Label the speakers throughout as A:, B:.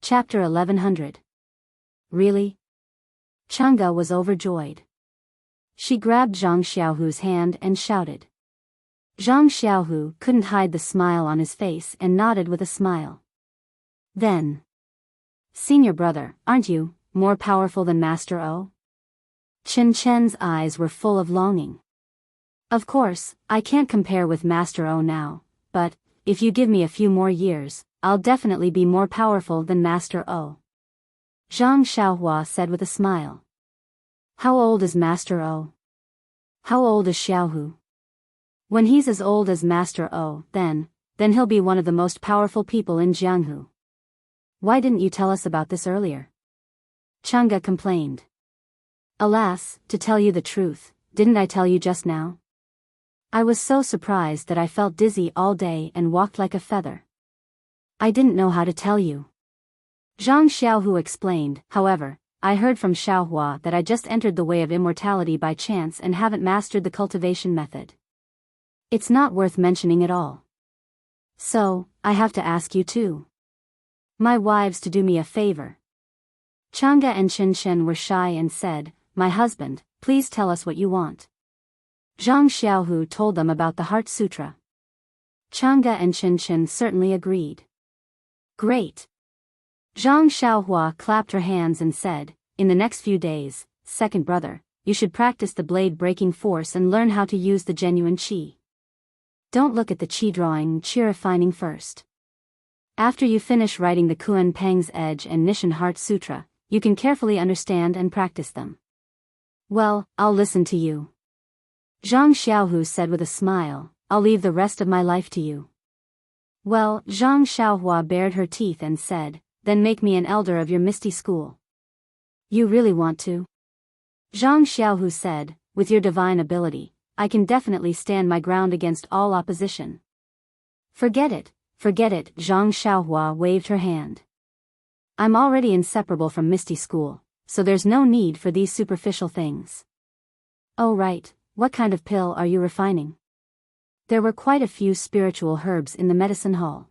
A: Chapter 1100. Really? Chang'e was overjoyed. She grabbed Zhang Xiaohu's hand and shouted. Zhang Xiaohu couldn't hide the smile on his face and nodded with a smile. Then. Senior brother, aren't you more powerful than Master O? Chen Chen's eyes were full of longing. Of course, I can't compare with Master O now, but, if you give me a few more years, I'll definitely be more powerful than Master O. Zhang Xiaohua said with a smile. How old is Master O? How old is Xiaohu? When he's as old as Master O, then he'll be one of the most powerful people in Jianghu. Why didn't you tell us about this earlier? Chang'e complained. Alas, to tell you the truth, didn't I tell you just now? I was so surprised that I felt dizzy all day and walked like a feather. I didn't know how to tell you. Zhang Xiaohu explained. However, I heard from Xiaohua that I just entered the way of immortality by chance and haven't mastered the cultivation method. It's not worth mentioning at all. So, I have to ask you too. My wives to do me a favor. Chang'e and Chen Chen were shy and said, My husband, please tell us what you want. Zhang Xiaohu told them about the Heart Sutra. Chang'e and Chen Chen certainly agreed. Great. Zhang Xiaohua clapped her hands and said, In the next few days, second brother, you should practice the blade-breaking force and learn how to use the genuine qi. Don't look at the qi drawing, qi refining first. After you finish writing the Kuan Peng's Edge and Nishan Heart Sutra, you can carefully understand and practice them. Well, I'll listen to you. Zhang Xiaohu said with a smile, I'll leave the rest of my life to you. Well, Zhang Xiaohua bared her teeth and said, Then make me an elder of your misty school. You really want to? Zhang Xiaohu said, With your divine ability, I can definitely stand my ground against all opposition. Forget it, Zhang Xiaohua waved her hand. I'm already inseparable from Misty School, so there's no need for these superficial things. Oh right, what kind of pill are you refining? There were quite a few spiritual herbs in the medicine hall.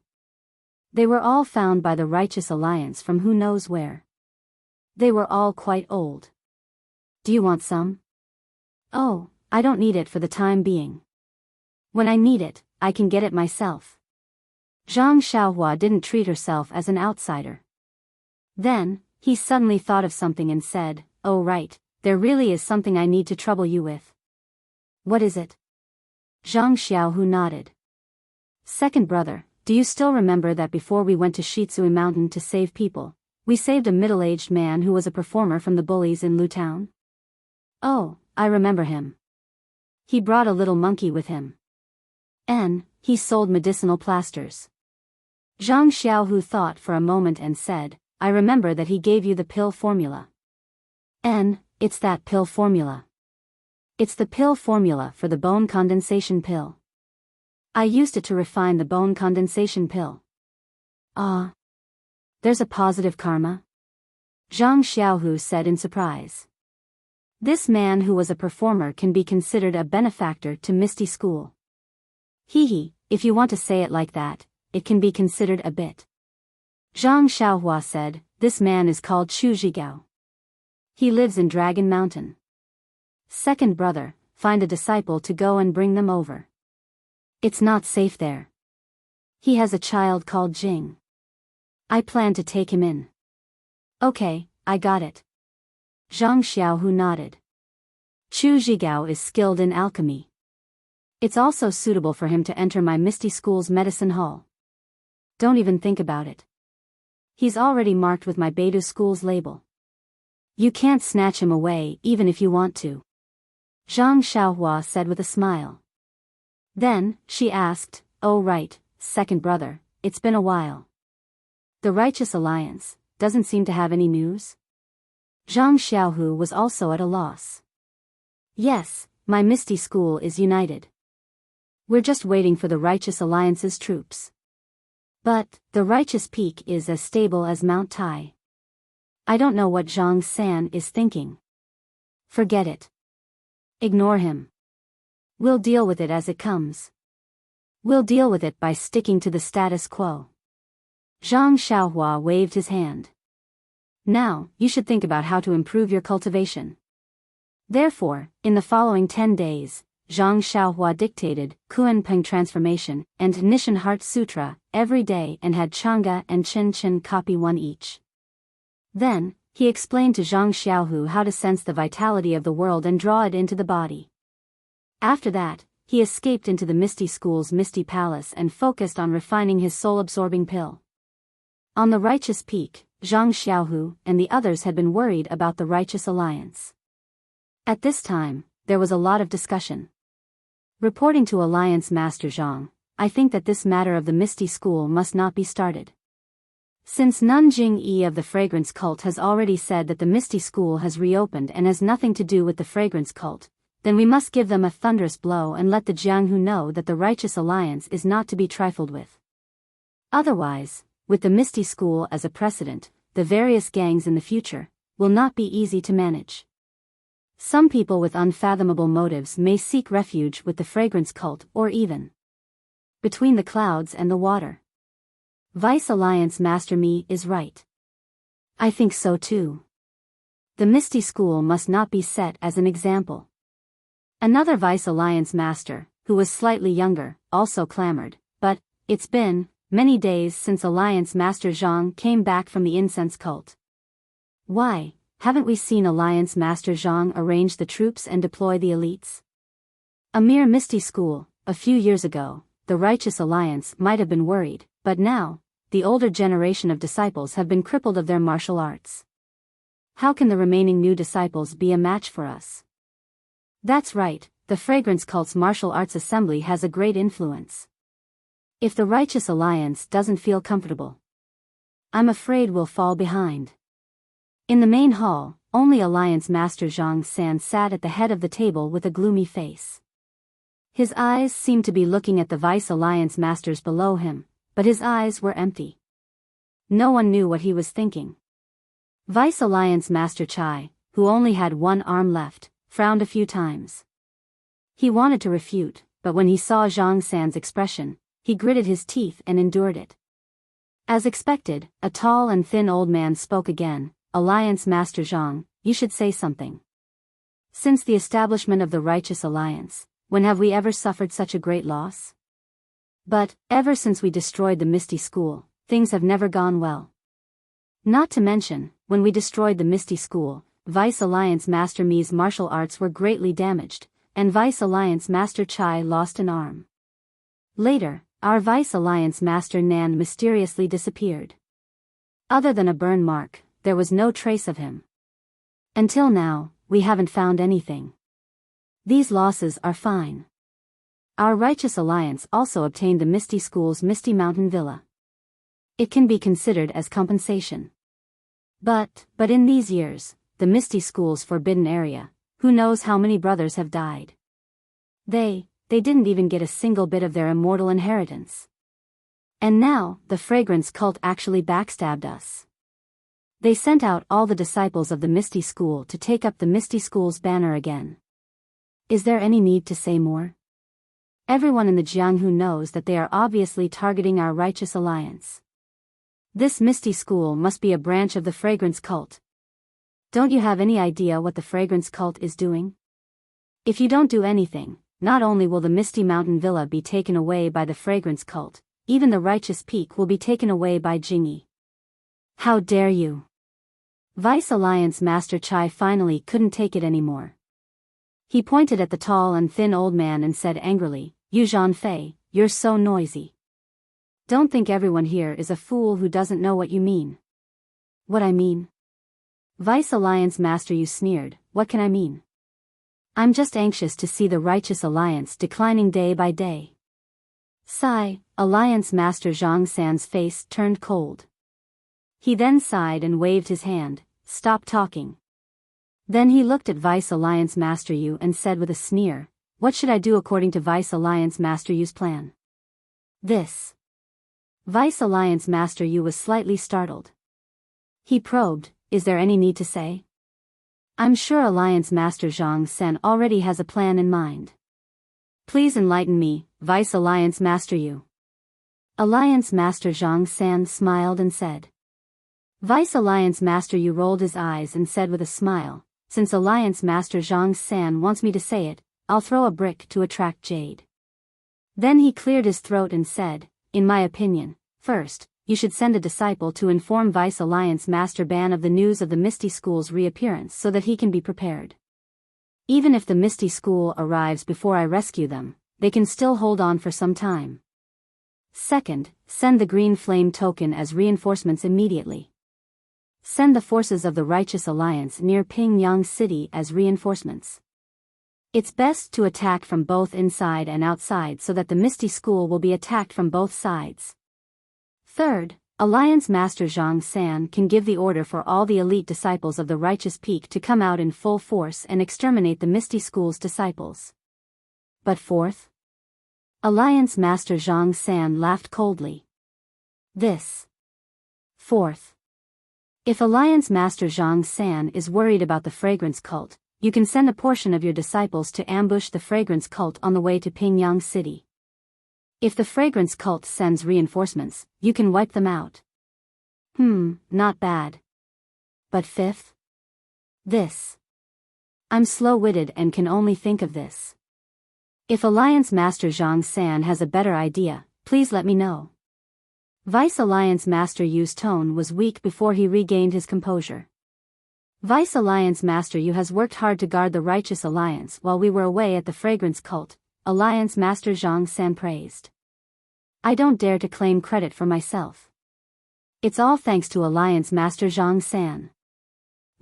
A: They were all found by the Righteous Alliance from who knows where. They were all quite old. Do you want some? Oh, I don't need it for the time being. When I need it, I can get it myself. Zhang Xiaohua didn't treat herself as an outsider. Then, he suddenly thought of something and said, Oh right, there really is something I need to trouble you with. What is it? Zhang Xiaohu nodded. Second brother, do you still remember that before we went to Shitsui Mountain to save people, we saved a middle-aged man who was a performer from the bullies in Lu Town? Oh, I remember him. He brought a little monkey with him. And he sold medicinal plasters. Zhang Xiaohu thought for a moment and said, I remember that he gave you the pill formula. And it's that pill formula. It's the pill formula for the bone condensation pill. I used it to refine the bone condensation pill. Ah. There's a positive karma? Zhang Xiaohu said in surprise. This man who was a performer can be considered a benefactor to Misty School. Hee, if you want to say it like that, it can be considered a bit. Zhang Xiaohua said, This man is called Chu Zhigao. He lives in Dragon Mountain. Second brother, find a disciple to go and bring them over. It's not safe there. He has a child called Jing. I plan to take him in. Okay, I got it. Zhang Xiaohu nodded. Chu Zhigao is skilled in alchemy. It's also suitable for him to enter my Misty School's medicine hall. Don't even think about it. He's already marked with my Beidou School's label. You can't snatch him away even if you want to. Zhang Xiaohua said with a smile. Then, she asked, Oh right, second brother, it's been a while. The Righteous Alliance doesn't seem to have any news? Zhang Xiaohu was also at a loss. Yes, my Misty School is united. We're just waiting for the Righteous Alliance's troops. But, the Righteous Peak is as stable as Mount Tai. I don't know what Zhang San is thinking. Forget it. Ignore him. We'll deal with it as it comes. We'll deal with it by sticking to the status quo. Zhang Xiaohua waved his hand. Now, you should think about how to improve your cultivation. Therefore, in the following 10 days, Zhang Xiaohua dictated Kuan-Peng Transformation and Nishan Heart Sutra every day and had Chang'e and Chen Chen copy one each. Then, he explained to Zhang Xiaohu how to sense the vitality of the world and draw it into the body. After that, he escaped into the Misty School's Misty Palace and focused on refining his soul-absorbing pill. On the Righteous Peak, Zhang Xiaohu and the others had been worried about the Righteous Alliance. At this time, there was a lot of discussion. Reporting to Alliance Master Zhang, I think that this matter of the Misty School must not be started. Since Nanjing Yi of the Fragrance Cult has already said that the Misty School has reopened and has nothing to do with the Fragrance Cult, then we must give them a thunderous blow and let the Jianghu know that the Righteous Alliance is not to be trifled with. Otherwise, with the Misty School as a precedent, the various gangs in the future will not be easy to manage. Some people with unfathomable motives may seek refuge with the Fragrance Cult or even between the clouds and the water. Vice Alliance Master Mi is right. I think so too. The Misty School must not be set as an example. Another Vice Alliance Master, who was slightly younger, also clamored, but it's been many days since Alliance Master Zhang came back from the incense cult. Why haven't we seen Alliance Master Zhang arrange the troops and deploy the elites? A mere Misty School, a few years ago, the Righteous Alliance might have been worried, but now, the older generation of disciples have been crippled of their martial arts. How can the remaining new disciples be a match for us? That's right, the Fragrance Cult's martial arts assembly has a great influence. If the Righteous Alliance doesn't feel comfortable, I'm afraid we'll fall behind. In the main hall, only Alliance Master Zhang San sat at the head of the table with a gloomy face. His eyes seemed to be looking at the Vice Alliance Masters below him, but his eyes were empty. No one knew what he was thinking. Vice Alliance Master Chai, who only had one arm left, frowned a few times. He wanted to refute, but when he saw Zhang San's expression, he gritted his teeth and endured it. As expected, a tall and thin old man spoke again. Alliance Master Zhang, you should say something. Since the establishment of the Righteous Alliance, when have we ever suffered such a great loss? But, ever since we destroyed the Misty School, things have never gone well. Not to mention, when we destroyed the Misty School, Vice Alliance Master Mi's martial arts were greatly damaged, and Vice Alliance Master Chai lost an arm. Later, our Vice Alliance Master Nan mysteriously disappeared. Other than a burn mark, there was no trace of him. Until now, we haven't found anything. These losses are fine. Our Righteous Alliance also obtained the Misty School's Misty Mountain Villa. It can be considered as compensation. But in these years, the Misty School's forbidden area, who knows how many brothers have died. They didn't even get a single bit of their immortal inheritance. And now, the Fragrance Cult actually backstabbed us. They sent out all the disciples of the Misty School to take up the Misty School's banner again. Is there any need to say more? Everyone in the Jianghu knows that they are obviously targeting our Righteous Alliance. This Misty School must be a branch of the Fragrance Cult. Don't you have any idea what the Fragrance Cult is doing? If you don't do anything, not only will the Misty Mountain Villa be taken away by the Fragrance Cult, even the Righteous Peak will be taken away by Jingyi. How dare you! Vice Alliance Master Chai finally couldn't take it anymore. He pointed at the tall and thin old man and said angrily, "You Zhanfei, you're so noisy. Don't think everyone here is a fool who doesn't know what you mean." "What I mean?" Vice Alliance Master Yu sneered, "What can I mean? I'm just anxious to see the Righteous Alliance declining day by day." Sigh, Alliance Master Zhang San's face turned cold. He then sighed and waved his hand, "Stop talking." Then he looked at Vice Alliance Master Yu and said with a sneer, "What should I do according to Vice Alliance Master Yu's plan?" "This." Vice Alliance Master Yu was slightly startled. He probed, "Is there any need to say?" "I'm sure Alliance Master Zhang Sen already has a plan in mind. Please enlighten me, Vice Alliance Master Yu." Alliance Master Zhang San smiled and said. Vice Alliance Master Yu rolled his eyes and said with a smile, since Alliance Master Zhang San wants me to say it, I'll throw a brick to attract jade. Then he cleared his throat and said, in my opinion, first, you should send a disciple to inform Vice Alliance Master Ban of the news of the Misty School's reappearance so that he can be prepared. Even if the Misty School arrives before I rescue them, they can still hold on for some time. Second, send the green flame token as reinforcements immediately. Send the forces of the Righteous Alliance near Pingyang City as reinforcements. It's best to attack from both inside and outside so that the Misty School will be attacked from both sides. Third, Alliance Master Zhang San can give the order for all the elite disciples of the Righteous Peak to come out in full force and exterminate the Misty School's disciples. But fourth? Alliance Master Zhang San laughed coldly. This. Fourth. If Alliance Master Zhang San is worried about the fragrance cult, you can send a portion of your disciples to ambush the fragrance cult on the way to Pingyang City. If the fragrance cult sends reinforcements, you can wipe them out. Not bad. But fifth? This. I'm slow-witted and can only think of this. If Alliance Master Zhang San has a better idea, please let me know. Vice Alliance Master Yu's tone was weak before he regained his composure. Vice Alliance Master Yu has worked hard to guard the Righteous Alliance while we were away at the fragrance cult, Alliance Master Zhang San praised. I don't dare to claim credit for myself. It's all thanks to Alliance Master Zhang San.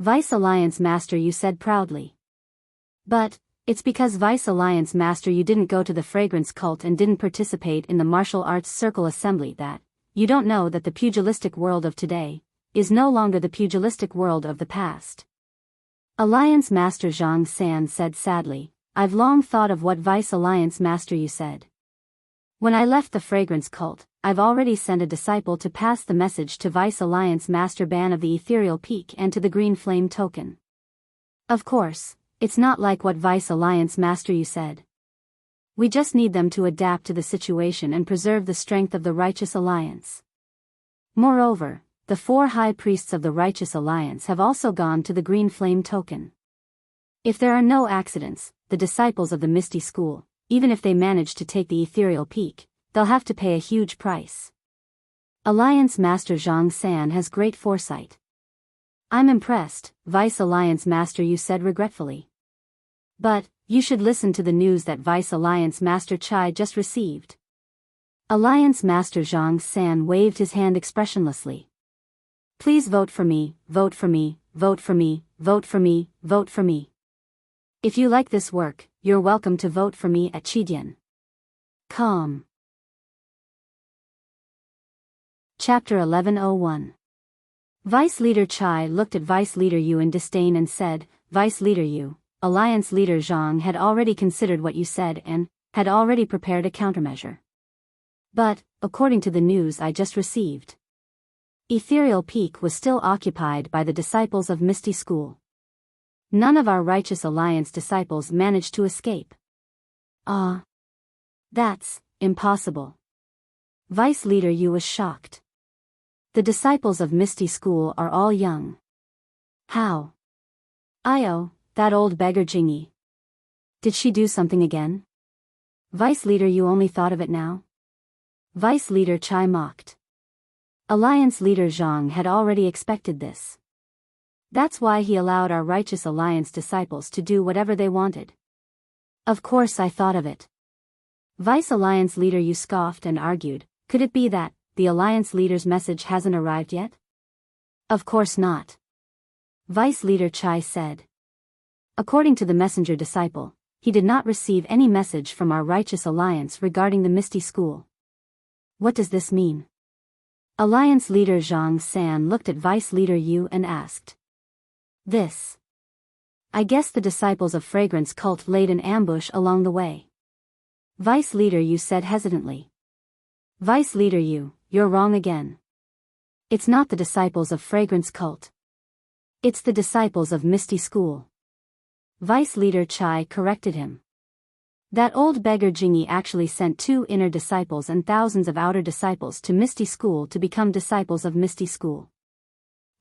A: Vice Alliance Master Yu said proudly. But, it's because Vice Alliance Master Yu didn't go to the fragrance cult and didn't participate in the martial arts circle assembly that, you don't know that the pugilistic world of today is no longer the pugilistic world of the past. Alliance Master Zhang San said sadly, I've long thought of what Vice Alliance Master Yu said. When I left the fragrance cult, I've already sent a disciple to pass the message to Vice Alliance Master Ban of the Ethereal Peak and to the Green Flame Token. Of course, it's not like what Vice Alliance Master Yu said. We just need them to adapt to the situation and preserve the strength of the Righteous Alliance. Moreover, the 4 high priests of the Righteous Alliance have also gone to the Green Flame Token. If there are no accidents, the disciples of the Misty School, even if they manage to take the Ethereal Peak, they'll have to pay a huge price. Alliance Master Zhang San has great foresight. I'm impressed, Vice Alliance Master Yu said regretfully. But, you should listen to the news that Vice Alliance Master Chai just received. Alliance Master Zhang San waved his hand expressionlessly. Please vote for me, vote for me, vote for me, vote for me, vote for me. If you like this work, you're welcome to vote for me at Chidian.com. Chapter 1101. Vice Leader Chai looked at Vice Leader Yu in disdain and said, Vice Leader Yu, Alliance Leader Zhang had already considered what you said and had already prepared a countermeasure. But, according to the news I just received, Ethereal Peak was still occupied by the disciples of Misty School. None of our Righteous Alliance disciples managed to escape. That's impossible. Vice Leader Yu was shocked. The disciples of Misty School are all young. How? Io, that old beggar Jingy. Did she do something again? Vice Leader Yu only thought of it now? Vice Leader Chai mocked. Alliance Leader Zhang had already expected this. That's why he allowed our Righteous Alliance disciples to do whatever they wanted. Of course I thought of it. Vice Alliance Leader Yu scoffed and argued, could it be that the Alliance Leader's message hasn't arrived yet? Of course not. Vice Leader Chai said. According to the messenger disciple, he did not receive any message from our Righteous Alliance regarding the Misty School. What does this mean? Alliance Leader Zhang San looked at Vice Leader Yu and asked. This. I guess the disciples of Fragrance Cult laid an ambush along the way. Vice Leader Yu said hesitantly. Vice Leader Yu, you're wrong again. It's not the disciples of Fragrance Cult. It's the disciples of Misty School. Vice Leader Chai corrected him. That old beggar Jingyi actually sent 2 inner disciples and thousands of outer disciples to Misty School to become disciples of Misty School.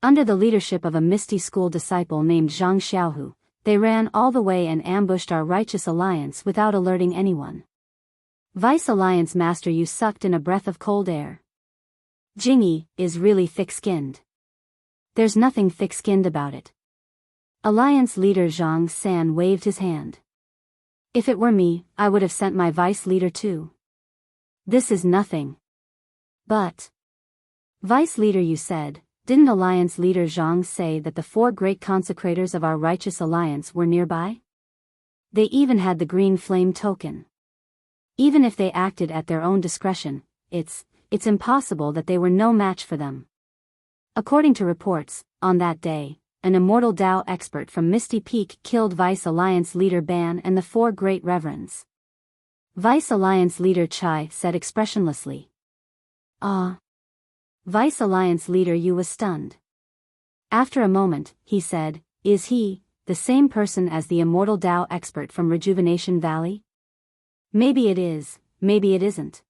A: Under the leadership of a Misty School disciple named Zhang Xiaohu, they ran all the way and ambushed our righteous alliance without alerting anyone. Vice Alliance Master Yu sucked in a breath of cold air. Jingyi is really thick-skinned. There's nothing thick-skinned about it. Alliance leader Zhang San waved his hand. If it were me, I would have sent my vice leader too. This is nothing. But Vice leader Yu said, didn't Alliance leader Zhang say that the 4 great consecrators of our righteous alliance were nearby? They even had the green flame token. Even if they acted at their own discretion, it's impossible that they were no match for them. According to reports, on that day, an Immortal Dao expert from Misty Peak killed Vice Alliance leader Ban and the 4 great reverends. Vice Alliance leader Chai said expressionlessly. Ah. Vice Alliance leader Yu was stunned. After a moment, he said, is he the same person as the Immortal Dao expert from Rejuvenation Valley? Maybe it is, maybe it isn't.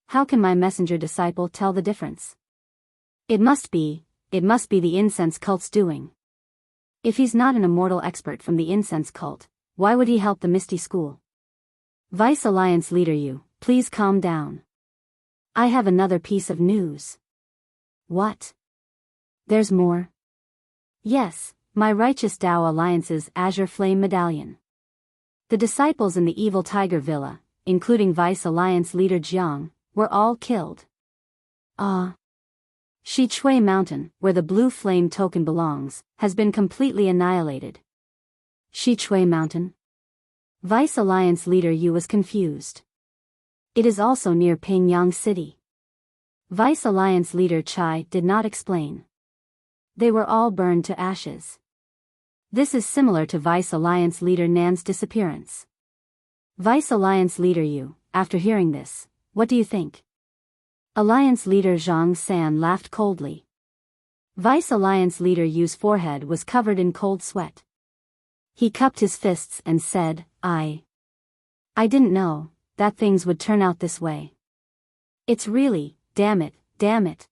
A: How can my messenger disciple tell the difference? It must be the incense cult's doing. If he's not an immortal expert from the incense cult, why would he help the Misty School? Vice Alliance leader Yu, please calm down. I have another piece of news. What? There's more? Yes, my Righteous Dao Alliance's Azure Flame Medallion. The disciples in the Evil Tiger Villa, including Vice Alliance leader Jiang, were all killed. Ah. Shi Chui Mountain, where the blue flame token belongs, has been completely annihilated. Shi Chui Mountain? Vice Alliance leader Yu was confused. It is also near Pingyang City. Vice Alliance leader Chai did not explain. They were all burned to ashes. This is similar to Vice Alliance leader Nan's disappearance. Vice Alliance leader Yu, after hearing this, what do you think? Alliance leader Zhang San laughed coldly. Vice Alliance leader Yu's forehead was covered in cold sweat. He cupped his fists and said, I didn't know that things would turn out this way. It's really, damn it.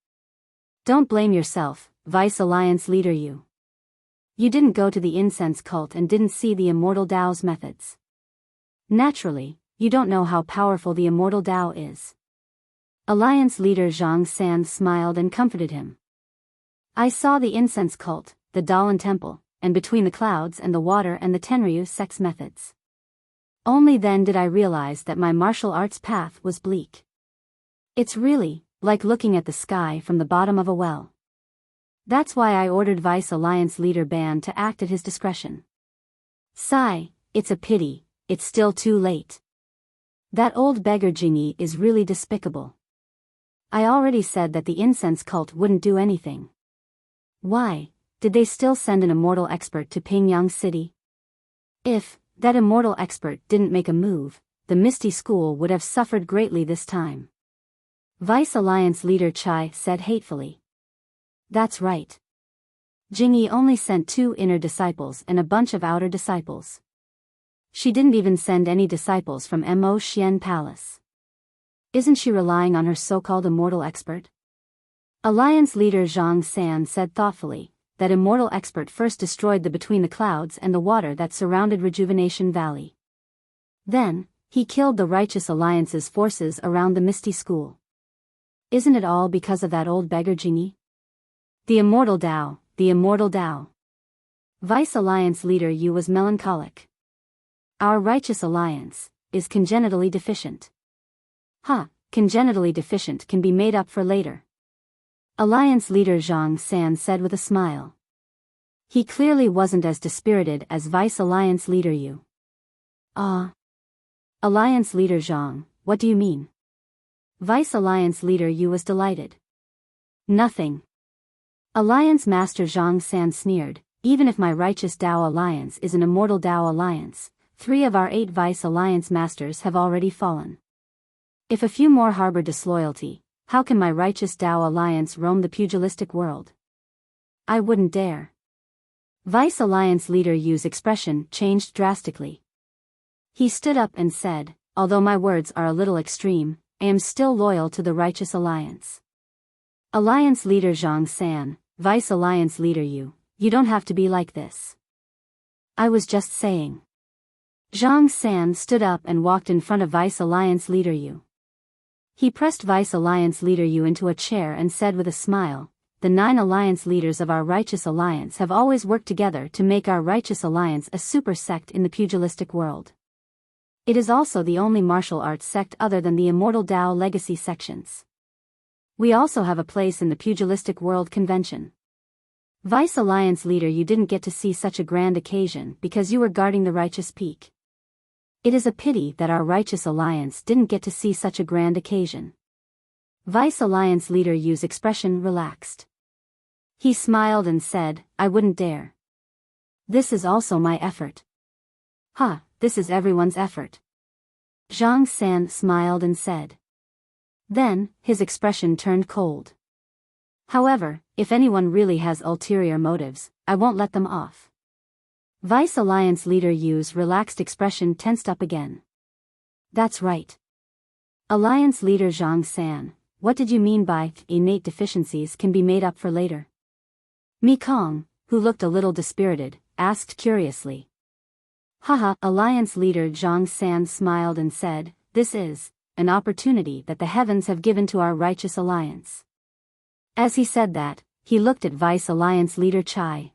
A: Don't blame yourself, Vice Alliance leader Yu. You didn't go to the incense cult and didn't see the Immortal Dao's methods. Naturally, you don't know how powerful the Immortal Dao is. Alliance leader Zhang San smiled and comforted him. I saw the incense cult, the Dalan temple, and between the clouds and the water and the Tenryu sex methods. Only then did I realize that my martial arts path was bleak. It's really like looking at the sky from the bottom of a well. That's why I ordered Vice Alliance leader Ban to act at his discretion. Sigh, it's a pity, it's still too late. That old beggar Jingyi is really despicable. I already said that the incense cult wouldn't do anything. Why did they still send an immortal expert to Pingyang City? If that immortal expert didn't make a move, the Misty School would have suffered greatly this time. Vice Alliance leader Chai said hatefully. That's right. Jingyi only sent 2 inner disciples and a bunch of outer disciples. She didn't even send any disciples from Mo Xian Palace. Isn't she relying on her so-called immortal expert? Alliance leader Zhang San said thoughtfully, that immortal expert first destroyed the between the clouds and the water that surrounded Rejuvenation Valley. Then, he killed the Righteous Alliance's forces around the Misty School. Isn't it all because of that old beggar Jingyi? The Immortal Dao, the Immortal Dao. Vice Alliance leader Yu was melancholic. Our Righteous Alliance is congenitally deficient. Congenitally deficient can be made up for later. Alliance leader Zhang San said with a smile. He clearly wasn't as dispirited as Vice Alliance leader Yu. Alliance leader Zhang, what do you mean? Vice Alliance leader Yu was delighted. Nothing. Alliance master Zhang San sneered, even if my Righteous Dao Alliance is an Immortal Dao Alliance, 3 of our 8 Vice Alliance masters have already fallen. If a few more harbor disloyalty, how can my Righteous Dao Alliance roam the pugilistic world? I wouldn't dare. Vice Alliance leader Yu's expression changed drastically. He stood up and said, although my words are a little extreme, I am still loyal to the Righteous Alliance. Alliance Leader Zhang San, Vice Alliance Leader you don't have to be like this. I was just saying. Zhang San stood up and walked in front of Vice Alliance Leader Yu. He pressed Vice Alliance Leader Yu into a chair and said with a smile, the 9 alliance leaders of our Righteous Alliance have always worked together to make our Righteous Alliance a super sect in the pugilistic world. It is also the only martial arts sect other than the Immortal Dao Legacy sections. We also have a place in the pugilistic world convention. Vice Alliance Leader, you didn't get to see such a grand occasion because you were guarding the Righteous Peak. It is a pity that our Righteous Alliance didn't get to see such a grand occasion. Vice Alliance Leader Yu's expression relaxed. He smiled and said, I wouldn't dare. This is also my effort. This is everyone's effort. Zhang San smiled and said. Then, his expression turned cold. However, if anyone really has ulterior motives, I won't let them off. Vice Alliance Leader Yu's relaxed expression tensed up again. That's right. Alliance Leader Zhang San, what did you mean by innate deficiencies can be made up for later? Mi Kong, who looked a little dispirited, asked curiously. Alliance Leader Zhang San smiled and said, this is an opportunity that the heavens have given to our Righteous Alliance. As he said that, he looked at Vice Alliance Leader Chai.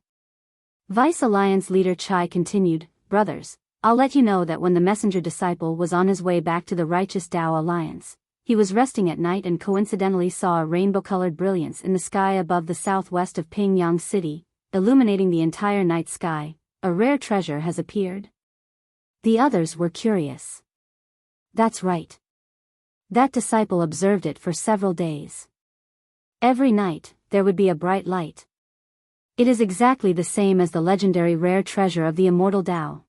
A: Vice Alliance Leader Chai continued, brothers, I'll let you know that when the messenger disciple was on his way back to the Righteous Dao Alliance, he was resting at night and coincidentally saw a rainbow-colored brilliance in the sky above the southwest of Pingyang City, illuminating the entire night sky. A rare treasure has appeared. The others were curious. That's right. That disciple observed it for several days. Every night, there would be a bright light. It is exactly the same as the legendary rare treasure of the Immortal Dao.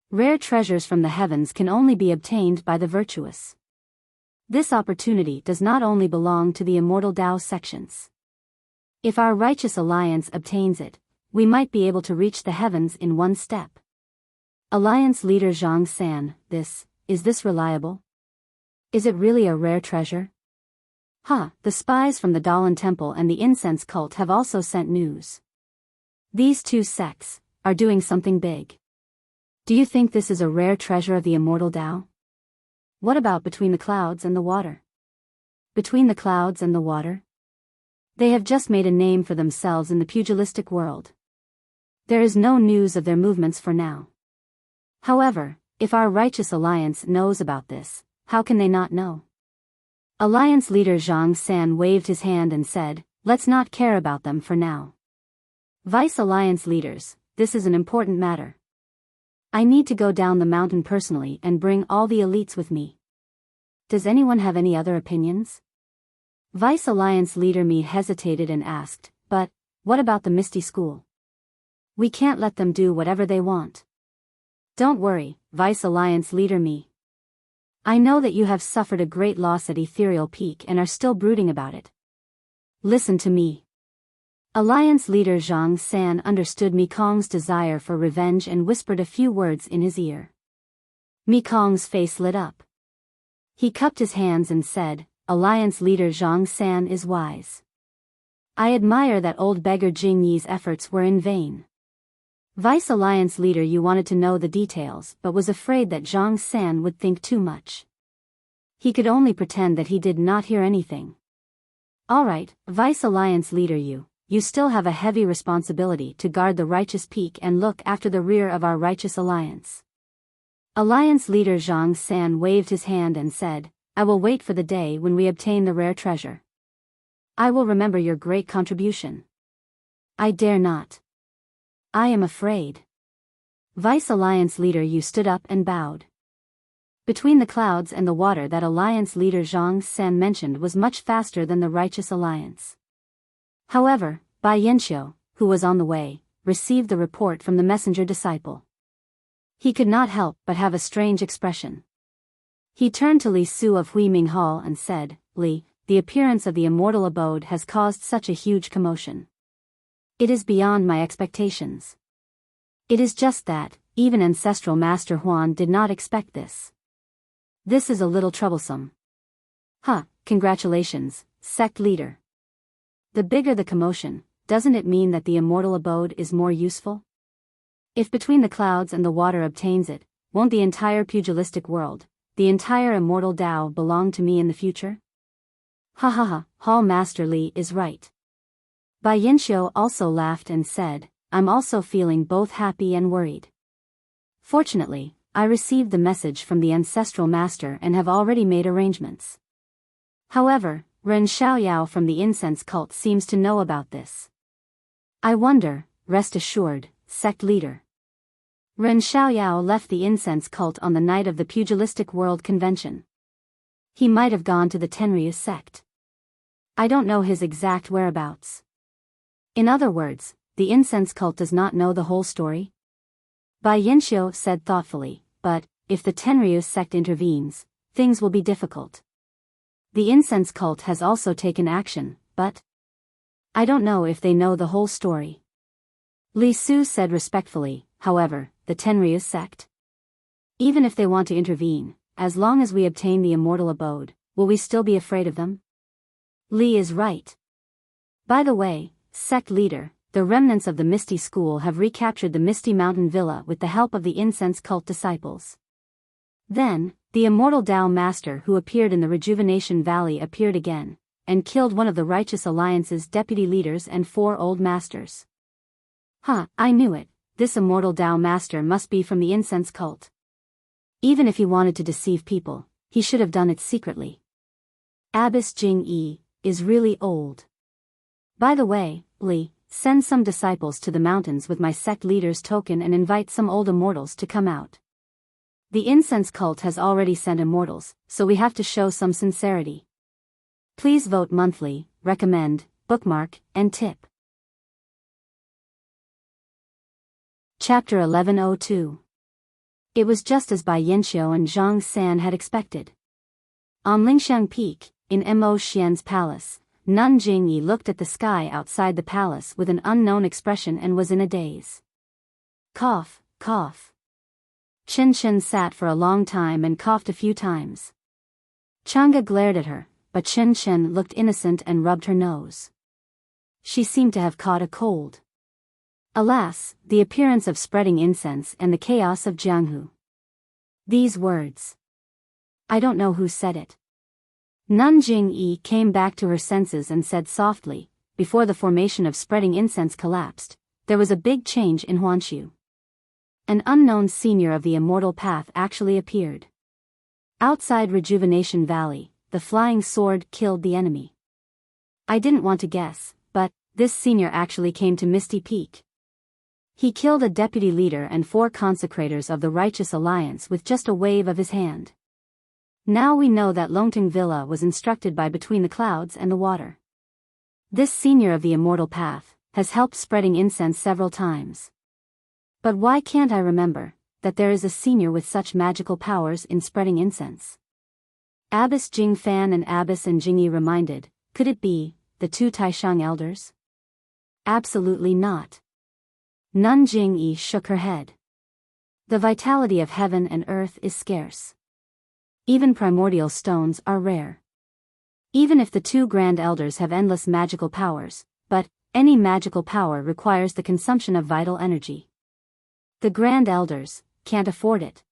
A: Rare treasures from the heavens can only be obtained by the virtuous. This opportunity does not only belong to the Immortal Dao sections. If our Righteous Alliance obtains it, we might be able to reach the heavens in one step. Alliance Leader Zhang San, is this reliable? Is it really a rare treasure? The spies from the Dalan Temple and the incense cult have also sent news. These 2 sects are doing something big. Do you think this is a rare treasure of the Immortal Dao? What about between the clouds and the water? Between the clouds and the water? They have just made a name for themselves in the pugilistic world. There is no news of their movements for now. However, if our Righteous Alliance knows about this, how can they not know? Alliance Leader Zhang San waved his hand and said, let's not care about them for now. Vice Alliance Leaders, this is an important matter. I need to go down the mountain personally and bring all the elites with me. Does anyone have any other opinions? Vice Alliance Leader Mi hesitated and asked, but, what about the Misty School? We can't let them do whatever they want. Don't worry, Vice Alliance Leader Mi. I know that you have suffered a great loss at Ethereal Peak and are still brooding about it. Listen to me. Alliance Leader Zhang San understood Mi Kong's desire for revenge and whispered a few words in his ear. Mi Kong's face lit up. He cupped his hands and said, Alliance Leader Zhang San is wise. I admire that old beggar Jing Yi's efforts were in vain. Vice Alliance Leader Yu wanted to know the details but was afraid that Zhang San would think too much. He could only pretend that he did not hear anything. Alright, Vice Alliance Leader Yu. You still have a heavy responsibility to guard the Righteous Peak and look after the rear of our Righteous Alliance. Alliance Leader Zhang San waved his hand and said, I will wait for the day when we obtain the rare treasure. I will remember your great contribution. I dare not. I am afraid. Vice Alliance Leader Yu stood up and bowed. Between the clouds and the water, that Alliance Leader Zhang San mentioned was much faster than the Righteous Alliance. However, Bai Yanxiu, who was on the way, received the report from the messenger disciple. He could not help but have a strange expression. He turned to Li Su of Huiming Hall and said, Li, the appearance of the immortal abode has caused such a huge commotion. It is beyond my expectations. It is just that, even Ancestral Master Huan did not expect this. This is a little troublesome. Congratulations, sect leader. The bigger the commotion, doesn't it mean that the immortal abode is more useful? If between the clouds and the water obtains it, won't the entire pugilistic world, the entire immortal Tao belong to me in the future? Hall Master Li is right. Bai Yinxiu also laughed and said, I'm also feeling both happy and worried. Fortunately, I received the message from the Ancestral Master and have already made arrangements. However, Ren Xiaoyao from the incense cult seems to know about this. I wonder, rest assured, sect leader. Ren Xiaoyao left the incense cult on the night of the Pugilistic World Convention. He might have gone to the Tenryu sect. I don't know his exact whereabouts. In other words, the incense cult does not know the whole story? Bai Yinxiu said thoughtfully, but, if the Tenryu sect intervenes, things will be difficult. The incense cult has also taken action, but I don't know if they know the whole story. Li Su said respectfully, however, the Tenryu sect? Even if they want to intervene, as long as we obtain the immortal abode, will we still be afraid of them? Li is right. By the way, sect leader, the remnants of the Misty School have recaptured the Misty Mountain Villa with the help of the incense cult disciples. Then, the immortal Tao Master who appeared in the Rejuvenation Valley appeared again, and killed one of the Righteous Alliance's deputy leaders and 4 old masters. I knew it, this immortal Tao Master must be from the incense cult. Even if he wanted to deceive people, he should have done it secretly. Abbess Jing Yi is really old. By the way, Li, send some disciples to the mountains with my sect leader's token and invite some old immortals to come out. The incense cult has already sent immortals, so we have to show some sincerity. Please vote monthly, recommend, bookmark, and tip. Chapter 1102. It was just as Bai Yinxiu and Zhang San had expected. On Lingxiang Peak, in Mo Xian's palace, Nun Jingyi looked at the sky outside the palace with an unknown expression and was in a daze. Cough, cough. Chen Chen sat for a long time and coughed a few times. Chang'e glared at her, but Chen Chen looked innocent and rubbed her nose. She seemed to have caught a cold. Alas, the appearance of spreading incense and the chaos of Jianghu. These words. I don't know who said it. Nun Jingyi came back to her senses and said softly, before the formation of spreading incense collapsed, there was a big change in Huanshu. An unknown senior of the Immortal Path actually appeared. Outside Rejuvenation Valley, the flying sword killed the enemy. I didn't want to guess, but this senior actually came to Misty Peak. He killed a deputy leader and 4 consecrators of the Righteous Alliance with just a wave of his hand. Now we know that Longting Villa was instructed by Between the Clouds and the Water. This senior of the Immortal Path has helped spreading incense several times. But why can't I remember that there is a senior with such magical powers in spreading incense? Abbess Jing Fan and Abbess and Jingyi reminded, could it be the 2 Taishang elders? Absolutely not. Nun Jingyi shook her head. The vitality of heaven and earth is scarce. Even primordial stones are rare. Even if the 2 grand elders have endless magical powers, but any magical power requires the consumption of vital energy. The grand elders can't afford it.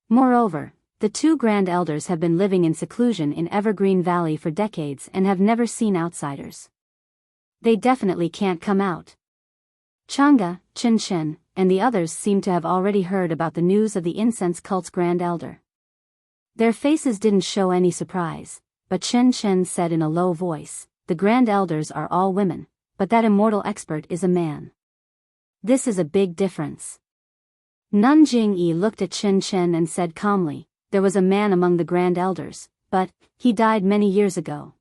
A: Moreover, the 2 grand elders have been living in seclusion in Evergreen Valley for decades and have never seen outsiders. They definitely can't come out. Chang'e, Chen Chen, and the others seem to have already heard about the news of the incense cult's grand elder. Their faces didn't show any surprise, but Chen Chen said in a low voice, the grand elders are all women, but that immortal expert is a man. This is a big difference. Nun Jingyi looked at Chen Chen and said calmly, there was a man among the grand elders, but he died many years ago.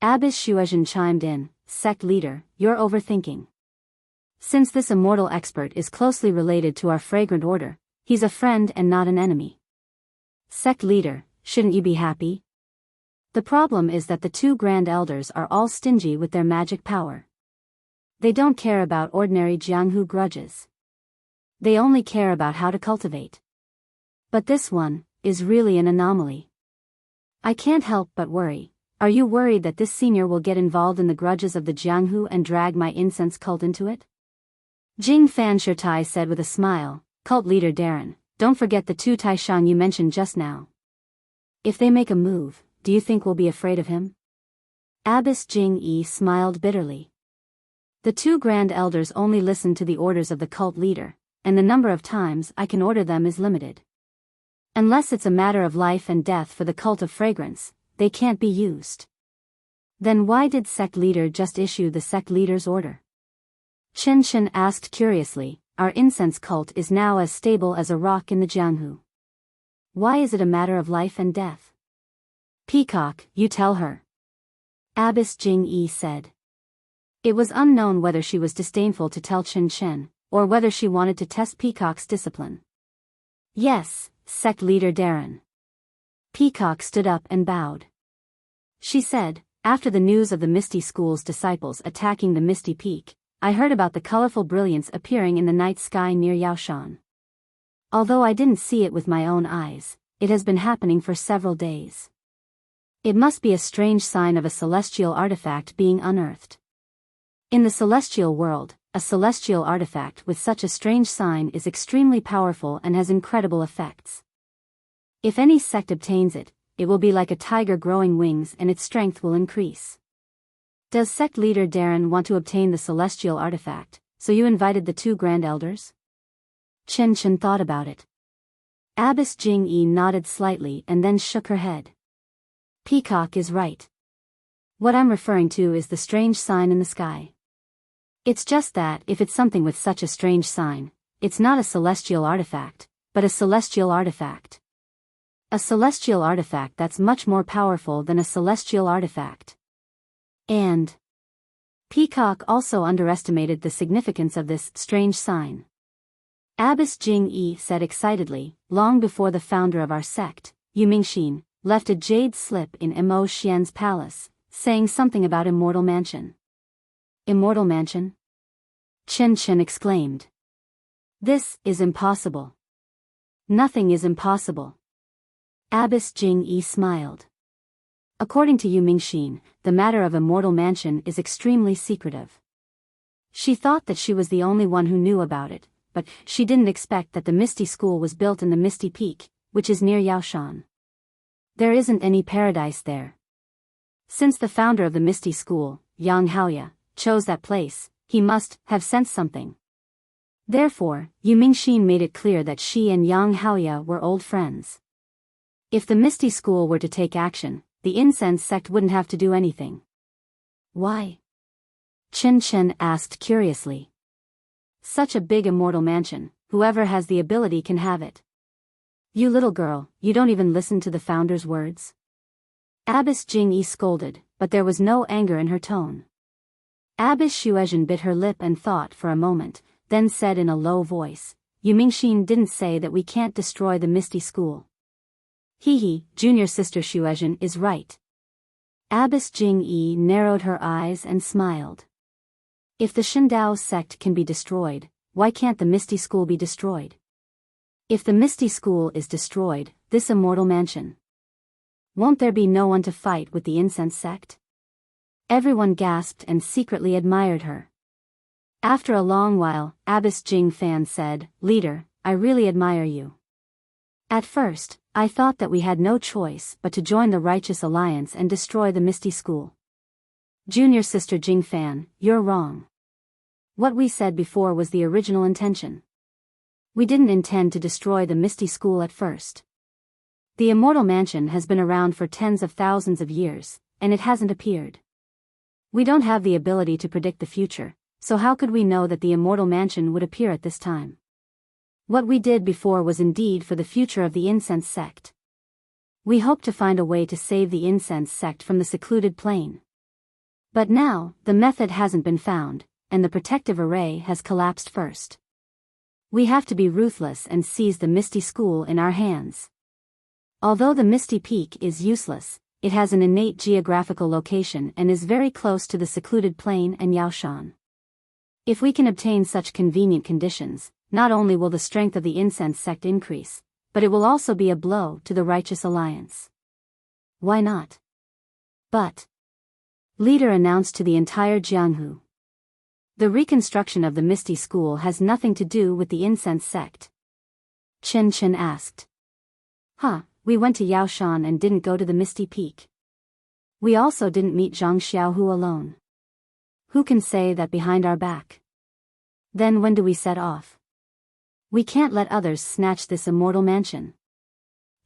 A: Abbess Shuezhen chimed in, sect leader, you're overthinking. Since this immortal expert is closely related to our fragrant order, he's a friend and not an enemy. Sect leader, shouldn't you be happy? The problem is that the 2 grand elders are all stingy with their magic power. They don't care about ordinary Jianghu grudges. They only care about how to cultivate. But this one is really an anomaly. I can't help but worry. Are you worried that this senior will get involved in the grudges of the Jianghu and drag my incense cult into it? Jing Fan Shirtai said with a smile, Cult leader Darren, don't forget the two Taishang you mentioned just now. If they make a move, do you think we'll be afraid of him? Abbess Jing Yi smiled bitterly. The two grand elders only listen to the orders of the cult leader, and the number of times I can order them is limited. Unless it's a matter of life and death for the cult of fragrance, they can't be used. Then why did sect leader just issue the sect leader's order? Chen Chen asked curiously, our incense cult is now as stable as a rock in the Jianghu. Why is it a matter of life and death? Peacock, you tell her. Abbess Jing Yi said. It was unknown whether she was disdainful to tell Chen Chen, or whether she wanted to test Peacock's discipline. Yes, sect leader Darren. Peacock stood up and bowed. She said, after the news of the Misty School's disciples attacking the Misty Peak, I heard about the colorful brilliance appearing in the night sky near Yaoshan. Although I didn't see it with my own eyes, it has been happening for several days. It must be a strange sign of a celestial artifact being unearthed. In the celestial world, a celestial artifact with such a strange sign is extremely powerful and has incredible effects. If any sect obtains it, it will be like a tiger growing wings and its strength will increase. Does sect leader Darren want to obtain the celestial artifact, so you invited the two grand elders? Chen Chen thought about it. Abbess Jing Yi nodded slightly and then shook her head. Peacock is right. What I'm referring to is the strange sign in the sky. It's just that if it's something with such a strange sign, it's not a celestial artifact, but a celestial artifact. A celestial artifact that's much more powerful than a celestial artifact. And Peacock also underestimated the significance of this strange sign. Abbess Jing Yi said excitedly, long before the founder of our sect, Yu Mingxin, left a jade slip in Mo Xian's palace, saying something about Immortal Mansion. Immortal Mansion? Chen Chen exclaimed. This is impossible. Nothing is impossible. Abbess Jing Yi smiled. According to Yu Mingxin, the matter of Immortal Mansion is extremely secretive. She thought that she was the only one who knew about it, but she didn't expect that the Misty School was built in the Misty Peak, which is near Yaoshan. There isn't any paradise there. Since the founder of the Misty School, Yang Haoya, chose that place, he must have sensed something. Therefore, Yu Mingxin made it clear that she and Yang Haoya were old friends. If the Misty School were to take action, the incense sect wouldn't have to do anything. Why? Chen Chen asked curiously. Such a big immortal mansion, whoever has the ability can have it. You little girl, you don't even listen to the founder's words? Abbess Jing Yi scolded, but there was no anger in her tone. Abbess Xuezhen bit her lip and thought for a moment, then said in a low voice, Yu Mingxin didn't say that we can't destroy the Misty School. Hee, junior sister Xuezhen is right. Abbess Jing Yi narrowed her eyes and smiled. If the Shindao sect can be destroyed, why can't the Misty School be destroyed? If the Misty School is destroyed, this immortal mansion, won't there be no one to fight with the incense sect? Everyone gasped and secretly admired her. After a long while, Abbess Jing Fan said, Leader, I really admire you. At first, I thought that we had no choice but to join the Righteous Alliance and destroy the Misty School. Junior sister Jing Fan, you're wrong. What we said before was the original intention. We didn't intend to destroy the Misty School at first. The Immortal Mansion has been around for tens of thousands of years, and it hasn't appeared. We don't have the ability to predict the future, so how could we know that the Immortal Mansion would appear at this time? What we did before was indeed for the future of the incense sect. We hoped to find a way to save the incense sect from the secluded plane. But now, the method hasn't been found, and the protective array has collapsed first. We have to be ruthless and seize the Misty School in our hands. Although the Misty Peak is useless, it has an innate geographical location and is very close to the secluded plain and Yaoshan. If we can obtain such convenient conditions, not only will the strength of the incense sect increase, but it will also be a blow to the righteous alliance. Why not? But leader announced to the entire Jianghu. The reconstruction of the Misty School has nothing to do with the incense sect. Chen Chen asked. We went to Yaoshan and didn't go to the Misty Peak. We also didn't meet Zhang Xiaohu alone. Who can say that behind our back? Then when do we set off? We can't let others snatch this immortal mansion.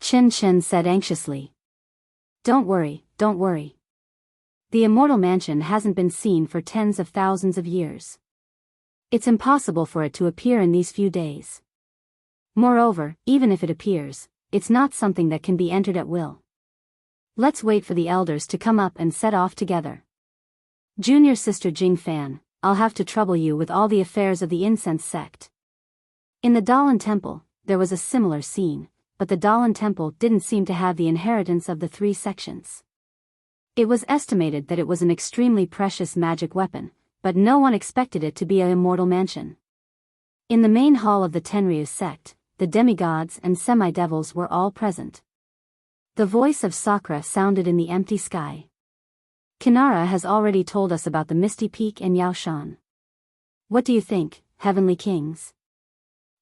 A: Chen Chen said anxiously. Don't worry. The immortal mansion hasn't been seen for tens of thousands of years. It's impossible for it to appear in these few days. Moreover, even if it appears, it's not something that can be entered at will. Let's wait for the elders to come up and set off together. Junior sister Jing Fan, I'll have to trouble you with all the affairs of the incense sect. In the Dalan Temple, there was a similar scene, but the Dalan Temple didn't seem to have the inheritance of the three sections. It was estimated that it was an extremely precious magic weapon, but no one expected it to be an immortal mansion. In the main hall of the Tenryu sect, the demigods and semi-devils were all present. The voice of Sakura sounded in the empty sky. Kinara has already told us about the Misty Peak and Yaoshan. What do you think, heavenly kings?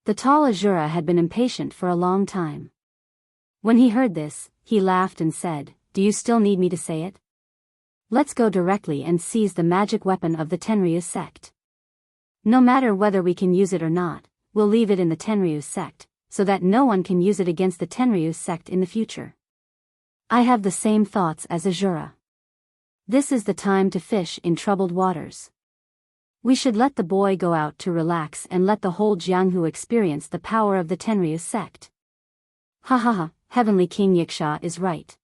A: The tall Azura had been impatient for a long time. When he heard this, he laughed and said, Do you still need me to say it? Let's go directly and seize the magic weapon of the Tenryu sect. No matter whether we can use it or not, we'll leave it in the Tenryu sect, so that no one can use it against the Tenryu sect in the future. I have the same thoughts as Azura. This is the time to fish in troubled waters. We should let the boy go out to relax and let the whole Jianghu experience the power of the Tenryu sect. Heavenly King Yiksha is right.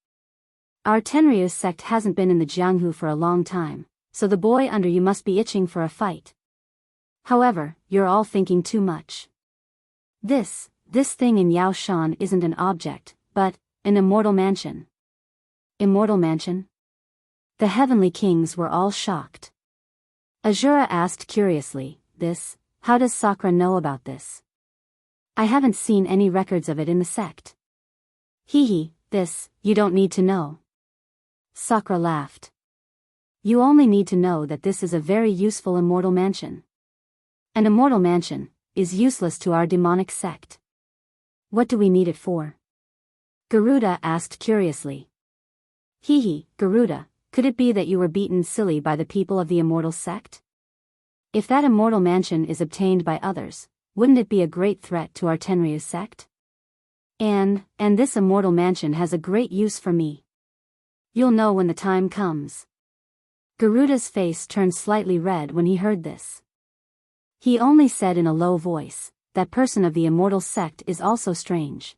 A: Our Tenryu sect hasn't been in the Jianghu for a long time, so the boy under you must be itching for a fight. However, you're all thinking too much. This thing in Yaoshan isn't an object, but an immortal mansion. Immortal mansion? The heavenly kings were all shocked. Azura asked curiously, how does Sakura know about this? I haven't seen any records of it in the sect. You don't need to know. Sakura laughed. You only need to know that this is a very useful immortal mansion. An immortal mansion is useless to our demonic sect. What do we need it for? Garuda asked curiously. Garuda, could it be that you were beaten silly by the people of the immortal sect? If that immortal mansion is obtained by others, wouldn't it be a great threat to our Tenryu sect? And this immortal mansion has a great use for me. You'll know when the time comes. Garuda's face turned slightly red when he heard this. He only said in a low voice, that person of the immortal sect is also strange.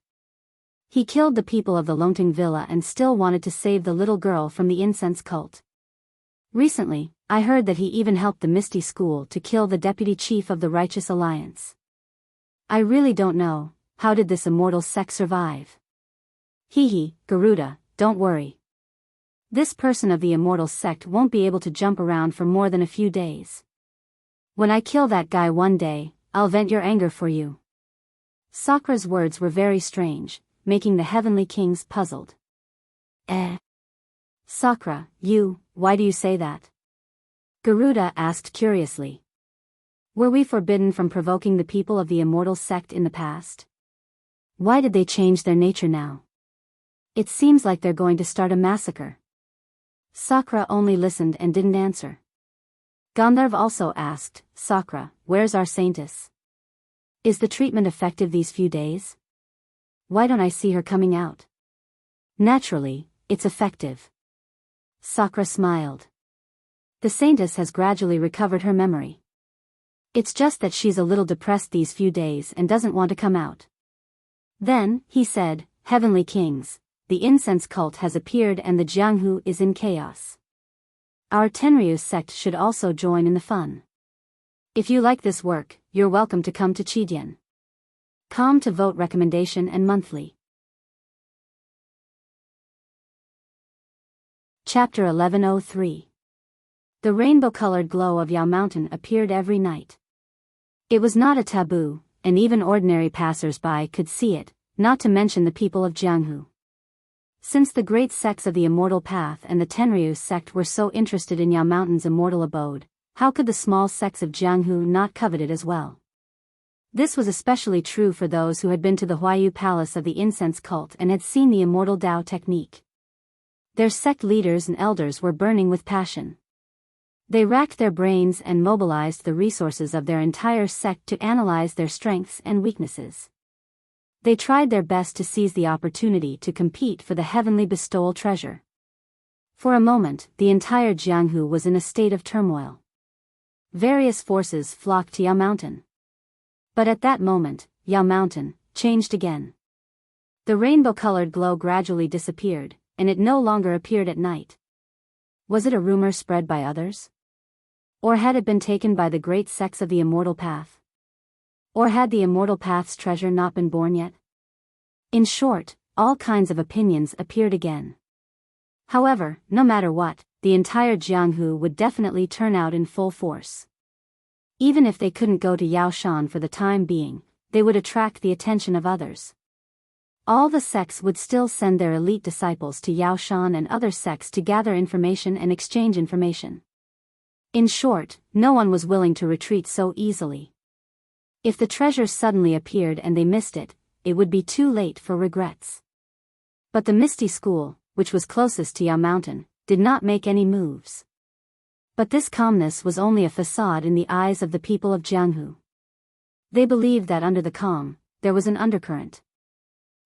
A: He killed the people of the Longting Villa and still wanted to save the little girl from the incense cult. Recently, I heard that he even helped the Misty School to kill the deputy chief of the Righteous Alliance. I really don't know, how did this immortal sect survive? Garuda, don't worry. This person of the immortal sect won't be able to jump around for more than a few days. When I kill that guy one day, I'll vent your anger for you. Sakura's words were very strange, making the heavenly kings puzzled. Sakura, why do you say that? Garuda asked curiously. Were we forbidden from provoking the people of the immortal sect in the past? Why did they change their nature now? It seems like they're going to start a massacre. Sakura only listened and didn't answer. Gandharv also asked, Sakura, where's our saintess? Is the treatment effective these few days? Why don't I see her coming out? Naturally, it's effective. Sakura smiled. The saintess has gradually recovered her memory. It's just that she's a little depressed these few days and doesn't want to come out. Then, he said, Heavenly Kings, the incense cult has appeared and the Jianghu is in chaos. Our Tenryu sect should also join in the fun. If you like this work, you're welcome to come to Chidian. Come to vote recommendation and monthly. Chapter 1103. The rainbow-colored glow of Yao Mountain appeared every night. It was not a taboo, and even ordinary passers-by could see it, not to mention the people of Jianghu. Since the great sects of the Immortal Path and the Tenryu sect were so interested in Yao Mountain's immortal abode, how could the small sects of Jianghu not covet it as well? This was especially true for those who had been to the Huayu Palace of the incense cult and had seen the immortal Tao technique. Their sect leaders and elders were burning with passion. They racked their brains and mobilized the resources of their entire sect to analyze their strengths and weaknesses. They tried their best to seize the opportunity to compete for the heavenly bestowal treasure. For a moment, the entire Jianghu was in a state of turmoil. Various forces flocked to Yao Mountain. But at that moment, Yao Mountain changed again. The rainbow-colored glow gradually disappeared, and it no longer appeared at night. Was it a rumor spread by others? Or had it been taken by the great sects of the Immortal Path? Or had the Immortal Path's treasure not been born yet? In short, all kinds of opinions appeared again. However, no matter what, the entire Jianghu would definitely turn out in full force. Even if they couldn't go to Yaoshan for the time being, they would attract the attention of others. All the sects would still send their elite disciples to Yaoshan and other sects to gather information and exchange information. In short, no one was willing to retreat so easily. If the treasure suddenly appeared and they missed it, it would be too late for regrets. But the Misty School, which was closest to Yao Mountain, did not make any moves. But this calmness was only a facade in the eyes of the people of Jianghu. They believed that under the calm, there was an undercurrent.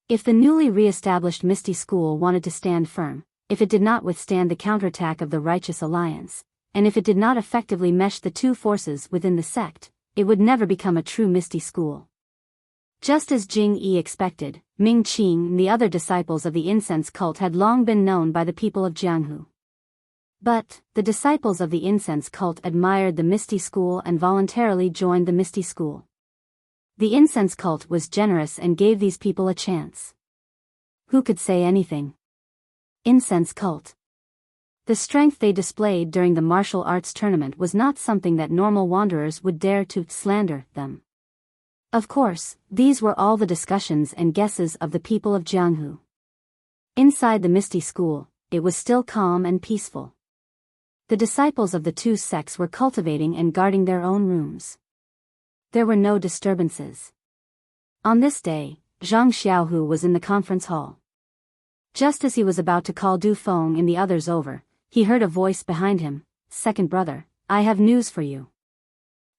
A: If the newly re-established Misty School wanted to stand firm, if it did not withstand the counterattack of the Righteous Alliance, and if it did not effectively mesh the two forces within the sect, it would never become a true Misty School. Just as Jing Yi expected, Ming Qing and the other disciples of the incense cult had long been known by the people of Jianghu. But, the disciples of the incense cult admired the Misty School and voluntarily joined the Misty School. The incense cult was generous and gave these people a chance. Who could say anything? Incense cult. The strength they displayed during the martial arts tournament was not something that normal wanderers would dare to slander them. Of course, these were all the discussions and guesses of the people of Jianghu. Inside the Misty School, it was still calm and peaceful. The disciples of the two sects were cultivating and guarding their own rooms. There were no disturbances. On this day, Zhang Xiaohu was in the conference hall. Just as he was about to call Du Feng and the others over, he heard a voice behind him, "Second brother, I have news for you.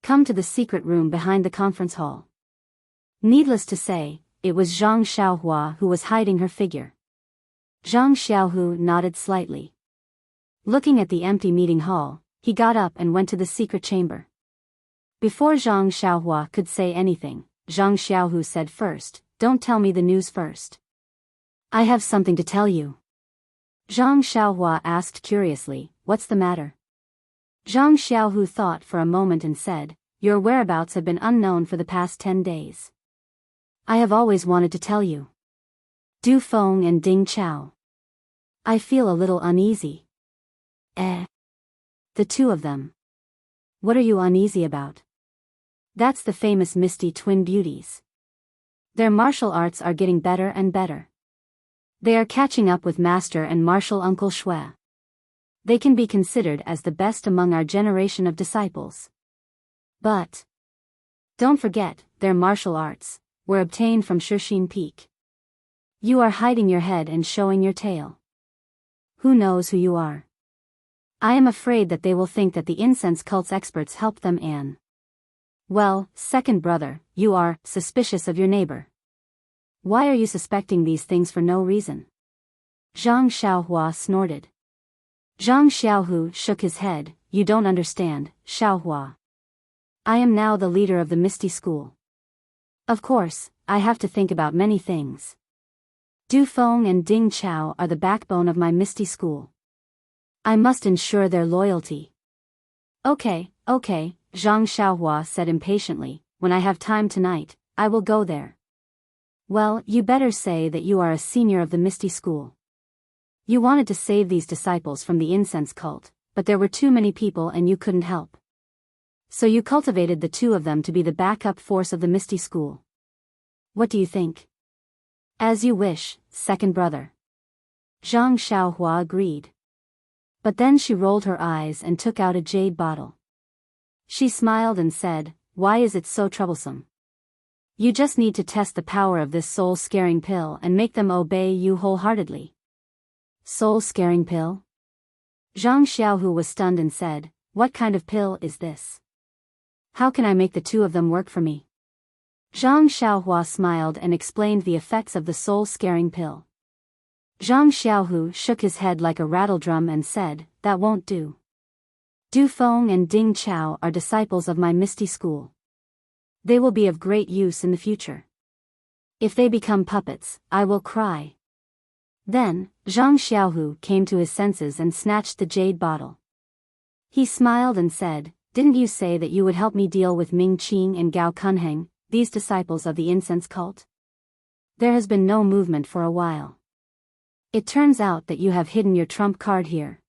A: Come to the secret room behind the conference hall." Needless to say, it was Zhang Xiaohua who was hiding her figure. Zhang Xiaohu nodded slightly. Looking at the empty meeting hall, he got up and went to the secret chamber. Before Zhang Xiaohua could say anything, Zhang Xiaohu said first, "Don't tell me the news first. I have something to tell you." Zhang Xiaohua asked curiously, "What's the matter?" Zhang Xiaohu thought for a moment and said, "Your whereabouts have been unknown for the past 10 days. I have always wanted to tell you. Du Feng and Ding Chao. I feel a little uneasy." The two of them. What are you uneasy about? That's the famous Misty Twin Beauties. Their martial arts are getting better and better. They are catching up with Master and Martial Uncle Shui. They can be considered as the best among our generation of disciples. But don't forget, their martial arts were obtained from Shixin Peak. You are hiding your head and showing your tail. Who knows who you are? I am afraid that they will think that the incense cult's experts helped them and... Well, second brother, you are suspicious of your neighbor. Why are you suspecting these things for no reason? Zhang Xiaohua snorted. Zhang Xiaohu shook his head. You don't understand, Xiaohua. I am now the leader of the Misty School. Of course, I have to think about many things. Du Feng and Ding Chao are the backbone of my Misty School. I must ensure their loyalty. Okay, Zhang Xiaohua said impatiently, when I have time tonight, I will go there. Well, you better say that you are a senior of the Misty School. You wanted to save these disciples from the incense cult, but there were too many people and you couldn't help. So you cultivated the two of them to be the backup force of the Misty School. What do you think? As you wish, second brother. Zhang Xiaohua agreed. But then she rolled her eyes and took out a jade bottle. She smiled and said, "Why is it so troublesome? You just need to test the power of this soul-scaring pill and make them obey you wholeheartedly." Soul-scaring pill? Zhang Xiaohu was stunned and said, "What kind of pill is this? How can I make the two of them work for me?" Zhang Xiaohua smiled and explained the effects of the soul-scaring pill. Zhang Xiaohu shook his head like a rattledrum and said, "That won't do. Du Feng and Ding Chao are disciples of my Misty School. They will be of great use in the future. If they become puppets, I will cry." Then, Zhang Xiaohu came to his senses and snatched the jade bottle. He smiled and said, "Didn't you say that you would help me deal with Ming Qing and Gao Kunheng, these disciples of the incense cult? There has been no movement for a while. It turns out that you have hidden your trump card here."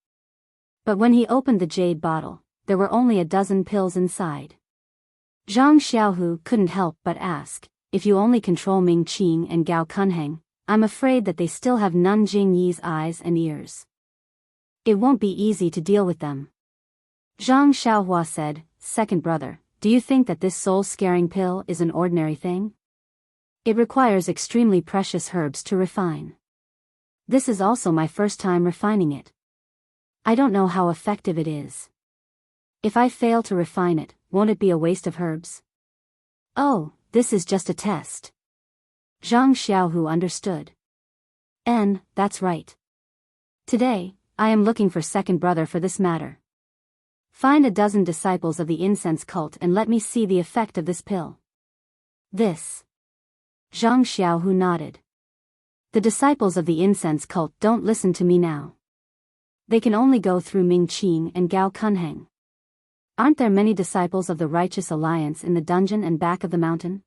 A: But when he opened the jade bottle, there were only a dozen pills inside. Zhang Xiaohu couldn't help but ask, "If you only control Ming Qing and Gao Kunheng, I'm afraid that they still have Nun Jingyi's eyes and ears. It won't be easy to deal with them." Zhang Xiaohua said, "Second brother, do you think that this soul-scaring pill is an ordinary thing? It requires extremely precious herbs to refine. This is also my first time refining it. I don't know how effective it is. If I fail to refine it, won't it be a waste of herbs?" "Oh, this is just a test." Zhang Xiaohu understood. That's right. Today, I am looking for second brother for this matter. Find a dozen disciples of the incense cult and let me see the effect of this pill." "This." Zhang Xiaohu nodded. "The disciples of the incense cult don't listen to me now. They can only go through Ming Qing and Gao Kunheng. Aren't there many disciples of the Righteous Alliance in the dungeon and back of the mountain?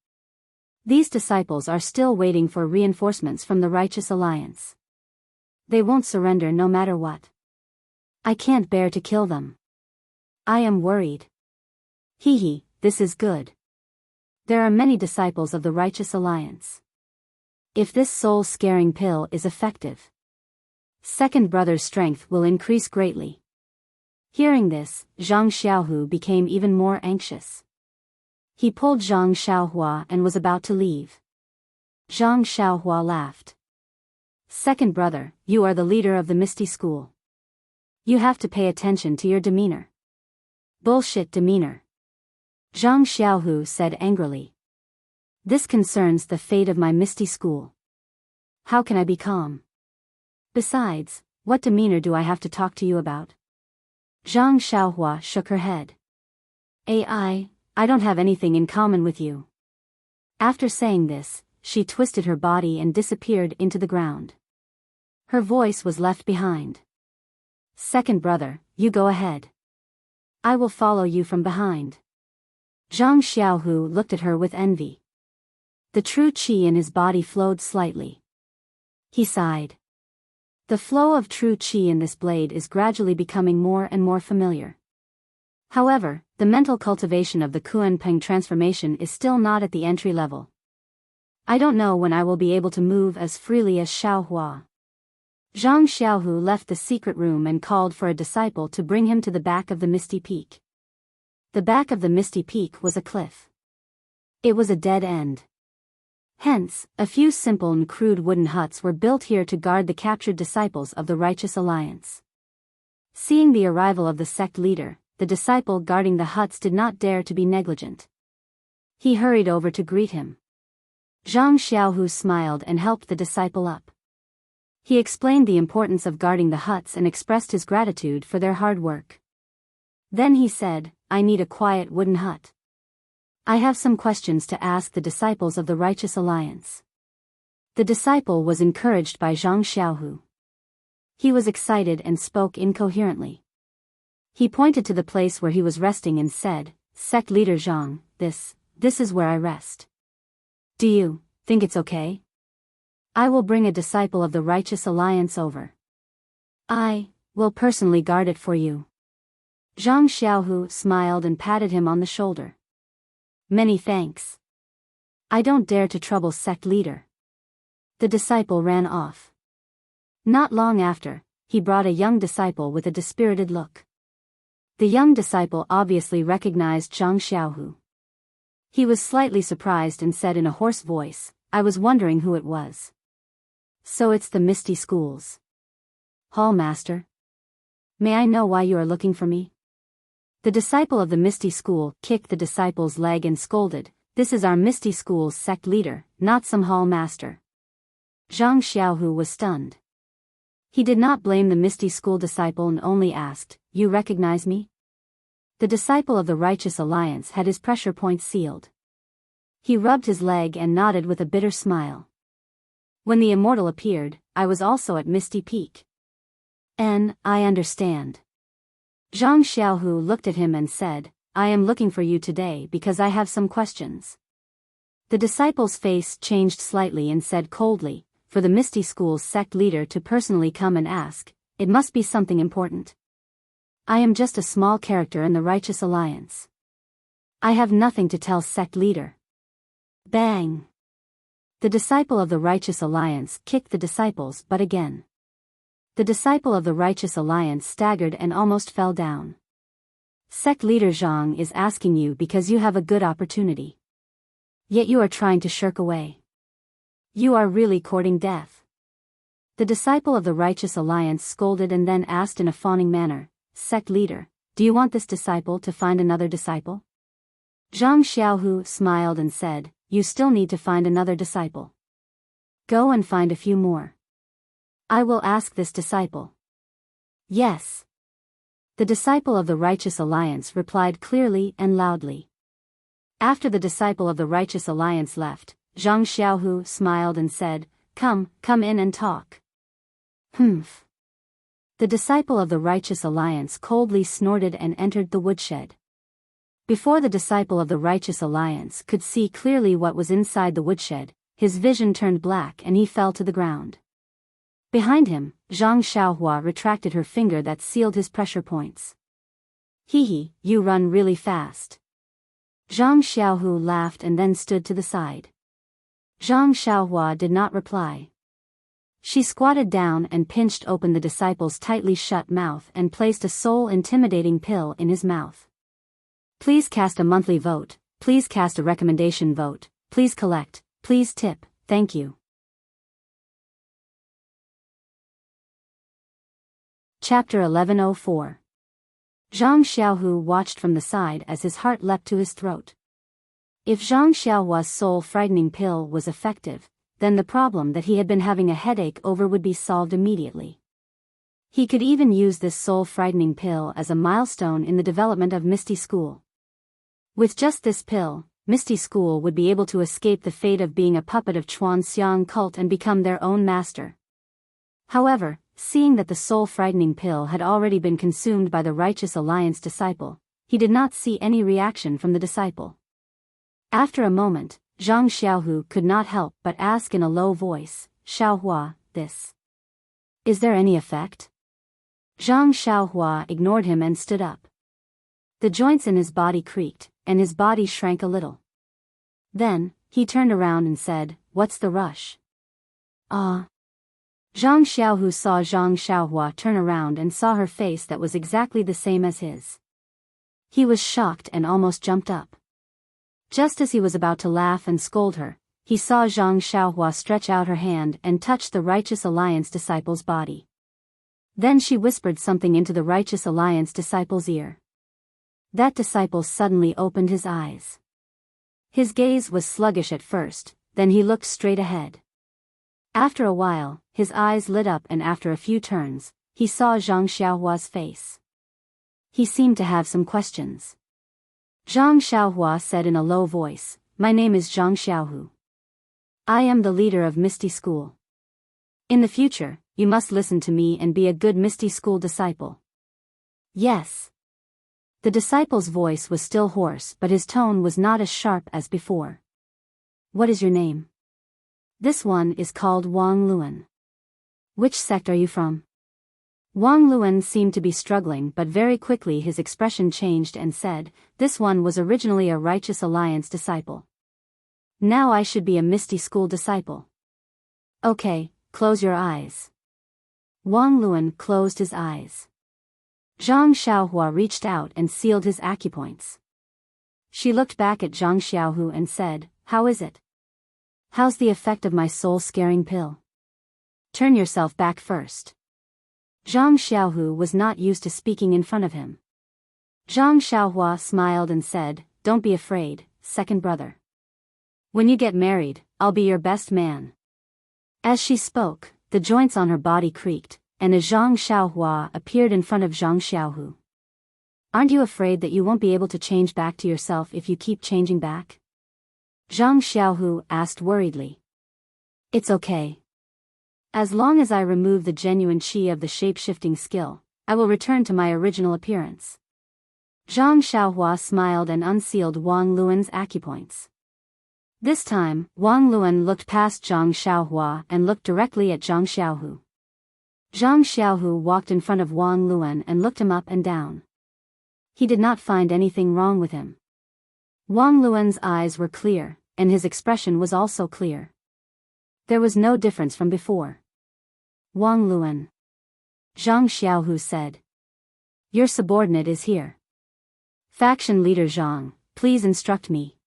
A: These disciples are still waiting for reinforcements from the Righteous Alliance. They won't surrender no matter what. I can't bear to kill them. I am worried. Hee, this is good. There are many disciples of the Righteous Alliance. If this soul-scaring pill is effective, second brother's strength will increase greatly." Hearing this, Zhang Xiaohu became even more anxious. He pulled Zhang Xiaohua and was about to leave. Zhang Xiaohua laughed. "Second brother, you are the leader of the Misty School. You have to pay attention to your demeanor." "Bullshit demeanor," Zhang Xiaohu said angrily. "This concerns the fate of my Misty School. How can I be calm? Besides, what demeanor do I have to talk to you about?" Zhang Xiaohua shook her head. I don't have anything in common with you." After saying this, she twisted her body and disappeared into the ground. Her voice was left behind. "Second brother, you go ahead. I will follow you from behind." Zhang Xiaohu looked at her with envy. The true qi in his body flowed slightly. He sighed. The flow of true qi in this blade is gradually becoming more and more familiar. However, the mental cultivation of the Kuan-Peng transformation is still not at the entry level. I don't know when I will be able to move as freely as Xiaohua. Zhang Xiaohu left the secret room and called for a disciple to bring him to the back of the Misty Peak. The back of the Misty Peak was a cliff. It was a dead end. Hence, a few simple and crude wooden huts were built here to guard the captured disciples of the Righteous Alliance. Seeing the arrival of the sect leader, the disciple guarding the huts did not dare to be negligent. He hurried over to greet him. Zhang Xiaohu smiled and helped the disciple up. He explained the importance of guarding the huts and expressed his gratitude for their hard work. Then he said, "I need a quiet wooden hut. I have some questions to ask the disciples of the Righteous Alliance." The disciple was encouraged by Zhang Xiaohu. He was excited and spoke incoherently. He pointed to the place where he was resting and said, "Sect leader Zhang, this is where I rest. Do you think it's okay? I will bring a disciple of the Righteous Alliance over. I will personally guard it for you." Zhang Xiaohu smiled and patted him on the shoulder. Many thanks. I don't dare to trouble sect leader. The disciple ran off. Not long after, he brought a young disciple with a dispirited look. The young disciple obviously recognized Zhang Xiaohu. He was slightly surprised and said in a hoarse voice, I was wondering who it was. So it's the Misty Schools Hall Master? May I know why you are looking for me? The disciple of the Misty School kicked the disciple's leg and scolded, This is our Misty School's sect leader, not some hall master. Zhang Xiaohu was stunned. He did not blame the Misty School disciple and only asked, You recognize me? The disciple of the Righteous Alliance had his pressure points sealed. He rubbed his leg and nodded with a bitter smile. When the Immortal appeared, I was also at Misty Peak. I understand. Zhang Xiaohu looked at him and said, I am looking for you today because I have some questions. The disciple's face changed slightly and said coldly, For the Misty School's sect leader to personally come and ask, it must be something important. I am just a small character in the Righteous Alliance. I have nothing to tell sect leader. Bang! The disciple of the Righteous Alliance kicked the disciple's butt again. The disciple of the Righteous Alliance staggered and almost fell down. Sect leader Zhang is asking you because you have a good opportunity. Yet you are trying to shirk away. You are really courting death. The disciple of the Righteous Alliance scolded and then asked in a fawning manner, Sect leader, do you want this disciple to find another disciple? Zhang Xiaohu smiled and said, You still need to find another disciple. Go and find a few more. I will ask this disciple. Yes. The disciple of the Righteous Alliance replied clearly and loudly. After the disciple of the Righteous Alliance left, Zhang Xiaohu smiled and said, Come in and talk. Humph. The disciple of the Righteous Alliance coldly snorted and entered the woodshed. Before the disciple of the Righteous Alliance could see clearly what was inside the woodshed, his vision turned black and he fell to the ground. Behind him, Zhang Xiaohua retracted her finger that sealed his pressure points. Hee, you run really fast. Zhang Xiaohu laughed and then stood to the side. Zhang Xiaohua did not reply. She squatted down and pinched open the disciple's tightly shut mouth and placed a soul-intimidating pill in his mouth. Please cast a monthly vote, please cast a recommendation vote, please collect, please tip, thank you. Chapter 1104. Zhang Xiaohu watched from the side as his heart leapt to his throat. If Zhang Xiaohua's soul-frightening pill was effective, then the problem that he had been having a headache over would be solved immediately. He could even use this soul-frightening pill as a milestone in the development of Misty School. With just this pill, Misty School would be able to escape the fate of being a puppet of Chuanxiang cult and become their own master. However, seeing that the soul-frightening pill had already been consumed by the Righteous Alliance disciple, he did not see any reaction from the disciple. After a moment, Zhang Xiaohu could not help but ask in a low voice, Xiaohua, this. Is there any effect? Zhang Xiaohua ignored him and stood up. The joints in his body creaked, and his body shrank a little. Then, he turned around and said, What's the rush? Ah. Zhang Xiaohu saw Zhang Xiaohua turn around and saw her face that was exactly the same as his. He was shocked and almost jumped up. Just as he was about to laugh and scold her, he saw Zhang Xiaohua stretch out her hand and touch the Righteous Alliance disciple's body. Then she whispered something into the Righteous Alliance disciple's ear. That disciple suddenly opened his eyes. His gaze was sluggish at first, then he looked straight ahead. After a while, his eyes lit up and after a few turns, he saw Zhang Xiaohua's face. He seemed to have some questions. Zhang Xiaohua said in a low voice, My name is Zhang Xiaohu. I am the leader of Misty School. In the future, you must listen to me and be a good Misty School disciple. Yes. The disciple's voice was still hoarse but his tone was not as sharp as before. What is your name? This one is called Wang Luan. Which sect are you from? Wang Luan seemed to be struggling, but very quickly his expression changed and said, "This one was originally a Righteous Alliance disciple. Now I should be a Misty School disciple." "Okay, close your eyes." Wang Luan closed his eyes. Zhang Xiaohua reached out and sealed his acupoints. She looked back at Zhang Xiaohu and said, "How is it? How's the effect of my soul-scaring pill? Turn yourself back first." Zhang Xiaohu was not used to speaking in front of him. Zhang Xiaohua smiled and said, "Don't be afraid, second brother. When you get married, I'll be your best man." As she spoke, the joints on her body creaked, and a Zhang Xiaohua appeared in front of Zhang Xiaohu. "Aren't you afraid that you won't be able to change back to yourself if you keep changing back?" Zhang Xiaohu asked worriedly. "It's okay. As long as I remove the genuine qi of the shape-shifting skill, I will return to my original appearance." Zhang Xiaohua smiled and unsealed Wang Luan's acupoints. This time, Wang Luan looked past Zhang Xiaohua and looked directly at Zhang Xiaohu. Zhang Xiaohu walked in front of Wang Luan and looked him up and down. He did not find anything wrong with him. Wang Luan's eyes were clear, and his expression was also clear. There was no difference from before. "Wang Luan," Zhang Xiaohu said. "Your subordinate is here. Faction leader Zhang, please instruct me."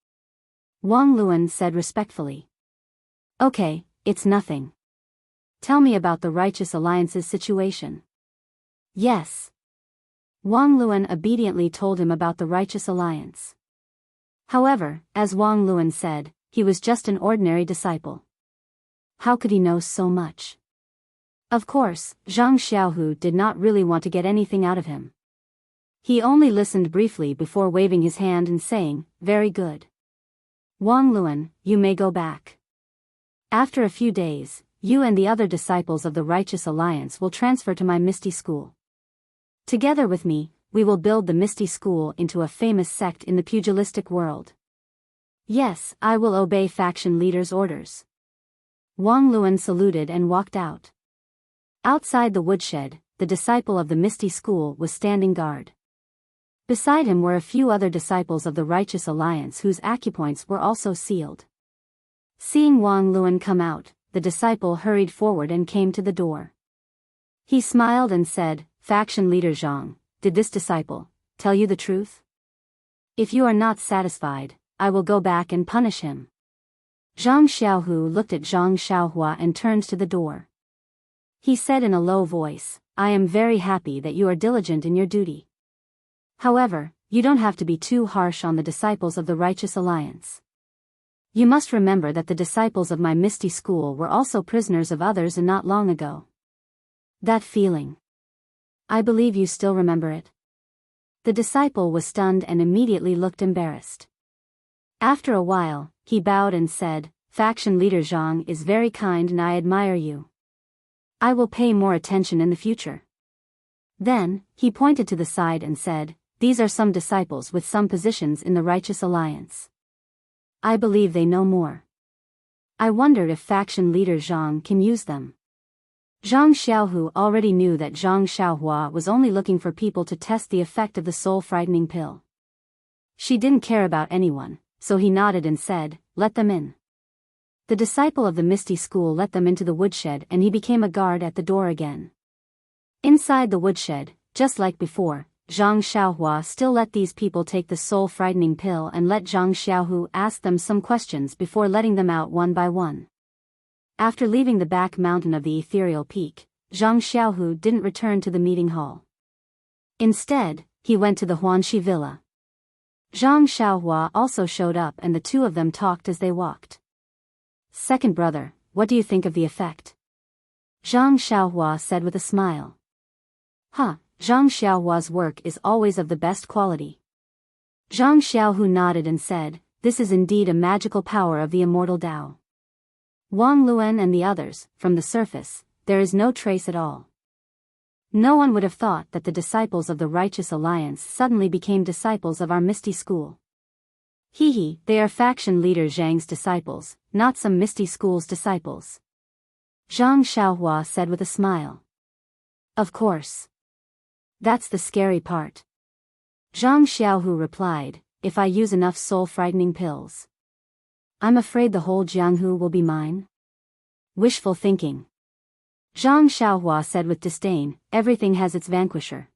A: Wang Luan said respectfully. "Okay, it's nothing. Tell me about the Righteous Alliance's situation." "Yes." Wang Luan obediently told him about the Righteous Alliance. However, as Wang Luan said, he was just an ordinary disciple. How could he know so much? Of course, Zhang Xiaohu did not really want to get anything out of him. He only listened briefly before waving his hand and saying, "Very good. Wang Luan, you may go back. After a few days, you and the other disciples of the Righteous Alliance will transfer to my Misty School. Together with me, we will build the Misty School into a famous sect in the pugilistic world." "Yes, I will obey faction leader's orders." Wang Luan saluted and walked out. Outside the woodshed, the disciple of the Misty School was standing guard. Beside him were a few other disciples of the Righteous Alliance whose acupoints were also sealed. Seeing Wang Luan come out, the disciple hurried forward and came to the door. He smiled and said, "Faction leader Zhang, did this disciple tell you the truth? If you are not satisfied, I will go back and punish him." Zhang Xiaohu looked at Zhang Xiaohua and turned to the door. He said in a low voice, "I am very happy that you are diligent in your duty. However, you don't have to be too harsh on the disciples of the Righteous Alliance. You must remember that the disciples of my Misty School were also prisoners of others and not long ago. That feeling. I believe you still remember it." The disciple was stunned and immediately looked embarrassed. After a while, he bowed and said, "Faction leader Zhang is very kind and I admire you. I will pay more attention in the future." Then, he pointed to the side and said, "These are some disciples with some positions in the Righteous Alliance. I believe they know more. I wonder if faction leader Zhang can use them." Zhang Xiaohu already knew that Zhang Xiaohua was only looking for people to test the effect of the soul-frightening pill. She didn't care about anyone, so he nodded and said, "Let them in." The disciple of the Misty School let them into the woodshed and he became a guard at the door again. Inside the woodshed, just like before, Zhang Xiaohua still let these people take the soul-frightening pill and let Zhang Xiaohu ask them some questions before letting them out one by one. After leaving the back mountain of the ethereal peak, Zhang Xiaohu didn't return to the meeting hall. Instead, he went to the Huanxi villa. Zhang Xiaohua also showed up and the two of them talked as they walked. "Second brother, what do you think of the effect?" Zhang Xiaohua said with a smile. Zhang Xiaohua's work is always of the best quality." Zhang Xiaohu nodded and said, "This is indeed a magical power of the Immortal Tao." Wang Luan and the others, from the surface, there is no trace at all. No one would have thought that the disciples of the Righteous Alliance suddenly became disciples of our Misty School. They are faction leader Zhang's disciples, not some Misty School's disciples." Zhang Xiaohua said with a smile. Of course. That's the scary part. Zhang Xiaohu replied, if I use enough soul-frightening pills. I'm afraid the whole Jianghu will be mine. Wishful thinking. Zhang Xiaohua said with disdain, everything has its vanquisher.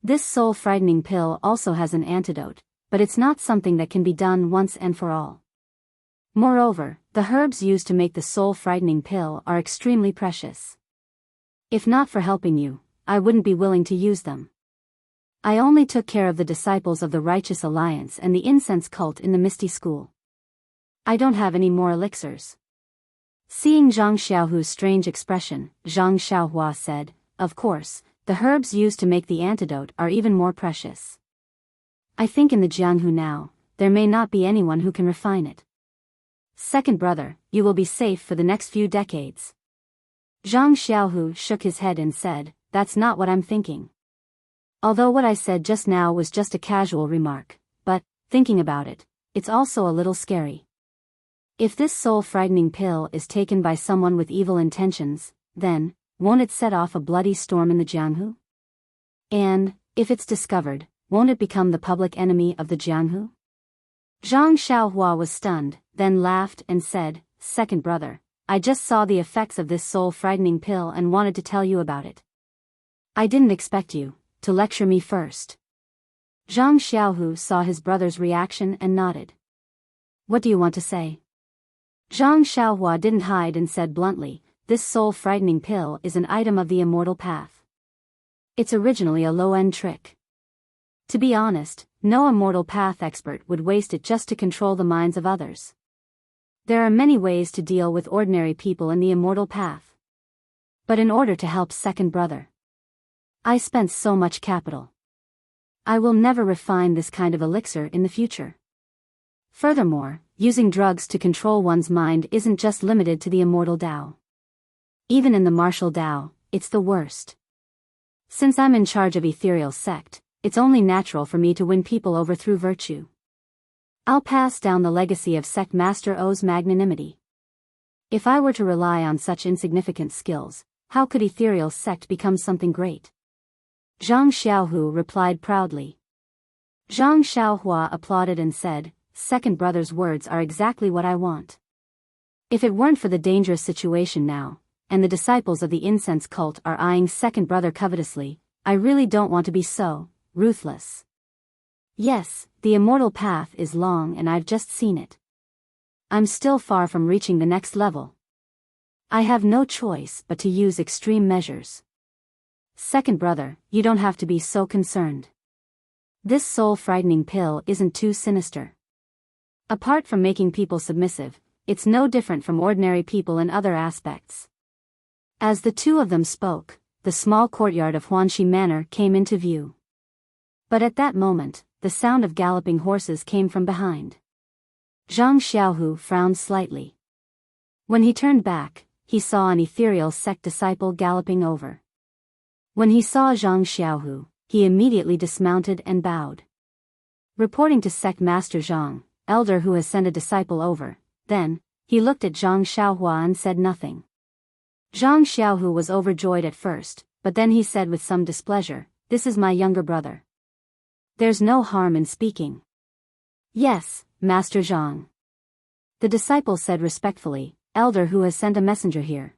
A: This soul-frightening pill also has an antidote, but it's not something that can be done once and for all. Moreover, the herbs used to make the soul-frightening pill are extremely precious. If not for helping you, I wouldn't be willing to use them. I only took care of the disciples of the Righteous Alliance and the incense cult in the Misty School. I don't have any more elixirs. Seeing Zhang Xiaohu's strange expression, Zhang Xiaohua said, of course, the herbs used to make the antidote are even more precious. I think in the Jianghu now, there may not be anyone who can refine it. Second brother, you will be safe for the next few decades. Zhang Xiaohu shook his head and said, that's not what I'm thinking. Although what I said just now was just a casual remark, but, thinking about it, it's also a little scary. If this soul-frightening pill is taken by someone with evil intentions, then, won't it set off a bloody storm in the Jianghu? And, if it's discovered, won't it become the public enemy of the Jianghu? Zhang Xiaohua was stunned, then laughed and said, second brother, I just saw the effects of this soul-frightening pill and wanted to tell you about it. I didn't expect you to lecture me first. Zhang Xiaohu saw his brother's reaction and nodded. What do you want to say? Zhang Xiaohua didn't hide and said bluntly, this soul-frightening pill is an item of the Immortal path. It's originally a low-end trick. To be honest, no Immortal path expert would waste it just to control the minds of others. There are many ways to deal with ordinary people in the Immortal path. But in order to help second brother, I spent so much capital. I will never refine this kind of elixir in the future. Furthermore, using drugs to control one's mind isn't just limited to the Immortal Tao. Even in the martial Tao, it's the worst. Since I'm in charge of Ethereal Sect, it's only natural for me to win people over through virtue. I'll pass down the legacy of Sect Master O's magnanimity. If I were to rely on such insignificant skills, how could Ethereal Sect become something great? Zhang Xiaohu replied proudly. Zhang Xiaohua applauded and said, second brother's words are exactly what I want. If it weren't for the dangerous situation now, and the disciples of the incense cult are eyeing second brother covetously, I really don't want to be so ruthless. Yes, the Immortal path is long and I've just seen it. I'm still far from reaching the next level. I have no choice but to use extreme measures. Second brother, you don't have to be so concerned. This soul-frightening pill isn't too sinister. Apart from making people submissive, it's no different from ordinary people in other aspects. As the two of them spoke, the small courtyard of Huanxi Manor came into view. But at that moment, the sound of galloping horses came from behind. Zhang Xiaohu frowned slightly. When he turned back, he saw an Ethereal Sect disciple galloping over. When he saw Zhang Xiaohu, he immediately dismounted and bowed. Reporting to Sect Master Zhang, elder who has sent a disciple over, then, he looked at Zhang Xiaohua and said nothing. Zhang Xiaohu was overjoyed at first, but then he said with some displeasure, this is my younger brother. There's no harm in speaking. Yes, Master Zhang. The disciple said respectfully, elder who has sent a messenger here.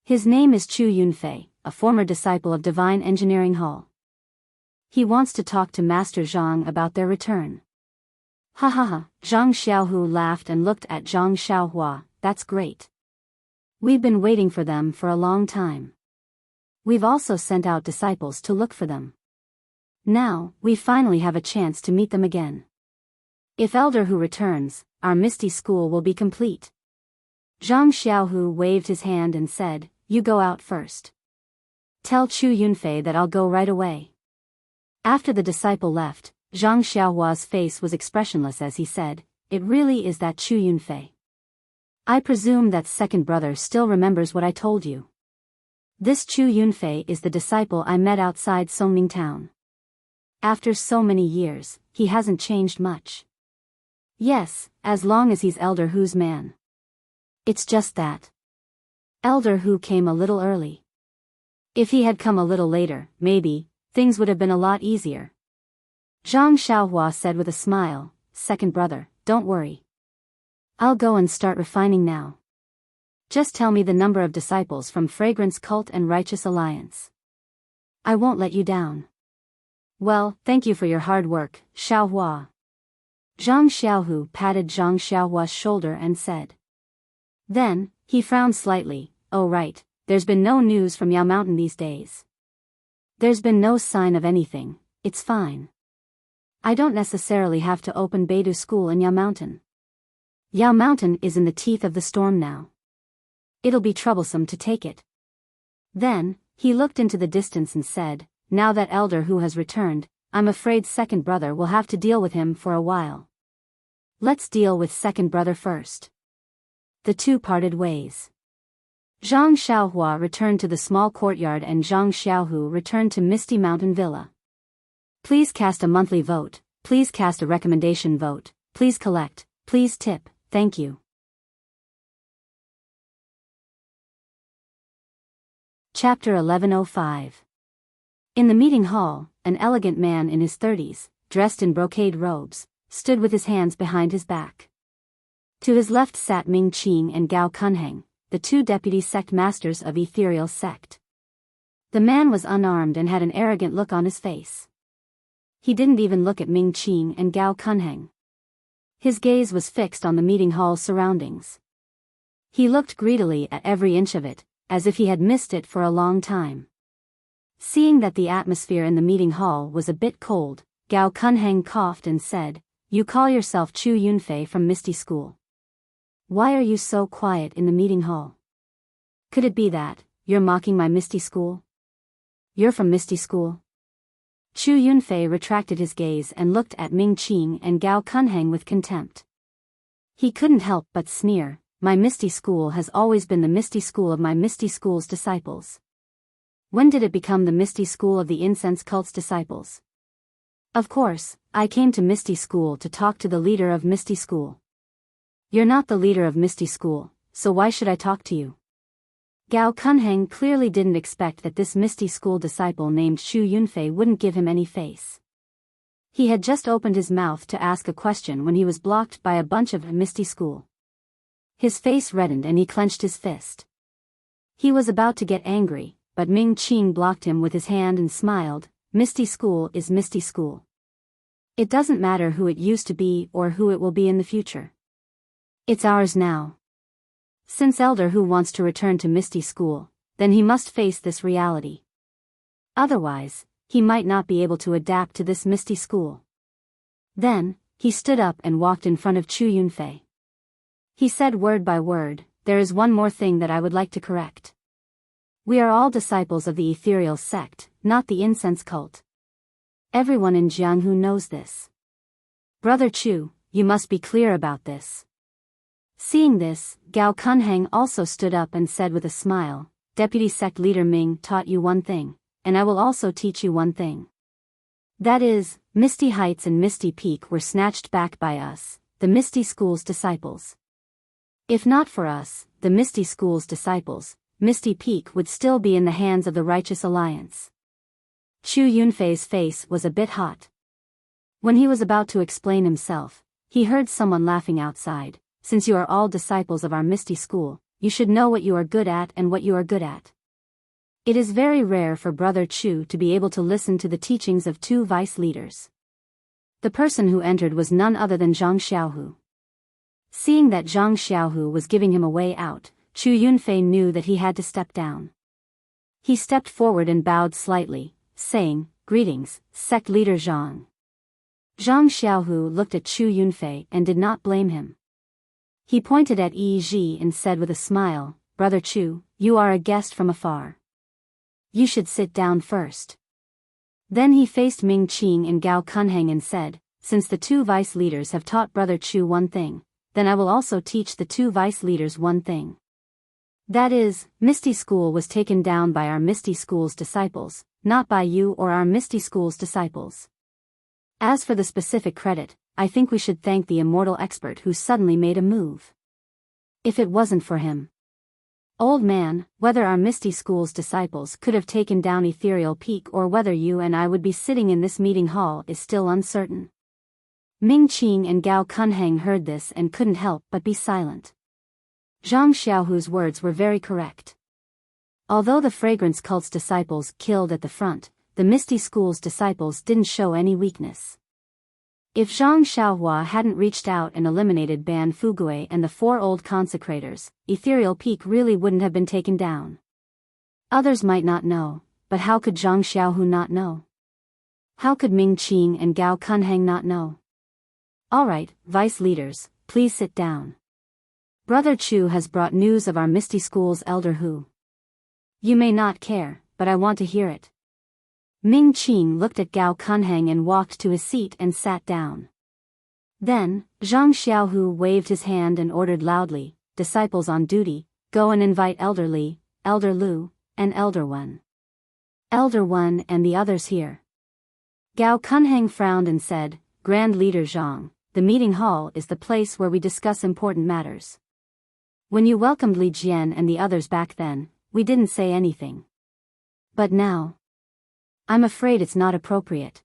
A: His name is Chu Yunfei, a former disciple of Divine Engineering Hall. He wants to talk to Master Zhang about their return. Ha ha ha, Zhang Xiaohu laughed and looked at Zhang Xiaohua, that's great. We've been waiting for them for a long time. We've also sent out disciples to look for them. Now, we finally have a chance to meet them again. If Elder Hu returns, our Misty School will be complete. Zhang Xiaohu waved his hand and said, you go out first. Tell Chu Yunfei that I'll go right away. After the disciple left, Zhang Xiaohua's face was expressionless as he said, it really is that Chu Yunfei. I presume that second brother still remembers what I told you. This Chu Yunfei is the disciple I met outside Songning town. After so many years, he hasn't changed much. Yes, as long as he's Elder Hu's man. It's just that Elder Hu came a little early. If he had come a little later, maybe, things would have been a lot easier. Zhang Xiaohua said with a smile, "Second brother, don't worry. I'll go and start refining now. Just tell me the number of disciples from Fragrance Cult and Righteous Alliance. I won't let you down." "Well, thank you for your hard work, Xiaohua." Zhang Xiaohu patted Zhang Xiaohua's shoulder and said. Then, he frowned slightly. "Oh right, there's been no news from Yao Mountain these days." "There's been no sign of anything, it's fine. I don't necessarily have to open Beidou School in Yao Mountain. Yao Mountain is in the teeth of the storm now. It'll be troublesome to take it." Then, he looked into the distance and said, "Now that elder who has returned, I'm afraid second brother will have to deal with him for a while. Let's deal with second brother first." The two parted ways. Zhang Xiaohua returned to the small courtyard and Zhang Xiaohu returned to Misty Mountain Villa. "Please cast a monthly vote, please cast a recommendation vote, please collect, please tip, thank you." Chapter 1105. In the meeting hall, an elegant man in his 30s, dressed in brocade robes, stood with his hands behind his back. To his left sat Ming Qing and Gao Kunheng, the two deputy sect masters of Ethereal Sect. The man was unarmed and had an arrogant look on his face. He didn't even look at Ming Qing and Gao Kunheng. His gaze was fixed on the meeting hall's surroundings. He looked greedily at every inch of it, as if he had missed it for a long time. Seeing that the atmosphere in the meeting hall was a bit cold, Gao Kunheng coughed and said, "You call yourself Chu Yunfei from Misty School. Why are you so quiet in the meeting hall? Could it be that you're mocking my Misty School? You're from Misty School?" Chu Yunfei retracted his gaze and looked at Ming Qing and Gao Kunheng with contempt. He couldn't help but sneer, "My Misty School has always been the Misty School of my Misty School's disciples. When did it become the Misty School of the Incense Cult's disciples? Of course, I came to Misty School to talk to the leader of Misty School. You're not the leader of Misty School, so why should I talk to you?" Gao Kunheng clearly didn't expect that this Misty School disciple named Chu Yunfei wouldn't give him any face. He had just opened his mouth to ask a question when he was blocked by a bunch of Misty School. His face reddened and he clenched his fist. He was about to get angry, but Ming Qing blocked him with his hand and smiled. "Misty School is Misty School. It doesn't matter who it used to be or who it will be in the future. It's ours now. Since Elder Hu wants to return to Misty School, then he must face this reality. Otherwise, he might not be able to adapt to this Misty School." Then, he stood up and walked in front of Chu Yunfei. He said word by word, "There is one more thing that I would like to correct. We are all disciples of the Ethereal Sect, not the Incense Cult. Everyone in Jianghu knows this. Brother Chu, you must be clear about this." Seeing this, Gao Kunheng also stood up and said with a smile, "Deputy Sect Leader Ming taught you one thing, and I will also teach you one thing. That is, Misty Heights and Misty Peak were snatched back by us, the Misty School's disciples. If not for us, the Misty School's disciples, Misty Peak would still be in the hands of the Righteous Alliance." Chu Yunfei's face was a bit hot. When he was about to explain himself, he heard someone laughing outside. "Since you are all disciples of our Misty School, you should know what you are good at and what you are good at. It is very rare for Brother Chu to be able to listen to the teachings of two vice leaders." The person who entered was none other than Zhang Xiaohu. Seeing that Zhang Xiaohu was giving him a way out, Chu Yunfei knew that he had to step down. He stepped forward and bowed slightly, saying, "Greetings, Sect Leader Zhang." Zhang Xiaohu looked at Chu Yunfei and did not blame him. He pointed at Yi Ji and said with a smile, "Brother Chu, you are a guest from afar. You should sit down first." Then he faced Ming Qing and Gao Kunheng and said, "Since the two vice leaders have taught Brother Chu one thing, then I will also teach the two vice leaders one thing. That is, Misty School was taken down by our Misty School's disciples, not by you or our Misty School's disciples. As for the specific credit, I think we should thank the Immortal expert who suddenly made a move. If it wasn't for him, Old man, whether our Misty School's disciples could have taken down Ethereal Peak or whether you and I would be sitting in this meeting hall is still uncertain. Ming Qing and Gao Kunheng heard this and couldn't help but be silent. Zhang Xiaohu's words were very correct. Although the Fragrance Cult's disciples killed at the front, the Misty School's disciples didn't show any weakness. If Zhang Xiaohua hadn't reached out and eliminated Ban Fugue and the 4 old consecrators, Ethereal Peak really wouldn't have been taken down. Others might not know, but how could Zhang Xiaohu not know? How could Ming Qing and Gao Kunheng not know? Alright, vice leaders, please sit down. Brother Chu has brought news of our Misty School's elder Hu. You may not care, but I want to hear it. Ming Qing looked at Gao Kunheng and walked to his seat and sat down. Then, Zhang Xiaohu waved his hand and ordered loudly, "Disciples on duty, go and invite Elder Li, Elder Lu, and Elder Wen. Elder Wen and the others here." Gao Kunheng frowned and said, "Grand Leader Zhang, the meeting hall is the place where we discuss important matters. When you welcomed Li Jian and the others back then, we didn't say anything. But now, I'm afraid it's not appropriate."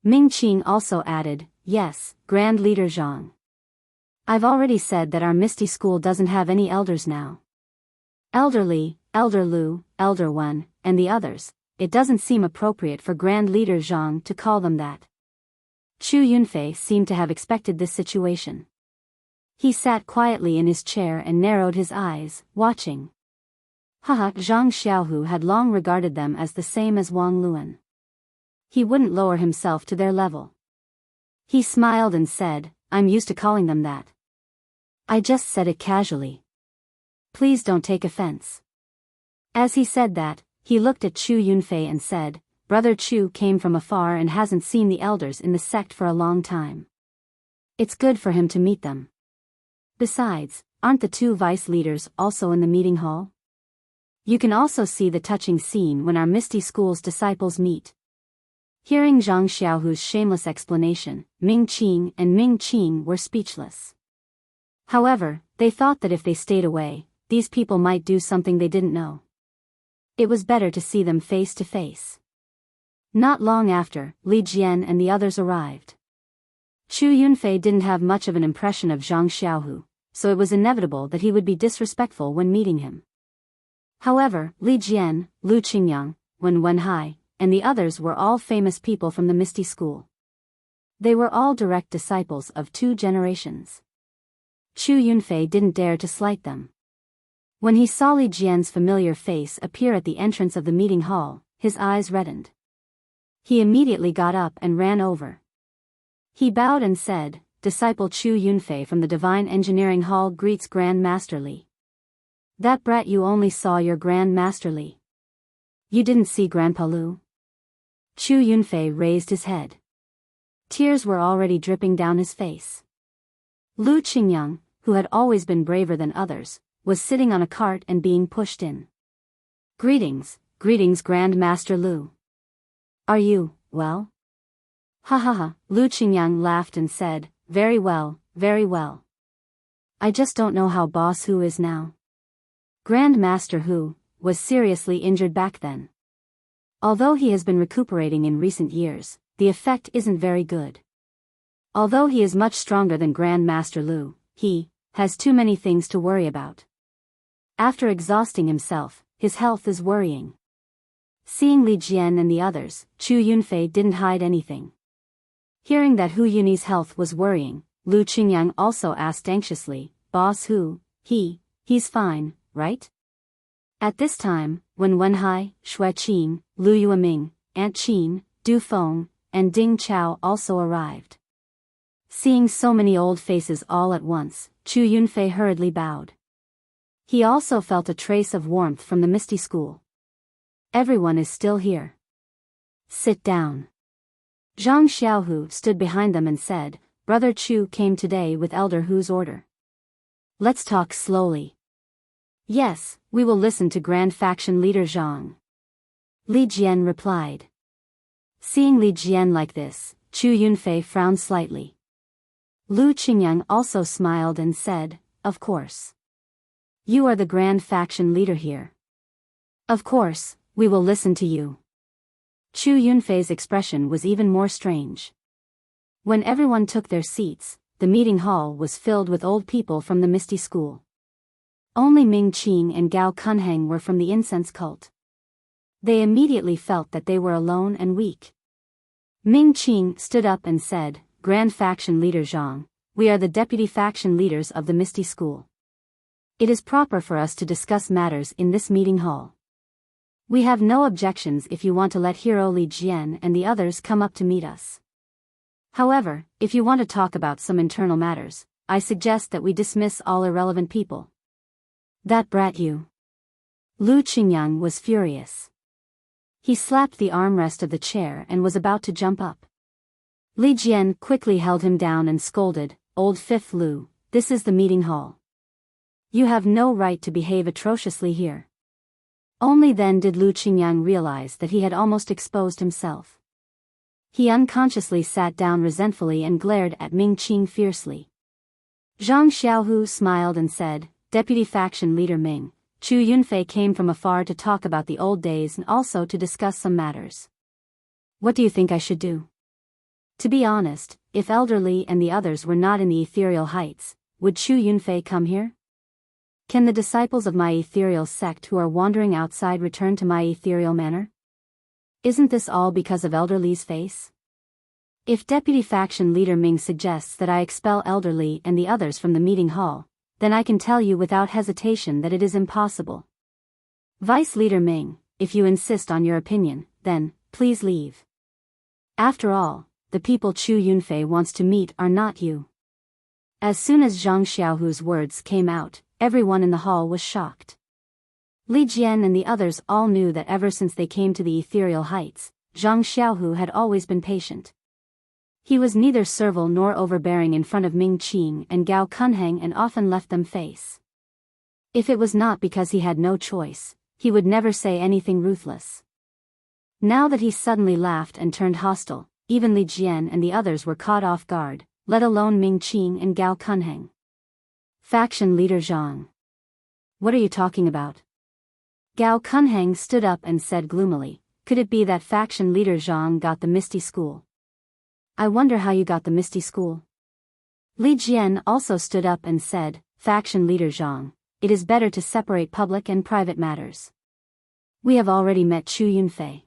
A: Ming Qing also added, "Yes, Grand Leader Zhang. I've already said that our Misty School doesn't have any elders now. Elder Li, Elder Lu, Elder Wen, and the others, it doesn't seem appropriate for Grand Leader Zhang to call them that." Chu Yunfei seemed to have expected this situation. He sat quietly in his chair and narrowed his eyes, watching. Haha, Zhang Xiaohu had long regarded them as the same as Wang Luan. He wouldn't lower himself to their level. He smiled and said, "I'm used to calling them that. I just said it casually. Please don't take offense." As he said that, he looked at Chu Yunfei and said, "Brother Chu came from afar and hasn't seen the elders in the sect for a long time. It's good for him to meet them. Besides, aren't the 2 vice leaders also in the meeting hall? You can also see the touching scene when our Misty School's disciples meet." Hearing Zhang Xiaohu's shameless explanation, Ming Qing were speechless. However, they thought that if they stayed away, these people might do something they didn't know. It was better to see them face to face. Not long after, Li Jian and the others arrived. Chu Yunfei didn't have much of an impression of Zhang Xiaohu, so it was inevitable that he would be disrespectful when meeting him. However, Li Jian, Lu Qingyang, Wen Wenhai, and the others were all famous people from the Misty School. They were all direct disciples of 2 generations. Chu Yunfei didn't dare to slight them. When he saw Li Jian's familiar face appear at the entrance of the meeting hall, his eyes reddened. He immediately got up and ran over. He bowed and said, "Disciple Chu Yunfei from the Divine Engineering Hall greets Grand Master Li." "That brat, you only saw your Grand Master Li. You didn't see Grandpa Lu?" Chu Yunfei raised his head. Tears were already dripping down his face. Lu Qingyang, who had always been braver than others, was sitting on a cart and being pushed in. Greetings, Grand Master Lu. Are you, well?" "Ha ha ha," Lu Qingyang laughed and said, very well. I just don't know how Boss Hu is now." Grand Master Hu was seriously injured back then. Although he has been recuperating in recent years, the effect isn't very good. Although he is much stronger than Grand Master Lu, he has too many things to worry about. After exhausting himself, his health is worrying. Seeing Li Jian and the others, Chu Yunfei didn't hide anything. Hearing that Hu Yunyi's health was worrying, Lu Qingyang also asked anxiously, "Boss Hu, he's fine, right?" At this time, Wen Wenhai, Xue Qin, Lu Yueming, Aunt Qin, Du Feng, and Ding Chao also arrived. Seeing so many old faces all at once, Chu Yunfei hurriedly bowed. He also felt a trace of warmth from the Misty School. Everyone is still here. Sit down. Zhang Xiaohu stood behind them and said, "Brother Chu came today with Elder Hu's order. Let's talk slowly." "Yes, we will listen to Grand Faction Leader Zhang," Li Jian replied. Seeing Li Jian like this, Chu Yunfei frowned slightly. Lu Qingyang also smiled and said, "Of course. You are the grand faction leader here. Of course, we will listen to you. Chu Yunfei's expression was even more strange. When everyone took their seats, the meeting hall was filled with old people from the Misty School. Only Ming Qing and Gao Kunheng were from the incense cult. They immediately felt that they were alone and weak. Ming Qing stood up and said, Grand Faction Leader Zhang, we are the deputy faction leaders of the Misty School. It is proper for us to discuss matters in this meeting hall. We have no objections if you want to let Hero Li Jian and the others come up to meet us. However, if you want to talk about some internal matters, I suggest that we dismiss all irrelevant people. That brat you. Lu Qingyang was furious. He slapped the armrest of the chair and was about to jump up. Li Jian quickly held him down and scolded, Old Fifth Lu, this is the meeting hall. You have no right to behave atrociously here. Only then did Lu Qingyang realize that he had almost exposed himself. He unconsciously sat down resentfully and glared at Ming Qing fiercely. Zhang Xiaohu smiled and said, Deputy Faction Leader Ming, Chu Yunfei came from afar to talk about the old days and also to discuss some matters. What do you think I should do? To be honest, if Elder Li and the others were not in the ethereal heights, would Chu Yunfei come here? Can the disciples of my ethereal sect who are wandering outside return to my ethereal manor? Isn't this all because of Elder Li's face? If Deputy Faction Leader Ming suggests that I expel Elder Li and the others from the meeting hall, then I can tell you without hesitation that it is impossible. Vice Leader Ming, if you insist on your opinion, then, please leave. After all, the people Chu Yunfei wants to meet are not you. As soon as Zhang Xiaohu's words came out, everyone in the hall was shocked. Li Jian and the others all knew that ever since they came to the ethereal heights, Zhang Xiaohu had always been patient. He was neither servile nor overbearing in front of Ming Qing and Gao Kunheng and often left them face. If it was not because he had no choice, he would never say anything ruthless. Now that he suddenly laughed and turned hostile, even Li Jian and the others were caught off guard, let alone Ming Qing and Gao Kunheng. Faction Leader Zhang. What are you talking about? Gao Kunheng stood up and said gloomily, could it be that Faction Leader Zhang got the Misty School? I wonder how you got the Misty School. Li Jian also stood up and said, Faction Leader Zhang, it is better to separate public and private matters. We have already met Chu Yunfei.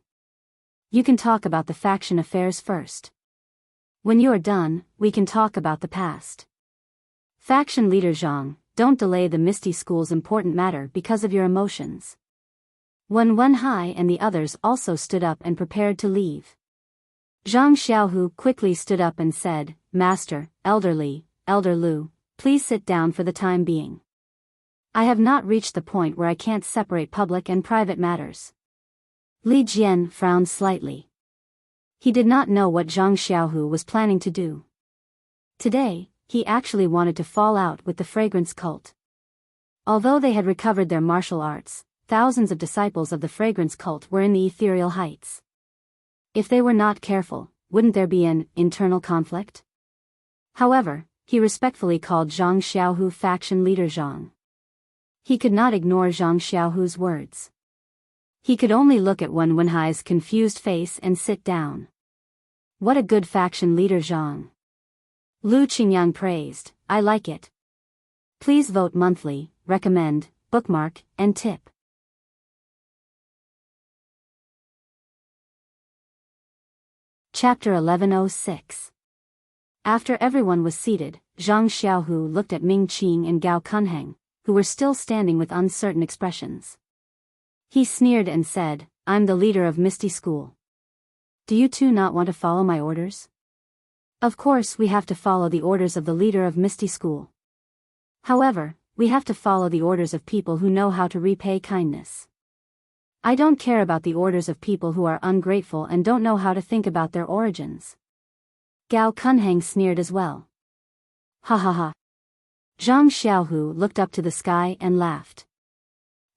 A: You can talk about the faction affairs first. When you are done, we can talk about the past. Faction Leader Zhang, don't delay the Misty School's important matter because of your emotions. Wen Wenhai and the others also stood up and prepared to leave. Zhang Xiaohu quickly stood up and said, Master, Elder Li, Elder Lu, please sit down for the time being. I have not reached the point where I can't separate public and private matters. Li Jian frowned slightly. He did not know what Zhang Xiaohu was planning to do. Today, he actually wanted to fall out with the fragrance cult. Although they had recovered their martial arts, thousands of disciples of the fragrance cult were in the ethereal heights. If they were not careful, wouldn't there be an internal conflict? However, he respectfully called Zhang Xiaohu Faction Leader Zhang. He could not ignore Zhang Xiaohu's words. He could only look at Wen Wenhai's confused face and sit down. What a good faction leader Zhang. Lu Qingyang praised, I like it. Please vote monthly, recommend, bookmark, and tip. Chapter 1106. After everyone was seated, Zhang Xiaohu looked at Ming Qing and Gao Kunheng, who were still standing with uncertain expressions. He sneered and said, I'm the leader of Misty School. Do you two not want to follow my orders? Of course we have to follow the orders of the leader of Misty School. However, we have to follow the orders of people who know how to repay kindness. I don't care about the orders of people who are ungrateful and don't know how to think about their origins. Gao Kunheng sneered as well. Ha ha ha. Zhang Xiaohu looked up to the sky and laughed.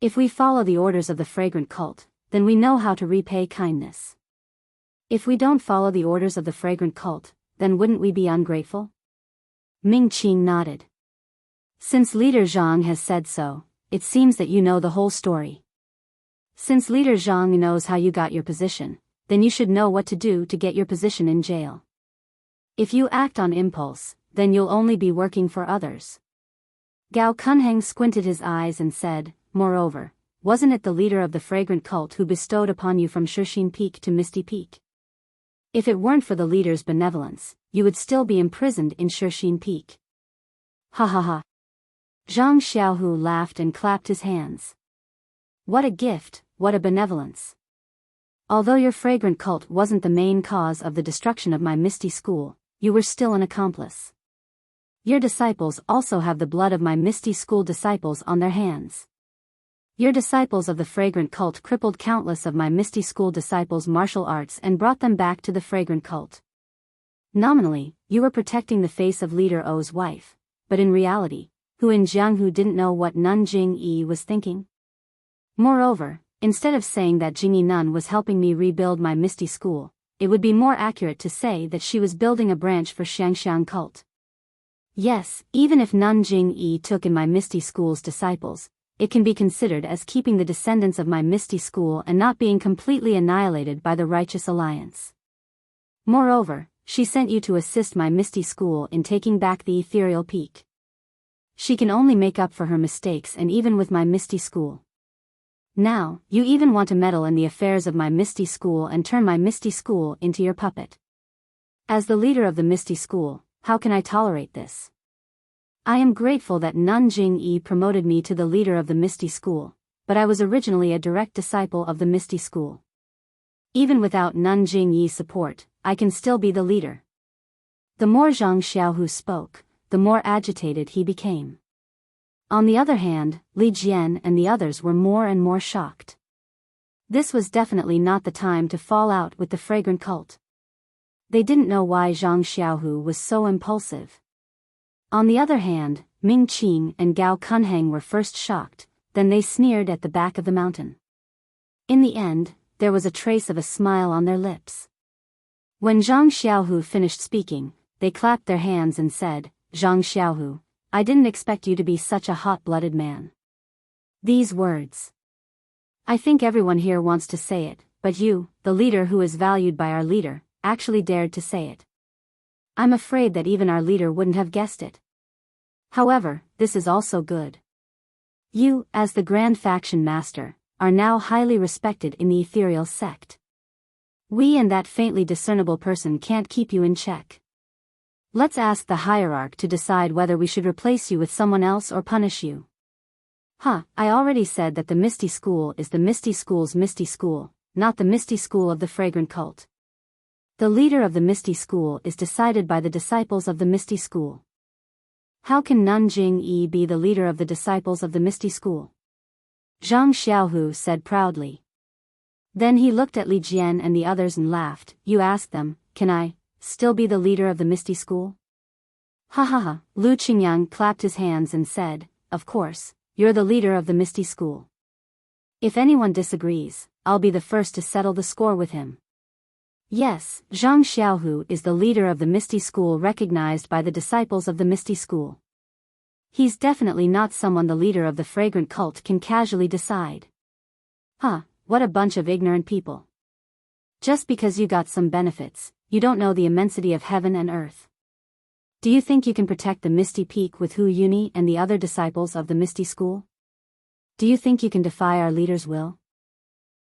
A: If we follow the orders of the fragrant cult, then we know how to repay kindness. If we don't follow the orders of the fragrant cult, then wouldn't we be ungrateful? Ming Qing nodded. Since Leader Zhang has said so, it seems that you know the whole story. Since Leader Zhang knows how you got your position, then you should know what to do to get your position in jail. If you act on impulse, then you'll only be working for others. Gao Kunheng squinted his eyes and said, moreover, wasn't it the leader of the fragrant cult who bestowed upon you from Shixin Peak to Misty Peak? If it weren't for the leader's benevolence, you would still be imprisoned in Shixin Peak. Ha ha ha. Zhang Xiaohu laughed and clapped his hands. What a gift, what a benevolence. Although your fragrant cult wasn't the main cause of the destruction of my Misty School, you were still an accomplice. Your disciples also have the blood of my Misty School disciples on their hands. Your disciples of the fragrant cult crippled countless of my Misty School disciples' martial arts and brought them back to the fragrant cult. Nominally, you were protecting the face of Leader O's wife, but in reality, who in Jianghu didn't know what Nun Jingyi was thinking? Moreover, instead of saying that Jingyi Nun was helping me rebuild my Misty School, it would be more accurate to say that she was building a branch for Shangxiang cult. Yes, even if Nun Jingyi took in my Misty School's disciples, it can be considered as keeping the descendants of my Misty School and not being completely annihilated by the Righteous Alliance. Moreover, she sent you to assist my Misty School in taking back the ethereal peak. She can only make up for her mistakes, and even with my Misty School. Now, you even want to meddle in the affairs of my Misty School and turn my Misty School into your puppet. As the leader of the Misty School, how can I tolerate this? I am grateful that Nun Jingyi promoted me to the leader of the Misty School, but I was originally a direct disciple of the Misty School. Even without Nun Jingyi's support, I can still be the leader. The more Zhang Xiaohu spoke, the more agitated he became. On the other hand, Li Jian and the others were more and more shocked. This was definitely not the time to fall out with the fragrant cult. They didn't know why Zhang Xiaohu was so impulsive. On the other hand, Ming Qing and Gao Kunheng were first shocked, then they sneered at the back of the mountain. In the end, there was a trace of a smile on their lips. When Zhang Xiaohu finished speaking, they clapped their hands and said, Zhang Xiaohu, I didn't expect you to be such a hot-blooded man. These words. I think everyone here wants to say it, but you, the leader who is valued by our leader, actually dared to say it. I'm afraid that even our leader wouldn't have guessed it. However, this is also good. You, as the Grand Faction Master, are now highly respected in the ethereal sect. We and that faintly discernible person can't keep you in check. Let's ask the hierarch to decide whether we should replace you with someone else or punish you. I already said that the Misty School is the Misty School's Misty School, not the Misty School of the fragrant cult. The leader of the Misty School is decided by the disciples of the Misty School. How can Nun Jingyi be the leader of the disciples of the Misty School? Zhang Xiaohu said proudly. Then he looked at Li Jian and the others and laughed. You asked them, can I still be the leader of the Misty School? Ha ha ha. Lu Qingyang clapped his hands and said, of course, you're the leader of the Misty School. If anyone disagrees, I'll be the first to settle the score with him. Yes, Zhang Xiaohu is the leader of the Misty School, recognized by the disciples of the Misty School. He's definitely not someone the leader of the fragrant cult can casually decide. What a bunch of ignorant people. Just because you got some benefits, you don't know the immensity of heaven and earth. Do you think you can protect the Misty Peak with Hu Yuni and the other disciples of the Misty School? Do you think you can defy our leader's will?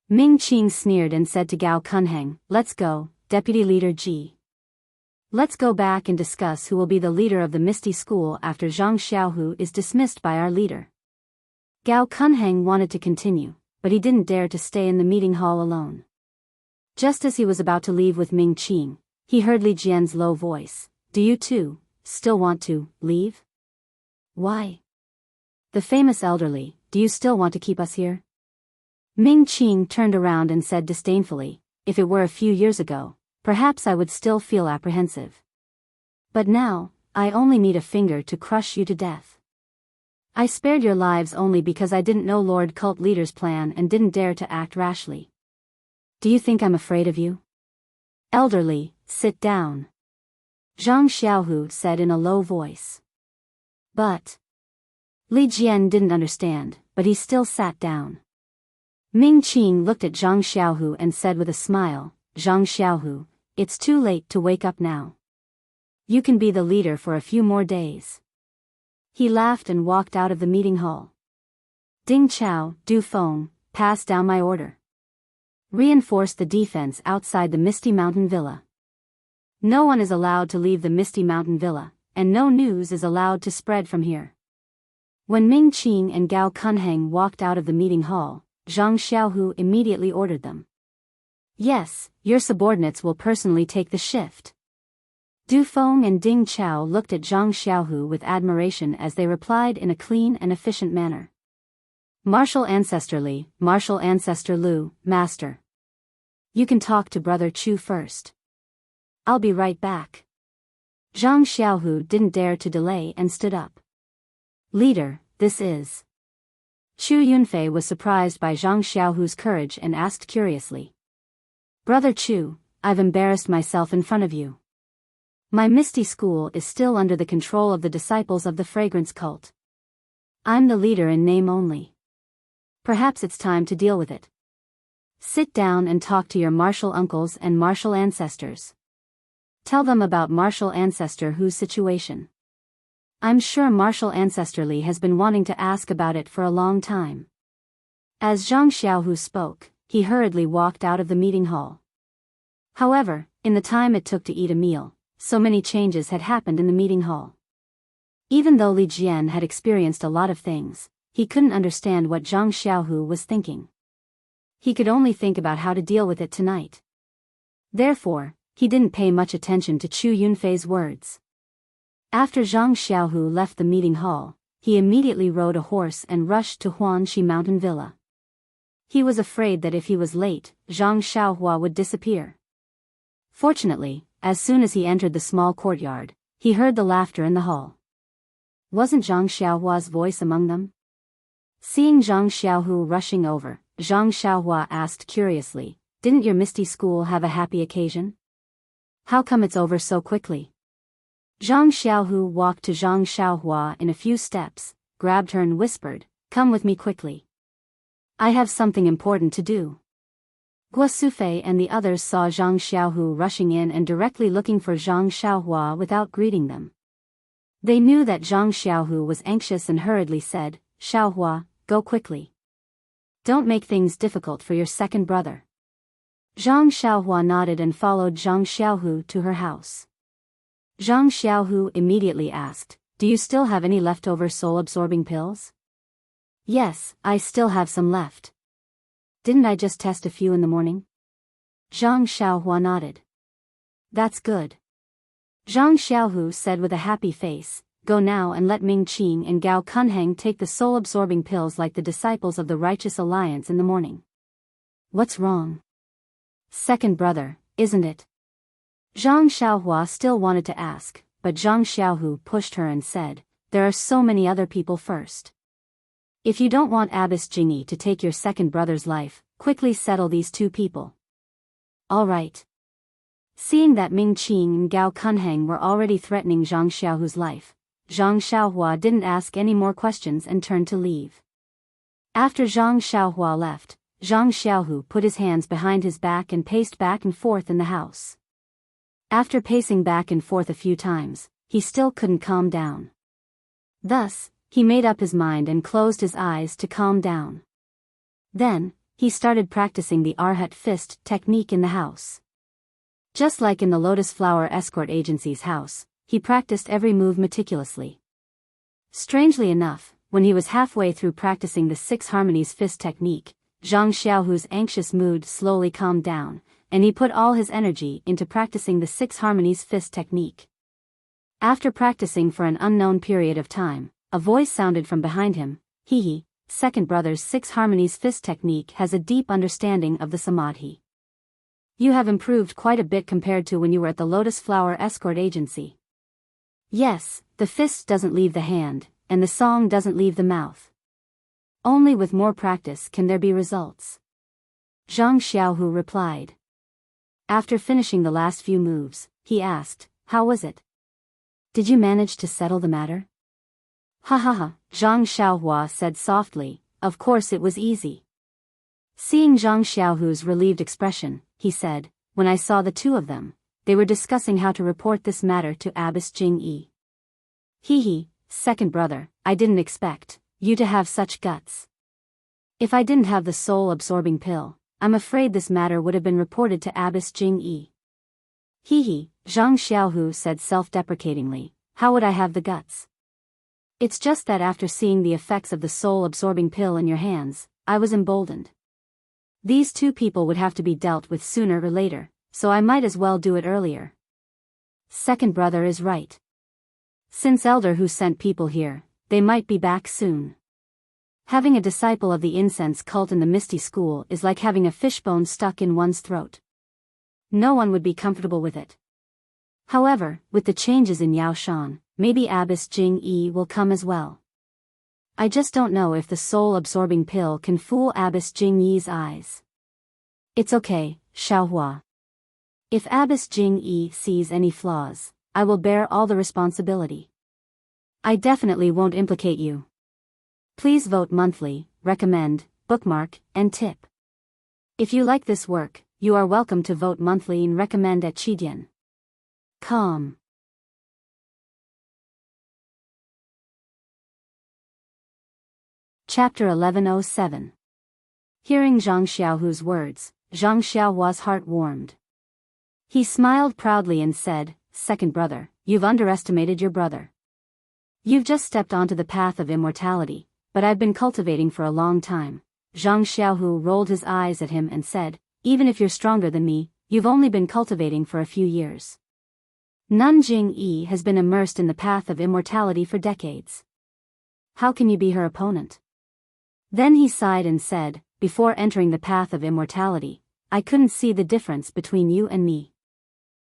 A: Ming Qing sneered and said to Gao Kunheng, let's go, Deputy Leader Ji. Let's go back and discuss who will be the leader of the Misty School after Zhang Xiaohu is dismissed by our leader. Gao Kunheng wanted to continue, but he didn't dare to stay in the meeting hall alone. Just as he was about to leave with Ming Qing, he heard Li Jian's low voice. Do you too still want to leave? Why? The famous elderly, do you still want to keep us here? Ming Qing turned around and said disdainfully, if it were a few years ago, perhaps I would still feel apprehensive. But now, I only need a finger to crush you to death. I spared your lives only because I didn't know Lord Cult Leader's plan and didn't dare to act rashly. Do you think I'm afraid of you? Elderly, sit down. Zhang Xiaohu said in a low voice. But Li Jian didn't understand. but he still sat down. Ming Qing looked at Zhang Xiaohu and said with a smile, "Zhang Xiaohu, it's too late to wake up now. You can be the leader for a few more days." He laughed and walked out of the meeting hall. Ding Chao, Du Feng, pass down my order. Reinforce the defense outside the Misty Mountain Villa. No one is allowed to leave the Misty Mountain Villa, and no news is allowed to spread from here. When Ming Qing and Gao Kunheng walked out of the meeting hall, Zhang Xiaohu immediately ordered them. "Yes, your subordinates will personally take the shift." Du Feng and Ding Chao looked at Zhang Xiaohu with admiration as they replied in a clean and efficient manner. "Martial Ancestor Li, Martial Ancestor Lu, Master. You can talk to Brother Chu first. I'll be right back." Zhang Xiaohu didn't dare to delay and stood up. "Leader, this is..." Chu Yunfei was surprised by Zhang Xiaohu's courage and asked curiously. "Brother Chu, I've embarrassed myself in front of you. My Misty School is still under the control of the disciples of the Fragrance Cult. I'm the leader in name only. Perhaps it's time to deal with it. Sit down and talk to your martial uncles and martial ancestors. Tell them about Martial Ancestor Hu's situation. I'm sure Martial Ancestor Li has been wanting to ask about it for a long time." As Zhang Xiaohu spoke, he hurriedly walked out of the meeting hall. However, in the time it took to eat a meal, so many changes had happened in the meeting hall. Even though Li Jian had experienced a lot of things, he couldn't understand what Zhang Xiaohu was thinking. He could only think about how to deal with it tonight. Therefore, he didn't pay much attention to Chu Yunfei's words. After Zhang Xiaohu left the meeting hall, he immediately rode a horse and rushed to Huanxi Mountain Villa. He was afraid that if he was late, Zhang Xiaohua would disappear. Fortunately, as soon as he entered the small courtyard, he heard the laughter in the hall. Wasn't Zhang Xiaohua's voice among them? Seeing Zhang Xiaohu rushing over, Zhang Xiaohua asked curiously, "Didn't your Misty School have a happy occasion? How come it's over so quickly?" Zhang Xiaohu walked to Zhang Xiaohua in a few steps, grabbed her and whispered, "Come with me quickly. I have something important to do." Guo Sufei and the others saw Zhang Xiaohu rushing in and directly looking for Zhang Xiaohua without greeting them. They knew that Zhang Xiaohu was anxious and hurriedly said, "Xiaohua, go quickly. Don't make things difficult for your second brother." Zhang Xiaohua nodded and followed Zhang Xiaohu to her house. Zhang Xiaohu immediately asked, "Do you still have any leftover soul-absorbing pills?" "Yes, I still have some left. Didn't I just test a few in the morning?" Zhang Xiaohua nodded. "That's good." Zhang Xiaohu said with a happy face, "Go now and let Ming Qing and Gao Kunheng take the soul-absorbing pills like the disciples of the Righteous Alliance in the morning." "What's wrong?" "Second brother, isn't it?" Zhang Xiaohua still wanted to ask, but Zhang Xiaohu pushed her and said, "There are so many other people first. If you don't want Abbess Jingyi to take your second brother's life, quickly settle these two people." "All right." Seeing that Ming Qing and Gao Kunheng were already threatening Zhang Xiaohu's life, Zhang Xiaohua didn't ask any more questions and turned to leave. After Zhang Xiaohua left, Zhang Xiaohu put his hands behind his back and paced back and forth in the house. After pacing back and forth a few times, he still couldn't calm down. Thus, he made up his mind and closed his eyes to calm down. Then, he started practicing the Arhat fist technique in the house. Just like in the Lotus Flower Escort Agency's house, he practiced every move meticulously. Strangely enough, when he was halfway through practicing the Six Harmonies fist technique, Zhang Xiaohu's anxious mood slowly calmed down, and he put all his energy into practicing the Six Harmonies fist technique. After practicing for an unknown period of time, a voice sounded from behind him, "He, second brother's Six Harmonies fist technique has a deep understanding of the Samadhi. You have improved quite a bit compared to when you were at the Lotus Flower Escort Agency. Yes, the fist doesn't leave the hand, and the song doesn't leave the mouth. Only with more practice can there be results." Zhang Xiaohu replied. After finishing the last few moves, he asked, "How was it? Did you manage to settle the matter?" "Ha ha ha," Zhang Xiaohua said softly, of course it was easy. Seeing Zhang Xiaohu's relieved expression, he said, when I saw the two of them, they were discussing how to report this matter to Abbess Jing-yi. Hee, second brother, I didn't expect you to have such guts. If I didn't have the soul-absorbing pill, I'm afraid this matter would have been reported to Abbess Jing-yi. Hee, Zhang Xiaohu said self-deprecatingly, how would I have the guts? It's just that after seeing the effects of the soul-absorbing pill in your hands, I was emboldened. These two people would have to be dealt with sooner or later, so I might as well do it earlier. Second brother is right. Since Elder who sent people here, they might be back soon. Having a disciple of the incense cult in the Misty School is like having a fishbone stuck in one's throat. No one would be comfortable with it. However, with the changes in Yaoshan, maybe Abbess Jing-yi will come as well. I just don't know if the soul-absorbing pill can fool Abbess Jing-yi's eyes. It's okay, Xiaohua. If Abbess Jing-yi sees any flaws, I will bear all the responsibility. I definitely won't implicate you. Please vote monthly, recommend, bookmark, and tip. If you like this work, you are welcome to vote monthly and recommend at Chidian.com. Chapter 1107. Hearing Zhang Xiaohu's words, Zhang Xiaohua's heart warmed. He smiled proudly and said, Second brother, you've underestimated your brother. You've just stepped onto the path of immortality, but I've been cultivating for a long time. Zhang Xiaohu rolled his eyes at him and said, even if you're stronger than me, you've only been cultivating for a few years. Nanjing Yi has been immersed in the path of immortality for decades. How can you be her opponent? Then he sighed and said, before entering the path of immortality, I couldn't see the difference between you and me.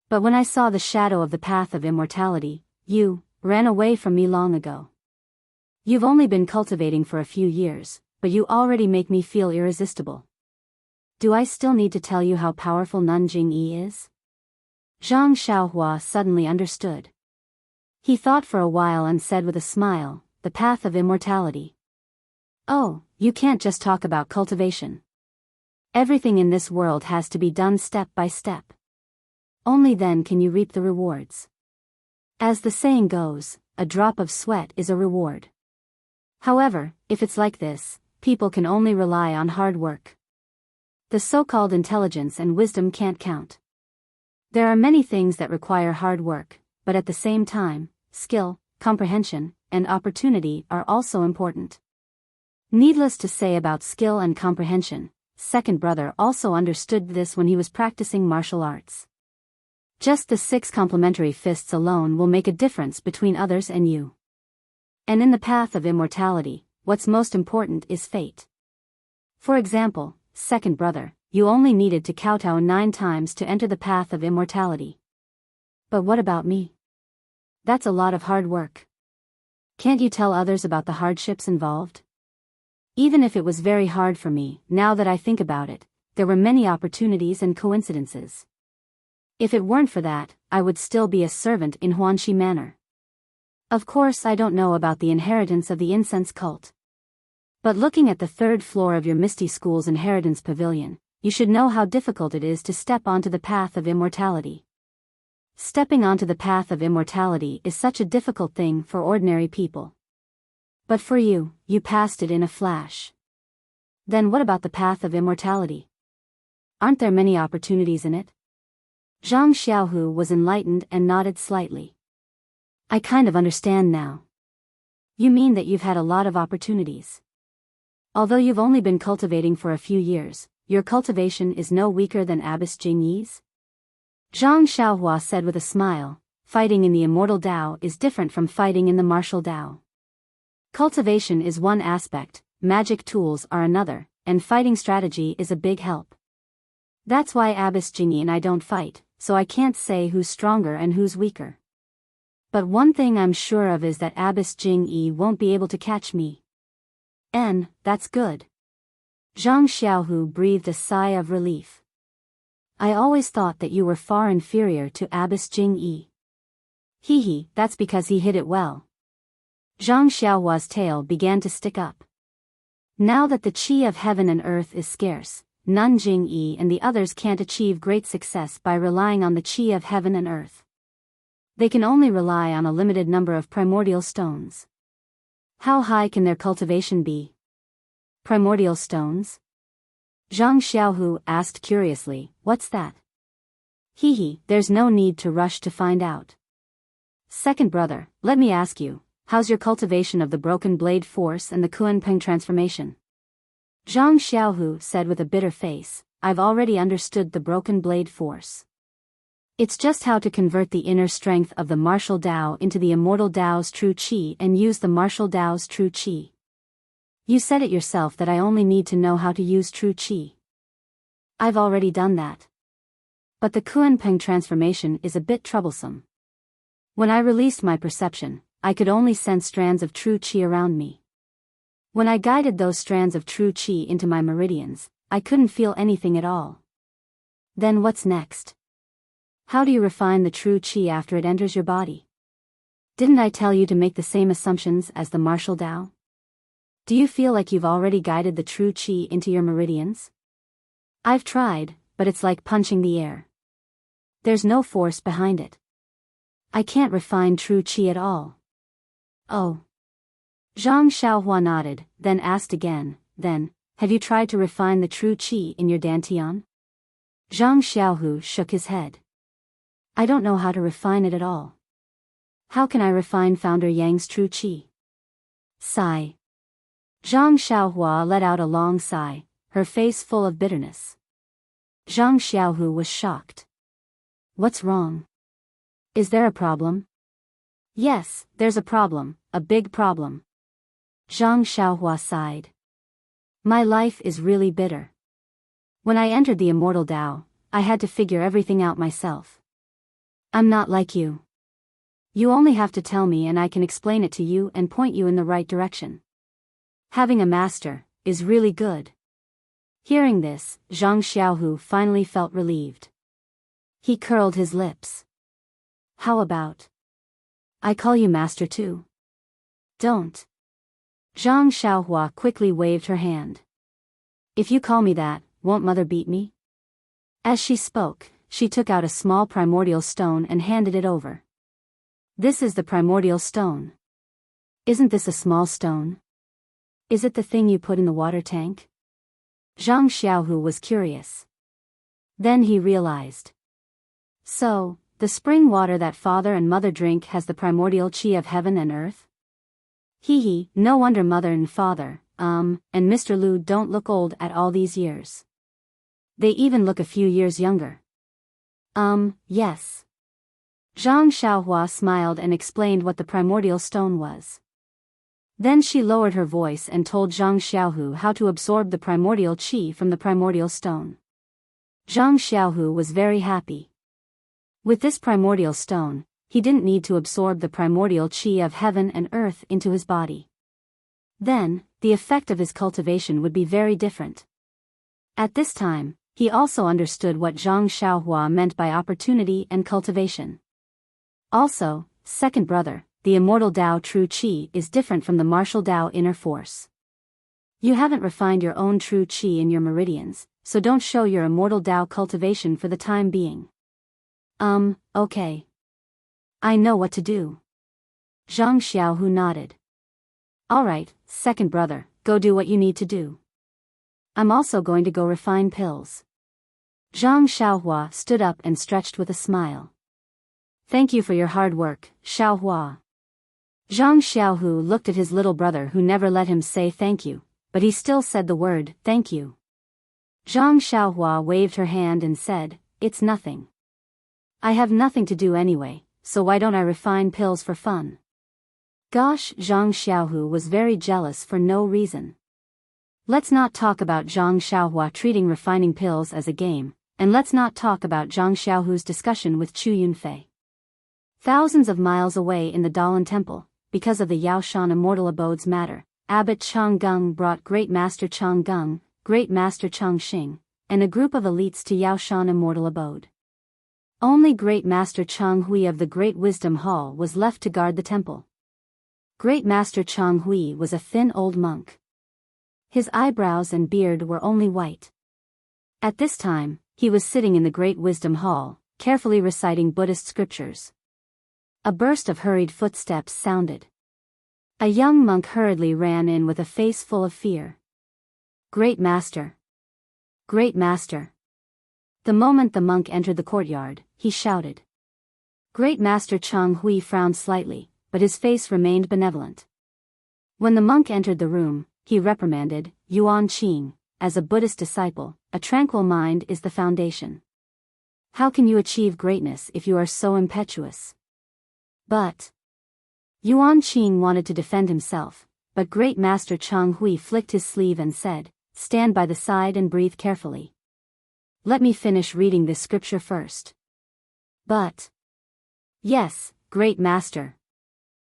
A: But when I saw the shadow of the path of immortality, you ran away from me long ago. You've only been cultivating for a few years, but you already make me feel irresistible. Do I still need to tell you how powerful Nanjing Yi is? Zhang Xiaohua suddenly understood. He thought for a while and said with a smile, the path of immortality. Oh, you can't just talk about cultivation. Everything in this world has to be done step by step. Only then can you reap the rewards. As the saying goes, a drop of sweat is a reward. However, if it's like this, people can only rely on hard work. The so-called intelligence and wisdom can't count. There are many things that require hard work, but at the same time, skill, comprehension, and opportunity are also important. Needless to say about skill and comprehension, second brother also understood this when he was practicing martial arts. Just the 6 complementary fists alone will make a difference between others and you. And in the path of immortality, what's most important is fate. For example, second brother, you only needed to kowtow 9 times to enter the path of immortality. But what about me? That's a lot of hard work. Can't you tell others about the hardships involved? Even if it was very hard for me, now that I think about it, there were many opportunities and coincidences. If it weren't for that, I would still be a servant in Huanxi Manor. Of course I don't know about the inheritance of the incense cult. But looking at the 3rd floor of your Misty School's inheritance pavilion, you should know how difficult it is to step onto the path of immortality. Stepping onto the path of immortality is such a difficult thing for ordinary people. But for you, you passed it in a flash. Then what about the path of immortality? Aren't there many opportunities in it? Zhang Xiaohu was enlightened and nodded slightly. I kind of understand now. You mean that you've had a lot of opportunities. Although you've only been cultivating for a few years, your cultivation is no weaker than Abbess Jingyi's? Zhang Xiaohua said with a smile, fighting in the Immortal Tao is different from fighting in the Martial Tao. Cultivation is one aspect, magic tools are another, and fighting strategy is a big help. That's why Abbess Jingyi and I don't fight, so I can't say who's stronger and who's weaker. But one thing I'm sure of is that Abbess Jingyi won't be able to catch me. That's good. Zhang Xiaohu breathed a sigh of relief. I always thought that you were far inferior to Abbess Jingyi. That's because he hid it well. Zhang Xiaohua's tail began to stick up. Now that the qi of heaven and earth is scarce, Nun Jing-yi and the others can't achieve great success by relying on the qi of heaven and earth. They can only rely on a limited number of primordial stones. How high can their cultivation be? Primordial stones? Zhang Xiaohu asked curiously, what's that? There's no need to rush to find out. Second brother, let me ask you, how's your cultivation of the broken blade force and the Kuan-Peng transformation? Zhang Xiaohu said with a bitter face, I've already understood the broken blade force. It's just how to convert the inner strength of the martial Tao into the immortal Tao's true qi and use the martial Tao's true qi. You said it yourself that I only need to know how to use true qi. I've already done that. But the Kuan-Peng transformation is a bit troublesome. When I released my perception, I could only sense strands of true qi around me. When I guided those strands of true qi into my meridians, I couldn't feel anything at all. Then what's next? How do you refine the true qi after it enters your body? Didn't I tell you to make the same assumptions as the martial Tao? Do you feel like you've already guided the true qi into your meridians? I've tried, but it's like punching the air. There's no force behind it. I can't refine true qi at all. Oh. Zhang Xiaohua nodded, then asked again, have you tried to refine the true qi in your dantian? Zhang Xiaohu shook his head. I don't know how to refine it at all. How can I refine Founder Yang's true qi? Sigh. Zhang Xiaohua let out a long sigh, her face full of bitterness. Zhang Xiaohu was shocked. What's wrong? Is there a problem? Yes, there's a problem, a big problem. Zhang Xiaohua sighed. My life is really bitter. When I entered the Immortal Tao, I had to figure everything out myself. I'm not like you. You only have to tell me and I can explain it to you and point you in the right direction. Having a master is really good. Hearing this, Zhang Xiaohu finally felt relieved. He curled his lips. How about? I call you master too. Don't. Zhang Xiaohua quickly waved her hand. If you call me that, won't mother beat me? As she spoke, she took out a small primordial stone and handed it over. This is the primordial stone. Isn't this a small stone? Is it the thing you put in the water tank? Zhang Xiaohu was curious. Then he realized. So, the spring water that father and mother drink has the primordial qi of heaven and earth? No wonder mother and father, and Mr. Lu don't look old at all these years. They even look a few years younger. Yes. Zhang Xiaohua smiled and explained what the primordial stone was. Then she lowered her voice and told Zhang Xiaohu how to absorb the primordial qi from the primordial stone. Zhang Xiaohu was very happy. With this primordial stone, he didn't need to absorb the primordial qi of heaven and earth into his body. Then, the effect of his cultivation would be very different. At this time, he also understood what Zhang Xiaohua meant by opportunity and cultivation. Also, second brother, the immortal Tao true qi is different from the martial Tao inner force. You haven't refined your own true qi in your meridians, so don't show your immortal Tao cultivation for the time being. Okay. I know what to do. Zhang Xiaohu nodded. Alright, second brother, go do what you need to do. I'm also going to go refine pills. Zhang Xiaohua stood up and stretched with a smile. Thank you for your hard work, Xiaohua. Zhang Xiaohu looked at his little brother who never let him say thank you, but he still said the word, thank you. Zhang Xiaohua waved her hand and said, it's nothing. I have nothing to do anyway, so why don't I refine pills for fun? Gosh, Zhang Xiaohu was very jealous for no reason. Let's not talk about Zhang Xiaohua treating refining pills as a game, and let's not talk about Zhang Xiaohu's discussion with Chu Yunfei. Thousands of miles away in the Dalan Temple, because of the Yaoshan Immortal Abode's matter, Abbot Chang Gung brought Great Master Chang Gung, Great Master Chang Xing, and a group of elites to Yaoshan Immortal Abode. Only Great Master Chang Hui of the Great Wisdom Hall was left to guard the temple. Great Master Chang Hui was a thin old monk. His eyebrows and beard were only white. At this time, he was sitting in the Great Wisdom Hall, carefully reciting Buddhist scriptures. A burst of hurried footsteps sounded. A young monk hurriedly ran in with a face full of fear. "Great Master! Great Master!" The moment the monk entered the courtyard, he shouted. Great Master Chang Hui frowned slightly, but his face remained benevolent. When the monk entered the room, he reprimanded, "Yuan Qing, as a Buddhist disciple, a tranquil mind is the foundation. How can you achieve greatness if you are so impetuous?" But Yuan Qing wanted to defend himself, but Great Master Chang Hui flicked his sleeve and said, "Stand by the side and breathe carefully. Let me finish reading this scripture first." "But..." "Yes, Great Master."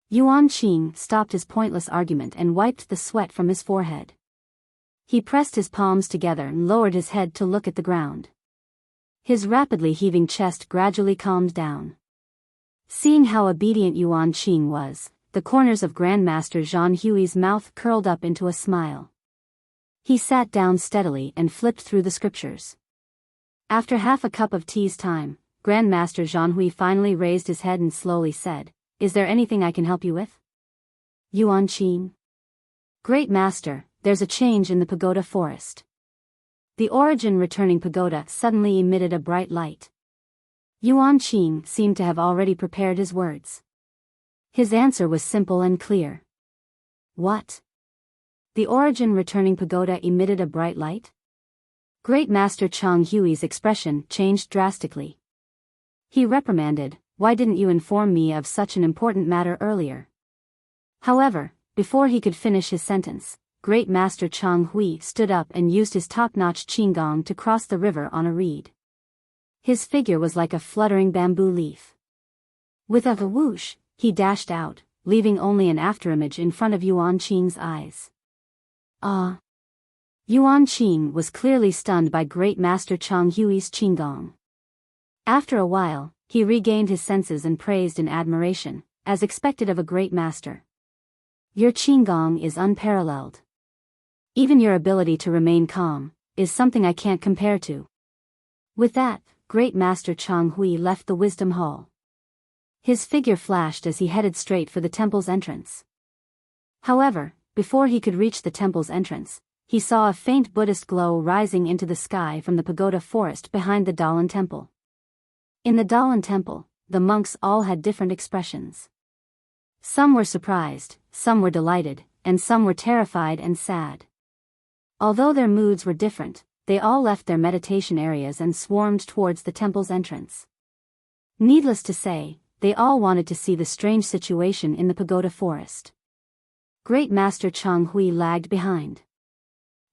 A: Yuan Qing stopped his pointless argument and wiped the sweat from his forehead. He pressed his palms together and lowered his head to look at the ground. His rapidly heaving chest gradually calmed down. Seeing how obedient Yuan Qing was, the corners of Grandmaster Zhang Hui's mouth curled up into a smile. He sat down steadily and flipped through the scriptures. After half a cup of tea's time, Grandmaster Zhang Hui finally raised his head and slowly said, "Is there anything I can help you with?" "Yuan Qing." "Great Master, there's a change in the pagoda forest." The origin returning pagoda suddenly emitted a bright light. Yuan Qing seemed to have already prepared his words. His answer was simple and clear. "What? The origin returning pagoda emitted a bright light?" Great Master Chang Hui's expression changed drastically. He reprimanded, "Why didn't you inform me of such an important matter earlier?" However, before he could finish his sentence, Great Master Chang Hui stood up and used his top-notch qigong to cross the river on a reed. His figure was like a fluttering bamboo leaf. With a whoosh, he dashed out, leaving only an afterimage in front of Yuan Qing's eyes. Ah! Yuan Qing was clearly stunned by Great Master Chang Hui's qigong. After a while, he regained his senses and praised in admiration, as expected of a great master. "Your qigong is unparalleled. Even your ability to remain calm is something I can't compare to." With that, Great Master Chang Hui left the Wisdom Hall. His figure flashed as he headed straight for the temple's entrance. However, before he could reach the temple's entrance, he saw a faint Buddhist glow rising into the sky from the pagoda forest behind the Dalan temple. In the Dalan temple, the monks all had different expressions. Some were surprised, some were delighted, and some were terrified and sad. Although their moods were different, they all left their meditation areas and swarmed towards the temple's entrance. Needless to say, they all wanted to see the strange situation in the pagoda forest. Great Master Chang Hui lagged behind.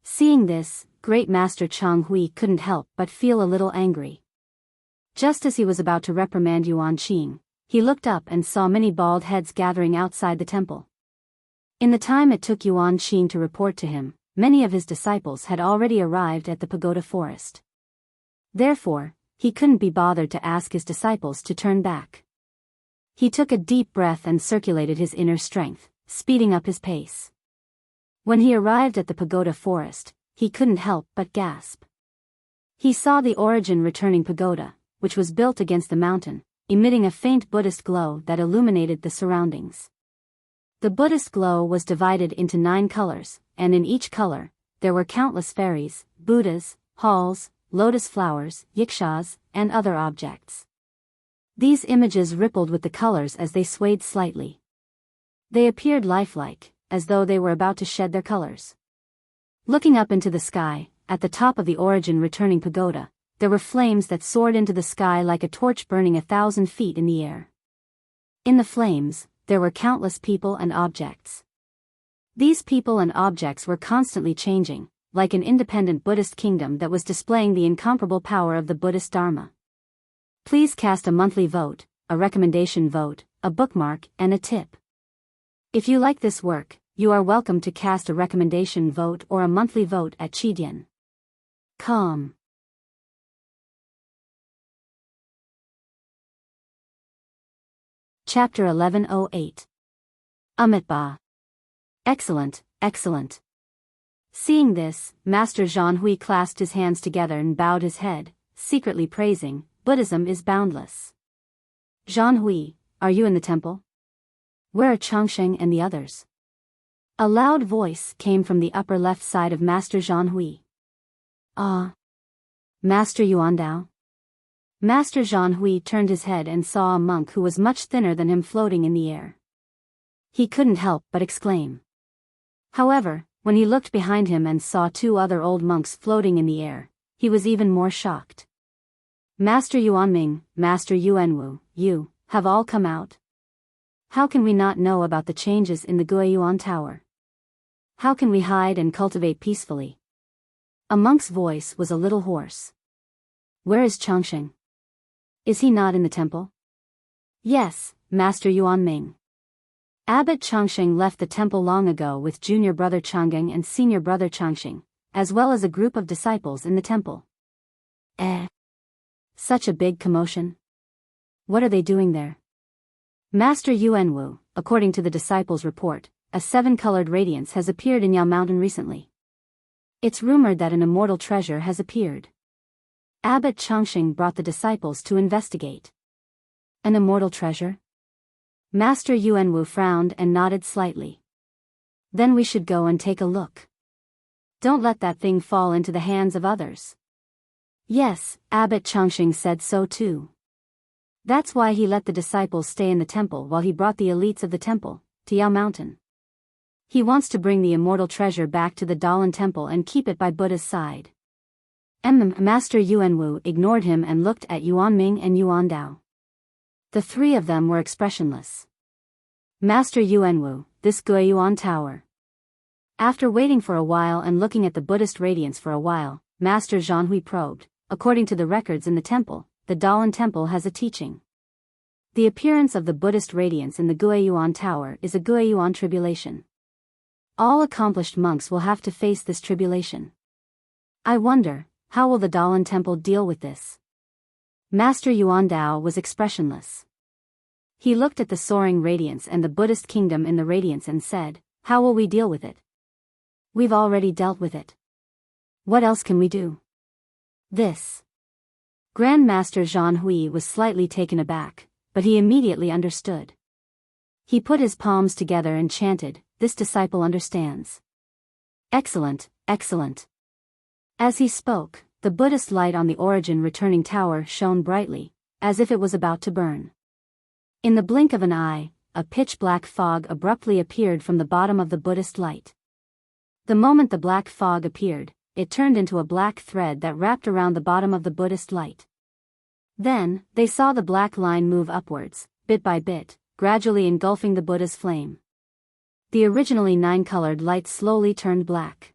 A: Seeing this, Great Master Chang Hui couldn't help but feel a little angry. Just as he was about to reprimand Yuan Qing, he looked up and saw many bald heads gathering outside the temple. In the time it took Yuan Qing to report to him, many of his disciples had already arrived at the pagoda forest. Therefore, he couldn't be bothered to ask his disciples to turn back. He took a deep breath and circulated his inner strength, speeding up his pace. When he arrived at the pagoda forest, he couldn't help but gasp. He saw the origin returning pagoda, which was built against the mountain, emitting a faint Buddhist glow that illuminated the surroundings. The Buddhist glow was divided into 9 colors, and in each color, there were countless fairies, Buddhas, halls, lotus flowers, yikshas, and other objects. These images rippled with the colors as they swayed slightly. They appeared lifelike, as though they were about to shed their colors. Looking up into the sky, at the top of the origin returning pagoda, there were flames that soared into the sky like a torch burning 1,000 feet in the air. In the flames, there were countless people and objects. These people and objects were constantly changing, like an independent Buddhist kingdom that was displaying the incomparable power of the Buddhist Dharma. Please cast a monthly vote, a recommendation vote, a bookmark, and a tip. If you like this work, you are welcome to cast a recommendation vote or a monthly vote at Chidian.com. Chapter 1108. Amitabha. Excellent, excellent. Seeing this, Master Zhanhui clasped his hands together and bowed his head, secretly praising, Buddhism is boundless. Zhanhui, are you in the temple? Where are Changsheng and the others? A loud voice came from the upper left side of Master Zhanhui. Ah. Master Yuandao? Master Zhanhui turned his head and saw a monk who was much thinner than him floating in the air. He couldn't help but exclaim. However, when he looked behind him and saw two other old monks floating in the air, he was even more shocked. Master Yuanming, Master Yuanwu, you have all come out. How can we not know about the changes in the Guiyuan Tower? How can we hide and cultivate peacefully? A monk's voice was a little hoarse. Where is Changsheng? Is he not in the temple? Yes, Master Yuanming. Abbot Changsheng left the temple long ago with junior brother Changgeng and senior brother Changxing, as well as a group of disciples in the temple. Such a big commotion. What are they doing there? Master Yuanwu, according to the disciples' report, a 7-colored radiance has appeared in Yao Mountain recently. It's rumored that an immortal treasure has appeared. Abbot Changxing brought the disciples to investigate. An immortal treasure? Master Yuanwu frowned and nodded slightly. Then we should go and take a look. Don't let that thing fall into the hands of others. Yes, Abbot Changxing said so too. That's why he let the disciples stay in the temple while he brought the elites of the temple to Yao Mountain. He wants to bring the immortal treasure back to the Dalan temple and keep it by Buddha's side. Master Yuanwu ignored him and looked at Yuanming and Yuandao. The three of them were expressionless. Master Yuanwu, this Guiyuan Tower. After waiting for a while and looking at the Buddhist radiance for a while, Master Zhanhui probed. According to the records in the temple, the Dalan temple has a teaching. The appearance of the Buddhist radiance in the Guiyuan Tower is a Guiyuan tribulation. All accomplished monks will have to face this tribulation. I wonder, how will the Dalan temple deal with this? Master Yuandao was expressionless. He looked at the soaring radiance and the Buddhist kingdom in the radiance and said, how will we deal with it? We've already dealt with it. What else can we do? This. Grand Master Zhanhui was slightly taken aback, but he immediately understood. He put his palms together and chanted, this disciple understands. Excellent, excellent. As he spoke, the Buddhist light on the origin returning tower shone brightly, as if it was about to burn. In the blink of an eye, a pitch-black fog abruptly appeared from the bottom of the Buddhist light. The moment the black fog appeared, it turned into a black thread that wrapped around the bottom of the Buddhist light. Then, they saw the black line move upwards, bit by bit, gradually engulfing the Buddha's flame. The originally 9-colored light slowly turned black.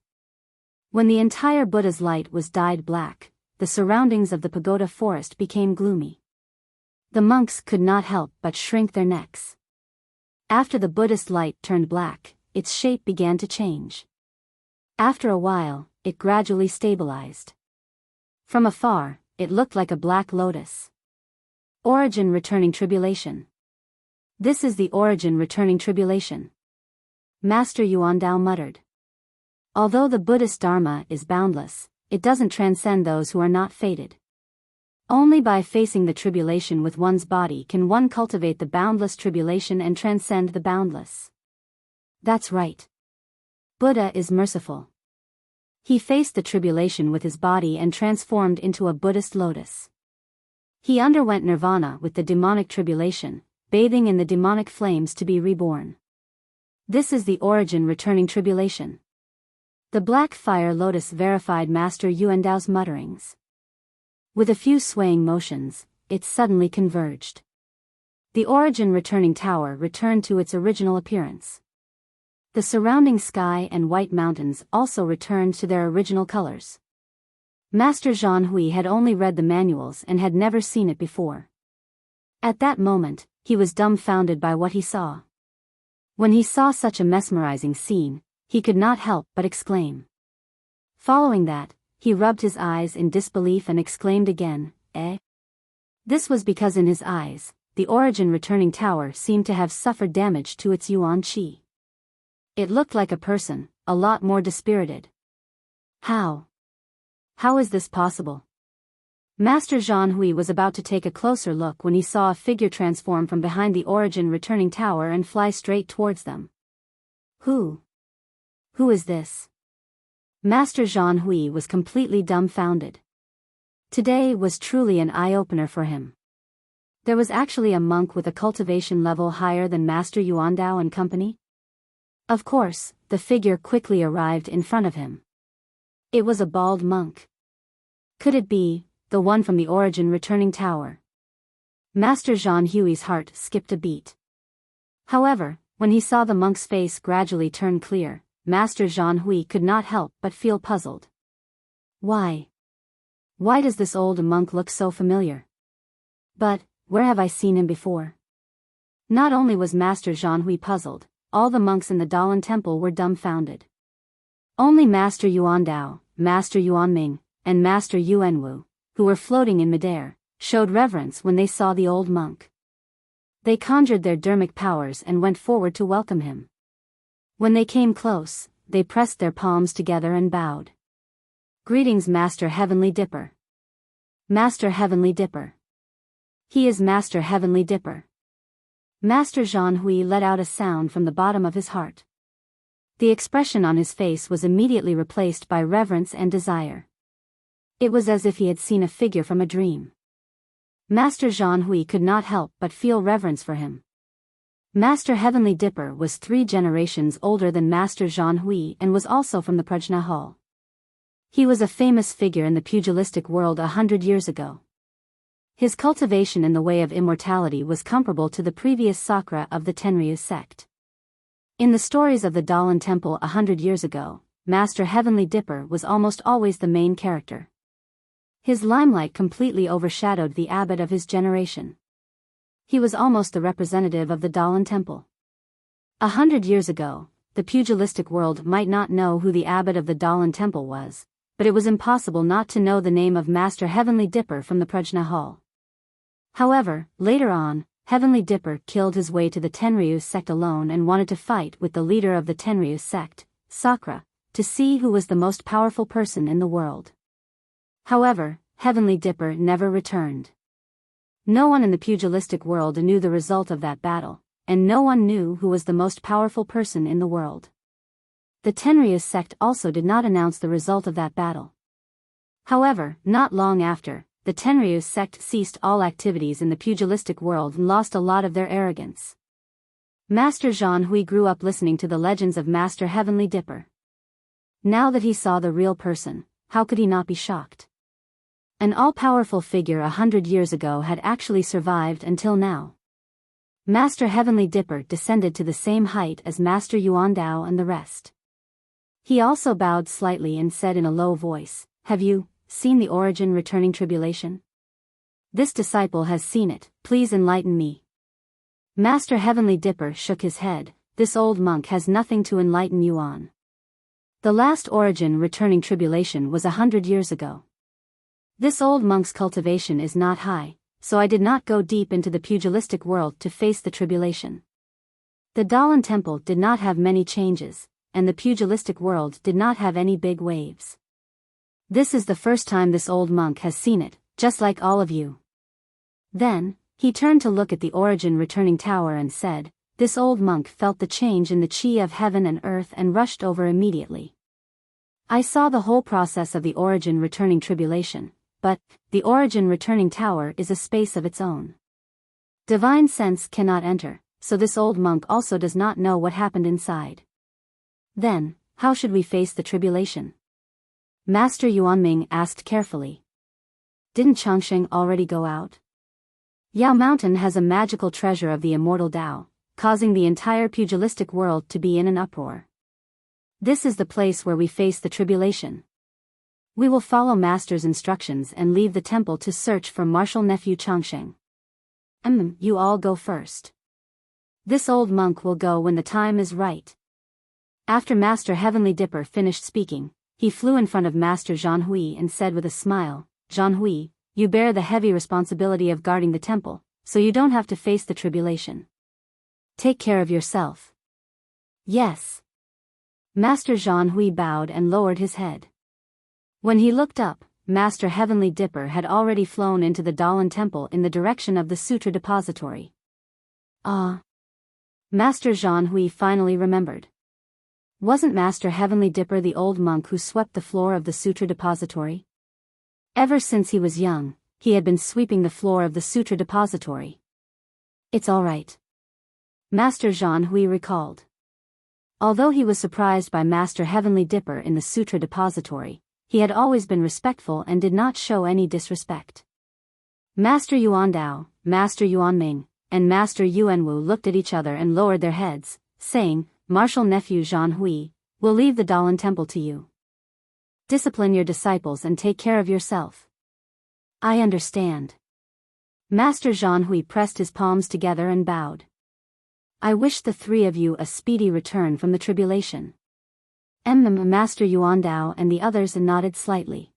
A: When the entire Buddha's light was dyed black, the surroundings of the pagoda forest became gloomy. The monks could not help but shrink their necks. After the Buddhist light turned black, its shape began to change. After a while, it gradually stabilized. From afar, it looked like a black lotus. Origin returning tribulation. This is the origin returning tribulation. Master Yuandao muttered. Although the Buddhist Dharma is boundless, it doesn't transcend those who are not fated. Only by facing the tribulation with one's body can one cultivate the boundless tribulation and transcend the boundless. That's right. Buddha is merciful. He faced the tribulation with his body and transformed into a Buddhist lotus. He underwent nirvana with the demonic tribulation, bathing in the demonic flames to be reborn. This is the origin returning tribulation. The black fire lotus verified Master Yuandao's mutterings. With a few swaying motions, it suddenly converged. The origin returning tower returned to its original appearance. The surrounding sky and white mountains also returned to their original colors. Master Zhanhui had only read the manuals and had never seen it before. At that moment, he was dumbfounded by what he saw. When he saw such a mesmerizing scene, he could not help but exclaim. Following that, he rubbed his eyes in disbelief and exclaimed again, eh? This was because in his eyes, the origin returning tower seemed to have suffered damage to its yuan qi. It looked like a person, a lot more dispirited. How? How is this possible? Master Zhanhui was about to take a closer look when he saw a figure transform from behind the origin returning tower and fly straight towards them. Who? Who is this? Master Zhanhui was completely dumbfounded. Today was truly an eye-opener for him. There was actually a monk with a cultivation level higher than Master Yuandao and company? Of course, the figure quickly arrived in front of him. It was a bald monk. Could it be the one from the origin returning tower? Master Zhanhui's heart skipped a beat. However, when he saw the monk's face gradually turn clear, Master Zhanhui could not help but feel puzzled. Why? Why does this old monk look so familiar? But, where have I seen him before? Not only was Master Zhanhui puzzled, all the monks in the Dalan temple were dumbfounded. Only Master Yuandao, Master Yuanming, and Master Yuanwu, who were floating in midair, showed reverence when they saw the old monk. They conjured their dermic powers and went forward to welcome him. When they came close, they pressed their palms together and bowed. Greetings, Master Heavenly Dipper. Master Heavenly Dipper. He is Master Heavenly Dipper. Master Zhanhui let out a sound from the bottom of his heart. The expression on his face was immediately replaced by reverence and desire. It was as if he had seen a figure from a dream. Master Zhanhui could not help but feel reverence for him. Master Heavenly Dipper was 3 generations older than Master Zhanhui and was also from the Prajna Hall. He was a famous figure in the pugilistic world 100 years ago. His cultivation in the way of immortality was comparable to the previous Sakra of the Tenryu sect. In the stories of the Dalan Temple 100 years ago, Master Heavenly Dipper was almost always the main character. His limelight completely overshadowed the abbot of his generation. He was almost the representative of the Dalan Temple. 100 years ago, the pugilistic world might not know who the abbot of the Dalan Temple was, but it was impossible not to know the name of Master Heavenly Dipper from the Prajna Hall. However, later on, Heavenly Dipper killed his way to the Tenryu sect alone and wanted to fight with the leader of the Tenryu sect, Sakra, to see who was the most powerful person in the world. However, Heavenly Dipper never returned. No one in the pugilistic world knew the result of that battle, and no one knew who was the most powerful person in the world. The Tenryu sect also did not announce the result of that battle. However, not long after, the Tenryu sect ceased all activities in the pugilistic world and lost a lot of their arrogance. Master Zhanhui grew up listening to the legends of Master Heavenly Dipper. Now that he saw the real person, how could he not be shocked? An all-powerful figure 100 years ago had actually survived until now. Master Heavenly Dipper descended to the same height as Master Yuandao and the rest. He also bowed slightly and said in a low voice, "Have you seen the origin returning tribulation? This disciple has seen it, please enlighten me." Master Heavenly Dipper shook his head, "This old monk has nothing to enlighten you on. The last origin returning tribulation was 100 years ago. This old monk's cultivation is not high, so I did not go deep into the pugilistic world to face the tribulation. The Dalan Temple did not have many changes, and the pugilistic world did not have any big waves. This is the first time this old monk has seen it, just like all of you." Then, he turned to look at the origin returning tower and said, "This old monk felt the change in the chi of heaven and earth and rushed over immediately. I saw the whole process of the origin returning tribulation, but the origin returning tower is a space of its own. Divine sense cannot enter, so this old monk also does not know what happened inside. Then, how should we face the tribulation?" Master Yuanming asked carefully. "Didn't Changsheng already go out? Yao Mountain has a magical treasure of the Immortal Tao, causing the entire pugilistic world to be in an uproar. This is the place where we face the tribulation. We will follow Master's instructions and leave the temple to search for martial nephew Changsheng. You all go first. This old monk will go when the time is right." After Master Heavenly Dipper finished speaking, he flew in front of Master Zhanhui and said with a smile, "Zhanhui, you bear the heavy responsibility of guarding the temple, so you don't have to face the tribulation. Take care of yourself." "Yes." Master Zhanhui bowed and lowered his head. When he looked up, Master Heavenly Dipper had already flown into the Dalan Temple in the direction of the Sutra Depository. Ah! Master Zhang Hui finally remembered. Wasn't Master Heavenly Dipper the old monk who swept the floor of the Sutra Depository? Ever since he was young, he had been sweeping the floor of the Sutra Depository. It's all right. Master Zhang Hui recalled. Although he was surprised by Master Heavenly Dipper in the Sutra Depository, he had always been respectful and did not show any disrespect. Master Yuan Dao, Master Yuan Ming, and Master Yuan Wu looked at each other and lowered their heads, saying, Martial Nephew Zhang Hui, we'll leave the Dalan Temple to you. Discipline your disciples and take care of yourself. I understand. Master Zhang Hui pressed his palms together and bowed. I wish the three of you a speedy return from the tribulation. Master Yuan Dao and the others nodded slightly.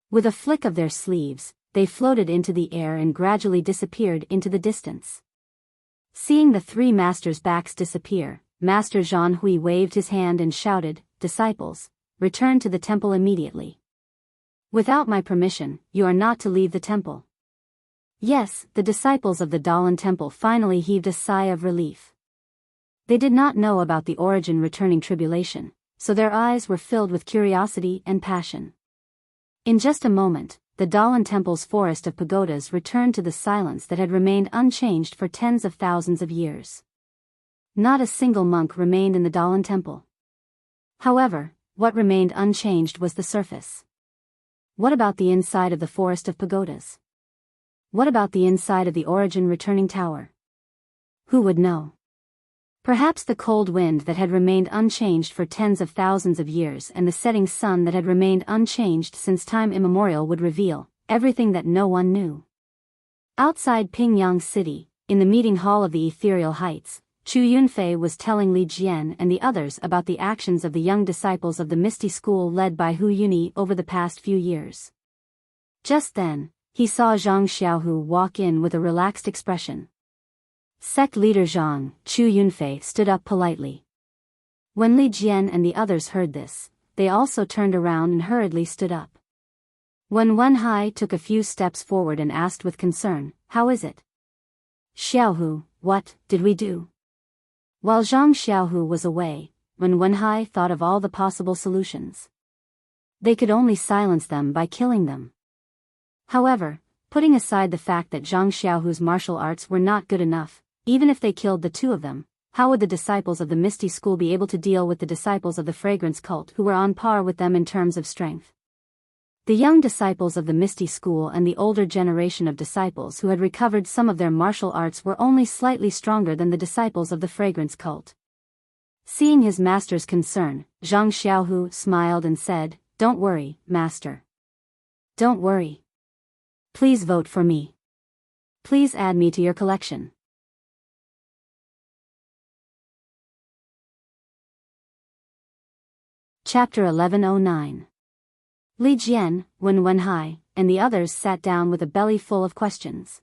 A: With a flick of their sleeves, they floated into the air and gradually disappeared into the distance. Seeing the three masters' backs disappear, Master Zhang Hui waved his hand and shouted, Disciples, return to the temple immediately. Without my permission, you are not to leave the temple. Yes, the disciples of the Dalan Temple finally heaved a sigh of relief. They did not know about the origin returning tribulation, so their eyes were filled with curiosity and passion. In just a moment, the Dalan Temple's forest of pagodas returned to the silence that had remained unchanged for tens of thousands of years. Not a single monk remained in the Dalan Temple. However, what remained unchanged was the surface. What about the inside of the forest of pagodas? What about the inside of the origin returning tower? Who would know? Perhaps the cold wind that had remained unchanged for tens of thousands of years and the setting sun that had remained unchanged since time immemorial would reveal everything that no one knew. Outside Pingyang City, in the meeting hall of the Ethereal Heights, Chu Yunfei was telling Li Jian and the others about the actions of the young disciples of the Misty School led by Hu Yuni over the past few years. Just then, he saw Zhang Xiaohu walk in with a relaxed expression. Sect leader Zhang, Chu Yunfei stood up politely. When Li Jian and the others heard this, they also turned around and hurriedly stood up. When Wenhai took a few steps forward and asked with concern, How is it? Xiaohu, what did we do? While Zhang Xiaohu was away, when Wenhai thought of all the possible solutions, they could only silence them by killing them. However, putting aside the fact that Zhang Xiaohu's martial arts were not good enough, even if they killed the two of them, how would the disciples of the Misty School be able to deal with the disciples of the Fragrance Cult who were on par with them in terms of strength? The young disciples of the Misty School and the older generation of disciples who had recovered some of their martial arts were only slightly stronger than the disciples of the Fragrance Cult. Seeing his master's concern, Zhang Xiaohu smiled and said, Don't worry, master. Don't worry. Please vote for me. Please add me to your collection. Chapter 1109. Li Jian, Wen Wenhai, and the others sat down with a belly full of questions.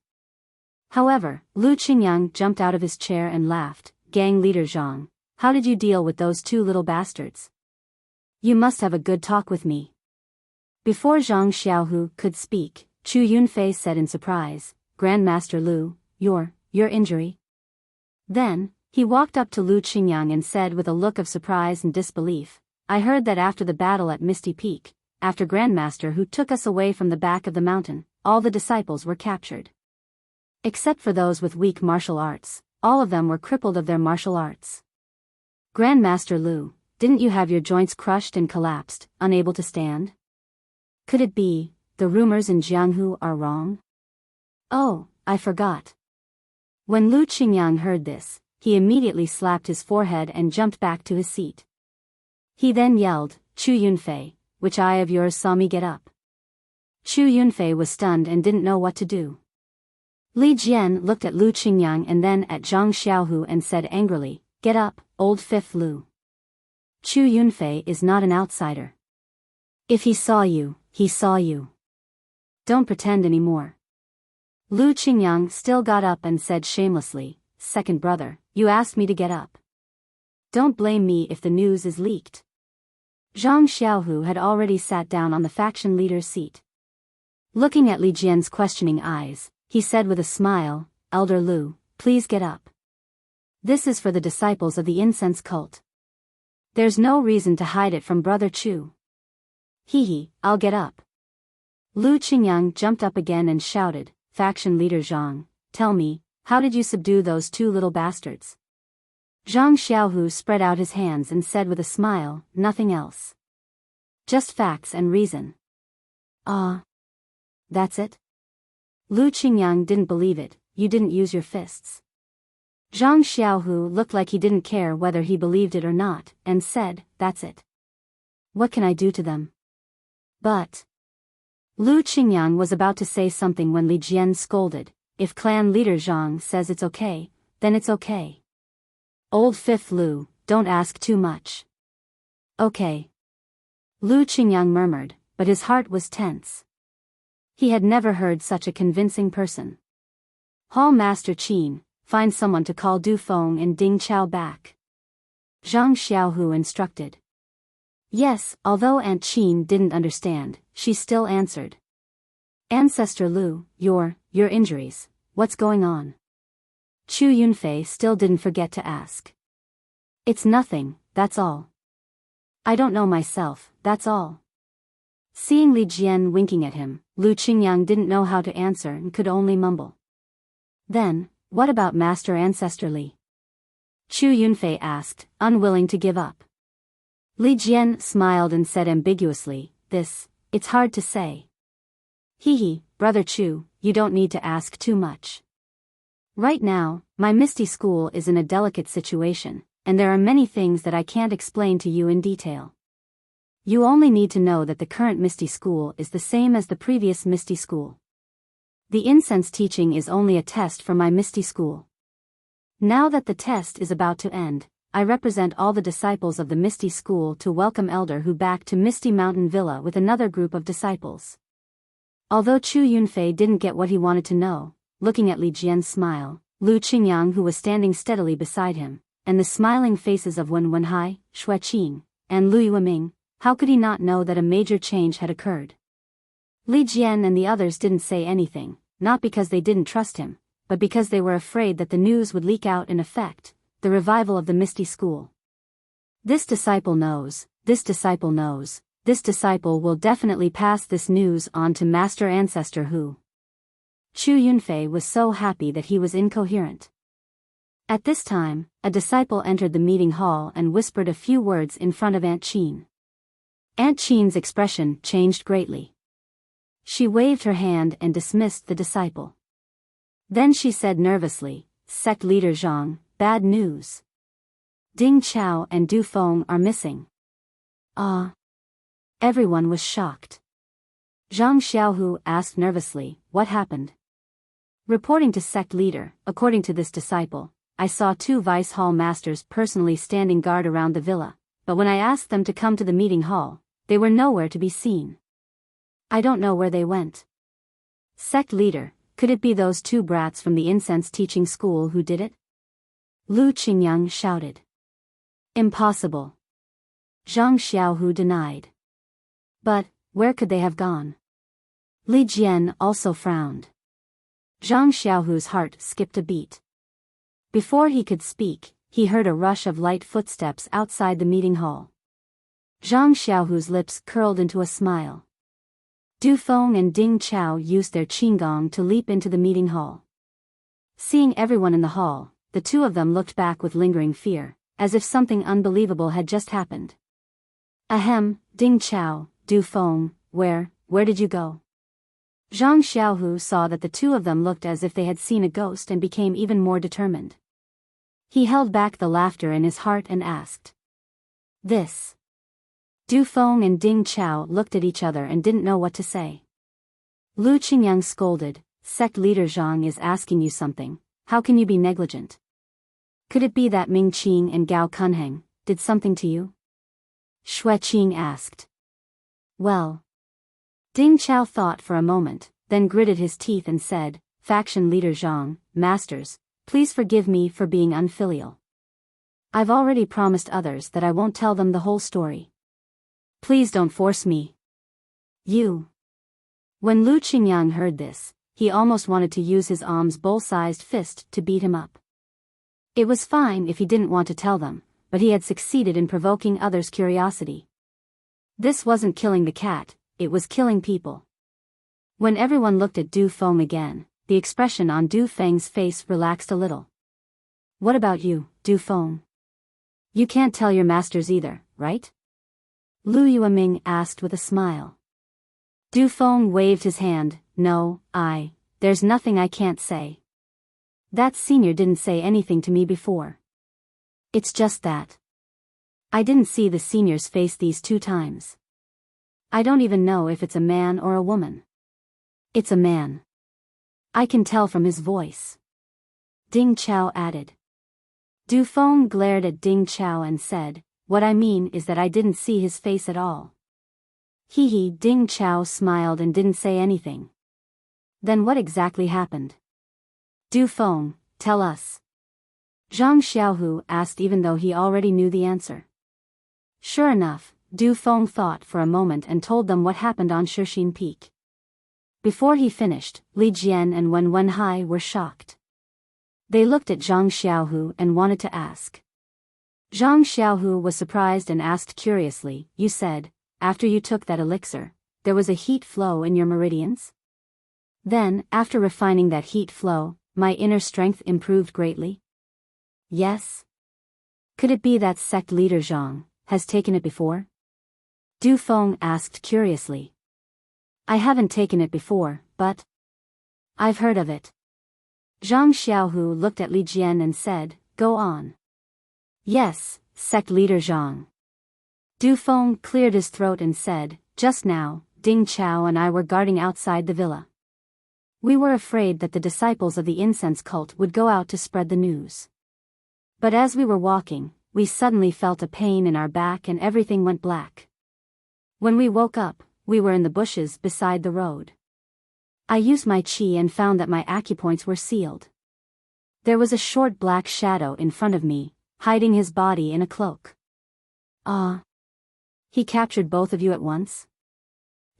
A: However, Lu Qingyang jumped out of his chair and laughed. Gang leader Zhang, how did you deal with those two little bastards? You must have a good talk with me. Before Zhang Xiaohu could speak, Chu Yunfei said in surprise, Grandmaster Lu, your injury? Then, he walked up to Lu Qingyang and said with a look of surprise and disbelief, I heard that after the battle at Misty Peak, after Grandmaster who took us away from the back of the mountain, all the disciples were captured. Except for those with weak martial arts, all of them were crippled of their martial arts. Grandmaster Lu, didn't you have your joints crushed and collapsed, unable to stand? Could it be, the rumors in Jianghu are wrong? Oh, I forgot. When Lu Qingyang heard this, he immediately slapped his forehead and jumped back to his seat. He then yelled, Chu Yunfei, which eye of yours saw me get up? Chu Yunfei was stunned and didn't know what to do. Li Jian looked at Lu Qingyang and then at Zhang Xiaohu and said angrily, Get up, old fifth Lu. Chu Yunfei is not an outsider. If he saw you, he saw you. Don't pretend anymore. Lu Qingyang still got up and said shamelessly, Second brother, you asked me to get up. Don't blame me if the news is leaked. Zhang Xiaohu had already sat down on the faction leader's seat. Looking at Li Jian's questioning eyes, he said with a smile, "Elder Lu, please get up. This is for the disciples of the incense cult. There's no reason to hide it from Brother Chu." "Hee, I'll get up." Lu Qingyang jumped up again and shouted, "Faction leader Zhang, tell me, how did you subdue those two little bastards?" Zhang Xiaohu spread out his hands and said with a smile, "Nothing else. Just facts and reason." "Ah. That's it?" Lu Qingyang didn't believe it. "You didn't use your fists?" Zhang Xiaohu looked like he didn't care whether he believed it or not, and said, "That's it. What can I do to them?" "But..." Lu Qingyang was about to say something when Li Jian scolded, "If clan leader Zhang says it's okay, then it's okay. Old Fifth Lu, don't ask too much." "Okay." Lu Qingyang murmured, but his heart was tense. He had never heard such a convincing person. "Hall Master Qin, find someone to call Du Feng and Ding Chao back," Zhang Xiaohu instructed. Yes, although Aunt Qin didn't understand, she still answered. "Ancestor Lu, your injuries, what's going on?" Chu Yunfei still didn't forget to ask. "It's nothing, that's all. I don't know myself, that's all." Seeing Li Jian winking at him, Lu Qingyang didn't know how to answer and could only mumble. "Then, what about Master Ancestor Li?" Chu Yunfei asked, unwilling to give up. Li Jian smiled and said ambiguously, It's hard to say." "Hee, Brother Chu, you don't need to ask too much. Right now, my Misty School is in a delicate situation, and there are many things that I can't explain to you in detail. You only need to know that the current Misty School is the same as the previous Misty School. The incense teaching is only a test for my Misty School. Now that the test is about to end, I represent all the disciples of the Misty School to welcome Elder Hu back to Misty Mountain Villa with another group of disciples." Although Chu Yunfei didn't get what he wanted to know, looking at Li Jian's smile, Lu Qingyang who was standing steadily beside him, and the smiling faces of Wen Wenhai, Xue Qing, and Lu Yueming, how could he not know that a major change had occurred? Li Jian and the others didn't say anything, not because they didn't trust him, but because they were afraid that the news would leak out in effect, the revival of the Misty School. This disciple knows, this disciple knows, this disciple will definitely pass this news on to Master Ancestor Hu. Chu Yunfei was so happy that he was incoherent. At this time, a disciple entered the meeting hall and whispered a few words in front of Aunt Qin. Aunt Qin's expression changed greatly. She waved her hand and dismissed the disciple. Then she said nervously, "Sect leader Zhang, bad news. Ding Chao and Du Feng are missing." "Ah." Everyone was shocked. Zhang Xiaohu asked nervously, "What happened?" Reporting to sect leader, according to this disciple, I saw two vice hall masters personally standing guard around the villa, but when I asked them to come to the meeting hall, they were nowhere to be seen. I don't know where they went. Sect leader, could it be those two brats from the incense teaching school who did it? Lu Qingyang shouted. Impossible. Zhang Xiaohu denied. But, where could they have gone? Li Jian also frowned. Zhang Xiaohu's heart skipped a beat. Before he could speak, he heard a rush of light footsteps outside the meeting hall. Zhang Xiaohu's lips curled into a smile. Du Feng and Ding Chao used their qinggong to leap into the meeting hall. Seeing everyone in the hall, the two of them looked back with lingering fear, as if something unbelievable had just happened. Ahem, Ding Chao, Du Feng, where did you go? Zhang Xiaohu saw that the two of them looked as if they had seen a ghost and became even more determined. He held back the laughter in his heart and asked. This. Du Feng and Ding Chao looked at each other and didn't know what to say. Lu Qingyang scolded, Sect leader Zhang is asking you something, how can you be negligent? Could it be that Ming Qing and Gao Kunheng did something to you? Xue Qing asked. Well. Ding Chao thought for a moment, then gritted his teeth and said, Faction leader Zhang, masters, please forgive me for being unfilial. I've already promised others that I won't tell them the whole story. Please don't force me. You. When Lu Qingyang heard this, he almost wanted to use his alms bowl-sized fist to beat him up. It was fine if he didn't want to tell them, but he had succeeded in provoking others' curiosity. This wasn't killing the cat, it was killing people. When everyone looked at Du Feng again, the expression on Du Feng's face relaxed a little. What about you, Du Feng? You can't tell your masters either, right? Lu Yueming asked with a smile. Du Feng waved his hand. No, there's nothing I can't say. That senior didn't say anything to me before. It's just that I didn't see the senior's face these 2 times. I don't even know if it's a man or a woman. It's a man. I can tell from his voice. Ding Chao added. Du Feng glared at Ding Chao and said, what I mean is that I didn't see his face at all. Hee. Ding Chao smiled and didn't say anything. Then what exactly happened? Du Feng, tell us. Zhang Xiaohu asked even though he already knew the answer. Sure enough, Du Feng thought for a moment and told them what happened on Shixin Peak. Before he finished, Li Jian and Wen Wenhai were shocked. They looked at Zhang Xiaohu and wanted to ask. Zhang Xiaohu was surprised and asked curiously, you said, after you took that elixir, there was a heat flow in your meridians? Then, after refining that heat flow, my inner strength improved greatly? Yes. Could it be that sect leader Zhang has taken it before? Du Feng asked curiously. I haven't taken it before, but I've heard of it. Zhang Xiaohu looked at Li Jian and said, go on. Yes, sect leader Zhang. Du Feng cleared his throat and said, just now, Ding Chao and I were guarding outside the villa. We were afraid that the disciples of the incense cult would go out to spread the news. But as we were walking, we suddenly felt a pain in our back and everything went black. When we woke up, we were in the bushes beside the road. I used my qi and found that my acupoints were sealed. There was a short black shadow in front of me, hiding his body in a cloak. He captured both of you at once?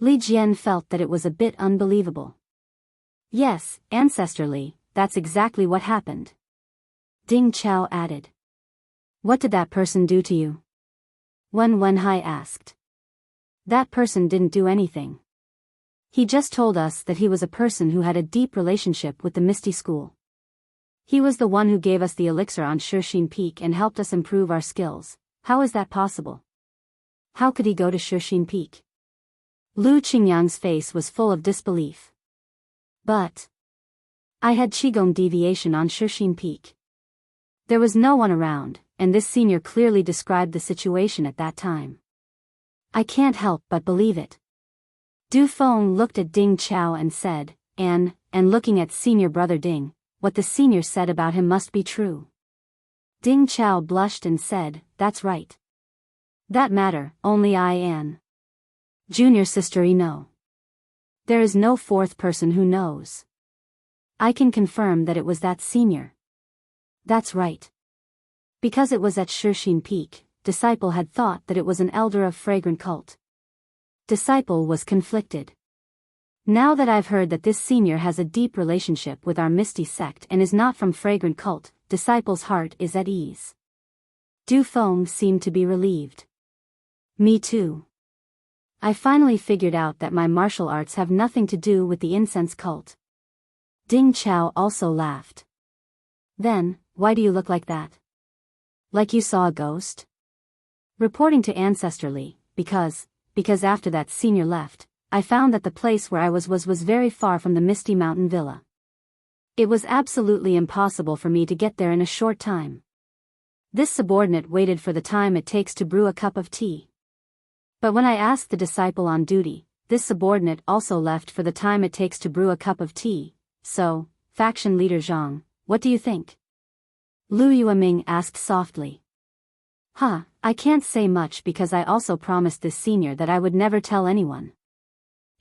A: Li Jian felt that it was a bit unbelievable. Yes, ancestrally, that's exactly what happened. Ding Chao added. What did that person do to you? Wen Wenhai asked. That person didn't do anything. He just told us that he was a person who had a deep relationship with the Misty School. He was the one who gave us the elixir on Shixin Peak and helped us improve our skills. How is that possible? How could he go to Shixin Peak? Lu Qingyang's face was full of disbelief. But I had Qigong deviation on Shixin Peak. There was no one around, and this senior clearly described the situation at that time. I can't help but believe it. Du Feng looked at Ding Chao and said, and looking at senior brother Ding, what the senior said about him must be true. Ding Chao blushed and said, that's right. That matter, only I and junior sister know. There is no fourth person who knows. I can confirm that it was that senior. That's right. Because it was at Shixin Peak, Disciple had thought that it was an elder of fragrant cult. Disciple was conflicted. Now that I've heard that this senior has a deep relationship with our Misty sect and is not from fragrant cult, Disciple's heart is at ease. Du Feng seemed to be relieved. Me too. I finally figured out that my martial arts have nothing to do with the incense cult. Ding Chao also laughed. Then, why do you look like that? Like you saw a ghost? Reporting to Ancestrally, because after that senior left, I found that the place where I was very far from the Misty Mountain Villa. It was absolutely impossible for me to get there in a short time. This subordinate waited for the time it takes to brew a cup of tea. But when I asked the disciple on duty, this subordinate also left for the time it takes to brew a cup of tea. So, faction leader Zhang, what do you think? Lu Yueming asked softly. I can't say much because I also promised this senior that I would never tell anyone.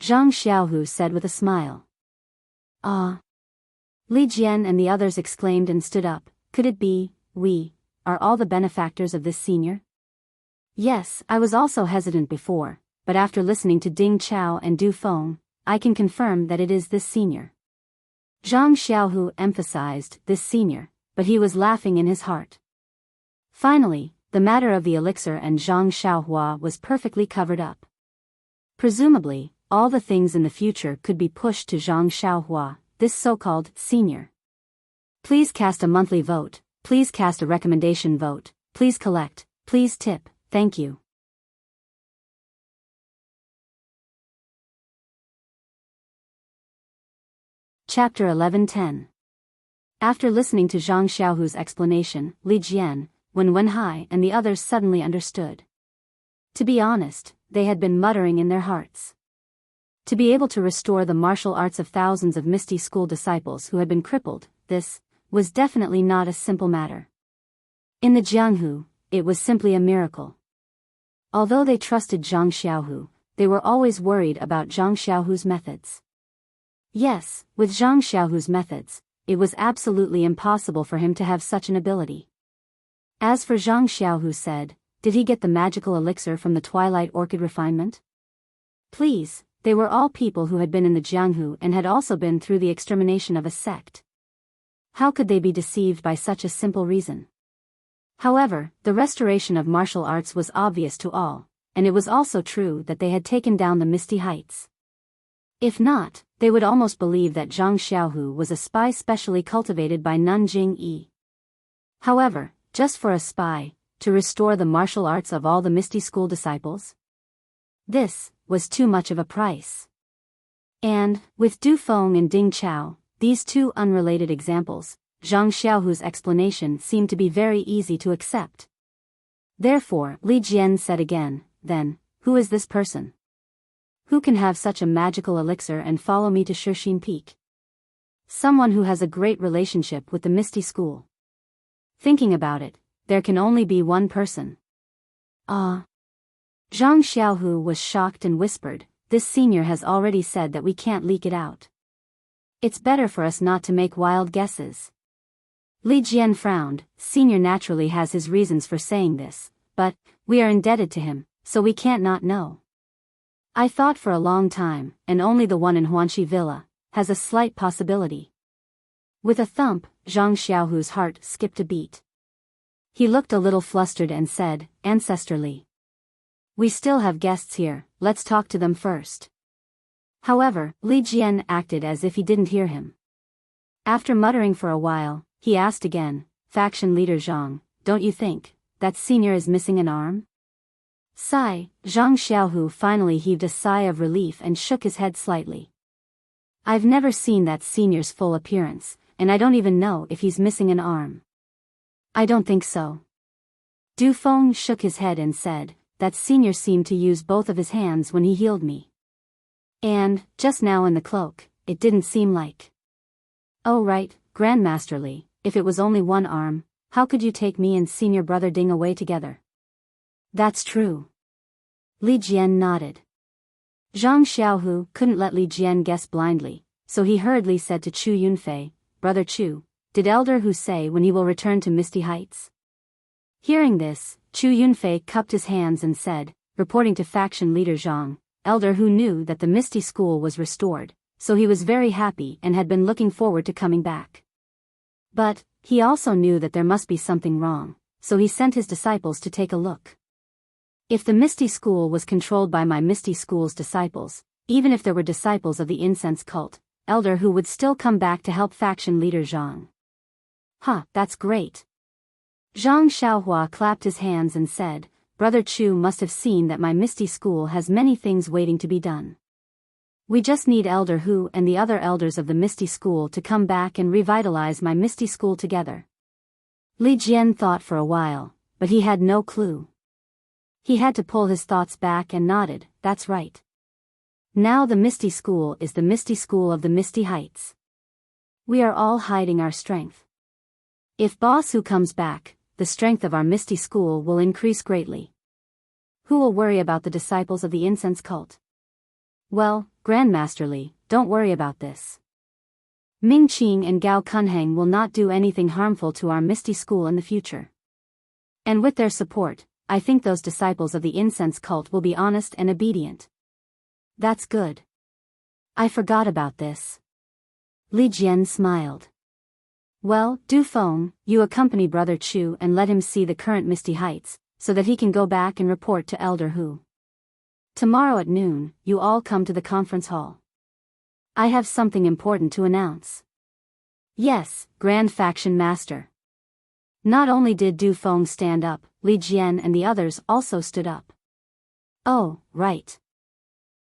A: Zhang Xiaohu said with a smile. Li Jian and the others exclaimed and stood up. Could it be, we are all the benefactors of this senior? Yes, I was also hesitant before, but after listening to Ding Chao and Du Feng, I can confirm that it is this senior. Zhang Xiaohu emphasized this senior, but he was laughing in his heart. Finally, the matter of the elixir and Zhang Xiaohua was perfectly covered up. Presumably, all the things in the future could be pushed to Zhang Xiaohua, this so-called senior. Please cast a monthly vote, please cast a recommendation vote, please collect, please tip, thank you. Chapter 11:10. After listening to Zhang Xiaohu's explanation, Li Jian, Wenhai and the others suddenly understood. To be honest, they had been muttering in their hearts. To be able to restore the martial arts of thousands of Misty School disciples who had been crippled, this was definitely not a simple matter. In the Jianghu, it was simply a miracle. Although they trusted Zhang Xiaohu, they were always worried about Zhang Xiaohu's methods. Yes, with Zhang Xiaohu's methods, it was absolutely impossible for him to have such an ability. As for Zhang Xiaohu said, did he get the magical elixir from the Twilight Orchid refinement? Please, they were all people who had been in the Jianghu and had also been through the extermination of a sect. How could they be deceived by such a simple reason? However, the restoration of martial arts was obvious to all, and it was also true that they had taken down the Misty Heights. If not, they would almost believe that Zhang Xiaohu was a spy specially cultivated by Nanjing Yi. However, just for a spy, to restore the martial arts of all the Misty School disciples? This was too much of a price. And, with Du Feng and Ding Chao, these two unrelated examples, Zhang Xiaohu's explanation seemed to be very easy to accept. Therefore, Li Jian said again, then, who is this person? Who can have such a magical elixir and follow me to Shixin Peak? Someone who has a great relationship with the Misty School. Thinking about it, there can only be one person. Ah. Zhang Xiaohu was shocked and whispered, this senior has already said that we can't leak it out. It's better for us not to make wild guesses. Li Jian frowned, senior naturally has his reasons for saying this, but, we are indebted to him, so we can't not know. I thought for a long time, and only the one in Huanxi Villa has a slight possibility. With a thump, Zhang Xiaohu's heart skipped a beat. He looked a little flustered and said, ancestrally. We still have guests here, let's talk to them first. However, Li Jian acted as if he didn't hear him. After muttering for a while, he asked again, faction leader Zhang, don't you think that senior is missing an arm? Sigh, Zhang Xiaohu finally heaved a sigh of relief and shook his head slightly. I've never seen that senior's full appearance, and I don't even know if he's missing an arm. I don't think so. Du Feng shook his head and said, that senior seemed to use both of his hands when he healed me. And, just now in the cloak, it didn't seem like. Oh right, Grandmasterly, if it was only one arm, how could you take me and senior brother Ding away together? That's true. Li Jian nodded. Zhang Xiaohu couldn't let Li Jian guess blindly, so he hurriedly said to Chu Yunfei, Brother Chu, did Elder Hu say when he will return to Misty Heights? Hearing this, Chu Yunfei cupped his hands and said, reporting to faction leader Zhang, Elder Hu knew that the Misty School was restored, so he was very happy and had been looking forward to coming back. But, he also knew that there must be something wrong, so he sent his disciples to take a look. If the Misty School was controlled by my Misty School's disciples, even if there were disciples of the incense cult, Elder Hu would still come back to help faction leader Zhang. That's great. Zhang Xiaohua clapped his hands and said, Brother Chu must have seen that my Misty School has many things waiting to be done. We just need Elder Hu and the other elders of the Misty School to come back and revitalize my Misty School together. Li Jian thought for a while, but he had no clue. He had to pull his thoughts back and nodded, that's right. Now the Misty School is the Misty School of the Misty Heights. We are all hiding our strength. If Boss Hu comes back, the strength of our Misty School will increase greatly. Who will worry about the disciples of the incense cult? Well, Grandmasterly, don't worry about this. Ming Qing and Gao Kunheng will not do anything harmful to our Misty School in the future. And with their support, I think those disciples of the incense cult will be honest and obedient. That's good. I forgot about this. Li Jian smiled. Well, Du Feng, you accompany Brother Chu and let him see the current misty heights, so that he can go back and report to Elder Hu. Tomorrow at noon, you all come to the conference hall. I have something important to announce. Yes, Grand Faction Master. Not only did Du Feng stand up, Li Jian and the others also stood up. Oh, right.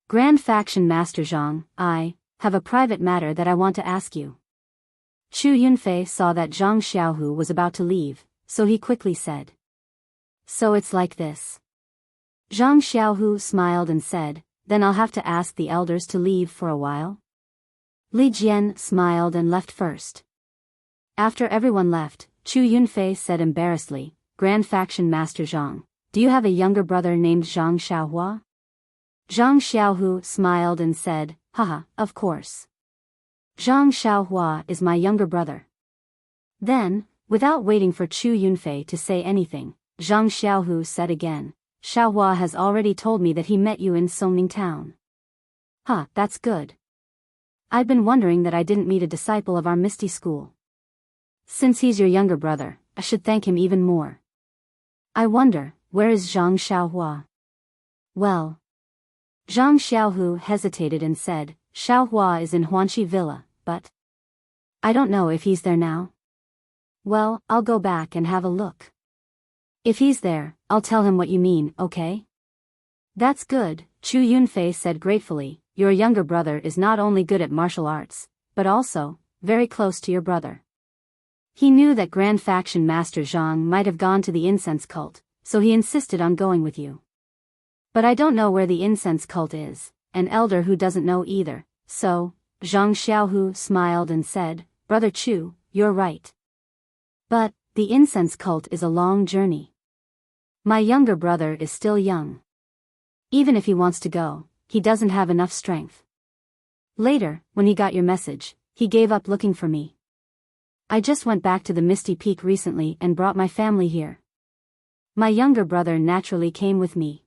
A: Grand Faction Master Zhang, I have a private matter that I want to ask you. Chu Yunfei saw that Zhang Xiaohu was about to leave, so he quickly said. So it's like this. Zhang Xiaohu smiled and said, then I'll have to ask the elders to leave for a while. Li Jian smiled and left first. After everyone left, Chu Yunfei said embarrassedly, Grand Faction Master Zhang, do you have a younger brother named Zhang Xiaohua? Zhang Xiaohu smiled and said, haha, of course. Zhang Xiaohua is my younger brother. Then, without waiting for Chu Yunfei to say anything, Zhang Xiaohu said again, Xiaohua has already told me that he met you in Songning Town. Huh, that's good. I've been wondering that I didn't meet a disciple of our Misty School. Since he's your younger brother, I should thank him even more. I wonder, where is Zhang Xiaohua? Well. Zhang Xiaohu hesitated and said, Xiaohua is in Huanxi Villa, but I don't know if he's there now. Well, I'll go back and have a look. If he's there, I'll tell him what you mean, okay? That's good, Chu Yunfei said gratefully, your younger brother is not only good at martial arts, but also very close to your brother. He knew that Grand Faction Master Zhang might have gone to the incense cult, so he insisted on going with you. But I don't know where the incense cult is, an elder who doesn't know either, so, Zhang Xiaohu smiled and said, Brother Chu, you're right. But, the incense cult is a long journey. My younger brother is still young. Even if he wants to go, he doesn't have enough strength. Later, when he got your message, he gave up looking for me. I just went back to the Misty Peak recently and brought my family here. My younger brother naturally came with me.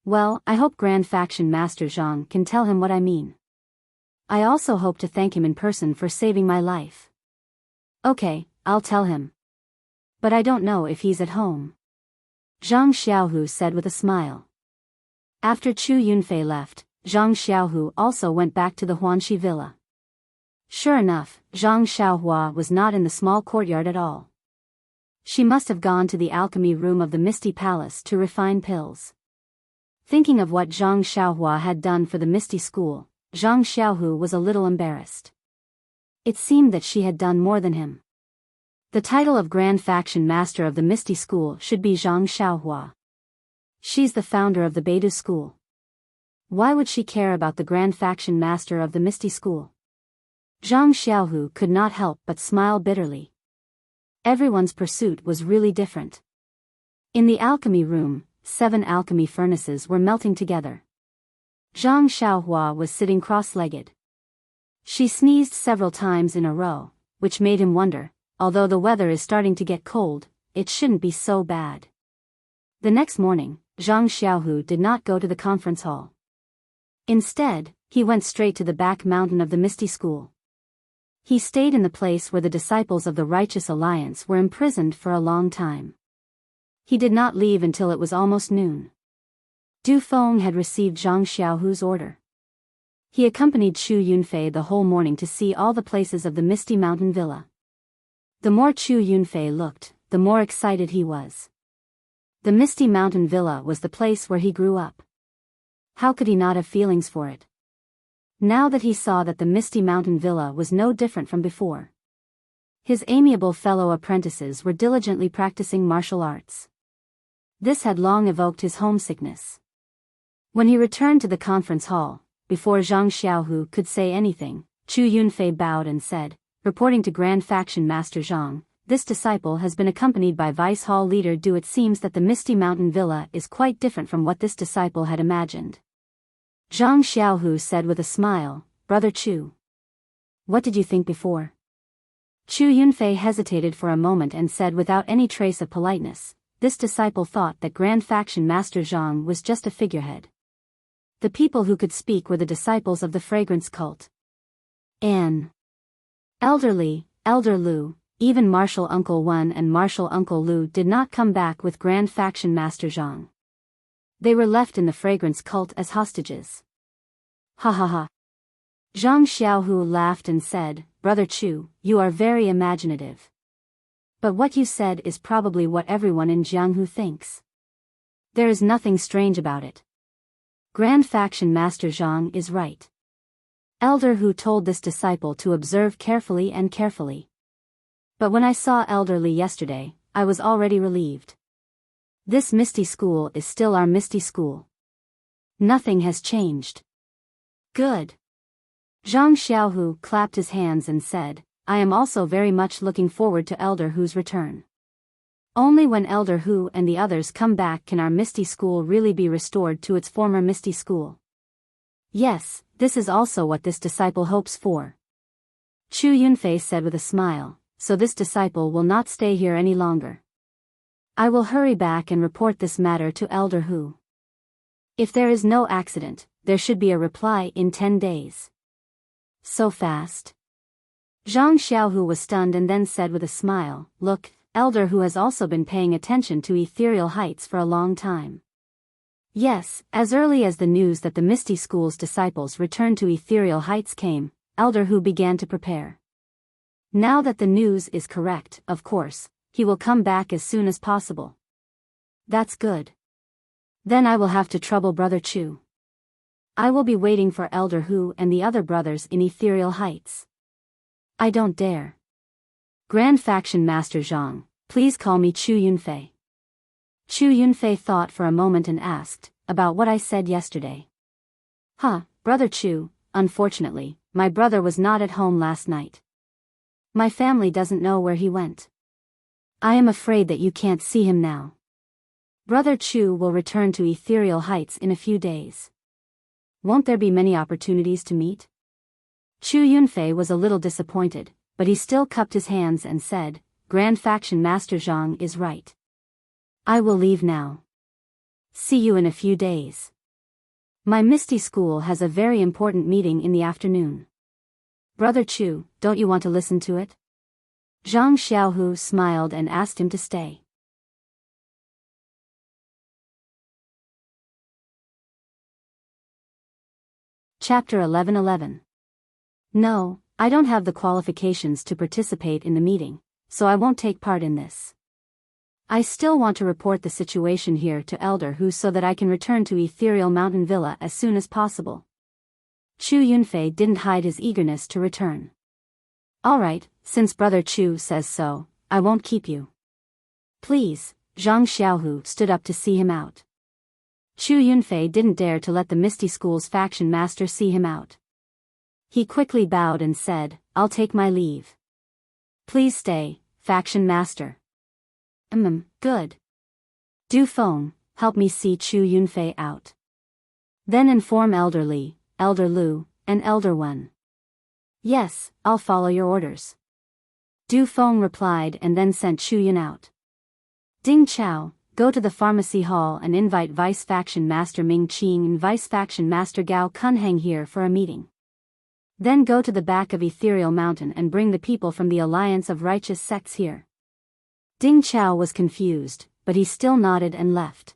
A: Well, I hope Grand Faction Master Zhang can tell him what I mean. I also hope to thank him in person for saving my life. Okay, I'll tell him. But I don't know if he's at home. Zhang Xiaohu said with a smile. After Chu Yunfei left, Zhang Xiaohu also went back to the Huanxi Villa. Sure enough, Zhang Xiaohua was not in the small courtyard at all. She must have gone to the alchemy room of the Misty Palace to refine pills. Thinking of what Zhang Xiaohua had done for the Misty School, Zhang Xiaohu was a little embarrassed. It seemed that she had done more than him. The title of Grand Faction Master of the Misty School should be Zhang Xiaohua. She's the founder of the Beidou School. Why would she care about the Grand Faction Master of the Misty School? Zhang Xiaohu could not help but smile bitterly. Everyone's pursuit was really different. In the alchemy room, 7 alchemy furnaces were melting together. Zhang Xiaohua was sitting cross-legged. She sneezed several times in a row, which made him wonder, although the weather is starting to get cold, it shouldn't be so bad. The next morning, Zhang Xiaohu did not go to the conference hall. Instead, he went straight to the back mountain of the Misty School. He stayed in the place where the disciples of the Righteous Alliance were imprisoned for a long time. He did not leave until it was almost noon. Du Feng had received Zhang Xiaohu's order. He accompanied Chu Yunfei the whole morning to see all the places of the Misty Mountain Villa. The more Chu Yunfei looked, the more excited he was. The Misty Mountain Villa was the place where he grew up. How could he not have feelings for it? Now that he saw that the Misty Mountain Villa was no different from before. His amiable fellow apprentices were diligently practicing martial arts. This had long evoked his homesickness. When he returned to the conference hall, before Zhang Xiaohu could say anything, Chu Yunfei bowed and said, reporting to Grand Faction Master Zhang, this disciple has been accompanied by Vice Hall Leader Du. It seems that the Misty Mountain Villa is quite different from what this disciple had imagined. Zhang Xiaohu said with a smile, Brother Chu. What did you think before? Chu Yunfei hesitated for a moment and said without any trace of politeness, this disciple thought that Grand Faction Master Zhang was just a figurehead. The people who could speak were the disciples of the fragrance cult. An elderly, Elder Lu, even Martial Uncle Wen and Martial Uncle Lu did not come back with Grand Faction Master Zhang. They were left in the fragrance cult as hostages. Ha ha ha. Zhang Xiaohu laughed and said, Brother Chu, you are very imaginative. But what you said is probably what everyone in Jianghu thinks. There is nothing strange about it. Grand Faction Master Zhang is right. Elder Hu told this disciple to observe carefully and carefully. But when I saw Elder Li yesterday, I was already relieved. This Misty School is still our Misty School. Nothing has changed. Good. Zhang Xiaohu clapped his hands and said, I am also very much looking forward to Elder Hu's return. Only when Elder Hu and the others come back can our Misty School really be restored to its former Misty School. Yes, this is also what this disciple hopes for. Chu Yunfei said with a smile, so this disciple will not stay here any longer. I will hurry back and report this matter to Elder Hu. If there is no accident, there should be a reply in 10 days. So fast? Zhang Xiaohu was stunned and then said with a smile, Look, Elder Hu has also been paying attention to Ethereal Heights for a long time. Yes, as early as the news that the Misty School's disciples returned to Ethereal Heights came, Elder Hu began to prepare. Now that the news is correct, of course, he will come back as soon as possible. That's good. Then I will have to trouble Brother Chu. I will be waiting for Elder Hu and the other brothers in Ethereal Heights. I don't dare. Grand Faction Master Zhang, please call me Chu Yunfei. Chu Yunfei thought for a moment and asked, about what I said yesterday. Brother Chu, unfortunately, my brother was not at home last night. My family doesn't know where he went. I am afraid that you can't see him now. Brother Chu will return to Ethereal Heights in a few days. Won't there be many opportunities to meet? Chu Yunfei was a little disappointed, but he still cupped his hands and said, Grand Faction Master Zhang is right. I will leave now. See you in a few days. My Misty School has a very important meeting in the afternoon. Brother Chu, don't you want to listen to it? Zhang Xiaohu smiled and asked him to stay. Chapter 11:11. No, I don't have the qualifications to participate in the meeting, so I won't take part in this. I still want to report the situation here to Elder Hu so that I can return to Ethereal Mountain Villa as soon as possible. Chu Yunfei didn't hide his eagerness to return. Alright, since Brother Chu says so, I won't keep you. Please, Zhang Xiaohu stood up to see him out. Chu Yunfei didn't dare to let the Misty School's faction master see him out. He quickly bowed and said, I'll take my leave. Please stay, faction master. Good. Du Feng, help me see Chu Yunfei out. Then inform Elder Li, Elder Lu, and Elder Wen. Yes, I'll follow your orders. Du Feng replied and then sent Chu Yun out. Ding Chao, go to the pharmacy hall and invite Vice Faction Master Ming Qing and Vice Faction Master Gao Kunheng here for a meeting. Then go to the back of Ethereal Mountain and bring the people from the Alliance of Righteous Sects here. Ding Chao was confused, but he still nodded and left.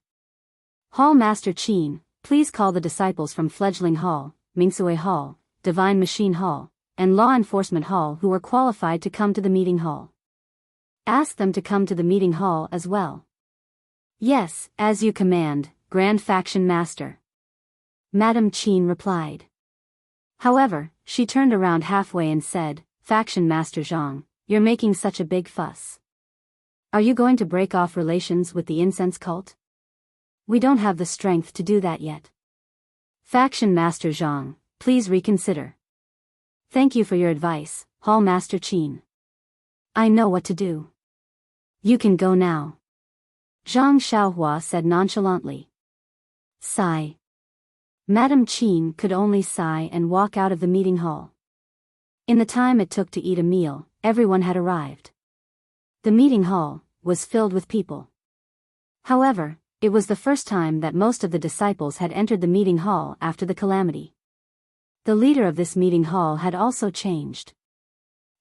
A: Hall Master Qin, please call the disciples from Fledgling Hall, Mingsui Hall, Divine Machine Hall, and Law Enforcement Hall who are qualified to come to the meeting hall. Ask them to come to the meeting hall as well. Yes, as you command, Grand Faction Master. Madame Qin replied. However, she turned around halfway and said, Faction Master Zhang, you're making such a big fuss. Are you going to break off relations with the incense cult? We don't have the strength to do that yet. Faction Master Zhang, please reconsider. Thank you for your advice, Hall Master Qin. I know what to do. You can go now. Zhang Xiaohua said nonchalantly. Sigh. Madame Qin could only sigh and walk out of the meeting hall. In the time it took to eat a meal, everyone had arrived. The meeting hall was filled with people. However, it was the first time that most of the disciples had entered the meeting hall after the calamity. The leader of this meeting hall had also changed.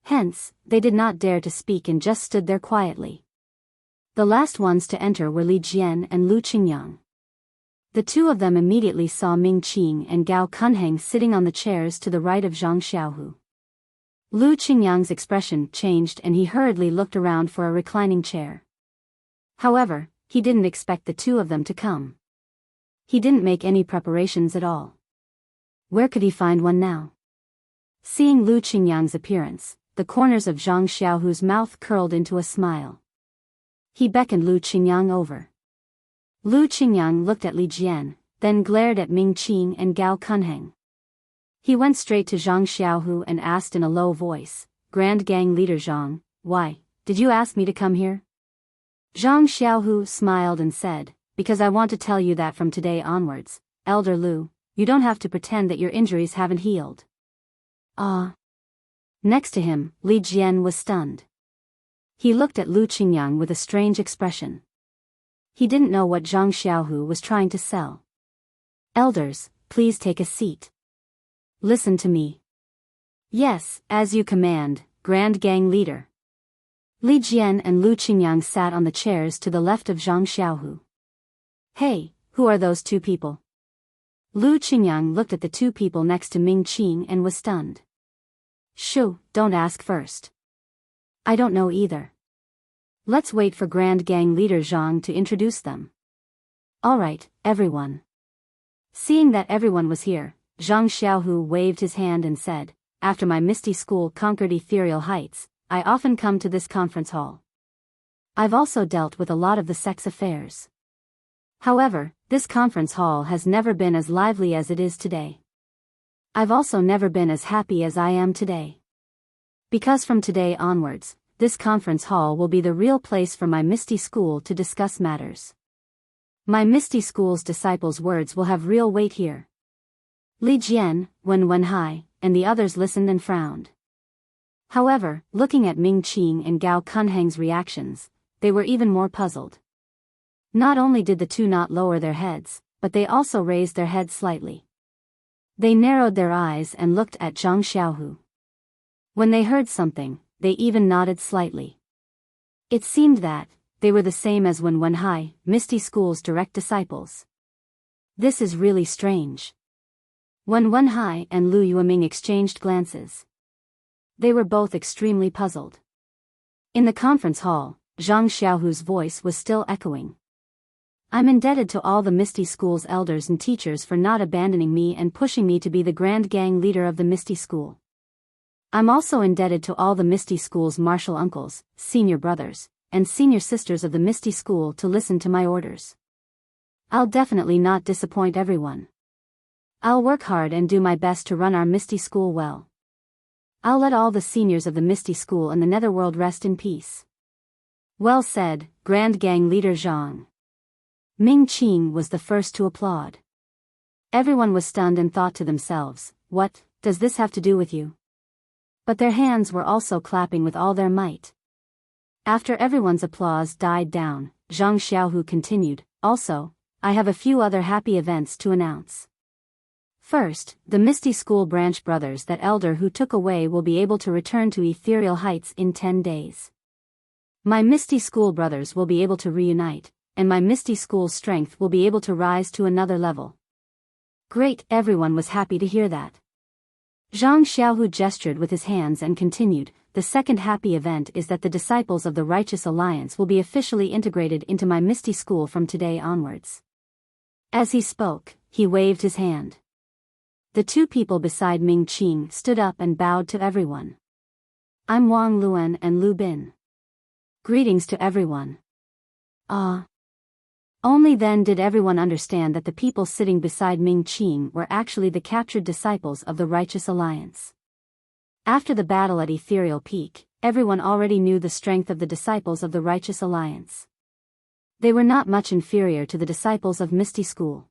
A: Hence, they did not dare to speak and just stood there quietly. The last ones to enter were Li Jian and Lu Qingyang. The two of them immediately saw Ming Qing and Gao Kunheng sitting on the chairs to the right of Zhang Xiaohu. Lu Qingyang's expression changed and he hurriedly looked around for a reclining chair. However, he didn't expect the two of them to come. He didn't make any preparations at all. Where could he find one now? Seeing Lu Qingyang's appearance, the corners of Zhang Xiaohu's mouth curled into a smile. He beckoned Lu Qingyang over. Lu Qingyang looked at Li Jian, then glared at Ming Qing and Gao Kunheng. He went straight to Zhang Xiaohu and asked in a low voice, "Grand Gang Leader Zhang, why did you ask me to come here?" Zhang Xiaohu smiled and said, "Because I want to tell you that from today onwards, Elder Lu, you don't have to pretend that your injuries haven't healed." Ah. Next to him, Li Jian was stunned. He looked at Lu Qingyang with a strange expression. He didn't know what Zhang Xiaohu was trying to sell. "Elders, please take a seat. Listen to me." "Yes, as you command, Grand Gang Leader." Li Jian and Lu Qingyang sat on the chairs to the left of Zhang Xiaohu. "Hey, who are those two people?" Lu Qingyang looked at the two people next to Ming Qing and was stunned. "Shoo, don't ask first." "I don't know either. Let's wait for Grand Gang Leader Zhang to introduce them." "All right, everyone." Seeing that everyone was here, Zhang Xiaohu waved his hand and said, "After my Misty School conquered ethereal heights, I often come to this conference hall. I've also dealt with a lot of the sex affairs. However, this conference hall has never been as lively as it is today. I've also never been as happy as I am today. Because from today onwards, this conference hall will be the real place for my Misty School to discuss matters. My Misty School's disciples' words will have real weight here." Li Jian, Wenhai, and the others listened and frowned. However, looking at Ming Qing and Gao Kunheng's reactions, they were even more puzzled. Not only did the two not lower their heads, but they also raised their heads slightly. They narrowed their eyes and looked at Zhang Xiaohu. When they heard something, they even nodded slightly. It seemed that they were the same as Wenhai, Misty School's direct disciples. This is really strange. Wenhai and Lu Yueming exchanged glances. They were both extremely puzzled. In the conference hall, Zhang Xiaohu's voice was still echoing. "I'm indebted to all the Misty School's elders and teachers for not abandoning me and pushing me to be the Grand Gang Leader of the Misty School. I'm also indebted to all the Misty School's martial uncles, senior brothers, and senior sisters of the Misty School to listen to my orders. I'll definitely not disappoint everyone. I'll work hard and do my best to run our Misty School well. I'll let all the seniors of the Misty School and the Netherworld rest in peace." "Well said, Grand Gang Leader Zhang." Ming Qing was the first to applaud. Everyone was stunned and thought to themselves, "What does this have to do with you?" But their hands were also clapping with all their might. After everyone's applause died down, Zhang Xiaohu continued, "Also, I have a few other happy events to announce. First, the Misty School branch brothers that elder who took away will be able to return to ethereal heights in 10 days. My Misty School brothers will be able to reunite, and my Misty School's strength will be able to rise to another level." Great, everyone was happy to hear that. Zhang Xiaohu gestured with his hands and continued, "The second happy event is that the disciples of the Righteous Alliance will be officially integrated into my Misty School from today onwards." As he spoke, he waved his hand. The two people beside Ming Qing stood up and bowed to everyone. "I'm Wang Luan and Lu Bin. Greetings to everyone." Ah. Only then did everyone understand that the people sitting beside Ming Qing were actually the captured disciples of the Righteous Alliance. After the battle at Ethereal Peak, everyone already knew the strength of the disciples of the Righteous Alliance. They were not much inferior to the disciples of Misty School.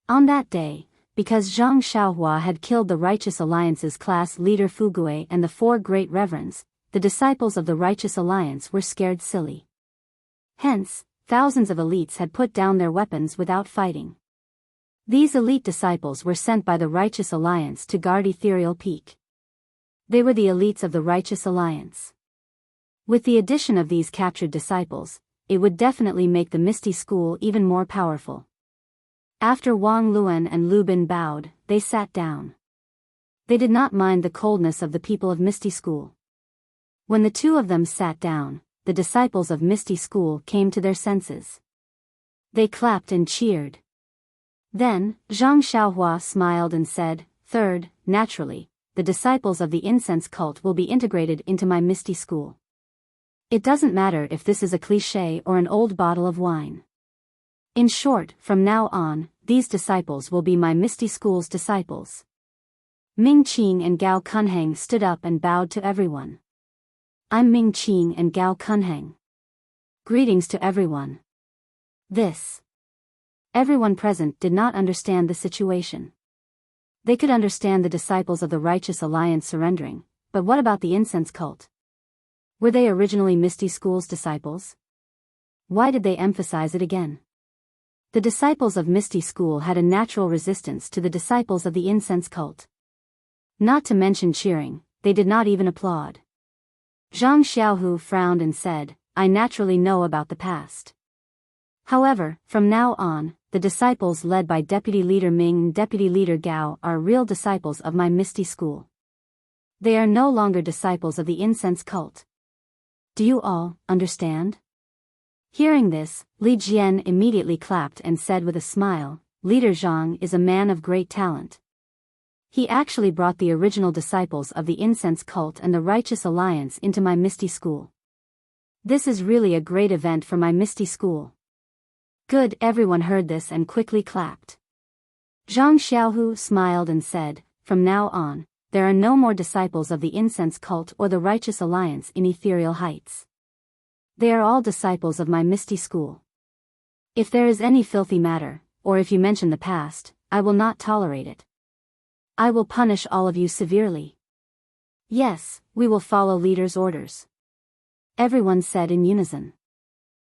A: On that day, because Zhang Xiaohua had killed the Righteous Alliance's class leader Fugui and the four great reverends, the disciples of the Righteous Alliance were scared silly. Hence, thousands of elites had put down their weapons without fighting. These elite disciples were sent by the Righteous Alliance to guard Ethereal Peak. They were the elites of the Righteous Alliance. With the addition of these captured disciples, it would definitely make the Misty School even more powerful. After Wang Luan and Lu Bin bowed, they sat down. They did not mind the coldness of the people of Misty School. When the two of them sat down, the disciples of Misty School came to their senses. They clapped and cheered. Then, Zhang Xiaohua smiled and said, "Third, naturally, the disciples of the incense cult will be integrated into my Misty School. It doesn't matter if this is a cliché or an old bottle of wine. In short, from now on, these disciples will be my Misty School's disciples." Ming Qing and Gao Kunheng stood up and bowed to everyone. "I'm Ming Qing and Gao Kunheng. Greetings to everyone." Everyone present did not understand the situation. They could understand the disciples of the Righteous Alliance surrendering, but what about the incense cult? Were they originally Misty School's disciples? Why did they emphasize it again? The disciples of Misty School had a natural resistance to the disciples of the incense cult. Not to mention cheering, they did not even applaud. Zhang Xiaohu frowned and said, "I naturally know about the past. However, from now on, the disciples led by Deputy Leader Ming and Deputy Leader Gao are real disciples of my Misty School. They are no longer disciples of the incense cult. Do you all understand?" Hearing this, Li Jian immediately clapped and said with a smile, "Leader Zhang is a man of great talent. He actually brought the original disciples of the incense cult and the Righteous Alliance into my Misty School. This is really a great event for my Misty School." Good, everyone heard this and quickly clapped. Zhang Xiaohu smiled and said, "From now on, there are no more disciples of the incense cult or the Righteous Alliance in Ethereal Heights. They are all disciples of my Misty School. If there is any filthy matter, or if you mention the past, I will not tolerate it. I will punish all of you severely." "Yes, we will follow leader's orders," everyone said in unison.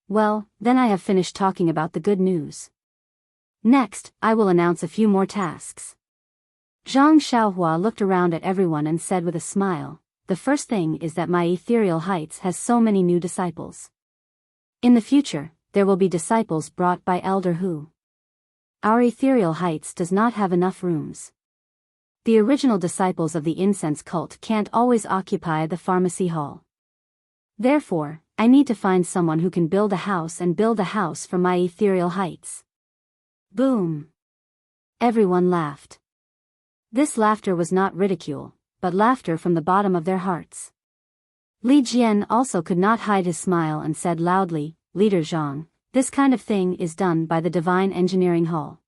A: Well, then I have finished talking about the good news. Next, I will announce a few more tasks. Zhang Xiaohua looked around at everyone and said with a smile, "The first thing is that my Ethereal Heights has so many new disciples. In the future, there will be disciples brought by Elder Hu. Our Ethereal Heights does not have enough rooms. The original disciples of the incense cult can't always occupy the pharmacy hall. Therefore, I need to find someone who can build a house for my Ethereal Heights." Boom! Everyone laughed. This laughter was not ridicule, but laughter from the bottom of their hearts. Li Jian also could not hide his smile and said loudly, "Leader Zhang, this kind of thing is done by the Divine Engineering Hall.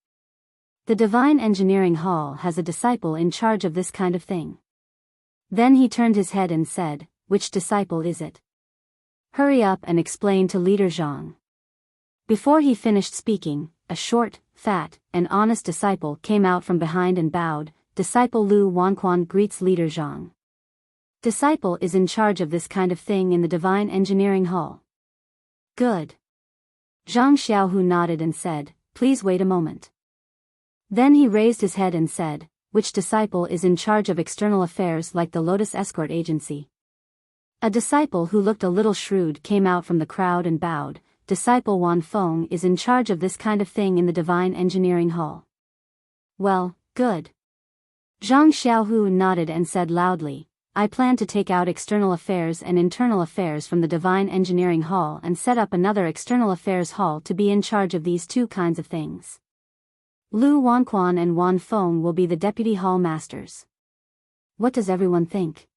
A: The Divine Engineering Hall has a disciple in charge of this kind of thing." Then he turned his head and said, "Which disciple is it? Hurry up and explain to Leader Zhang." Before he finished speaking, a short, fat, and honest disciple came out from behind and bowed. Disciple Lu Wanquan greets Leader Zhang. Disciple is in charge of this kind of thing in the Divine Engineering Hall. Good. Zhang Xiaohu nodded and said, "Please wait a moment." Then he raised his head and said, "Which disciple is in charge of external affairs like the Lotus Escort Agency?" A disciple who looked a little shrewd came out from the crowd and bowed. Disciple Wan Feng is in charge of this kind of thing in the Divine Engineering Hall. Well, good. Zhang Xiaohu nodded and said loudly, "I plan to take out external affairs and internal affairs from the Divine Engineering Hall and set up another external affairs hall to be in charge of these two kinds of things. Lu Wanquan and Wan Feng will be the deputy hall masters." What does everyone think?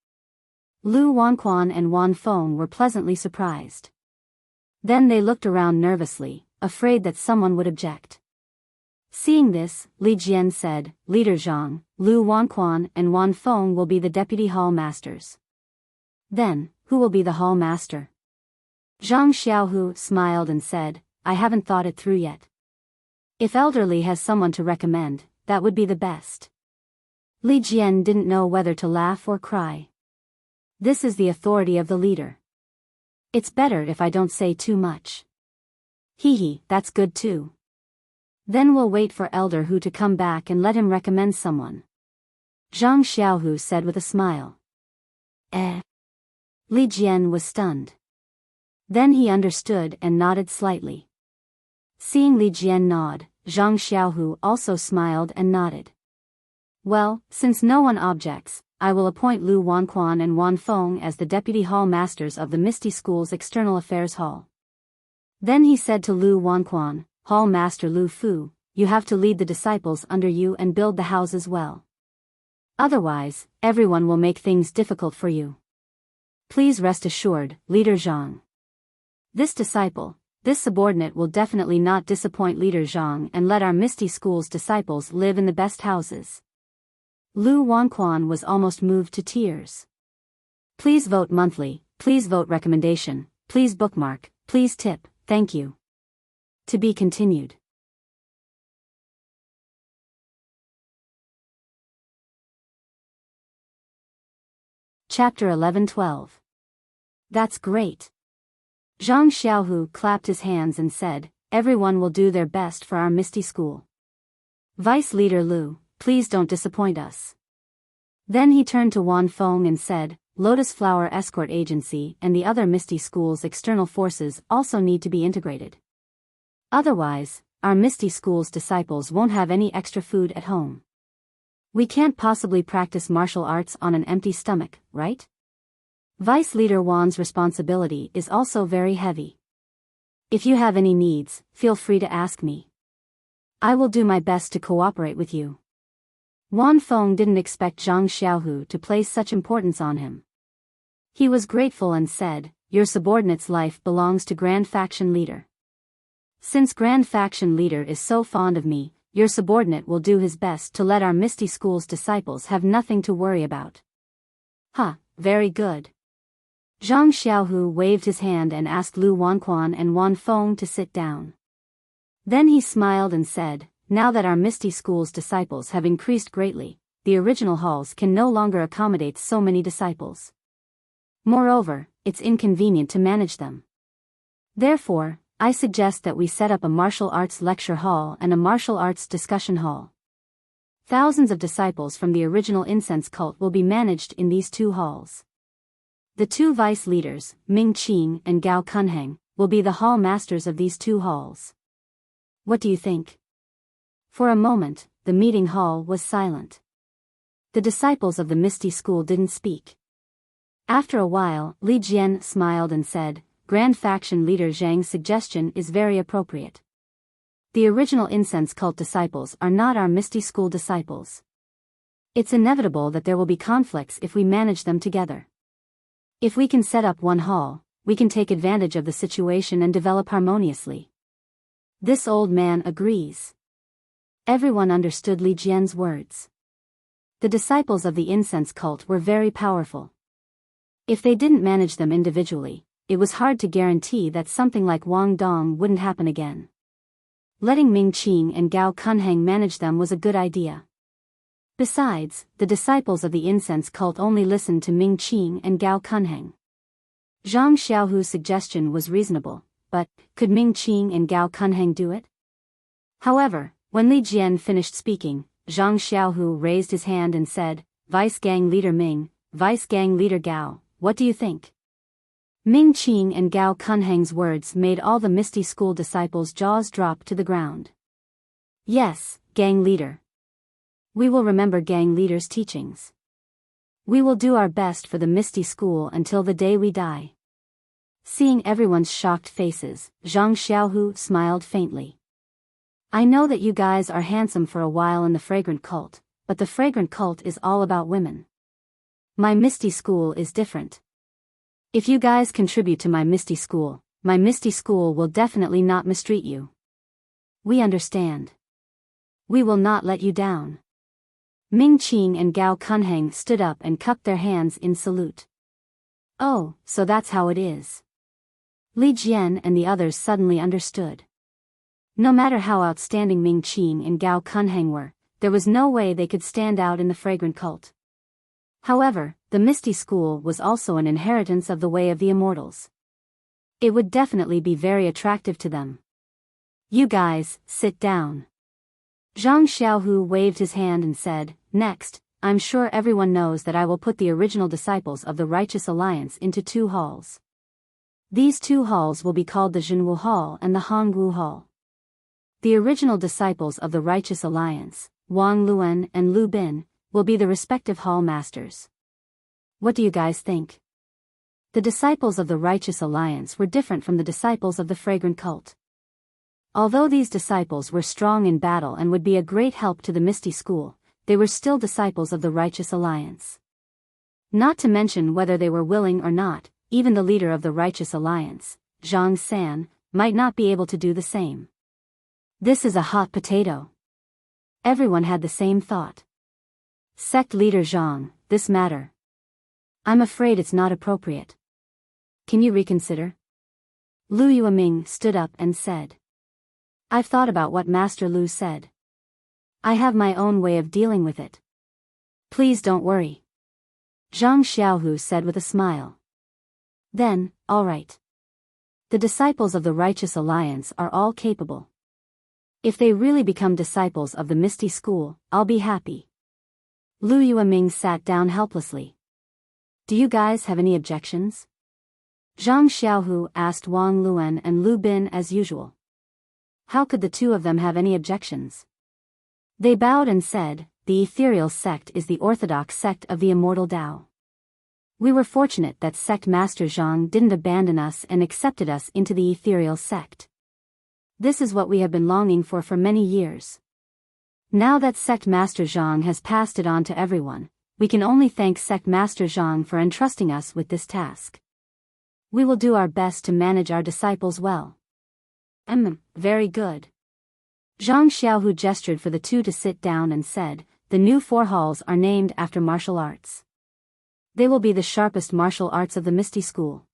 A: Lu Wanquan and Wan Feng were pleasantly surprised. Then they looked around nervously, afraid that someone would object. Seeing this, Li Jian said, "Leader Zhang, Lu Wanquan and Wan Feng will be the deputy hall masters." Then, who will be the hall master? Zhang Xiaohu smiled and said, "I haven't thought it through yet. If Elderly has someone to recommend, that would be the best." Li Jian didn't know whether to laugh or cry. This is the authority of the leader. It's better if I don't say too much. Hee hee, that's good too. Then we'll wait for Elder Hu to come back and let him recommend someone. Zhang Xiaohu said with a smile. Li Jian was stunned. Then he understood and nodded slightly. Seeing Li Jian nod, Zhang Xiaohu also smiled and nodded. Well, since no one objects, I will appoint Lu Wanquan and Wan Feng as the deputy hall masters of the Misty School's External Affairs Hall. Then he said to Lu Wanquan, Hall Master Lu Fu, you have to lead the disciples under you and build the houses well. Otherwise, everyone will make things difficult for you. Please rest assured, Leader Zhang. This subordinate will definitely not disappoint Leader Zhang and let our Misty School's disciples live in the best houses. Lu Wanquan was almost moved to tears. Please vote monthly, please vote recommendation, please bookmark, please tip, thank you. To be continued. Chapter 11-12. That's great. Zhang Xiaohu clapped his hands and said, everyone will do their best for our Misty School. Vice Leader Lu, please don't disappoint us. Then he turned to Wan Feng and said, Lotus Flower Escort Agency and the other Misty School's external forces also need to be integrated. Otherwise, our Misty School's disciples won't have any extra food at home. We can't possibly practice martial arts on an empty stomach, right? Vice Leader Wan's responsibility is also very heavy. If you have any needs, feel free to ask me. I will do my best to cooperate with you. Wan Feng didn't expect Zhang Xiaohu to place such importance on him. He was grateful and said, your subordinate's life belongs to Grand Faction Leader. Since Grand Faction Leader is so fond of me, your subordinate will do his best to let our Misty School's disciples have nothing to worry about. Very good. Zhang Xiaohu waved his hand and asked Lu Wanquan and Wan Feng to sit down. Then he smiled and said, now that our Misty School's disciples have increased greatly, the original halls can no longer accommodate so many disciples. Moreover, it's inconvenient to manage them. Therefore, I suggest that we set up a martial arts lecture hall and a martial arts discussion hall. Thousands of disciples from the original incense cult will be managed in these two halls. The two vice leaders, Ming Qing and Gao Kunheng, will be the hall masters of these two halls. What do you think? For a moment, the meeting hall was silent. The disciples of the Misty School didn't speak. After a while, Li Jian smiled and said, Grand Faction Leader Zhang's suggestion is very appropriate. The original incense cult disciples are not our Misty School disciples. It's inevitable that there will be conflicts if we manage them together. If we can set up one hall, we can take advantage of the situation and develop harmoniously. This old man agrees. Everyone understood Li Jian's words. The disciples of the incense cult were very powerful. If they didn't manage them individually, it was hard to guarantee that something like Wang Dong wouldn't happen again. Letting Ming Qing and Gao Kunheng manage them was a good idea. Besides, the disciples of the incense cult only listened to Ming Qing and Gao Kunheng. Zhang Xiaohu's suggestion was reasonable, but could Ming Qing and Gao Kunheng do it? However, when Li Jian finished speaking, Zhang Xiaohu raised his hand and said, Vice Gang Leader Ming, Vice Gang Leader Gao, what do you think? Ming Qing and Gao Kunheng's words made all the Misty School disciples' jaws drop to the ground. Yes, Gang Leader. We will remember Gang Leader's teachings. We will do our best for the Misty School until the day we die. Seeing everyone's shocked faces, Zhang Xiaohu smiled faintly. I know that you guys are handsome for a while in the fragrant cult, but the fragrant cult is all about women. My Misty School is different. If you guys contribute to my Misty School will definitely not mistreat you. We understand. We will not let you down. Ming Qing and Gao Kunheng stood up and cupped their hands in salute. Oh, so that's how it is. Li Jian and the others suddenly understood. No matter how outstanding Ming Qing and Gao Kunheng were, there was no way they could stand out in the fragrant cult. However, the Misty School was also an inheritance of the way of the Immortals. It would definitely be very attractive to them. You guys, sit down. Zhang Xiaohu waved his hand and said, Next, I'm sure everyone knows that I will put the original disciples of the Righteous Alliance into 2 halls. These 2 halls will be called the Zhenwu Hall and the Hongwu Hall. The original disciples of the Righteous Alliance, Wang Luan and Lu Bin, will be the respective hall masters. What do you guys think? The disciples of the Righteous Alliance were different from the disciples of the Fragrant Cult. Although these disciples were strong in battle and would be a great help to the Misty School, they were still disciples of the Righteous Alliance. Not to mention whether they were willing or not, even the leader of the Righteous Alliance, Zhang San, might not be able to do the same. This is a hot potato. Everyone had the same thought. Sect leader Zhang, this matter. I'm afraid it's not appropriate. Can you reconsider? Lu Yueming stood up and said. I've thought about what Master Lu said. I have my own way of dealing with it. Please don't worry. Zhang Xiaohu said with a smile. Then, all right. The disciples of the Righteous Alliance are all capable. If they really become disciples of the Misty School, I'll be happy. Lu Yueming sat down helplessly. Do you guys have any objections? Zhang Xiaohu asked Wang Luan and Lu Bin as usual. How could the 2 of them have any objections? They bowed and said, the Ethereal Sect is the orthodox sect of the Immortal Tao. We were fortunate that Sect Master Zhang didn't abandon us and accepted us into the Ethereal Sect. This is what we have been longing for many years. Now that Sect Master Zhang has passed it on to everyone, we can only thank Sect Master Zhang for entrusting us with this task. We will do our best to manage our disciples well. Very good. Zhang Xiaohu gestured for the 2 to sit down and said, the new 4 halls are named after martial arts. They will be the sharpest martial arts of the Misty School.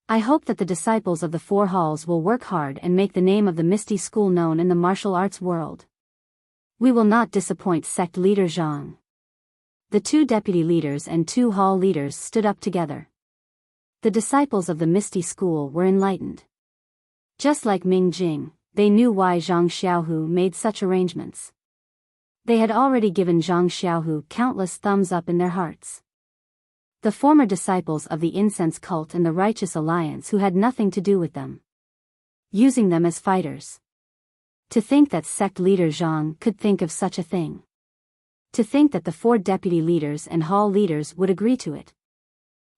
A: I hope that the disciples of the 4 halls will work hard and make the name of the Misty School known in the martial arts world. We will not disappoint Sect leader Zhang. The 2 deputy leaders and 2 hall leaders stood up together. The disciples of the Misty School were enlightened. Just like Ming Jing, they knew why Zhang Xiaohu made such arrangements. They had already given Zhang Xiaohu countless thumbs up in their hearts. The former disciples of the Incense Cult and the Righteous Alliance who had nothing to do with them. Using them as fighters. To think that sect leader Zhang could think of such a thing. To think that the 4 deputy leaders and hall leaders would agree to it.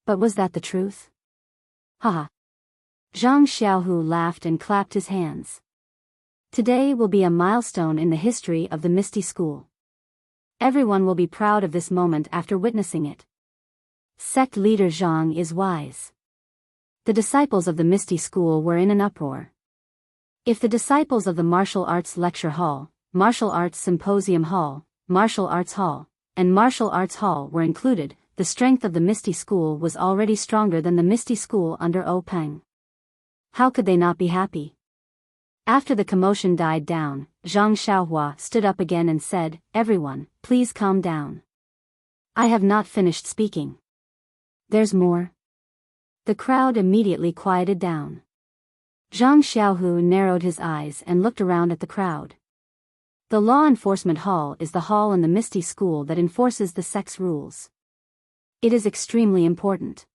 A: But was that the truth? Haha. Zhang Xiaohu laughed and clapped his hands. Today will be a milestone in the history of the Misty School. Everyone will be proud of this moment after witnessing it. Sect leader Zhang is wise. The disciples of the Misty School were in an uproar. If the disciples of the Martial Arts Lecture Hall, Martial Arts Symposium Hall, Martial Arts Hall, and Martial Arts Hall were included, the strength of the Misty School was already stronger than the Misty School under O Peng. How could they not be happy? After the commotion died down, Zhang Xiaohua stood up again and said, everyone, please calm down. I have not finished speaking. There's more. The crowd immediately quieted down. Zhang Xiaohu narrowed his eyes and looked around at the crowd. The Law Enforcement Hall is the hall in the Misty School that enforces the sect's rules. It is extremely important.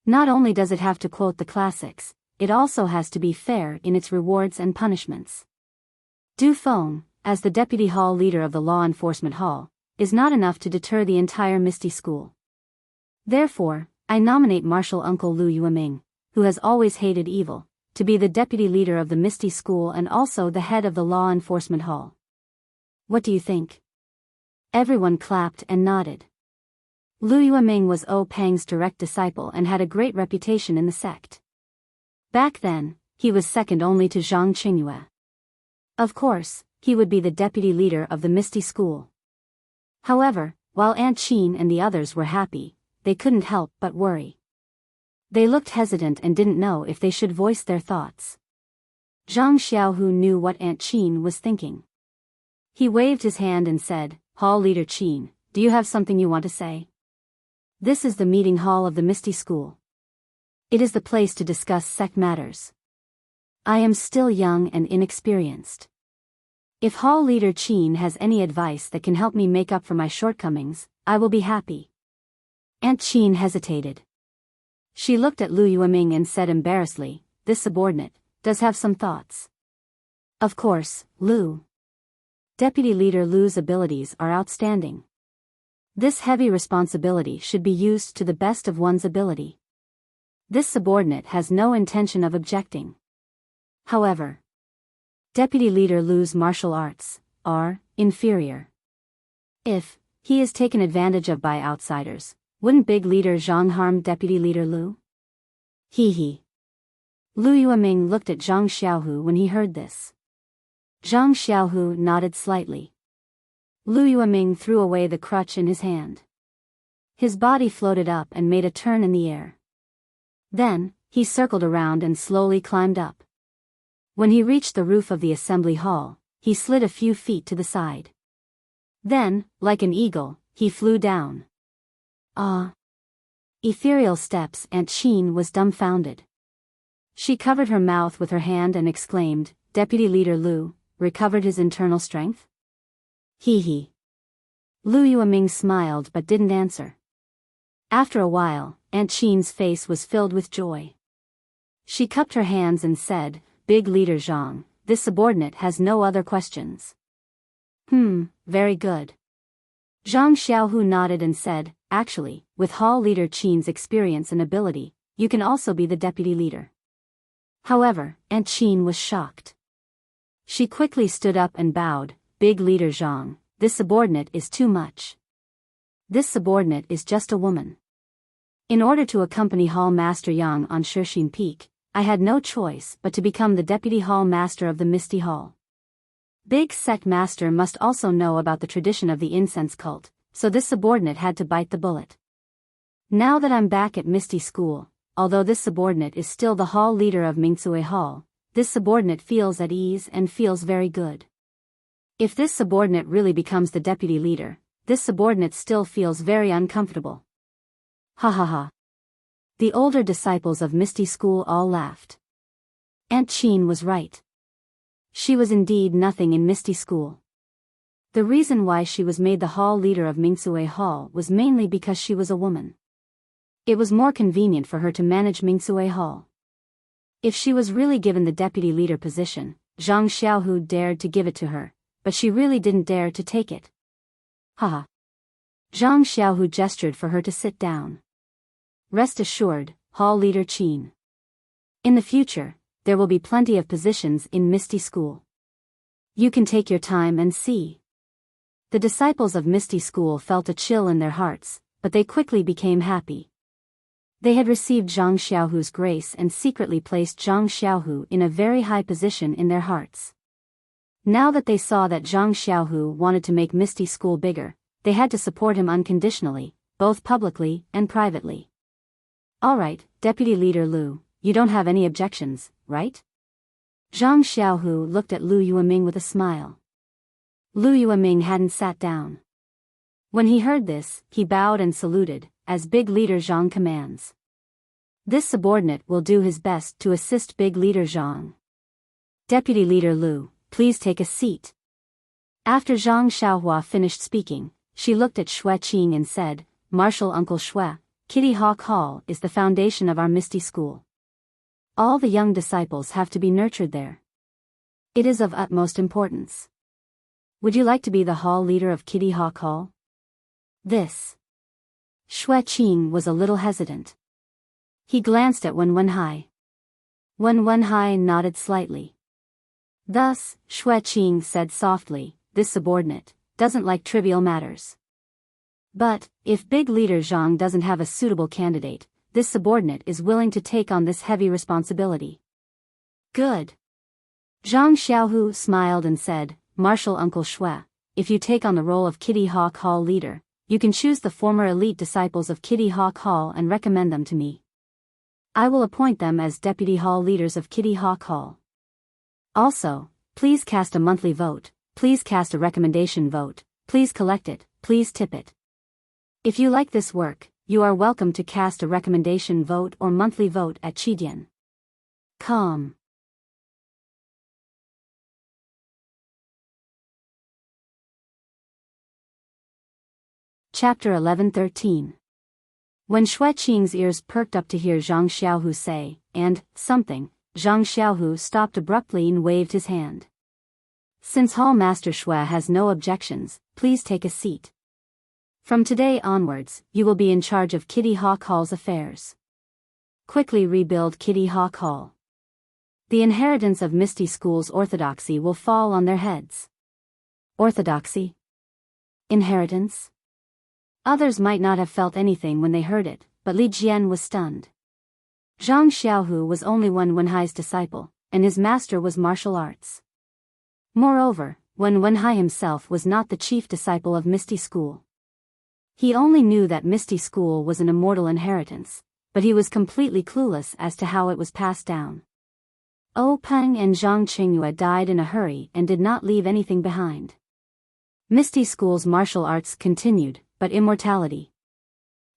A: Not only does it have to quote the classics, it also has to be fair in its rewards and punishments. Du Feng, as the deputy hall leader of the Law Enforcement Hall, is not enough to deter the entire Misty School. Therefore, I nominate Martial Uncle Lu Yueming, who has always hated evil, to be the deputy leader of the Misty School and also the head of the Law Enforcement Hall. What do you think? Everyone clapped and nodded. Lu Yueming was O Peng's direct disciple and had a great reputation in the sect. Back then, he was second only to Zhang Qingyue. Of course, he would be the deputy leader of the Misty School. However, while Aunt Qin and the others were happy, they couldn't help but worry. They looked hesitant and didn't know if they should voice their thoughts. Zhang Xiaohu knew what Aunt Qin was thinking. He waved his hand and said, Hall Leader Qin, do you have something you want to say? This is the meeting hall of the Misty School. It is the place to discuss sect matters. I am still young and inexperienced. If Hall Leader Qin has any advice that can help me make up for my shortcomings, I will be happy. Aunt Qin hesitated. She looked at Lu Yueming and said embarrassedly, this subordinate does have some thoughts. Of course, Lu. Deputy Leader Lu's abilities are outstanding. This heavy responsibility should be used to the best of one's ability. This subordinate has no intention of objecting. However, Deputy Leader Lu's martial arts are inferior. If he is taken advantage of by outsiders, wouldn't Big Leader Zhang harm Deputy Leader Lu? He. Lu Yueming looked at Zhang Xiaohu when he heard this. Zhang Xiaohu nodded slightly. Lu Yueming threw away the crutch in his hand. His body floated up and made a turn in the air. Then, he circled around and slowly climbed up. When he reached the roof of the assembly hall, he slid a few feet to the side. Then, like an eagle, he flew down. Ah! Ethereal steps. Aunt Qin was dumbfounded. She covered her mouth with her hand and exclaimed, Deputy Leader Lu, recovered his internal strength? He. Lu Yueming smiled but didn't answer. After a while, Aunt Qin's face was filled with joy. She cupped her hands and said, Big Leader Zhang, this subordinate has no other questions. Very good. Zhang Xiaohu nodded and said, actually, with Hall Leader Qin's experience and ability, you can also be the deputy leader. However, Aunt Qin was shocked. She quickly stood up and bowed, Big Leader Zhang, this subordinate is too much. This subordinate is just a woman. In order to accompany Hall Master Yang on Shixin Peak, I had no choice but to become the Deputy Hall Master of the Misty Hall. Big Sect Master must also know about the tradition of the incense cult, so this subordinate had to bite the bullet. Now that I'm back at Misty School, although this subordinate is still the hall leader of Mingcue Hall, this subordinate feels at ease and feels very good. If this subordinate really becomes the deputy leader, this subordinate still feels very uncomfortable. Ha ha ha. The older disciples of Misty School all laughed. Aunt Qin was right. She was indeed nothing in Misty School. The reason why she was made the hall leader of Mingcue Hall was mainly because she was a woman. It was more convenient for her to manage Mingcue Hall. If she was really given the deputy leader position, Zhang Xiaohu dared to give it to her, but she really didn't dare to take it. Haha. Zhang Xiaohu gestured for her to sit down. Rest assured, Hall Leader Qin. In the future, there will be plenty of positions in Misty School. You can take your time and see. The disciples of Misty School felt a chill in their hearts, but they quickly became happy. They had received Zhang Xiaohu's grace and secretly placed Zhang Xiaohu in a very high position in their hearts. Now that they saw that Zhang Xiaohu wanted to make Misty School bigger, they had to support him unconditionally, both publicly and privately. Alright, Deputy Leader Lu, you don't have any objections, right? Zhang Xiaohu looked at Lu Yueming with a smile. Lu Yueming hadn't sat down. When he heard this, he bowed and saluted, as Big Leader Zhang commands. This subordinate will do his best to assist Big Leader Zhang. Deputy Leader Lu, please take a seat. After Zhang Xiaohua finished speaking, she looked at Xue Qing and said, Marshal Uncle Xue, Kitty Hawk Hall is the foundation of our Misty School. All the young disciples have to be nurtured there. It is of utmost importance. Would you like to be the hall leader of Kitty Hawk Hall? This. Xue Qing was a little hesitant. He glanced at Wen Wenhai. Wen Wenhai nodded slightly. Thus, Xue Qing said softly, this subordinate doesn't like trivial matters. But, if Big Leader Zhang doesn't have a suitable candidate, this subordinate is willing to take on this heavy responsibility. Good. Zhang Xiaohu smiled and said, Marshal Uncle Xue, if you take on the role of Kitty Hawk Hall leader, you can choose the former elite disciples of Kitty Hawk Hall and recommend them to me. I will appoint them as deputy hall leaders of Kitty Hawk Hall. Also, please cast a monthly vote, please cast a recommendation vote, please collect it, please tip it. If you like this work, you are welcome to cast a recommendation vote or monthly vote at Qidian. Com. Chapter 11-13. When Xue Qing's ears perked up to hear Zhang Xiaohu say, and, something, Zhang Xiaohu stopped abruptly and waved his hand. Since Hall Master Xue has no objections, please take a seat. From today onwards, you will be in charge of Kitty Hawk Hall's affairs. Quickly rebuild Kitty Hawk Hall. The inheritance of Misty School's orthodoxy will fall on their heads. Orthodoxy? Inheritance? Others might not have felt anything when they heard it, but Li Jian was stunned. Zhang Xiaohu was only Wen Wenhai's disciple, and his master was martial arts. Moreover, Wen Wenhai himself was not the chief disciple of Misty School. He only knew that Misty School was an immortal inheritance, but he was completely clueless as to how it was passed down. O Peng and Zhang Qingyue died in a hurry and did not leave anything behind. Misty School's martial arts continued, but immortality.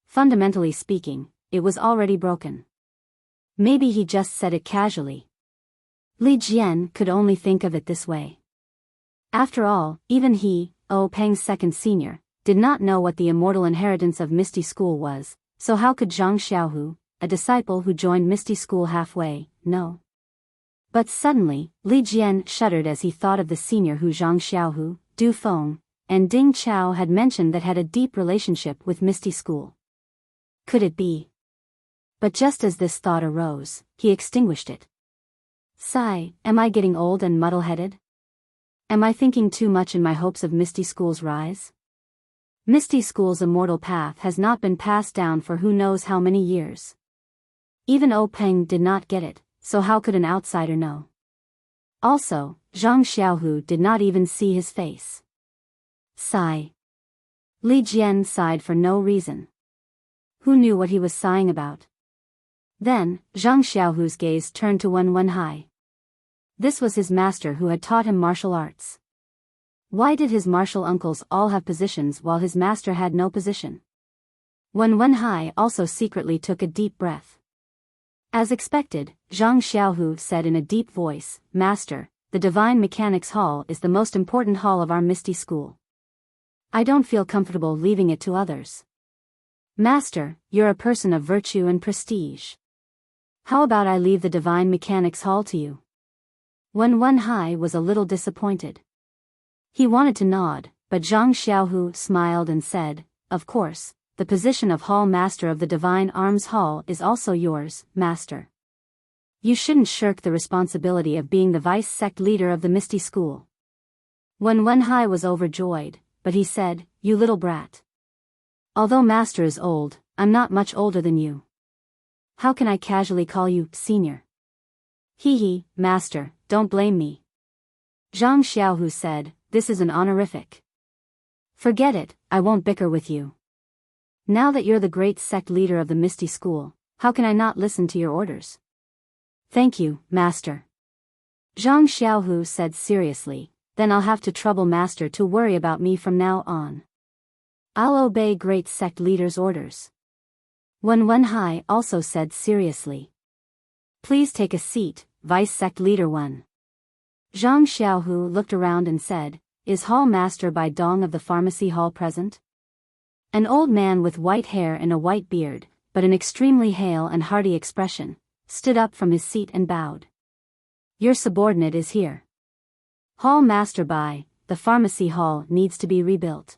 A: Fundamentally speaking, it was already broken. Maybe he just said it casually. Li Jian could only think of it this way. After all, even he, O Peng's second senior, did not know what the immortal inheritance of Misty School was, so how could Zhang Xiaohu, a disciple who joined Misty School halfway, know? But suddenly, Li Jian shuddered as he thought of the senior who Zhang Xiaohu, Du Feng, and Ding Chao had mentioned that had a deep relationship with Misty School. Could it be? But just as this thought arose, he extinguished it. Sigh, am I getting old and muddle-headed? Am I thinking too much in my hopes of Misty School's rise? Misty School's immortal path has not been passed down for who knows how many years. Even O Peng did not get it, so how could an outsider know? Also, Zhang Xiaohu did not even see his face. Sigh. Li Jian sighed for no reason. Who knew what he was sighing about? Then, Zhang Xiaohu's gaze turned to Wen Wenhai. This was his master who had taught him martial arts. Why did his martial uncles all have positions while his master had no position? Wen Wenhai also secretly took a deep breath. As expected, Zhang Xiaohu said in a deep voice, Master, the Divine Mechanics Hall is the most important hall of our Misty School. I don't feel comfortable leaving it to others. Master, you're a person of virtue and prestige. How about I leave the Divine Mechanics Hall to you? Wen Wenhai was a little disappointed. He wanted to nod, but Zhang Xiaohu smiled and said, Of course, the position of Hall Master of the Divine Arms Hall is also yours, Master. You shouldn't shirk the responsibility of being the vice sect leader of the Misty School. Wen Wenhai was overjoyed, but he said, You little brat. Although Master is old, I'm not much older than you. How can I casually call you senior? Hee, Master, don't blame me. Zhang Xiaohu said, This is an honorific. Forget it, I won't bicker with you. Now that you're the great sect leader of the Misty School, how can I not listen to your orders? Thank you, Master. Zhang Xiaohu said seriously, Then I'll have to trouble Master to worry about me from now on. I'll obey great sect leader's orders. Wen Wenhai also said seriously. Please take a seat, Vice Sect Leader 1. Zhang Xiaohu looked around and said, Is Hall Master Bai Dong of the Pharmacy Hall present? An old man with white hair and a white beard, but an extremely hale and hearty expression, stood up from his seat and bowed. Your subordinate is here. Hall Master Bai, the Pharmacy Hall needs to be rebuilt.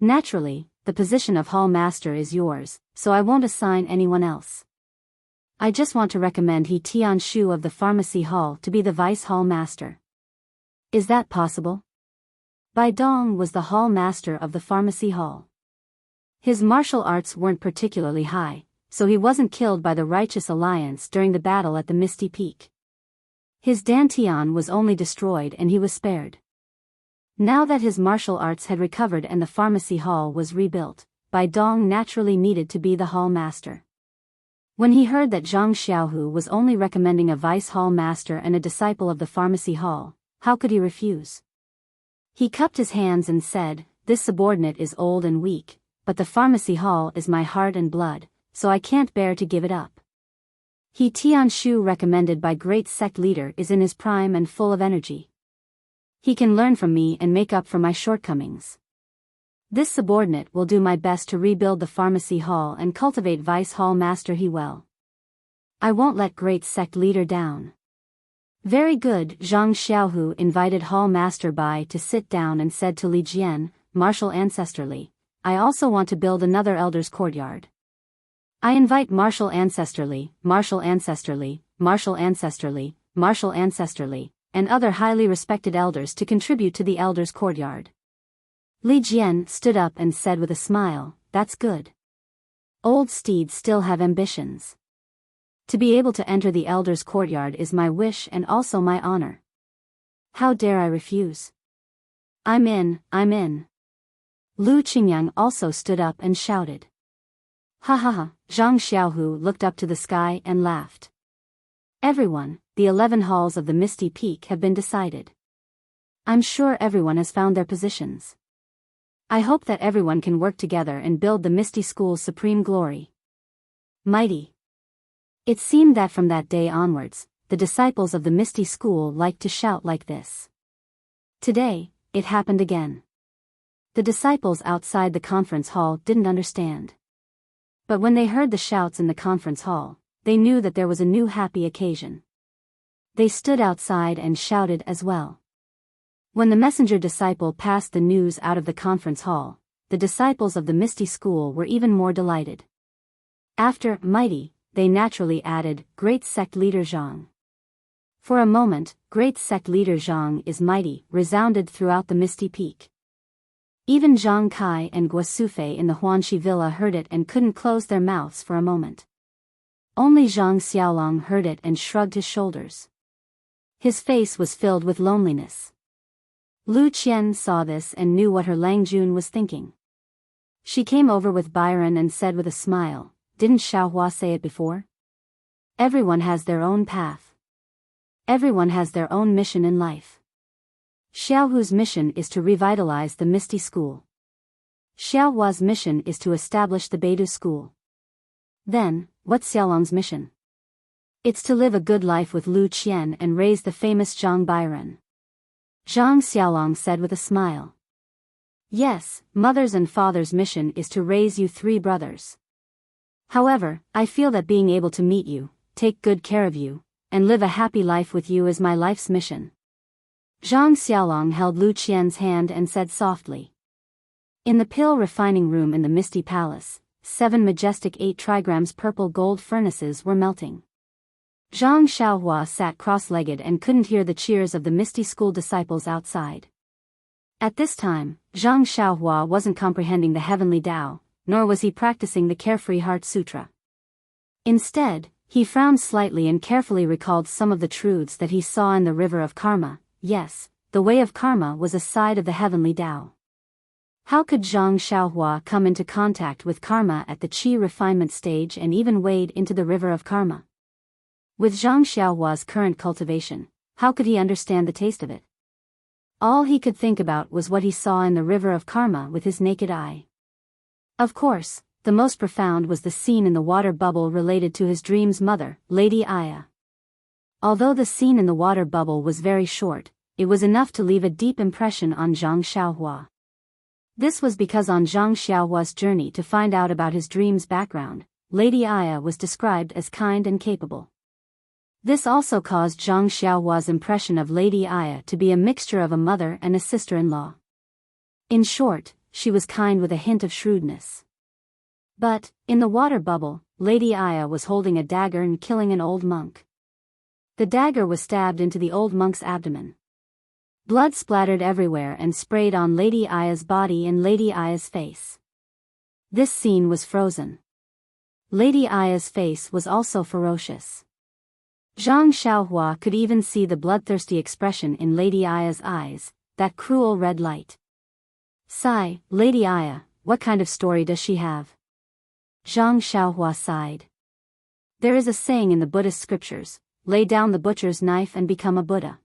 A: Naturally, the position of Hall Master is yours, so I won't assign anyone else. I just want to recommend He Tianshu of the Pharmacy Hall to be the Vice Hall Master. Is that possible? Bai Dong was the Hall Master of the Pharmacy Hall. His martial arts weren't particularly high, so he wasn't killed by the Righteous Alliance during the battle at the Misty Peak. His dantian was only destroyed and he was spared. Now that his martial arts had recovered and the Pharmacy Hall was rebuilt, Bai Dong naturally needed to be the Hall Master. When he heard that Zhang Xiaohu was only recommending a Vice Hall Master and a disciple of the Pharmacy Hall, how could he refuse? He cupped his hands and said, This subordinate is old and weak, but the Pharmacy Hall is my heart and blood, so I can't bear to give it up. He Tianshu recommended by great sect leader is in his prime and full of energy. He can learn from me and make up for my shortcomings. This subordinate will do my best to rebuild the pharmacy hall and cultivate vice hall master he well. I won't let great sect leader down. Very good. Zhang Xiaohu invited hall master Bai to sit down and said to Li Jian, Martial Ancestrally, I also want to build another elder's courtyard. I invite Martial Ancestrally, Martial Ancestrally, Martial Ancestrally, Martial Ancestrally, and other highly respected elders to contribute to the elders' courtyard. Li Jian stood up and said with a smile, That's good. Old steeds still have ambitions. To be able to enter the elders' courtyard is my wish and also my honor. How dare I refuse? I'm in, I'm in. Lu Qingyang also stood up and shouted. Ha ha ha, Zhang Xiaohu looked up to the sky and laughed. Everyone, the 11 halls of the Misty Peak have been decided. I'm sure everyone has found their positions. I hope that everyone can work together and build the Misty School's supreme glory. Mighty. It seemed that from that day onwards, the disciples of the Misty School liked to shout like this. Today, it happened again. The disciples outside the conference hall didn't understand. But when they heard the shouts in the conference hall, they knew that there was a new happy occasion. They stood outside and shouted as well. When the messenger disciple passed the news out of the conference hall, the disciples of the Misty School were even more delighted. After mighty, they naturally added great sect leader Zhang. For a moment, great sect leader Zhang is mighty resounded throughout the Misty Peak. Even Zhang Kai and Guo Sufei in the Huanxi Villa heard it and couldn't close their mouths for a moment. Only Zhang Xiaolong heard it and shrugged his shoulders. His face was filled with loneliness. Lu Qian saw this and knew what her Lang Jun was thinking. She came over with Byron and said with a smile, Didn't Xiaohua say it before? Everyone has their own path. Everyone has their own mission in life. Xiaohu's mission is to revitalize the Misty School. Xiaohua's mission is to establish the Beidou School. Then, what's Xiaolong's mission? It's to live a good life with Lu Qian and raise the famous Zhang Byron. Zhang Xiaolong said with a smile. Yes, mother's and father's mission is to raise you 3 brothers. However, I feel that being able to meet you, take good care of you, and live a happy life with you is my life's mission. Zhang Xiaolong held Lu Qian's hand and said softly. In the pill refining room in the Misty Palace, 7 majestic 8 trigrams purple gold furnaces were melting. Zhang Xiaohua sat cross-legged and couldn't hear the cheers of the Misty School disciples outside. At this time, Zhang Xiaohua wasn't comprehending the heavenly Tao, nor was he practicing the Carefree Heart Sutra. Instead, he frowned slightly and carefully recalled some of the truths that he saw in the river of karma. Yes, the way of karma was a side of the heavenly Tao. How could Zhang Xiaohua come into contact with karma at the qi refinement stage and even wade into the river of karma? With Zhang Xiaohua's current cultivation, how could he understand the taste of it? All he could think about was what he saw in the river of karma with his naked eye. Of course, the most profound was the scene in the water bubble related to his dream's mother, Lady Aya. Although the scene in the water bubble was very short, it was enough to leave a deep impression on Zhang Xiaohua. This was because on Zhang Xiaohua's journey to find out about his dream's background, Lady Aya was described as kind and capable. This also caused Zhang Xiaohua's impression of Lady Aya to be a mixture of a mother and a sister-in-law. In short, she was kind with a hint of shrewdness. But, in the water bubble, Lady Aya was holding a dagger and killing an old monk. The dagger was stabbed into the old monk's abdomen. Blood splattered everywhere and sprayed on Lady Aya's body and Lady Aya's face. This scene was frozen. Lady Aya's face was also ferocious. Zhang Xiaohua could even see the bloodthirsty expression in Lady Aya's eyes, that cruel red light. Sigh, Lady Aya, what kind of story does she have? Zhang Xiaohua sighed. There is a saying in the Buddhist scriptures, lay down the butcher's knife and become a Buddha.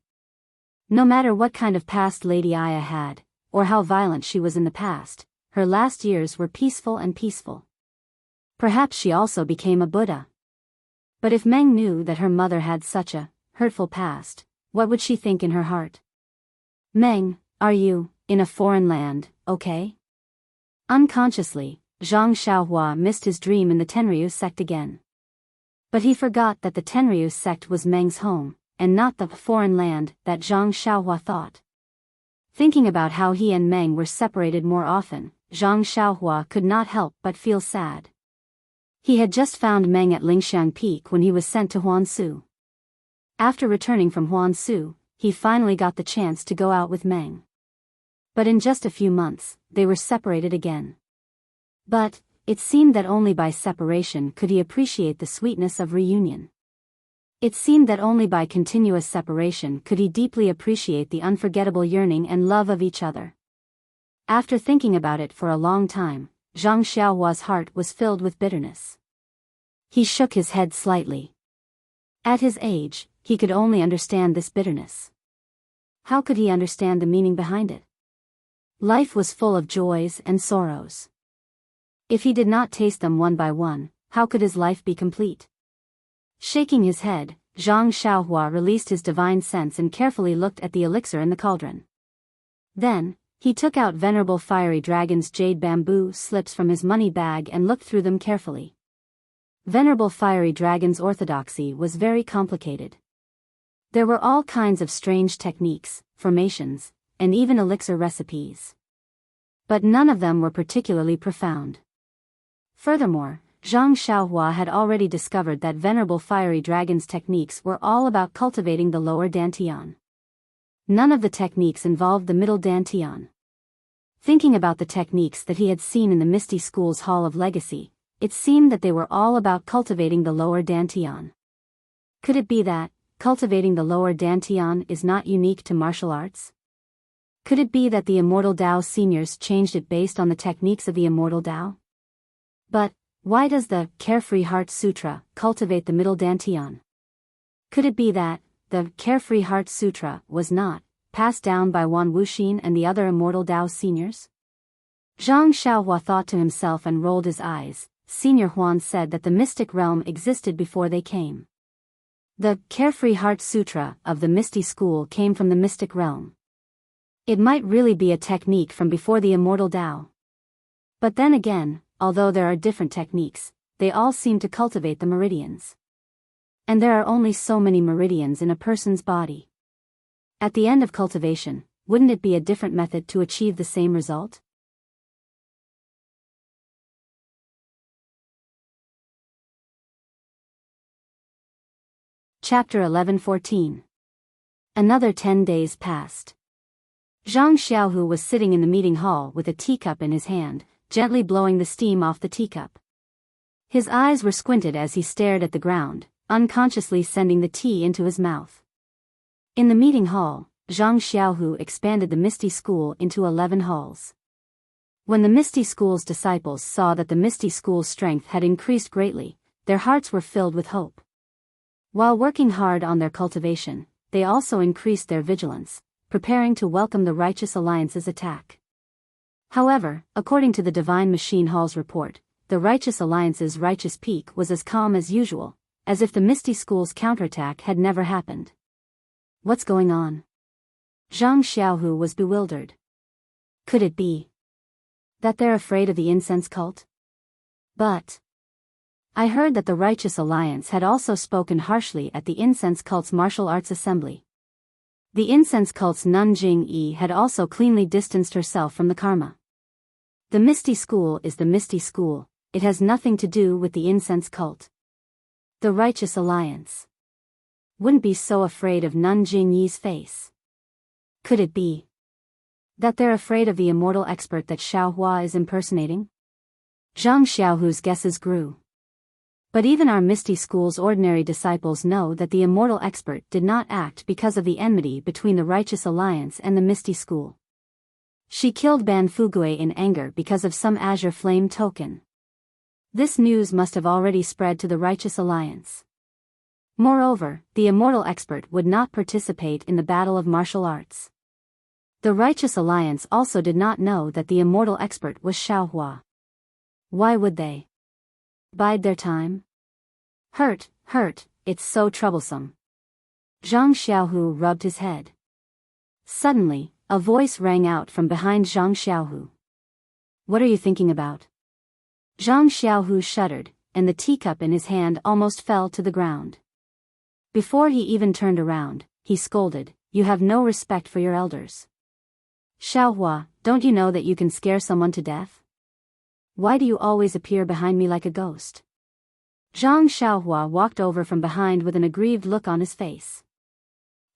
A: No matter what kind of past Lady Aya had, or how violent she was in the past, her last years were peaceful and peaceful. Perhaps she also became a Buddha. But if Meng knew that her mother had such a hurtful past, what would she think in her heart? Meng, are you, in a foreign land, okay? Unconsciously, Zhang Xiaohua missed his dream in the Tenryu sect again. But he forgot that the Tenryu sect was Meng's home, and not the foreign land that Zhang Xiaohua thought. Thinking about how he and Meng were separated more often, Zhang Xiaohua could not help but feel sad. He had just found Meng at Lingxiang Peak when he was sent to Huansu. After returning from Huansu, he finally got the chance to go out with Meng. But in just a few months, they were separated again. But it seemed that only by separation could he appreciate the sweetness of reunion. It seemed that only by continuous separation could he deeply appreciate the unforgettable yearning and love of each other. After thinking about it for a long time, Zhang Xiaohua's heart was filled with bitterness. He shook his head slightly. At his age, he could only understand this bitterness. How could he understand the meaning behind it? Life was full of joys and sorrows. If he did not taste them one by one, how could his life be complete? Shaking his head, Zhang Xiaohua released his divine sense and carefully looked at the elixir in the cauldron. Then, he took out Venerable Fiery Dragon's jade bamboo slips from his money bag and looked through them carefully. Venerable Fiery Dragon's orthodoxy was very complicated. There were all kinds of strange techniques, formations, and even elixir recipes. But none of them were particularly profound. Furthermore, Zhang Xiaohua had already discovered that Venerable Fiery Dragon's techniques were all about cultivating the lower dantian. None of the techniques involved the middle dantian. Thinking about the techniques that he had seen in the Misty School's Hall of Legacy, it seemed that they were all about cultivating the lower dantian. Could it be that, cultivating the lower dantian is not unique to martial arts? Could it be that the Immortal Tao seniors changed it based on the techniques of the Immortal Tao? But, why does the Carefree Heart Sutra cultivate the middle dantian? Could it be that the Carefree Heart Sutra was not passed down by Wan Wuxin and the other Immortal Tao seniors? Zhang Xiaohua thought to himself and rolled his eyes. Senior Huan said that the mystic realm existed before they came. The Carefree Heart Sutra of the Misty School came from the mystic realm. It might really be a technique from before the Immortal Tao. But then again, although there are different techniques, they all seem to cultivate the meridians. And there are only so many meridians in a person's body. At the end of cultivation, wouldn't it be a different method to achieve the same result? Chapter 11:14. Another 10 days passed. Zhang Xiaohu was sitting in the meeting hall with a teacup in his hand, gently blowing the steam off the teacup. His eyes were squinted as he stared at the ground, unconsciously sending the tea into his mouth. In the meeting hall, Zhang Xiaohu expanded the Misty School into 11 halls. When the Misty School's disciples saw that the Misty School's strength had increased greatly, their hearts were filled with hope. While working hard on their cultivation, they also increased their vigilance, preparing to welcome the Righteous Alliance's attack. However, according to the Divine Machine Hall's report, the Righteous Alliance's Righteous Peak was as calm as usual, as if the Misty School's counterattack had never happened. What's going on? Zhang Xiaohu was bewildered. Could it be that they're afraid of the incense cult? But I heard that the Righteous Alliance had also spoken harshly at the incense cult's martial arts assembly. The incense cult's Nun Jing Yi had also cleanly distanced herself from the karma. The Misty School is the Misty School, it has nothing to do with the incense cult. The Righteous Alliance wouldn't be so afraid of Nun Jing Yi's face. Could it be that they're afraid of the immortal expert that Xiaohua is impersonating? Zhang Xiaohu's guesses grew. But even our Misty School's ordinary disciples know that the immortal expert did not act because of the enmity between the Righteous Alliance and the Misty School. She killed Ban Fugue in anger because of some azure flame token. This news must have already spread to the Righteous Alliance. Moreover, the immortal expert would not participate in the battle of martial arts. The Righteous Alliance also did not know that the immortal expert was Xiaohua. Why would they bide their time? Hurt, it's so troublesome. Zhang Xiaohu rubbed his head. Suddenly, a voice rang out from behind Zhang Xiaohu. What are you thinking about? Zhang Xiaohu shuddered, and the teacup in his hand almost fell to the ground. Before he even turned around, he scolded, "You have no respect for your elders. Xiaohua, don't you know that you can scare someone to death? Why do you always appear behind me like a ghost?" Zhang Xiaohua walked over from behind with an aggrieved look on his face.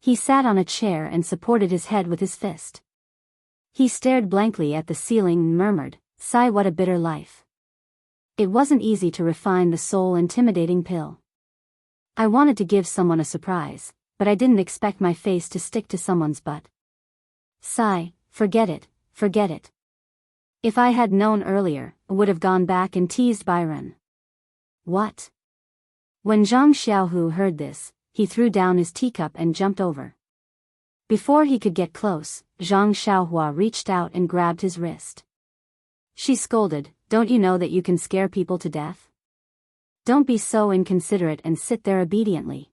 A: He sat on a chair and supported his head with his fist. He stared blankly at the ceiling and murmured, "Sigh, what a bitter life." It wasn't easy to refine the soul-intimidating pill. I wanted to give someone a surprise, but I didn't expect my face to stick to someone's butt. Sigh, forget it, forget it. If I had known earlier, I would have gone back and teased Byron. What? When Zhang Xiaohu heard this, he threw down his teacup and jumped over. Before he could get close, Zhang Xiaohua reached out and grabbed his wrist. She scolded, "Don't you know that you can scare people to death? Don't be so inconsiderate and sit there obediently."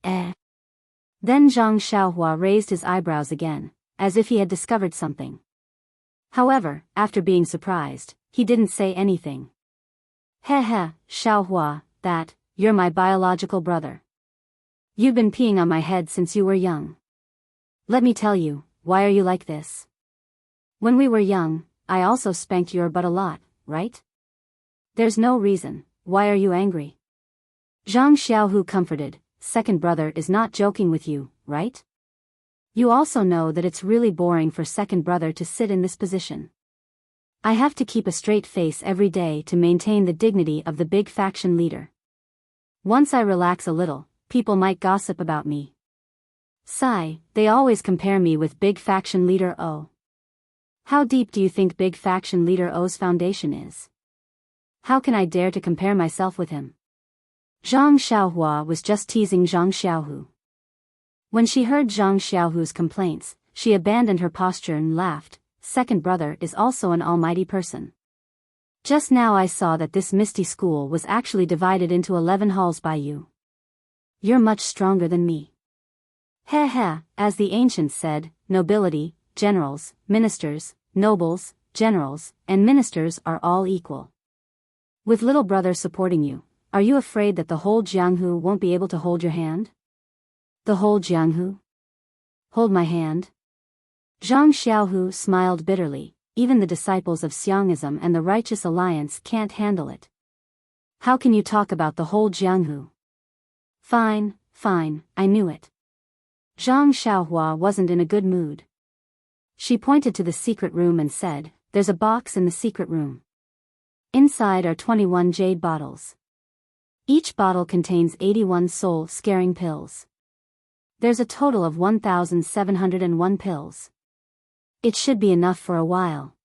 A: Then Zhang Xiaohua raised his eyebrows again, as if he had discovered something. However, after being surprised, he didn't say anything. Heh, Xiaohua, you're my biological brother. You've been peeing on my head since you were young. Let me tell you, why are you like this? When we were young, I also spanked your butt a lot, right? There's no reason. Why are you angry? Zhang Xiaohu comforted, "Second brother is not joking with you, right? You also know that it's really boring for second brother to sit in this position. I have to keep a straight face every day to maintain the dignity of the big faction leader. Once I relax a little, people might gossip about me. Sigh, they always compare me with big faction leader O. How deep do you think big faction leader O's foundation is? How can I dare to compare myself with him?" Zhang Xiaohua was just teasing Zhang Xiaohu. When she heard Zhang Xiaohu's complaints, she abandoned her posture and laughed. "Second brother is also an almighty person. Just now I saw that this misty school was actually divided into 11 halls by you. You're much stronger than me." Heh, as the ancients said, nobility, generals, ministers, nobles, generals, and ministers are all equal. With little brother supporting you, are you afraid that the whole Jianghu won't be able to hold your hand? The whole Jianghu? Hold my hand? Zhang Xiaohu smiled bitterly. Even the disciples of Xiongism and the Righteous Alliance can't handle it. How can you talk about the whole Jianghu? Fine, I knew it. Zhang Xiaohua wasn't in a good mood. She pointed to the secret room and said, "There's a box in the secret room. Inside are 21 jade bottles. Each bottle contains 81 soul-scaring pills. There's a total of 1,701 pills. It should be enough for a while."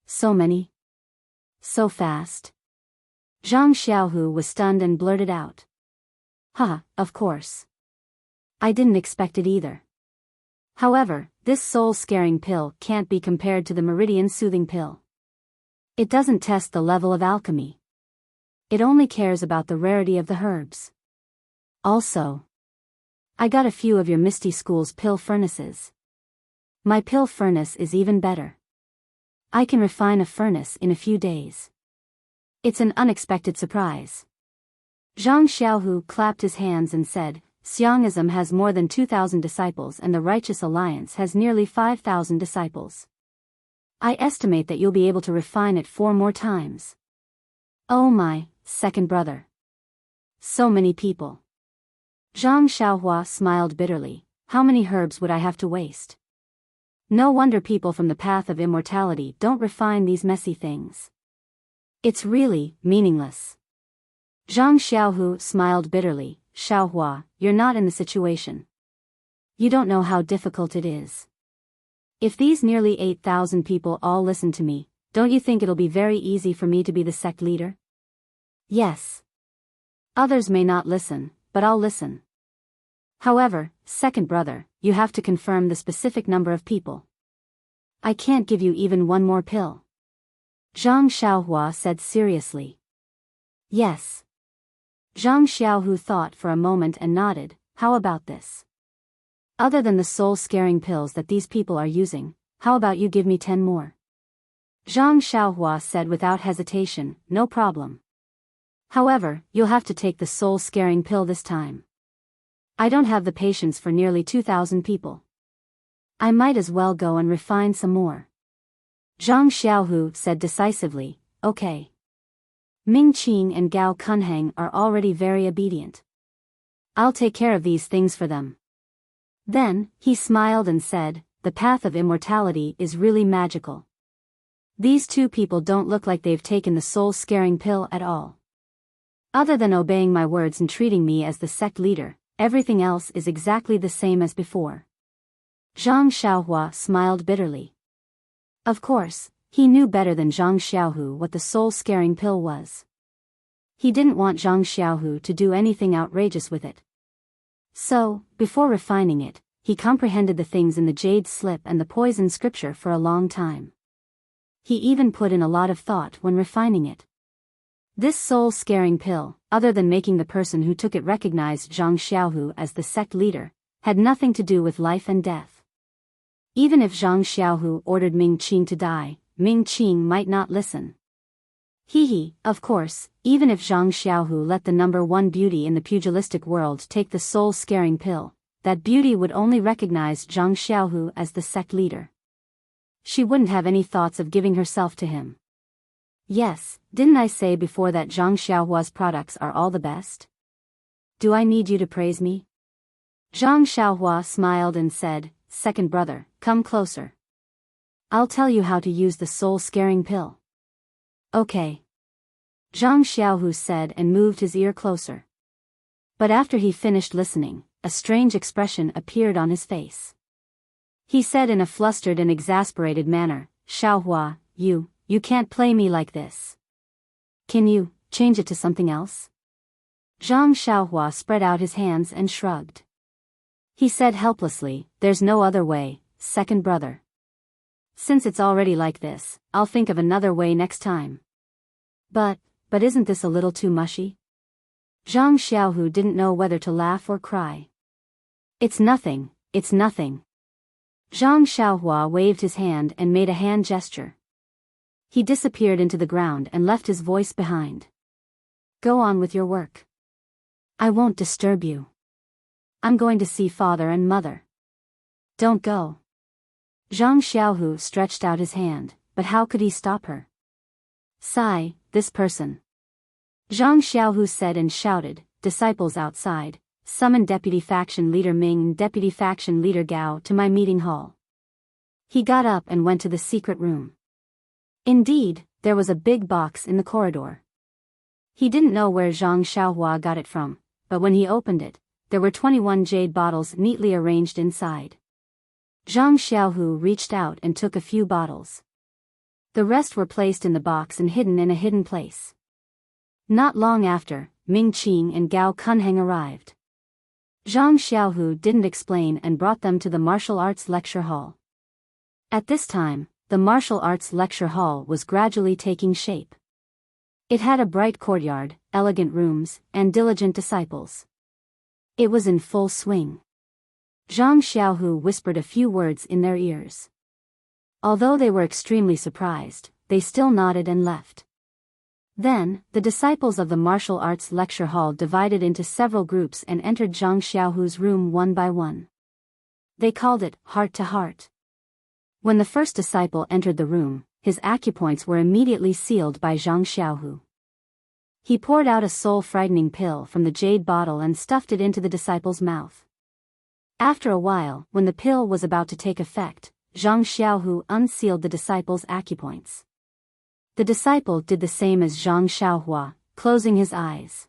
A: So many? So fast? Zhang Xiaohu was stunned and blurted out. Of course. I didn't expect it either. However, this soul-scaring pill can't be compared to the meridian-soothing pill. It doesn't test the level of alchemy. It only cares about the rarity of the herbs. Also, I got a few of your Misty School's pill furnaces. My pill furnace is even better. I can refine a furnace in a few days. It's an unexpected surprise." Zhang Xiaohu clapped his hands and said, "Xiongism has more than 2,000 disciples and the Righteous Alliance has nearly 5,000 disciples. I estimate that you'll be able to refine it 4 more times. Oh my, second brother. So many people." Zhang Xiaohua smiled bitterly. "How many herbs would I have to waste? No wonder people from the path of immortality don't refine these messy things. It's really meaningless." Zhang Xiaohu smiled bitterly. "Xiaohua, you're not in the situation. You don't know how difficult it is. If these nearly 8,000 people all listen to me, don't you think it'll be very easy for me to be the sect leader?" "Yes. Others may not listen, but I'll listen. However, second brother, you have to confirm the specific number of people. I can't give you even 1 more pill." Zhang Xiaohua said seriously. "Yes." Zhang Xiaohu thought for a moment and nodded. "How about this? Other than the soul-scaring pills that these people are using, how about you give me 10 more? Zhang Xiaohua said without hesitation, no problem. However, you'll have to take the soul-scaring pill this time. I don't have the patience for nearly 2,000 people. I might as well go and refine some more. Zhang Xiaohu said decisively, okay. Ming Qing and Gao Kunheng are already very obedient. I'll take care of these things for them. Then, he smiled and said, the path of immortality is really magical. These two people don't look like they've taken the soul-scaring pill at all. Other than obeying my words and treating me as the sect leader, everything else is exactly the same as before. Zhang Xiaohua smiled bitterly. Of course, he knew better than Zhang Xiaohu what the soul-scaring pill was. He didn't want Zhang Xiaohu to do anything outrageous with it. So, before refining it, he comprehended the things in the jade slip and the poison scripture for a long time. He even put in a lot of thought when refining it. This soul-scaring pill, other than making the person who took it recognize Zhang Xiaohu as the sect leader, had nothing to do with life and death. Even if Zhang Xiaohu ordered Ming Qing to die, Ming Qing might not listen. Of course, even if Zhang Xiaohu let the number one beauty in the pugilistic world take the soul-scaring pill, that beauty would only recognize Zhang Xiaohu as the sect leader. She wouldn't have any thoughts of giving herself to him. Yes, didn't I say before that Zhang Xiaohua's products are all the best? Do I need you to praise me? Zhang Xiaohua smiled and said, second brother, come closer. I'll tell you how to use the soul-scaring pill. Okay. Zhang Xiaohu said and moved his ear closer. But after he finished listening, a strange expression appeared on his face. He said in a flustered and exasperated manner, Xiaohua, you can't play me like this. Can you change it to something else? Zhang Xiaohua spread out his hands and shrugged. He said helplessly, there's no other way, second brother. Since it's already like this, I'll think of another way next time. But isn't this a little too mushy? Zhang Xiaohu didn't know whether to laugh or cry. It's nothing. Zhang Xiaohua waved his hand and made a hand gesture. He disappeared into the ground and left his voice behind. Go on with your work. I won't disturb you. I'm going to see father and mother. Don't go. Zhang Xiaohu stretched out his hand, but how could he stop her? Sigh, this person. Zhang Xiaohu said and shouted, disciples outside, summon Deputy Faction Leader Ming and Deputy Faction Leader Gao to my meeting hall. He got up and went to the secret room. Indeed, there was a big box in the corridor. He didn't know where Zhang Xiaohua got it from, but when he opened it, there were 21 jade bottles neatly arranged inside. Zhang Xiaohu reached out and took a few bottles. The rest were placed in the box and hidden in a hidden place. Not long after, Ming Qing and Gao Kunheng arrived. Zhang Xiaohu didn't explain and brought them to the martial arts lecture hall. At this time, the martial arts lecture hall was gradually taking shape. It had a bright courtyard, elegant rooms, and diligent disciples. It was in full swing. Zhang Xiaohu whispered a few words in their ears. Although they were extremely surprised, they still nodded and left. Then, the disciples of the martial arts lecture hall divided into several groups and entered Zhang Xiaohu's room one by one. They called it heart to heart. When the first disciple entered the room, his acupoints were immediately sealed by Zhang Xiaohu. He poured out a soul-frightening pill from the jade bottle and stuffed it into the disciple's mouth. After a while, when the pill was about to take effect, Zhang Xiaohu unsealed the disciple's acupoints. The disciple did the same as Zhang Xiaohua, closing his eyes.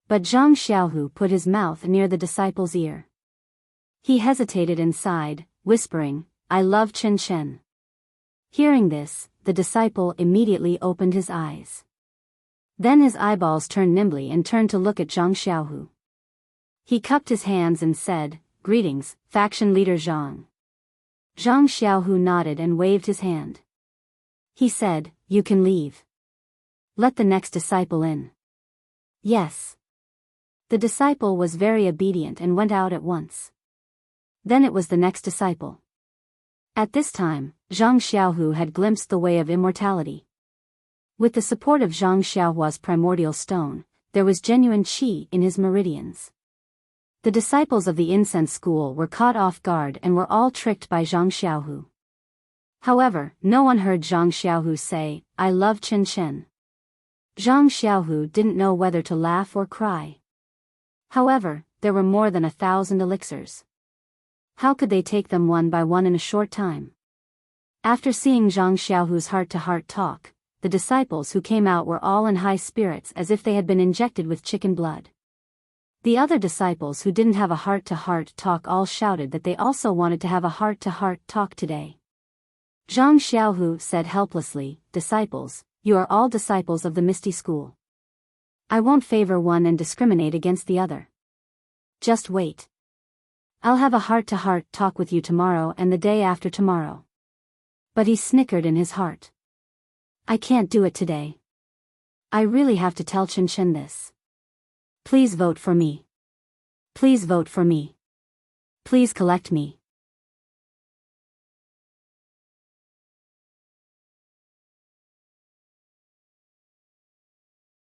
A: But Zhang Xiaohu put his mouth near the disciple's ear. He hesitated and sighed, whispering, I love Chen Chen. Hearing this, the disciple immediately opened his eyes. Then his eyeballs turned nimbly and turned to look at Zhang Xiaohu. He cupped his hands and said, Greetings, faction leader Zhang. Zhang Xiaohu nodded and waved his hand. He said, You can leave. Let the next disciple in. Yes. The disciple was very obedient and went out at once. Then it was the next disciple. At this time, Zhang Xiaohu had glimpsed the way of immortality. With the support of Zhang Xiaohua's primordial stone, there was genuine qi in his meridians. The disciples of the incense school were caught off guard and were all tricked by Zhang Xiaohu. However, no one heard Zhang Xiaohu say, "I love Chen Chen." Zhang Xiaohu didn't know whether to laugh or cry. However, there were more than 1,000 elixirs. How could they take them one by one in a short time? After seeing Zhang Xiaohu's heart-to-heart talk, the disciples who came out were all in high spirits as if they had been injected with chicken blood. The other disciples who didn't have a heart-to-heart talk all shouted that they also wanted to have a heart-to-heart talk today. Zhang Xiaohu said helplessly, "Disciples, you are all disciples of the Misty School. I won't favor one and discriminate against the other. Just wait. I'll have a heart-to-heart talk with you tomorrow and the day after tomorrow." But he snickered in his heart. "I can't do it today. I really have to tell Chen Chen this. Please vote for me. Please vote for me. Please collect me."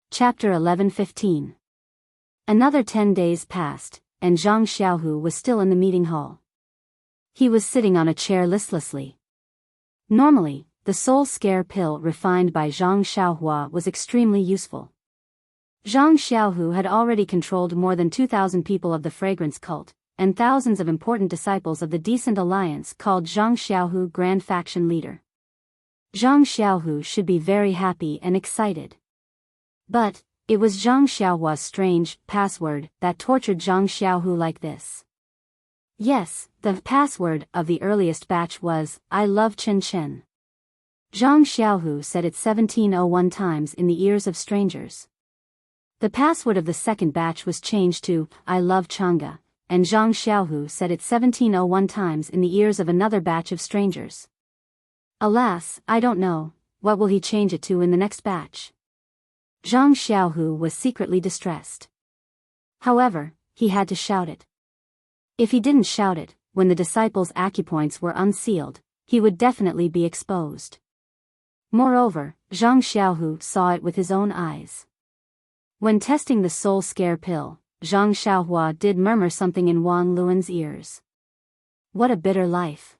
A: Chapter 11:15. Another 10 days passed, and Zhang Xiaohu was still in the meeting hall. He was sitting on a chair listlessly. Normally, the soul scare pill refined by Zhang Xiaohua was extremely useful. Zhang Xiaohu had already controlled more than 2,000 people of the fragrance cult, and thousands of important disciples of the Decent Alliance called Zhang Xiaohu Grand Faction Leader. Zhang Xiaohu should be very happy and excited. But, it was Zhang Xiaohua's strange password that tortured Zhang Xiaohu like this. Yes, the password of the earliest batch was, "I love Chen Chen." Zhang Xiaohu said it 1701 times in the ears of strangers. The password of the second batch was changed to, "I love Chang'e," and Zhang Xiaohu said it 1701 times in the ears of another batch of strangers. Alas, I don't know, what will he change it to in the next batch? Zhang Xiaohu was secretly distressed. However, he had to shout it. If he didn't shout it, when the disciples' acupoints were unsealed, he would definitely be exposed. Moreover, Zhang Xiaohu saw it with his own eyes. When testing the soul scare pill, Zhang Xiaohua did murmur something in Wang Luan's ears. What a bitter life.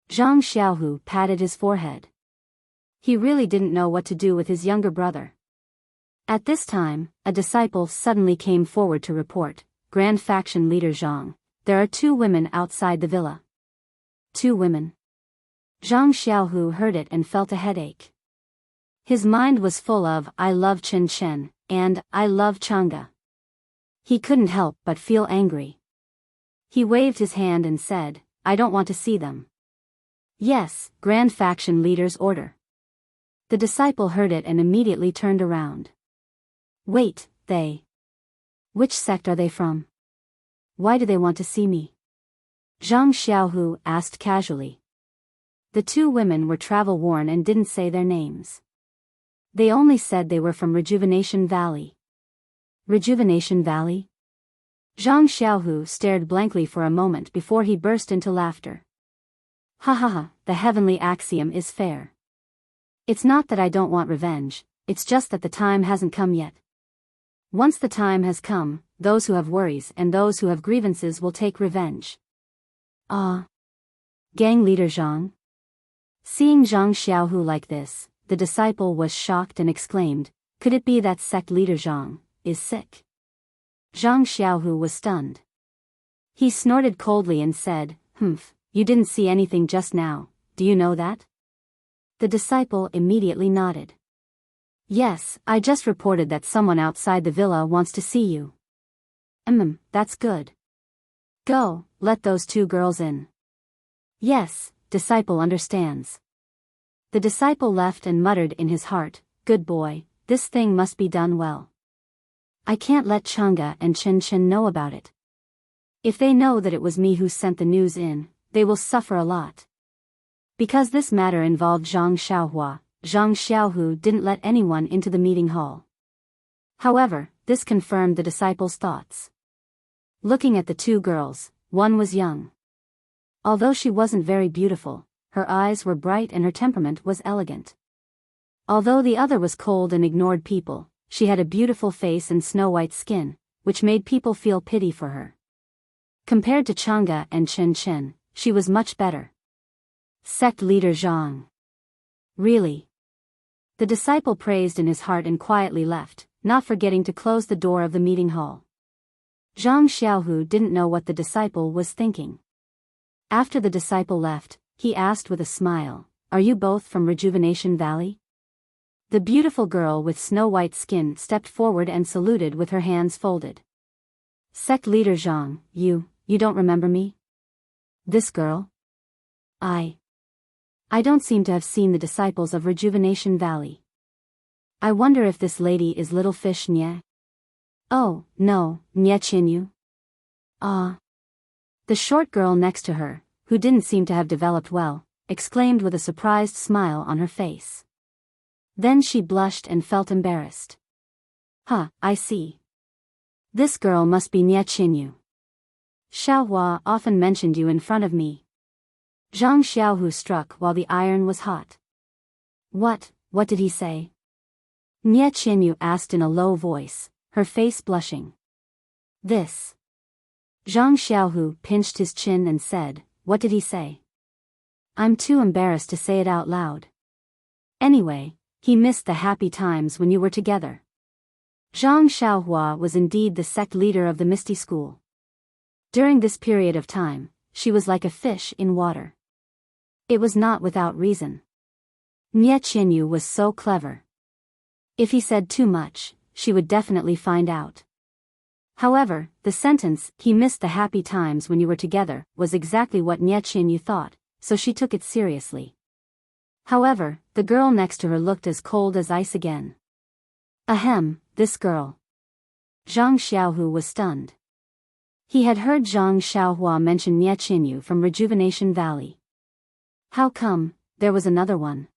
A: Zhang Xiaohu patted his forehead. He really didn't know what to do with his younger brother. At this time, a disciple suddenly came forward to report, "Grand Faction Leader Zhang, there are 2 women outside the villa." 2 women. Zhang Xiaohu heard it and felt a headache. His mind was full of, "I love Chen Chen," and, "I love Chang'e." He couldn't help but feel angry. He waved his hand and said, "I don't want to see them." "Yes, Grand Faction Leader's order." The disciple heard it and immediately turned around. "Wait, they? Which sect are they from? Why do they want to see me?" Zhang Xiaohu asked casually. The 2 women were travel-worn and didn't say their names. They only said they were from Rejuvenation Valley. Rejuvenation Valley? Zhang Xiaohu stared blankly for a moment before he burst into laughter. "Ha ha ha, the heavenly axiom is fair. It's not that I don't want revenge, it's just that the time hasn't come yet. Once the time has come, those who have worries and those who have grievances will take revenge." Ah. Gang leader Zhang? Seeing Zhang Xiaohu like this, the disciple was shocked and exclaimed, "Could it be that sect leader Zhang is sick?" Zhang Xiaohu was stunned. He snorted coldly and said, "Humph, you didn't see anything just now, do you know that?" The disciple immediately nodded. "Yes, I just reported that someone outside the villa wants to see you." That's good. Go, let those 2 girls in." "Yes, disciple understands." The disciple left and muttered in his heart, "Good boy, this thing must be done well. I can't let Chang'e and Chen Chen know about it. If they know that it was me who sent the news in, they will suffer a lot." Because this matter involved Zhang Xiaohua, Zhang Xiaohu didn't let anyone into the meeting hall. However, this confirmed the disciple's thoughts. Looking at the 2 girls, one was young. Although she wasn't very beautiful, her eyes were bright and her temperament was elegant. Although the other was cold and ignored people, she had a beautiful face and snow-white skin, which made people feel pity for her. Compared to Chang'e and Chen Chen, she was much better. Sect leader Zhang. Really? The disciple praised in his heart and quietly left, not forgetting to close the door of the meeting hall. Zhang Xiaohu didn't know what the disciple was thinking. After the disciple left, he asked with a smile, "Are you both from Rejuvenation Valley?" The beautiful girl with snow-white skin stepped forward and saluted with her hands folded. Sect leader Zhang, you don't remember me? This girl? I don't seem to have seen the disciples of Rejuvenation Valley. I wonder if this lady is little fish Nye? Oh, no, Nye Chinyu. Ah. The short girl next to her, who didn't seem to have developed well, exclaimed with a surprised smile on her face. Then she blushed and felt embarrassed. Huh, I see. This girl must be Nye Chinyu. Xiaohua often mentioned you in front of me. Zhang Xiaohu struck while the iron was hot. What did he say? Nye Chinyu asked in a low voice, her face blushing. This. Zhang Xiaohu pinched his chin and said, "What did he say?" I'm too embarrassed to say it out loud. Anyway, he missed the happy times when you were together. Zhang Xiaohua was indeed the sect leader of the Misty School. During this period of time, she was like a fish in water. It was not without reason. Nye Chinyu was so clever. If he said too much, she would definitely find out. However, the sentence, "he missed the happy times when you were together," was exactly what Nye Chinyu thought, so she took it seriously. However, the girl next to her looked as cold as ice again. Ahem, this girl. Zhang Xiaohu was stunned. He had heard Zhang Xiaohua mention Nye Chinyu from Rejuvenation Valley. How come, there was another one?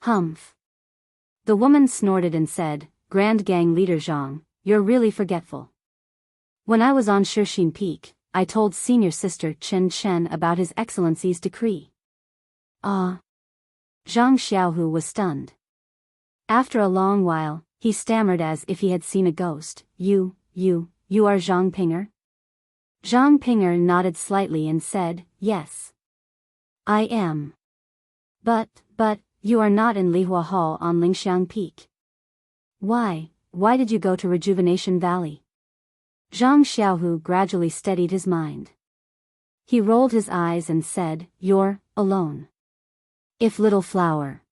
A: Humph. The woman snorted and said, "Grand Gang Leader Zhang, you're really forgetful. When I was on Shixin Peak, I told senior sister Chen Chen about His Excellency's decree." Ah. Zhang Xiaohu was stunned. After a long while, he stammered as if he had seen a ghost. You are Zhang Pinger?" Zhang Pinger nodded slightly and said, "Yes. I am. But, you are not in Lihua Hall on Lingxiang Peak. Why did you go to Rejuvenation Valley?" Zhang Xiaohu gradually steadied his mind. He rolled his eyes and said, "You're alone. If Little Flower."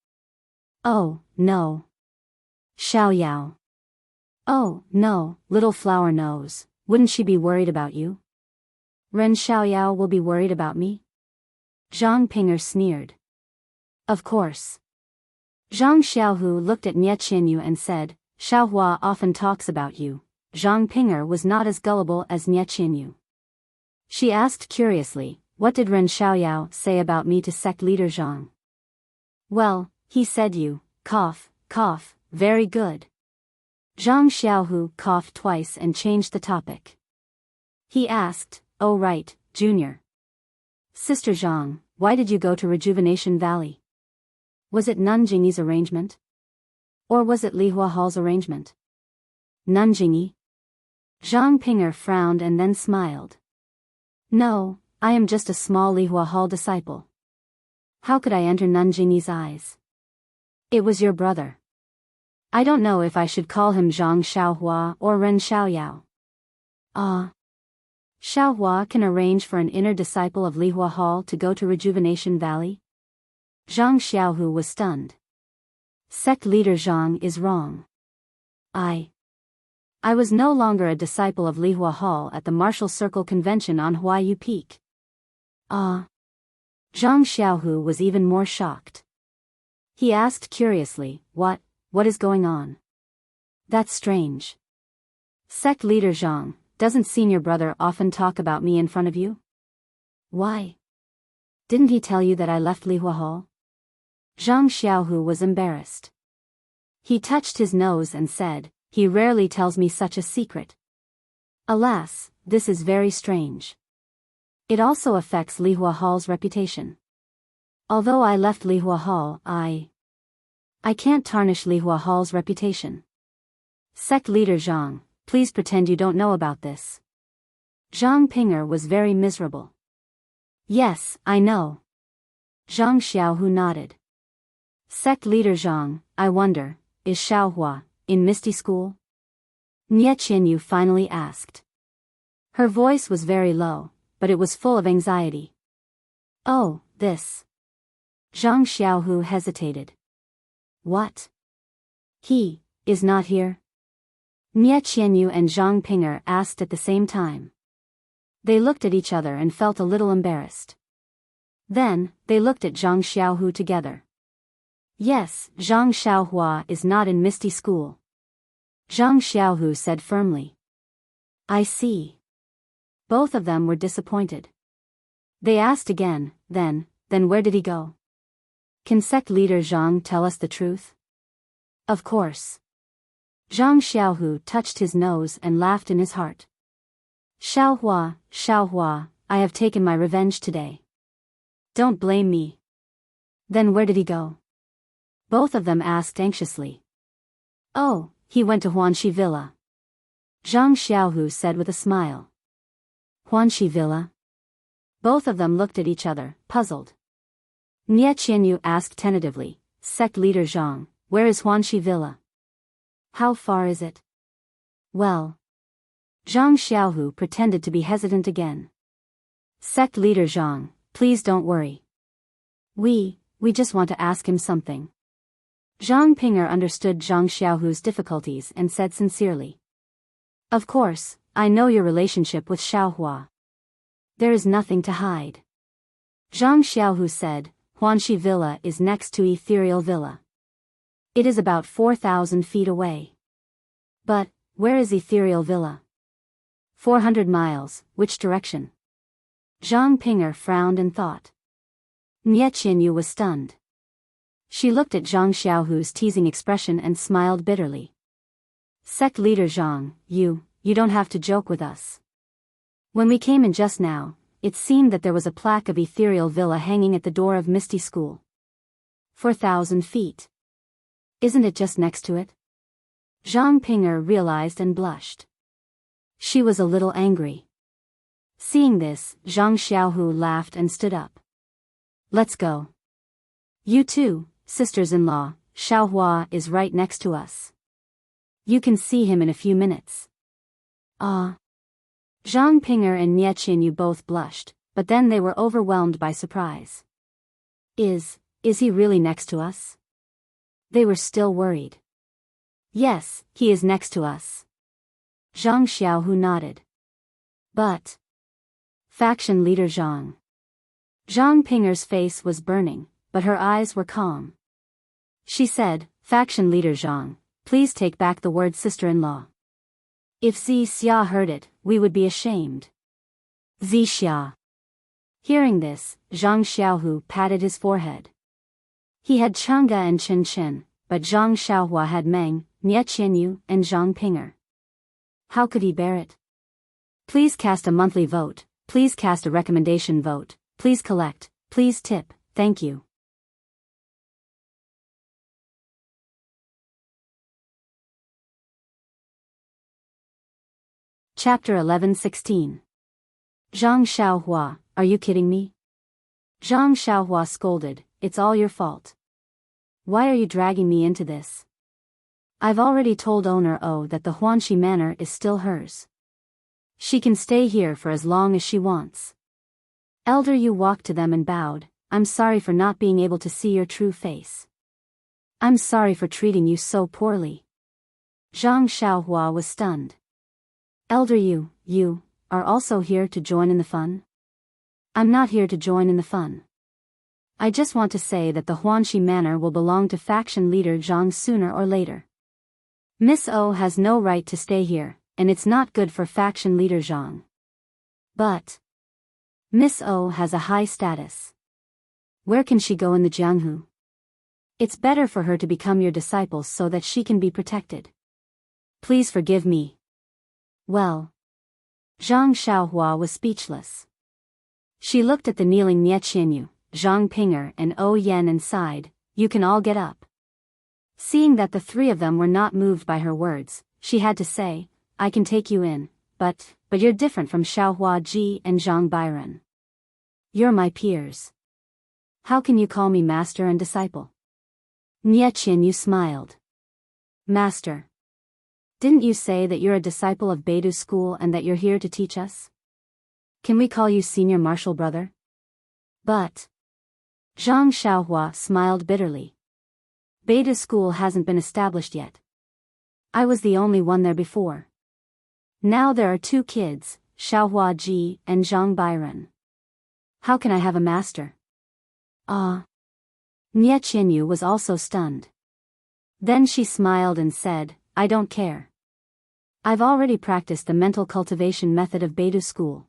A: "Oh, no. Xiaoyao." "Oh, no, Little Flower knows. Wouldn't she be worried about you?" "Ren Xiaoyao will be worried about me?" Zhang Pinger sneered. "Of course." Zhang Xiaohu looked at Nye Chinyu and said, "Xiaohua often talks about you." Zhang Pinger was not as gullible as Nye Chinyu. She asked curiously, "What did Ren Xiaoyao say about me to sect leader Zhang?" "Well, he said you, cough, very good." Zhang Xiaohu coughed twice and changed the topic. He asked, "Oh right, Junior. Sister Zhang, why did you go to Rejuvenation Valley? Was it Nanjingyi's arrangement? Or was it Lihua Hall's arrangement?" "Nanjingyi." Zhang Pinger frowned and then smiled. "No, I am just a small Lihua Hall disciple. How could I enter Nanjingyi's eyes? It was your brother. I don't know if I should call him Zhang Xiaohua or Ren Xiaoyao." "Ah. Xiaohua can arrange for an inner disciple of Lihua Hall to go to Rejuvenation Valley?" Zhang Xiaohu was stunned. Sect leader Zhang is wrong. I was no longer a disciple of Lihua Hall at the Martial Circle Convention on Huayu Peak. Ah. Zhang Xiaohu was even more shocked. He asked curiously, What is going on? That's strange. Sect leader Zhang, doesn't senior brother often talk about me in front of you? Why? Didn't he tell you that I left Lihua Hall? Zhang Xiaohu was embarrassed. He touched his nose and said, "He rarely tells me such a secret. Alas, this is very strange. It also affects Lihua Hall's reputation." Although I left Lihua Hall, I can't tarnish Lihua Hall's reputation. Sect leader Zhang, please pretend you don't know about this. Zhang Ping'er was very miserable. Yes, I know. Zhang Xiaohu nodded. Sect leader Zhang, I wonder, is Xiaohua in Misty School? Nie Qianyu finally asked. Her voice was very low, but it was full of anxiety. Oh, this. Zhang Xiaohu hesitated. What? He is not here? Nie Qianyu and Zhang Ping'er asked at the same time. They looked at each other and felt a little embarrassed. Then, they looked at Zhang Xiaohu together. Yes, Zhang Xiaohua is not in Misty School. Zhang Xiaohu said firmly. I see. Both of them were disappointed. They asked again, then where did he go? Can sect leader Zhang tell us the truth? Of course. Zhang Xiaohu touched his nose and laughed in his heart. Xiaohua, I have taken my revenge today. Don't blame me. Then where did he go? Both of them asked anxiously. Oh, he went to Huanxi Villa. Zhang Xiaohu said with a smile. Huanxi Villa? Both of them looked at each other, puzzled. Nie Qianyu asked tentatively, Sect leader Zhang, where is Huanxi Villa? How far is it? Well. Zhang Xiaohu pretended to be hesitant again. Sect leader Zhang, please don't worry. We just want to ask him something. Zhang Ping'er understood Zhang Xiaohu's difficulties and said sincerely. Of course, I know your relationship with Xiaohua. There is nothing to hide. Zhang Xiaohu said, Huanxi Villa is next to Ethereal Villa. It is about 4,000 feet away. But, where is Ethereal Villa? 400 miles, which direction? Zhang Ping'er frowned and thought. Nie Qianyu was stunned. She looked at Zhang Xiaohu's teasing expression and smiled bitterly. Sect leader Zhang, you don't have to joke with us. When we came in just now, it seemed that there was a plaque of Ethereal Villa hanging at the door of Misty School. 4,000 feet. Isn't it just next to it? Zhang Ping'er realized and blushed. She was a little angry. Seeing this, Zhang Xiaohu laughed and stood up. Let's go. You too, sisters-in-law, Xiaohua is right next to us. You can see him in a few minutes. Ah. Zhang Ping'er and Nie Qianyu both blushed, but then they were overwhelmed by surprise. Is he really next to us? They were still worried. Yes, he is next to us. Zhang Xiaohu nodded. But. Faction leader Zhang. Zhang Ping'er's face was burning, but her eyes were calm. She said, Faction leader Zhang, please take back the word sister-in-law. If Xia heard it, we would be ashamed. Xia. Hearing this, Zhang Xiaohu patted his forehead. He had Chang'e and Chen Chen, but Zhang Xiaohua had Meng, Nie Qianyu, and Zhang Ping'er. How could he bear it? Please cast a monthly vote, please cast a recommendation vote, please collect, please tip, thank you. Chapter 11:16. Zhang Xiaohua, are you kidding me? Zhang Xiaohua scolded, it's all your fault. Why are you dragging me into this? I've already told owner O that the Huanxi Manor is still hers. She can stay here for as long as she wants. Elder Yu walked to them and bowed, I'm sorry for not being able to see your true face. I'm sorry for treating you so poorly. Zhang Xiaohua was stunned. Elder Yu, you are also here to join in the fun? I'm not here to join in the fun. I just want to say that the Huanxi Manor will belong to faction leader Zhang sooner or later. Miss O has no right to stay here, and it's not good for faction leader Zhang. But Miss O has a high status. Where can she go in the Jianghu? It's better for her to become your disciple so that she can be protected. Please forgive me. Well. Zhang Xiaohua was speechless. She looked at the kneeling Nie Qianyu, Zhang Ping'er and O Yen and sighed, "You can all get up." Seeing that the three of them were not moved by her words, she had to say, "I can take you in, but you're different from Xiaohua Ji and Zhang Biren. You're my peers. How can you call me master and disciple?" Nie Qianyu smiled. "Master. Didn't you say that you're a disciple of Beidou school and that you're here to teach us? Can we call you senior martial brother?" "But..." Zhang Xiaohua smiled bitterly. "Beidou school hasn't been established yet. I was the only one there before. Now there are two kids, Xiaohua Ji and Zhang Biren. How can I have a master?" "Ah." Nie Qianyu was also stunned. Then she smiled and said, "I don't care. I've already practiced the mental cultivation method of Beidou school.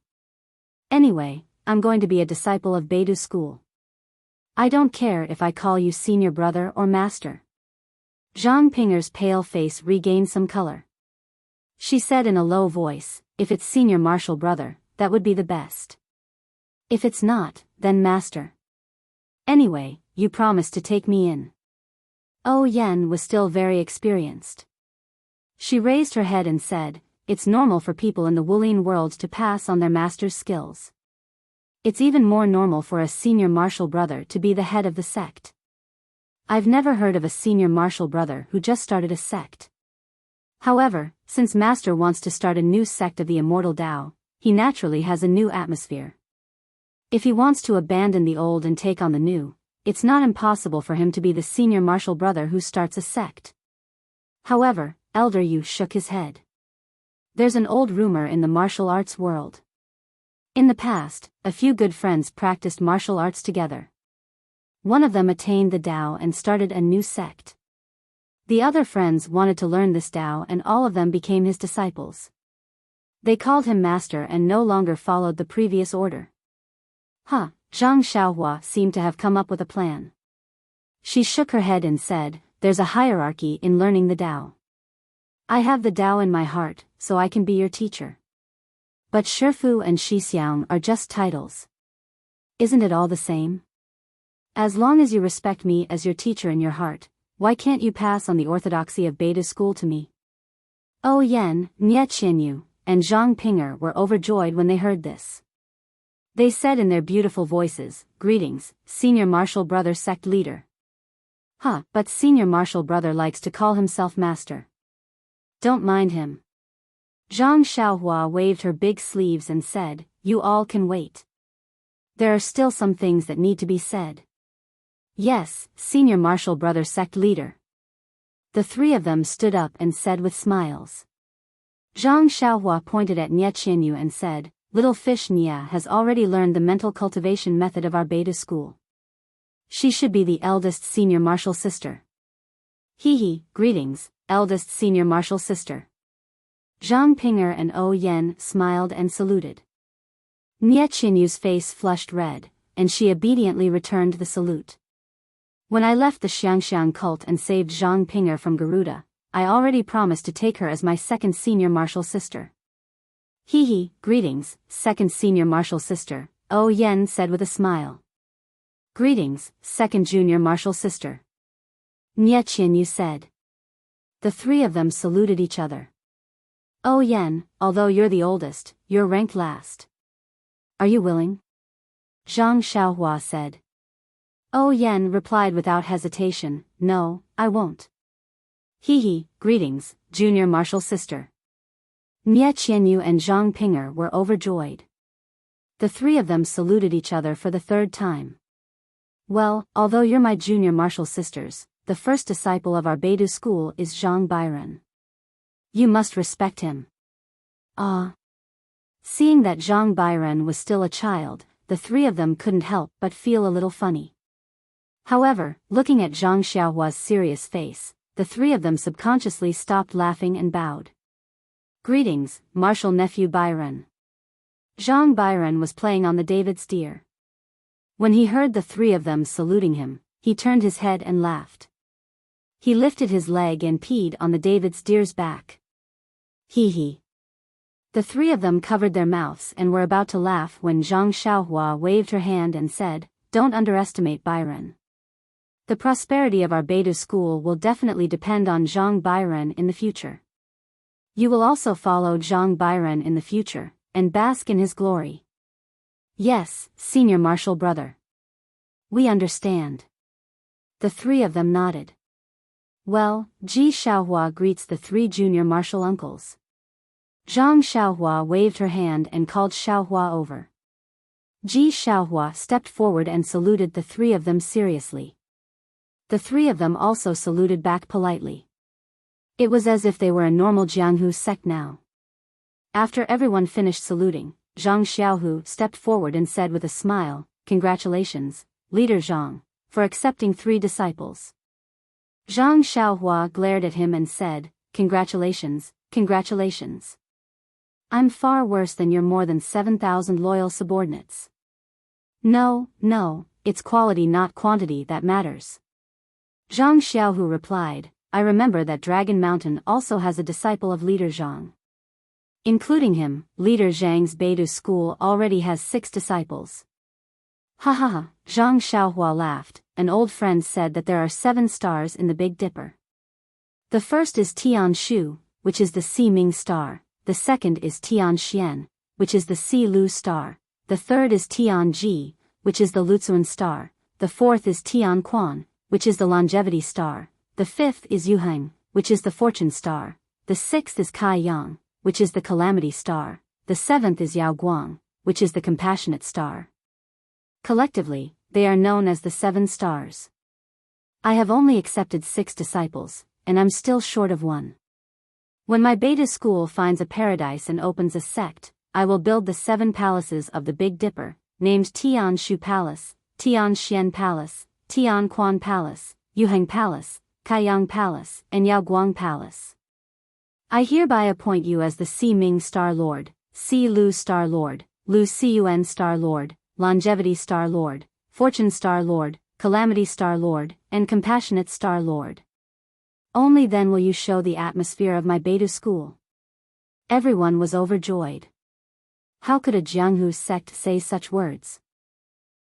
A: Anyway, I'm going to be a disciple of Beidou school. I don't care if I call you senior brother or master." Zhang Ping'er's pale face regained some color. She said in a low voice, "If it's senior martial brother, that would be the best. If it's not, then master. Anyway, you promised to take me in." O Yen was still very experienced. She raised her head and said, "It's normal for people in the Wulian world to pass on their master's skills. It's even more normal for a senior martial brother to be the head of the sect. I've never heard of a senior martial brother who just started a sect. However, since master wants to start a new sect of the Immortal Tao, he naturally has a new atmosphere. If he wants to abandon the old and take on the new, it's not impossible for him to be the senior martial brother who starts a sect." However, Elder Yu shook his head. "There's an old rumor in the martial arts world. In the past, a few good friends practiced martial arts together. One of them attained the Tao and started a new sect. The other friends wanted to learn this Tao and all of them became his disciples. They called him master and no longer followed the previous order." "Huh." Zhang Xiaohua seemed to have come up with a plan. She shook her head and said, "There's a hierarchy in learning the Tao. I have the Tao in my heart, so I can be your teacher. But Shifu and Shixiang are just titles. Isn't it all the same? As long as you respect me as your teacher in your heart, why can't you pass on the orthodoxy of Beidou school to me?" O Yen, Nie Qianyu, and Zhang Ping'er were overjoyed when they heard this. They said in their beautiful voices, "Greetings, senior martial brother sect leader." "Huh, but senior martial brother likes to call himself master. Don't mind him." Zhang Xiaohua waved her big sleeves and said, "You all can wait. There are still some things that need to be said." "Yes, senior martial brother sect leader." The three of them stood up and said with smiles. Zhang Xiaohua pointed at Nie Qianyu and said, "Little fish Nia has already learned the mental cultivation method of our Beidou school. She should be the eldest senior martial sister." "Hee, greetings, eldest senior martial sister." Zhang Ping'er and O Yen smiled and saluted. Nie Qianyu's face flushed red, and she obediently returned the salute. "When I left the Xiangxiang cult and saved Zhang Ping'er from Garuda, I already promised to take her as my second senior martial sister." "Hee, greetings, second senior martial sister," O Yen said with a smile. "Greetings, second junior martial sister," Nie Qianyu said. The three of them saluted each other. "O Yen, although you're the oldest, you're ranked last. Are you willing?" Zhang Xiaohua said. O Yen replied without hesitation, "No, I won't." "Hee, greetings, junior martial sister." Nie Qianyu and Zhang Ping'er were overjoyed. The three of them saluted each other for the third time. "Well, although you're my junior martial sisters, the first disciple of our Beidou school is Zhang Biren. You must respect him." Ah. Seeing that Zhang Biren was still a child, the three of them couldn't help but feel a little funny. However, looking at Zhang Xiaohua's serious face, the three of them subconsciously stopped laughing and bowed. "Greetings, martial nephew Biren." Zhang Biren was playing on the David's deer. When he heard the three of them saluting him, he turned his head and laughed. He lifted his leg and peed on the David's deer's back. Hee. The three of them covered their mouths and were about to laugh when Zhang Xiaohua waved her hand and said, don't underestimate Byron. The prosperity of our Beidou school will definitely depend on Zhang Byron in the future. You will also follow Zhang Byron in the future, and bask in his glory. Yes, senior martial brother. We understand. The three of them nodded. Well, Ji Xiaohua greets the three junior martial uncles. Zhang Xiaohua waved her hand and called Xiaohua over. Ji Xiaohua stepped forward and saluted the three of them seriously. The three of them also saluted back politely. It was as if they were a normal Jianghu sect now. After everyone finished saluting, Zhang Xiaohu stepped forward and said with a smile, "Congratulations, Leader Zhang, for accepting 3 disciples." Zhang Xiaohua glared at him and said, "Congratulations, congratulations. I'm far worse than your more than 7,000 loyal subordinates." No, it's quality not quantity that matters. Zhang Xiaohu replied, "I remember that Dragon Mountain also has a disciple of Leader Zhang. Including him, Leader Zhang's Beidou school already has 6 disciples." Ha ha ha, Zhang Xiaohua laughed. An old friend said that there are 7 stars in the Big Dipper. The first is Tian Shu, which is the Si Ming star. The second is Tian Xian, which is the Si Lu star. The third is Tian Ji, which is the Luzuan star. The fourth is Tian Quan, which is the longevity star. The fifth is Yuheng, which is the fortune star. The sixth is Kai Yang, which is the calamity star. The seventh is Yao Guang, which is the compassionate star. Collectively, they are known as the 7 stars. I have only accepted 6 disciples, and I'm still short of 1. When my Beidou school finds a paradise and opens a sect, I will build the 7 palaces of the Big Dipper, named Tian Shu Palace, Tian Xian Palace, Tian Quan Palace, Yuheng Palace, Kaiyang Palace, and Yaoguang Palace. I hereby appoint you as the Si Ming Star Lord, Si Lu Star Lord, Lu Cun Star Lord, Longevity Star Lord, Fortune Star Lord, Calamity Star Lord, and Compassionate Star Lord. Only then will you show the atmosphere of my Beidou school." Everyone was overjoyed. How could a Jianghu sect say such words?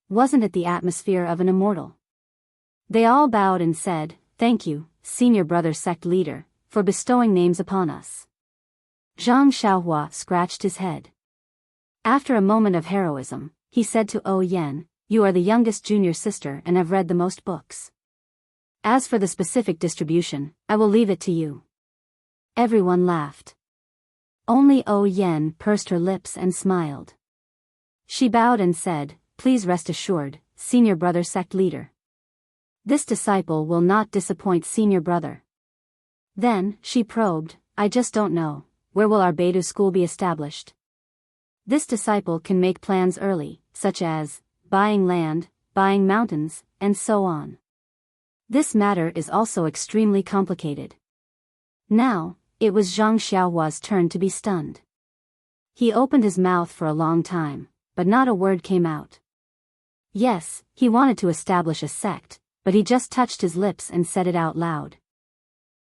A: Wasn't it the atmosphere of an immortal? They all bowed and said, "Thank you, senior brother sect leader, for bestowing names upon us." Zhang Xiaohua scratched his head. After a moment of heroism, he said to O Yan, "You are the youngest junior sister and have read the most books. As for the specific distribution, I will leave it to you." Everyone laughed. Only O Yan pursed her lips and smiled. She bowed and said, "Please rest assured, senior brother sect leader. This disciple will not disappoint senior brother." Then, she probed, "I just don't know, where will our Beidou school be established?" This disciple can make plans early, such as buying land, buying mountains, and so on. This matter is also extremely complicated. Now, it was Zhang Xiaohua's turn to be stunned. He opened his mouth for a long time, but not a word came out. Yes, he wanted to establish a sect, but he just touched his lips and said it out loud.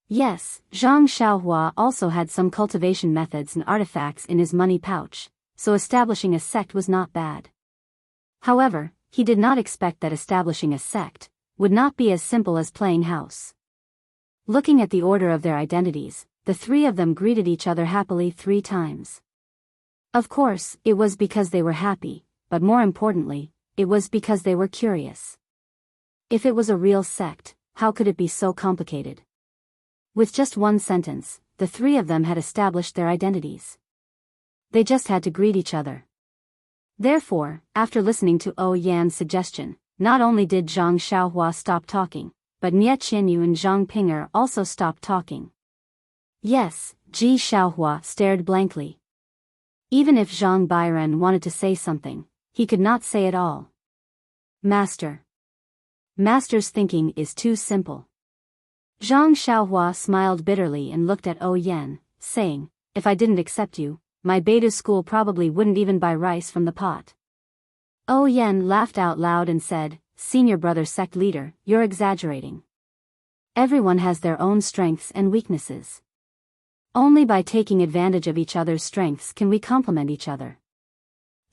A: Yes, Zhang Xiaohua also had some cultivation methods and artifacts in his money pouch, so establishing a sect was not bad. However, he did not expect that establishing a sect would not be as simple as playing house. Looking at the order of their identities, the 3 of them greeted each other happily 3 times. Of course, it was because they were happy, but more importantly, it was because they were curious. If it was a real sect, how could it be so complicated? With just 1 sentence, the 3 of them had established their identities. They just had to greet each other. Therefore, after listening to O Yan's suggestion, not only did Zhang Xiaohua stop talking, but Nie Qianyu and Zhang Pinger also stopped talking. Yes, Ji Xiaohua stared blankly. Even if Zhang Bairen wanted to say something, he could not say it all. Master's thinking is too simple. Zhang Xiaohua smiled bitterly and looked at O Yan, saying, "If I didn't accept you, my Beidou school probably wouldn't even buy rice from the pot." O Yan laughed out loud and said, "Senior brother sect leader, you're exaggerating. Everyone has their own strengths and weaknesses. Only by taking advantage of each other's strengths can we complement each other.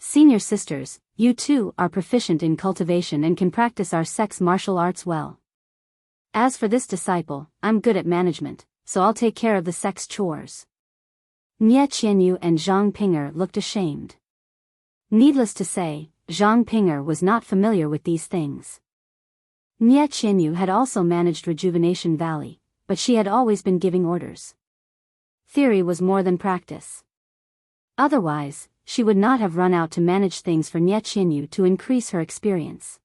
A: Senior sisters, you too are proficient in cultivation and can practice our sex martial arts well. As for this disciple, I'm good at management, so I'll take care of the sex chores. Nie Qianyu and Zhang Ping'er looked ashamed. Needless to say, Zhang Ping'er was not familiar with these things. Nie Qianyu had also managed Rejuvenation Valley, but she had always been giving orders. Theory was more than practice. Otherwise, she would not have run out to manage things for Nie Qianyu to increase her experience.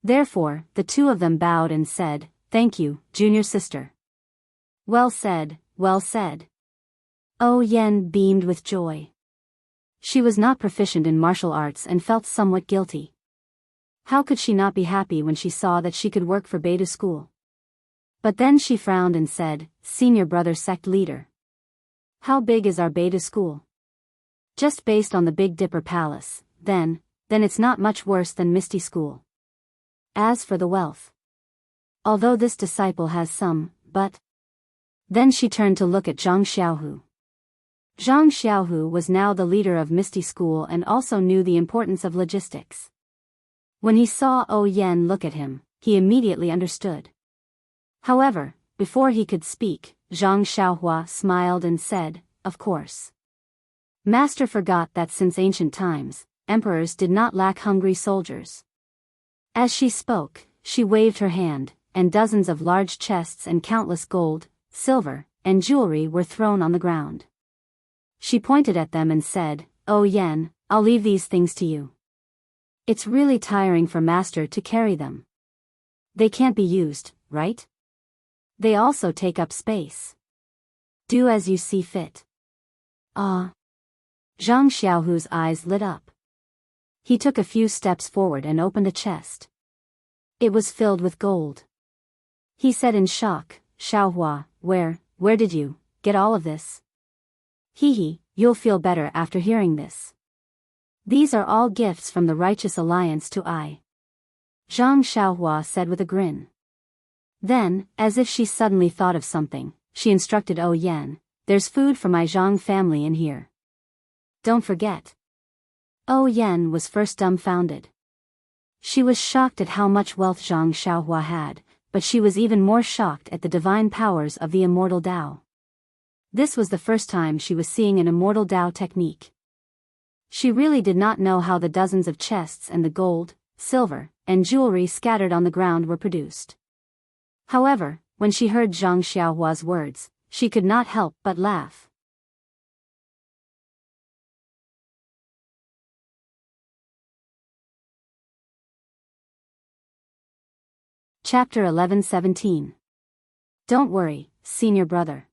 A: Therefore, the two of them bowed and said, "Thank you, junior sister." Well said, well said. Oh Yen beamed with joy. She was not proficient in martial arts and felt somewhat guilty. How could she not be happy when she saw that she could work for Beta School? But then she frowned and said, "Senior brother sect leader. How big is our Beta School?" "Just based on the Big Dipper Palace, then it's not much worse than Misty School. As for the wealth, although this disciple has some, but..." Then she turned to look at Zhang Xiaohu. Zhang Xiaohu was now the leader of Misty School and also knew the importance of logistics. When he saw Oh Yen look at him, he immediately understood. However, before he could speak, Zhang Xiaohua smiled and said, "Of course." Master forgot that since ancient times, emperors did not lack hungry soldiers. As she spoke, she waved her hand, and dozens of large chests and countless gold, silver, and jewelry were thrown on the ground. She pointed at them and said, "Oh Yen, I'll leave these things to you. It's really tiring for Master to carry them. They can't be used, right? They also take up space. Do as you see fit." Ah. Zhang Xiaohu's eyes lit up. He took a few steps forward and opened a chest. It was filled with gold. He said in shock, "Xiaohua, where did you get all of this?" "Hee, you'll feel better after hearing this. These are all gifts from the Righteous Alliance to I," Zhang Xiaohua said with a grin. Then, as if she suddenly thought of something, she instructed Oh Yen, "There's food for my Zhang family in here. Don't forget." Oh Yen was first dumbfounded. She was shocked at how much wealth Zhang Xiaohua had, but she was even more shocked at the divine powers of the Immortal Tao. This was the first time she was seeing an Immortal Tao technique. She really did not know how the dozens of chests and the gold, silver, and jewelry scattered on the ground were produced. However, when she heard Zhang Xiaohua's words, she could not help but laugh. Chapter 11-17. Don't worry, senior brother.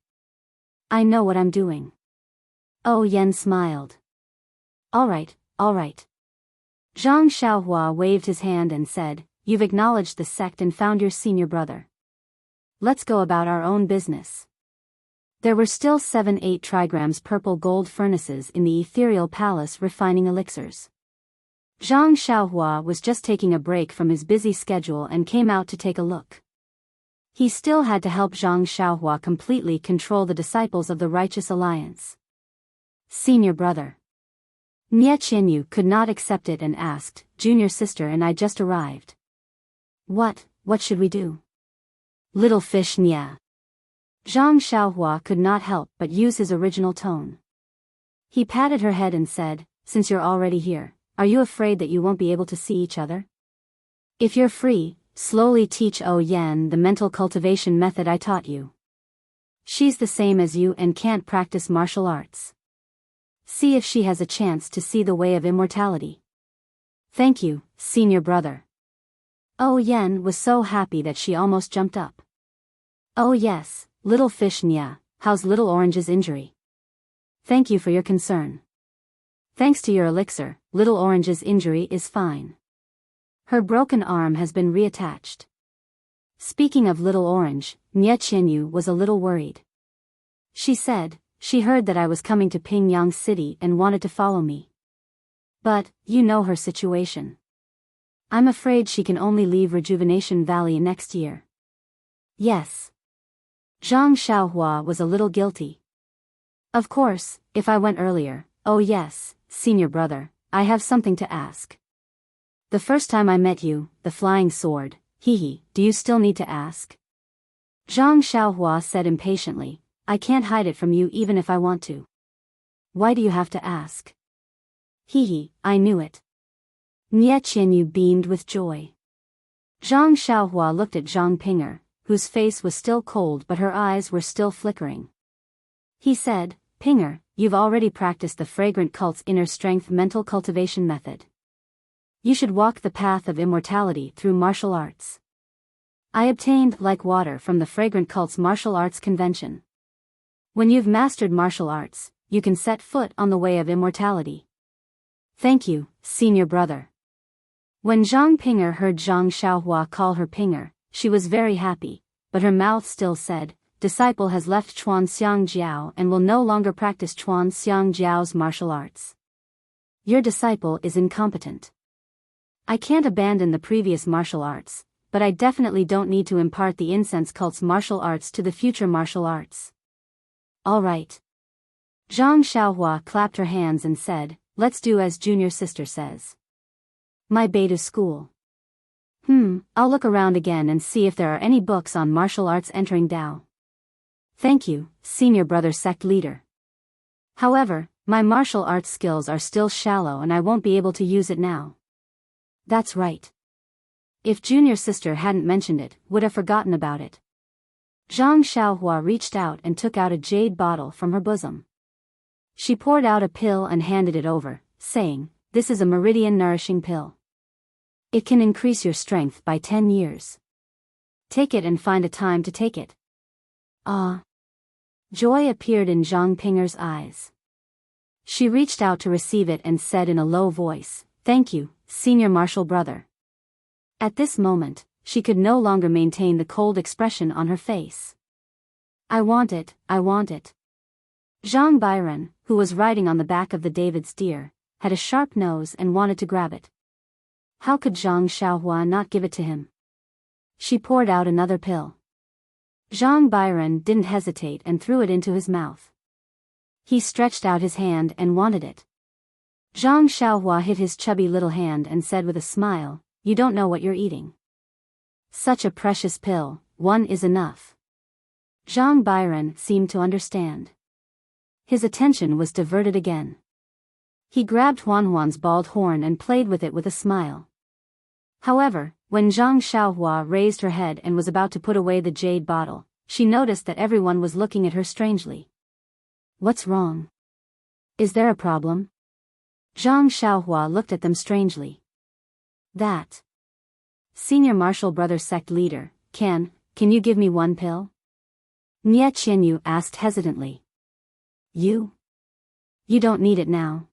A: I know what I'm doing. Oh Yen smiled. All right. Zhang Xiaohua waved his hand and said, "You've acknowledged the sect and found your senior brother. Let's go about our own business." There were still 7-8 trigrams purple gold furnaces in the ethereal palace refining elixirs. Zhang Xiaohua was just taking a break from his busy schedule and came out to take a look. He still had to help Zhang Xiaohua completely control the disciples of the Righteous Alliance. "Senior brother." Nie Qianyu could not accept it and asked, "Junior sister and I just arrived. What should we do?" "Little fish Nie." Zhang Xiaohua could not help but use his original tone. He patted her head and said, "Since you're already here, are you afraid that you won't be able to see each other? If you're free, slowly teach Oh Yen the mental cultivation method I taught you. She's the same as you and can't practice martial arts. See if she has a chance to see the way of immortality." "Thank you, senior brother." Oh Yen was so happy that she almost jumped up. "Oh yes, little fish Nya, how's little Orange's injury?" "Thank you for your concern. Thanks to your elixir, little Orange's injury is fine. Her broken arm has been reattached." Speaking of little Orange, Nie Qianyu was a little worried. She said, "She heard that I was coming to Pingyang City and wanted to follow me. But, you know her situation. I'm afraid she can only leave Rejuvenation Valley next year." "Yes." Zhang Xiaohua was a little guilty. "Of course, if I went earlier, oh yes, senior brother, I have something to ask. The first time I met you, the flying sword, do you still need to ask? Zhang Xiaohua said impatiently, I can't hide it from you even if I want to. Why do you have to ask? I knew it. Nie Qianyu beamed with joy. Zhang Xiaohua looked at Zhang Pinger, whose face was still cold but her eyes were still flickering. He said, Pinger, you've already practiced the fragrant cult's inner strength mental cultivation method. You should walk the path of immortality through martial arts. I obtained like water from the fragrant cult's martial arts convention. When you've mastered martial arts, you can set foot on the way of immortality. Thank you, senior brother. When Zhang Pinger heard Zhang Xiaohua call her Pinger, she was very happy, but her mouth still said, disciple has left Chuan Xiang Jiao and will no longer practice Chuan Xiang Jiao's martial arts. Your disciple is incompetent. I can't abandon the previous martial arts, but I definitely don't need to impart the incense cult's martial arts to the future martial arts. All right. Zhang Xiaohua clapped her hands and said, let's do as junior sister says. My beta school. I'll look around again and see if there are any books on martial arts entering Dao. Thank you, senior brother sect leader. However, my martial arts skills are still shallow and I won't be able to use it now. That's right. If junior sister hadn't mentioned it, would have forgotten about it. Zhang Xiaohua reached out and took out a jade bottle from her bosom. She poured out a pill and handed it over, saying, this is a meridian nourishing pill. It can increase your strength by 10 years. Take it and find a time to take it. Ah. Joy appeared in Zhang Pinger's eyes. She reached out to receive it and said in a low voice, thank you, senior martial brother. At this moment, she could no longer maintain the cold expression on her face. I want it, I want it. Zhang Biren, who was riding on the back of the David's deer, had a sharp nose and wanted to grab it. How could Zhang Xiaohua not give it to him? She poured out another pill. Zhang Biren didn't hesitate and threw it into his mouth. He stretched out his hand and wanted it. Zhang Xiaohua hit his chubby little hand and said with a smile, you don't know what you're eating. Such a precious pill, one is enough. Zhang Biren seemed to understand. His attention was diverted again. He grabbed Huanhuan's bald horn and played with it with a smile. However, when Zhang Xiaohua raised her head and was about to put away the jade bottle, she noticed that everyone was looking at her strangely. What's wrong? Is there a problem? Zhang Xiaohua looked at them strangely. That. Senior martial brother sect leader, can you give me one pill? Nie Qianyu asked hesitantly. You don't need it now.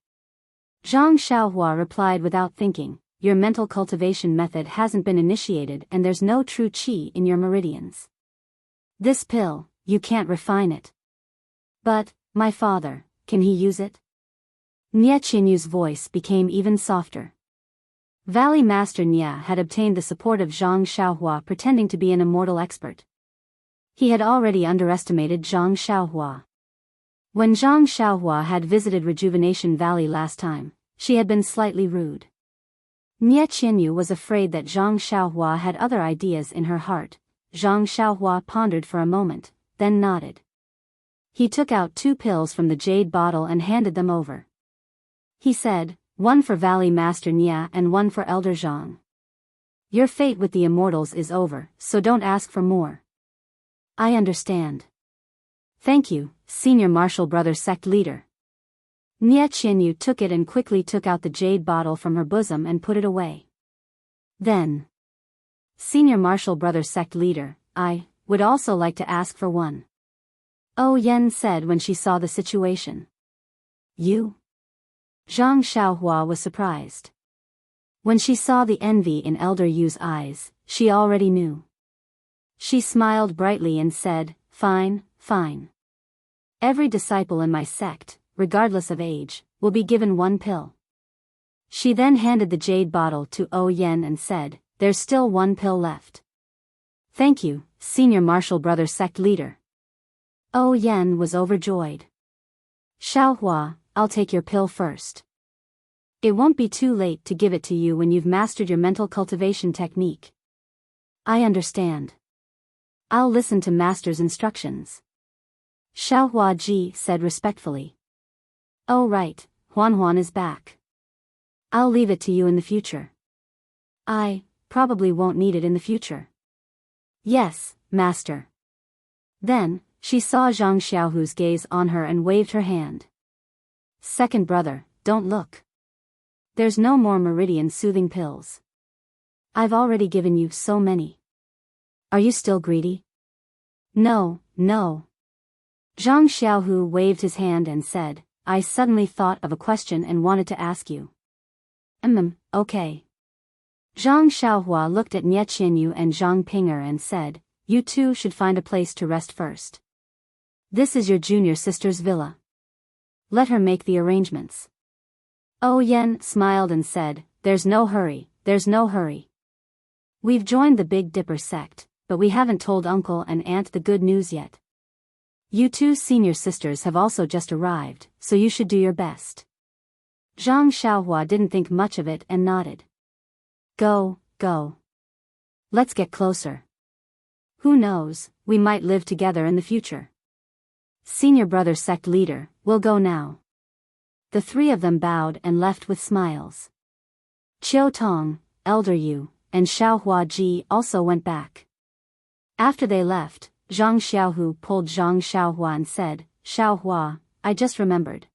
A: Zhang Xiaohua replied without thinking, your mental cultivation method hasn't been initiated and there's no true qi in your meridians. This pill, you can't refine it. But, my father, can he use it? Nie Qianyu's voice became even softer. Valley Master Nia had obtained the support of Zhang Xiaohua pretending to be an immortal expert. He had already underestimated Zhang Xiaohua. When Zhang Xiaohua had visited Rejuvenation Valley last time, she had been slightly rude. Nie Qianyu was afraid that Zhang Xiaohua had other ideas in her heart. Zhang Xiaohua pondered for a moment, then nodded. He took out 2 pills from the jade bottle and handed them over. He said, one for Valley Master Nia and one for Elder Zhang. Your fate with the Immortals is over, so don't ask for more. I understand. Thank you, senior martial brother sect leader. Nie Qianyu took it and quickly took out the jade bottle from her bosom and put it away. Then. Senior martial brother sect leader, I would also like to ask for one. Oh Yen said when she saw the situation. You? Zhang Xiaohua was surprised. When she saw the envy in Elder Yu's eyes, she already knew. She smiled brightly and said, fine, fine. Every disciple in my sect, regardless of age, will be given 1 pill. She then handed the jade bottle to O Yen and said, there's still 1 pill left. Thank you, senior martial brother sect leader. O Yen was overjoyed. Xiaohua, I'll take your pill first. It won't be too late to give it to you when you've mastered your mental cultivation technique. I understand. I'll listen to Master's instructions. Xiao Huaji said respectfully. Oh right, Huan is back. I'll leave it to you in the future. I probably won't need it in the future. Yes, Master. Then, she saw Zhang Xiaohu's gaze on her and waved her hand. Second brother, don't look. There's no more meridian soothing pills. I've already given you so many. Are you still greedy? No. Zhang Xiaohu waved his hand and said, I suddenly thought of a question and wanted to ask you. Okay. Zhang Xiaohua looked at Nie Qianyu and Zhang Pinger and said, you two should find a place to rest first. This is your junior sister's villa. Let her make the arrangements. Oh Yen smiled and said, there's no hurry. We've joined the Big Dipper sect, but we haven't told Uncle and Aunt the good news yet. You two senior sisters have also just arrived, so you should do your best. Zhang Xiaohua didn't think much of it and nodded. Go. Let's get closer. Who knows, we might live together in the future. Senior brother sect leader, we'll go now. The three of them bowed and left with smiles. Qiu Tong, Elder Yu, and Xiao Huaji also went back. After they left, Zhang Xiaohu pulled Zhang Xiaohua and said, Xiaohua, I just remembered.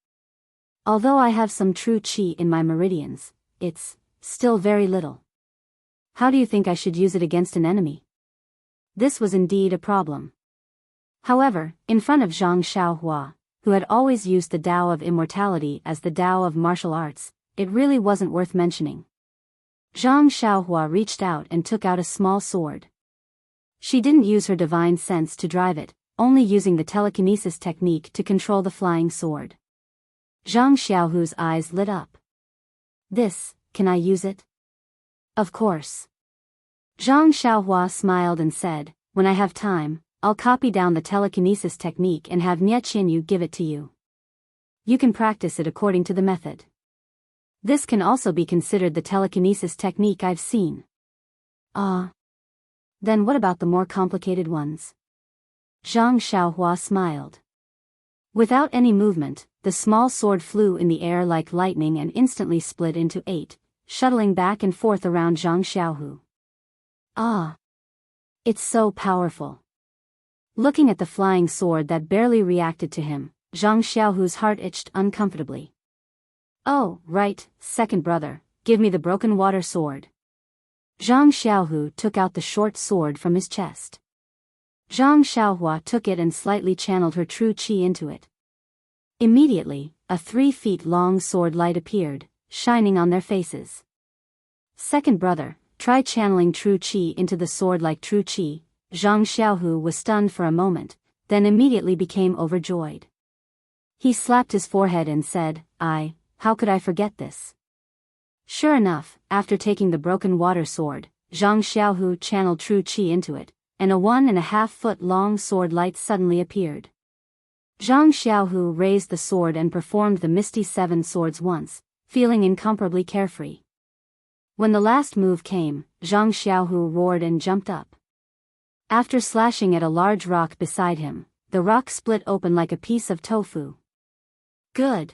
A: Although I have some true qi in my meridians, it's still very little. How do you think I should use it against an enemy? This was indeed a problem. However, in front of Zhang Xiaohua, who had always used the Tao of Immortality as the Tao of martial arts, it really wasn't worth mentioning. Zhang Xiaohua reached out and took out a small sword. She didn't use her divine sense to drive it, only using the telekinesis technique to control the flying sword. Zhang Xiaohu's eyes lit up. This, can I use it? Of course. Zhang Xiaohua smiled and said, when I have time, I'll copy down the telekinesis technique and have Nie Qianyu give it to you. You can practice it according to the method. This can also be considered the telekinesis technique I've seen. Then what about the more complicated ones? Zhang Xiaohua smiled. Without any movement, the small sword flew in the air like lightning and instantly split into 8, shuttling back and forth around Zhang Xiaohu. It's so powerful. Looking at the flying sword that barely reacted to him, Zhang Xiaohu's heart itched uncomfortably. Oh, right, second brother, give me the broken water sword. Zhang Xiaohu took out the short sword from his chest. Zhang Xiaohua took it and slightly channeled her true qi into it. Immediately, a 3 feet long sword light appeared, shining on their faces. Second brother, try channeling true qi into the sword like true qi. Zhang Xiaohu was stunned for a moment, then immediately became overjoyed. He slapped his forehead and said, how could I forget this? Sure enough, after taking the broken water sword, Zhang Xiaohu channeled true qi into it, and a 1.5 foot long sword light suddenly appeared. Zhang Xiaohu raised the sword and performed the Misty 7 Swords once, feeling incomparably carefree. When the last move came, Zhang Xiaohu roared and jumped up. After slashing at a large rock beside him, the rock split open like a piece of tofu. Good.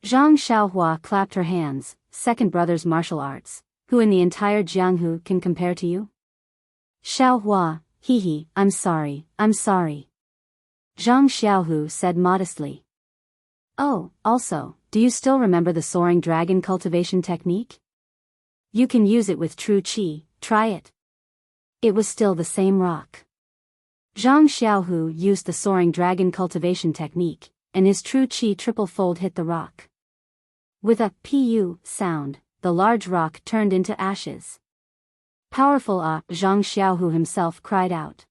A: Zhang Xiaohua clapped her hands, second brother's martial arts, who in the entire Jianghu can compare to you? Xiaohua, I'm sorry. Zhang Xiaohu said modestly. Oh, also, do you still remember the soaring dragon cultivation technique? You can use it with true qi, try it. It was still the same rock. Zhang Xiaohu used the soaring dragon cultivation technique, and his true qi triple-fold hit the rock. With a pu sound, the large rock turned into ashes. Powerful Zhang Xiaohu himself cried out.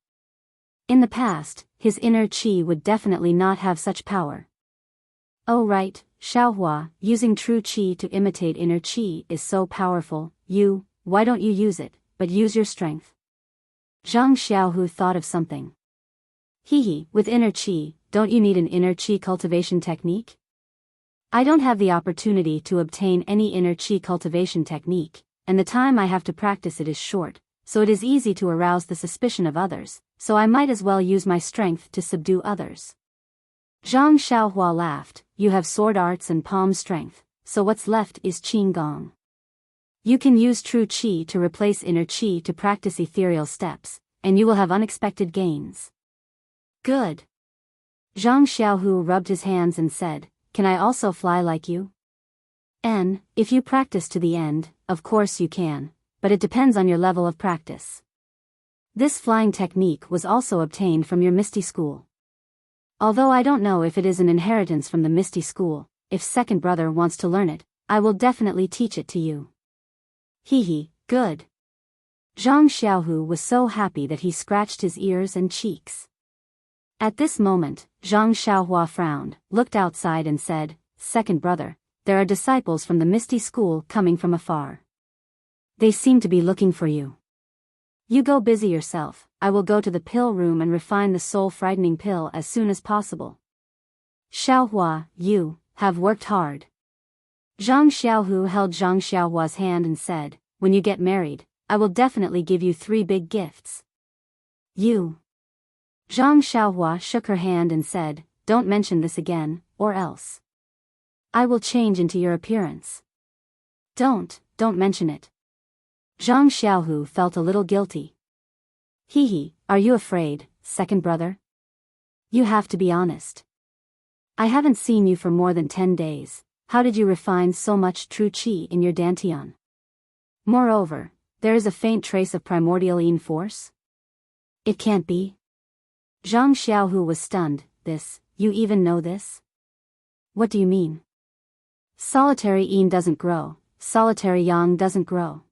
A: In the past, his inner qi would definitely not have such power. Oh right, Xiaohua, using true qi to imitate inner qi is so powerful. Why don't you use it, but use your strength? Zhang Xiaohu thought of something. With inner qi, don't you need an inner qi cultivation technique? I don't have the opportunity to obtain any inner chi cultivation technique, and the time I have to practice it is short, so it is easy to arouse the suspicion of others, so I might as well use my strength to subdue others. Zhang Xiaohua laughed. You have sword arts and palm strength, so what's left is qing gong. You can use true qi to replace inner qi to practice ethereal steps, and you will have unexpected gains. Good. Zhang Xiaohu rubbed his hands and said, Can I also fly like you? If you practice to the end, of course you can, but it depends on your level of practice. This flying technique was also obtained from your Misty School. Although I don't know if it is an inheritance from the Misty School, if second brother wants to learn it, I will definitely teach it to you. Hee, good. Zhang Xiaohu was so happy that he scratched his ears and cheeks. At this moment, Zhang Xiaohua frowned, looked outside and said, Second brother, there are disciples from the Misty School coming from afar. They seem to be looking for you. You go busy yourself, I will go to the pill room and refine the soul-frightening pill as soon as possible. Xiaohua, you have worked hard. Zhang Xiaohu held Zhang Xiaohua's hand and said, When you get married, I will definitely give you 3 big gifts. You. Zhang Xiaohua shook her hand and said, Don't mention this again, or else I will change into your appearance. Don't mention it. Zhang Xiaohu felt a little guilty. Hee, are you afraid, second brother? You have to be honest. I haven't seen you for more than 10 days, how did you refine so much true qi in your dantian? Moreover, there is a faint trace of primordial yin force? It can't be. Zhang Xiaohu was stunned. This, you even know this? What do you mean? Solitary yin doesn't grow, solitary yang doesn't grow.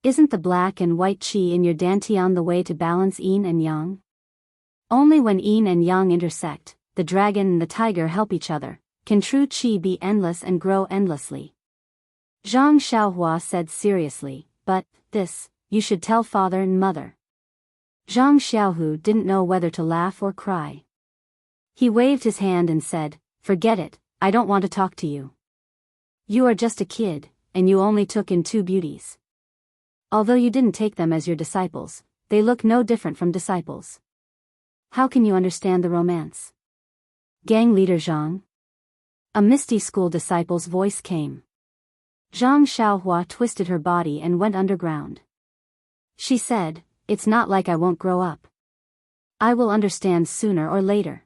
A: Isn't the black and white qi in your dantian the way to balance yin and yang? Only when yin and yang intersect, the dragon and the tiger help each other, can true qi be endless and grow endlessly. Zhang Xiaohua said seriously, but, this, you should tell father and mother. Zhang Xiaohu didn't know whether to laugh or cry. He waved his hand and said, Forget it, I don't want to talk to you. You are just a kid, and you only took in 2 beauties. Although you didn't take them as your disciples, they look no different from disciples. How can you understand the romance? Gang leader Zhang? A Misty School disciple's voice came. Zhang Xiaohua twisted her body and went underground. She said, It's not like I won't grow up. I will understand sooner or later.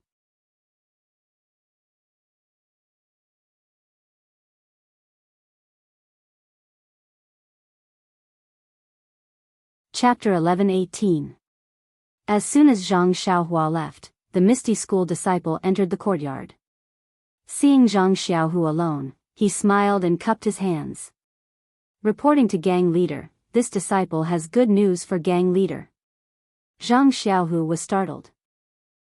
A: Chapter 11:18. As soon as Zhang Xiaohua left, the Misty School disciple entered the courtyard. Seeing Zhang Xiaohu alone, he smiled and cupped his hands. Reporting to gang leader, this disciple has good news for gang leader. Zhang Xiaohu was startled.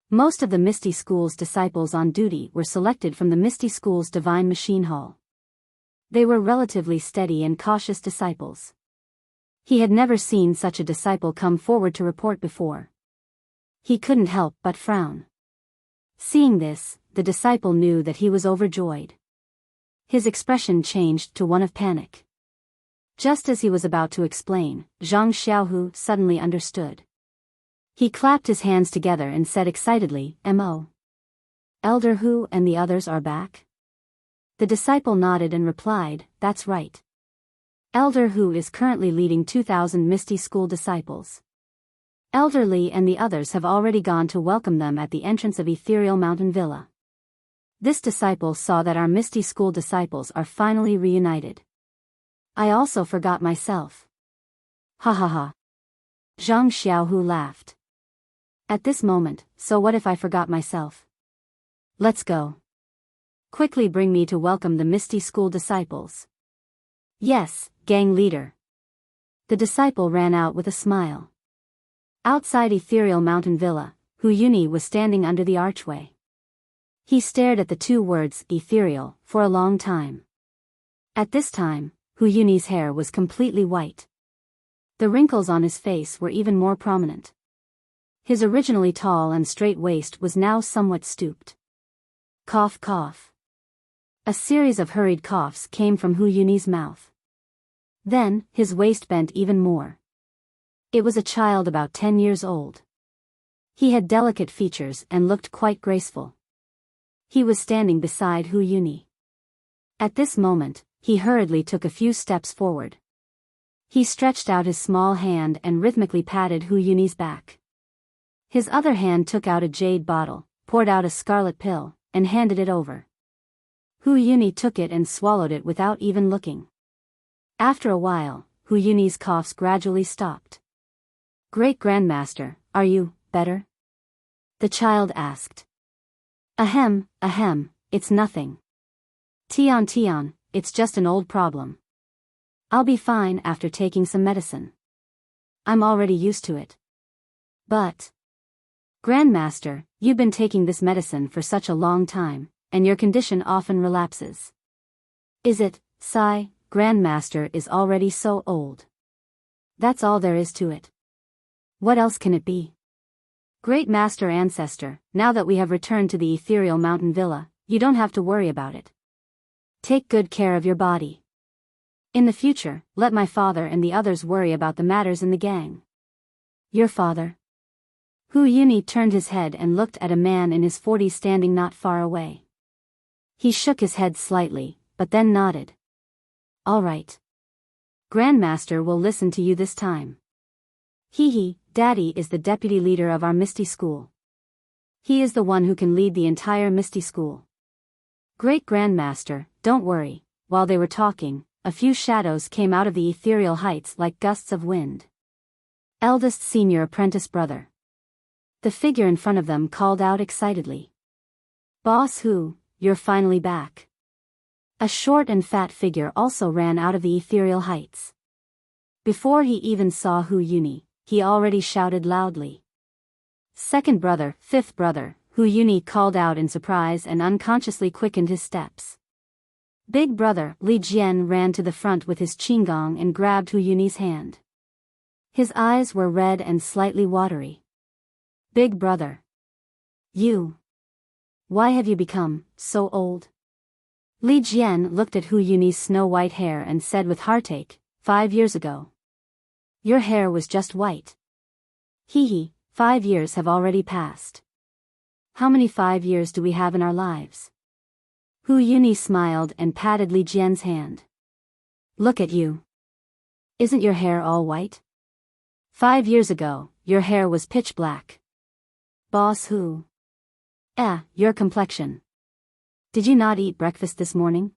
A: Most of the Misty School's disciples on duty were selected from the Misty School's Divine Machine Hall. They were relatively steady and cautious disciples. He had never seen such a disciple come forward to report before. He couldn't help but frown. Seeing this, the disciple knew that he was overjoyed. His expression changed to one of panic. Just as he was about to explain, Zhang Xiaohu suddenly understood. He clapped his hands together and said excitedly, "Mo. Elder Hu and the others are back?" The disciple nodded and replied, "That's right. Elder Hu is currently leading 2,000 Misty School disciples. Elder Li and the others have already gone to welcome them at the entrance of Ethereal Mountain Villa. This disciple saw that our Misty School disciples are finally reunited. I also forgot myself." Ha ha ha. Zhang Xiaohu laughed. At this moment, so what if I forgot myself? Let's go. Quickly bring me to welcome the Misty School disciples. Yes, gang leader. The disciple ran out with a smile. Outside Ethereal Mountain Villa, Hu Yuni was standing under the archway. He stared at the 2 words, ethereal, for a long time. At this time, Hu Yuni's hair was completely white. The wrinkles on his face were even more prominent. His originally tall and straight waist was now somewhat stooped. Cough cough. A series of hurried coughs came from Hu Yuni's mouth. Then, his waist bent even more. It was a child about 10 years old. He had delicate features and looked quite graceful. He was standing beside Hu Yuni. At this moment, he hurriedly took a few steps forward. He stretched out his small hand and rhythmically patted Hu Yuni's back. His other hand took out a jade bottle, poured out a scarlet pill, and handed it over. Hu Yuni took it and swallowed it without even looking. After a while, Hu Yuni's coughs gradually stopped. "Great Grandmaster, are you better?" the child asked. Ahem, it's nothing. Tian, it's just an old problem. I'll be fine after taking some medicine. I'm already used to it. But, Grandmaster, you've been taking this medicine for such a long time, and your condition often relapses. Is it, Sai, Grandmaster is already so old? That's all there is to it. What else can it be? Great Master Ancestor, now that we have returned to the ethereal mountain villa, you don't have to worry about it. Take good care of your body. In the future, let my father and the others worry about the matters in the gang. Your father? Hu Yuni turned his head and looked at a man in his 40s standing not far away. He shook his head slightly, but then nodded. All right. Grandmaster will listen to you this time. Daddy is the deputy leader of our Misty School. He is the one who can lead the entire Misty School. Great Grandmaster, don't worry. While they were talking, a few shadows came out of the ethereal heights like gusts of wind. Eldest senior apprentice brother. The figure in front of them called out excitedly. Boss Hu, you're finally back. A short and fat figure also ran out of the ethereal heights. Before he even saw Hu Yuni, he already shouted loudly. Second brother, fifth brother, Hu Yuni called out in surprise and unconsciously quickened his steps. Big brother, Li Jian ran to the front with his qinggong and grabbed Hu Yuni's hand. His eyes were red and slightly watery. Big brother. You. Why have you become so old? Li Jian looked at Hu Yuni's snow-white hair and said with heartache, 5 years ago. Your hair was just white. 5 years have already passed. How many 5 years do we have in our lives? Hu Yuni smiled and patted Li Jian's hand. Look at you. Isn't your hair all white? 5 years ago, your hair was pitch black. Boss Hu. Your complexion. Did you not eat breakfast this morning?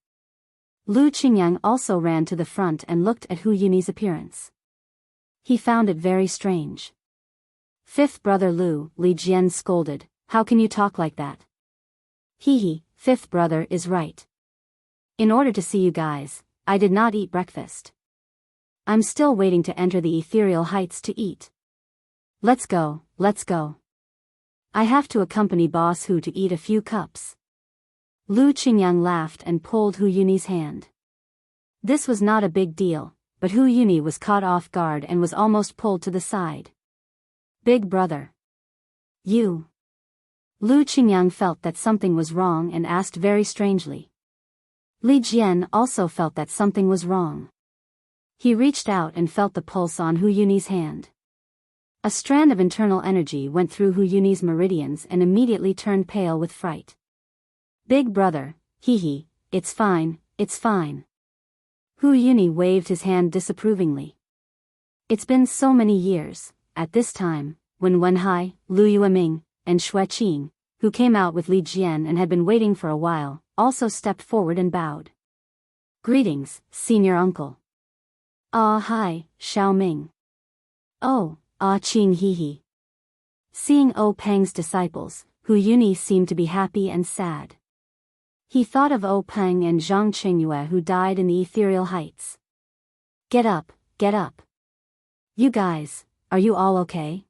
A: Lu Qingyang also ran to the front and looked at Hu Yuni's appearance. He found it very strange. Fifth brother Lu, Li Jian scolded, how can you talk like that? Fifth brother is right. In order to see you guys, I did not eat breakfast. I'm still waiting to enter the ethereal heights to eat. Let's go. I have to accompany Boss Hu to eat a few cups. Lu Qingyang laughed and pulled Hu Yuni's hand. This was not a big deal, but Hu Yuni was caught off guard and was almost pulled to the side. Big brother. You. Lu Qingyang felt that something was wrong and asked very strangely. Li Jian also felt that something was wrong. He reached out and felt the pulse on Hu Yuni's hand. A strand of internal energy went through Hu Yuni's meridians and immediately turned pale with fright. Big brother, it's fine. Hu Yuni waved his hand disapprovingly. It's been so many years. At this time, when Wenhai, Lu Yueming, and Xue Qing, who came out with Li Jian and had been waiting for a while, also stepped forward and bowed. Greetings, senior uncle. Hi, Xiao Ming. Oh, Qing Seeing O Peng's disciples, Hu Yuni seemed to be happy and sad. He thought of O Peng and Zhang Qingyue who died in the ethereal heights. Get up. You guys, are you all okay?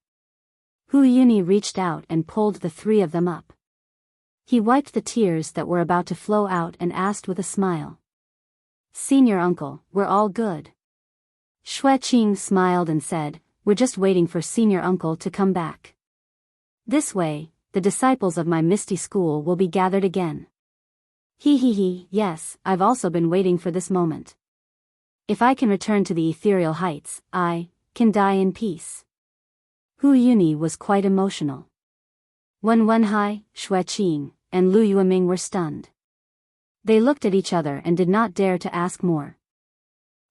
A: Hu Yuni reached out and pulled the three of them up. He wiped the tears that were about to flow out and asked with a smile. Senior uncle, we're all good. Xue Qing smiled and said, we're just waiting for senior uncle to come back. This way, the disciples of my Misty School will be gathered again. Yes, I've also been waiting for this moment. If I can return to the ethereal heights, I can die in peace. Hu Yuni was quite emotional. Wen Wenhai, Xue Qing, and Lu Yueming were stunned. They looked at each other and did not dare to ask more.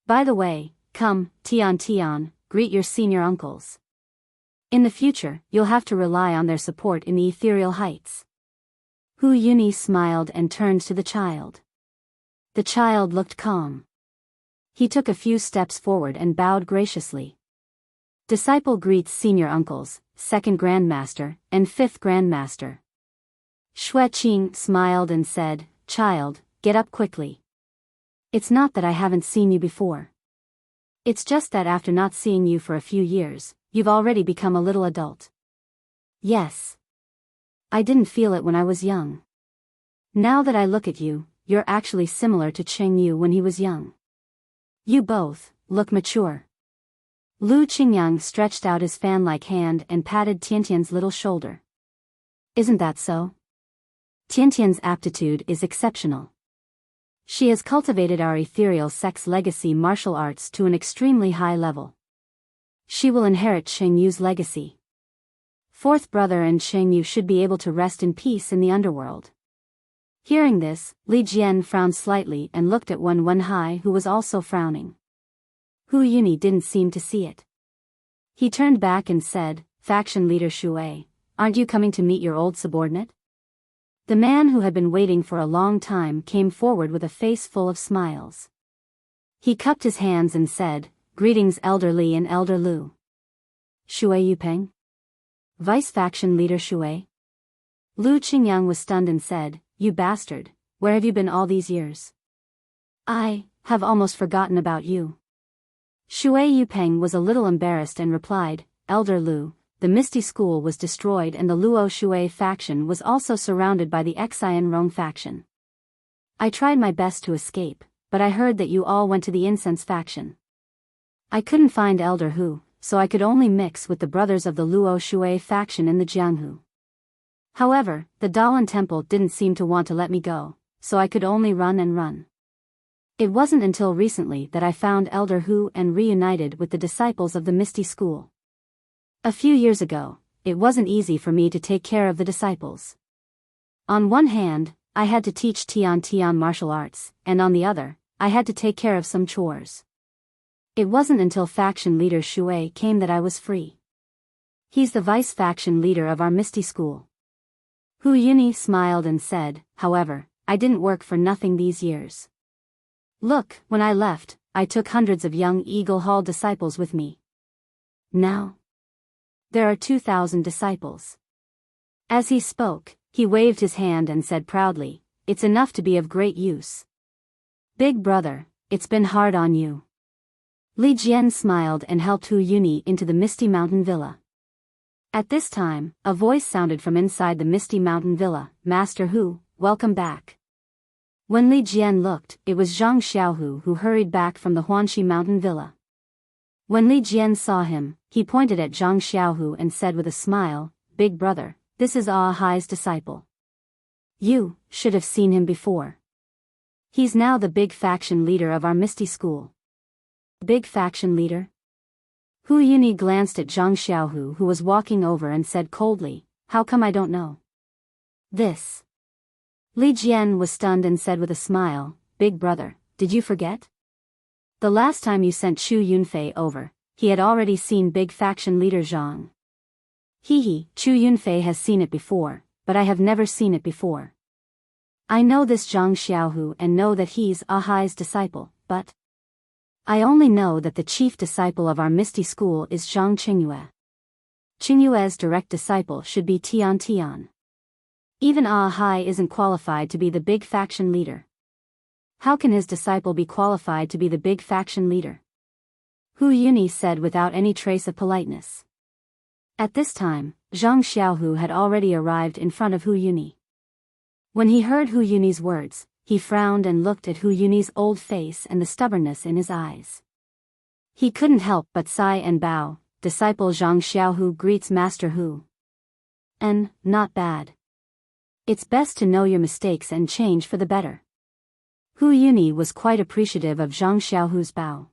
A: By the way, come, Tian, greet your senior uncles. In the future, you'll have to rely on their support in the ethereal heights. Hu Yuni smiled and turned to the child. The child looked calm. He took a few steps forward and bowed graciously. Disciple greets senior uncles, second grandmaster, and fifth grandmaster. Xue Qing smiled and said, Child, get up quickly. It's not that I haven't seen you before. It's just that after not seeing you for a few years, you've already become a little adult. Yes. I didn't feel it when I was young. Now that I look at you, you're actually similar to Cheng Yu when he was young. You both look mature. Lu Qingyang stretched out his fan-like hand and patted Tiantian's little shoulder. Isn't that so? Tiantian's aptitude is exceptional. She has cultivated our ethereal sex legacy martial arts to an extremely high level. She will inherit Cheng Yu's legacy. Fourth brother and Cheng Yu should be able to rest in peace in the underworld. Hearing this, Li Jian frowned slightly and looked at Wen Wenhai, who was also frowning. Hu Yuni didn't seem to see it. He turned back and said, Faction leader Xue, aren't you coming to meet your old subordinate? The man who had been waiting for a long time came forward with a face full of smiles. He cupped his hands and said, Greetings Elder Li and Elder Lu. Xue Yupeng? Vice faction leader Xue? Lu Qingyang was stunned and said, You bastard, where have you been all these years? I have almost forgotten about you. Xue Yupeng was a little embarrassed and replied, Elder Lu, the Misty School was destroyed and the Luo Xue faction was also surrounded by the Xian Rong faction. I tried my best to escape, but I heard that you all went to the Incense faction. I couldn't find Elder Hu, so I could only mix with the brothers of the Luo Xue faction in the Jianghu. However, the Dalan Temple didn't seem to want to let me go, so I could only run and run. It wasn't until recently that I found Elder Hu and reunited with the disciples of the Misty School. A few years ago, it wasn't easy for me to take care of the disciples. On one hand, I had to teach Tian martial arts, and on the other, I had to take care of some chores. It wasn't until faction leader Xue came that I was free. He's the vice faction leader of our Misty School. Hu Yuni smiled and said, However, I didn't work for nothing these years. Look, when I left, I took hundreds of young Eagle Hall disciples with me. Now, there are 2,000 disciples. As he spoke, he waved his hand and said proudly, It's enough to be of great use. Big brother, it's been hard on you. Li Jian smiled and helped Hu Yuni into the Misty Mountain Villa. At this time, a voice sounded from inside the Misty Mountain Villa, Master Hu, welcome back. When Li Jian looked, it was Zhang Xiaohu who hurried back from the Huanxi Mountain Villa. When Li Jian saw him, he pointed at Zhang Xiaohu and said with a smile, Big brother, this is Ah Hai's disciple. You should have seen him before. He's now the big faction leader of our Misty School. Big faction leader? Hu Yuni glanced at Zhang Xiaohu who was walking over and said coldly, How come I don't know? This. Li Jian was stunned and said with a smile, Big brother, did you forget? The last time you sent Chu Yunfei over, he had already seen big faction leader Zhang. Chu Yunfei has seen it before, but I have never seen it before. I know this Zhang Xiaohu and know that he's Ah Hai's disciple, but I only know that the chief disciple of our Misty School is Zhang Qingyue. Qingyue's direct disciple should be Tian. Even Ah Hai isn't qualified to be the big faction leader. How can his disciple be qualified to be the big faction leader? Hu Yuni said without any trace of politeness. At this time, Zhang Xiaohu had already arrived in front of Hu Yuni. When he heard Hu Yuni's words, he frowned and looked at Hu Yuni's old face and the stubbornness in his eyes. He couldn't help but sigh and bow, Disciple Zhang Xiaohu greets Master Hu. Not bad. It's best to know your mistakes and change for the better. Hu Yuni was quite appreciative of Zhang Xiaohu's bow.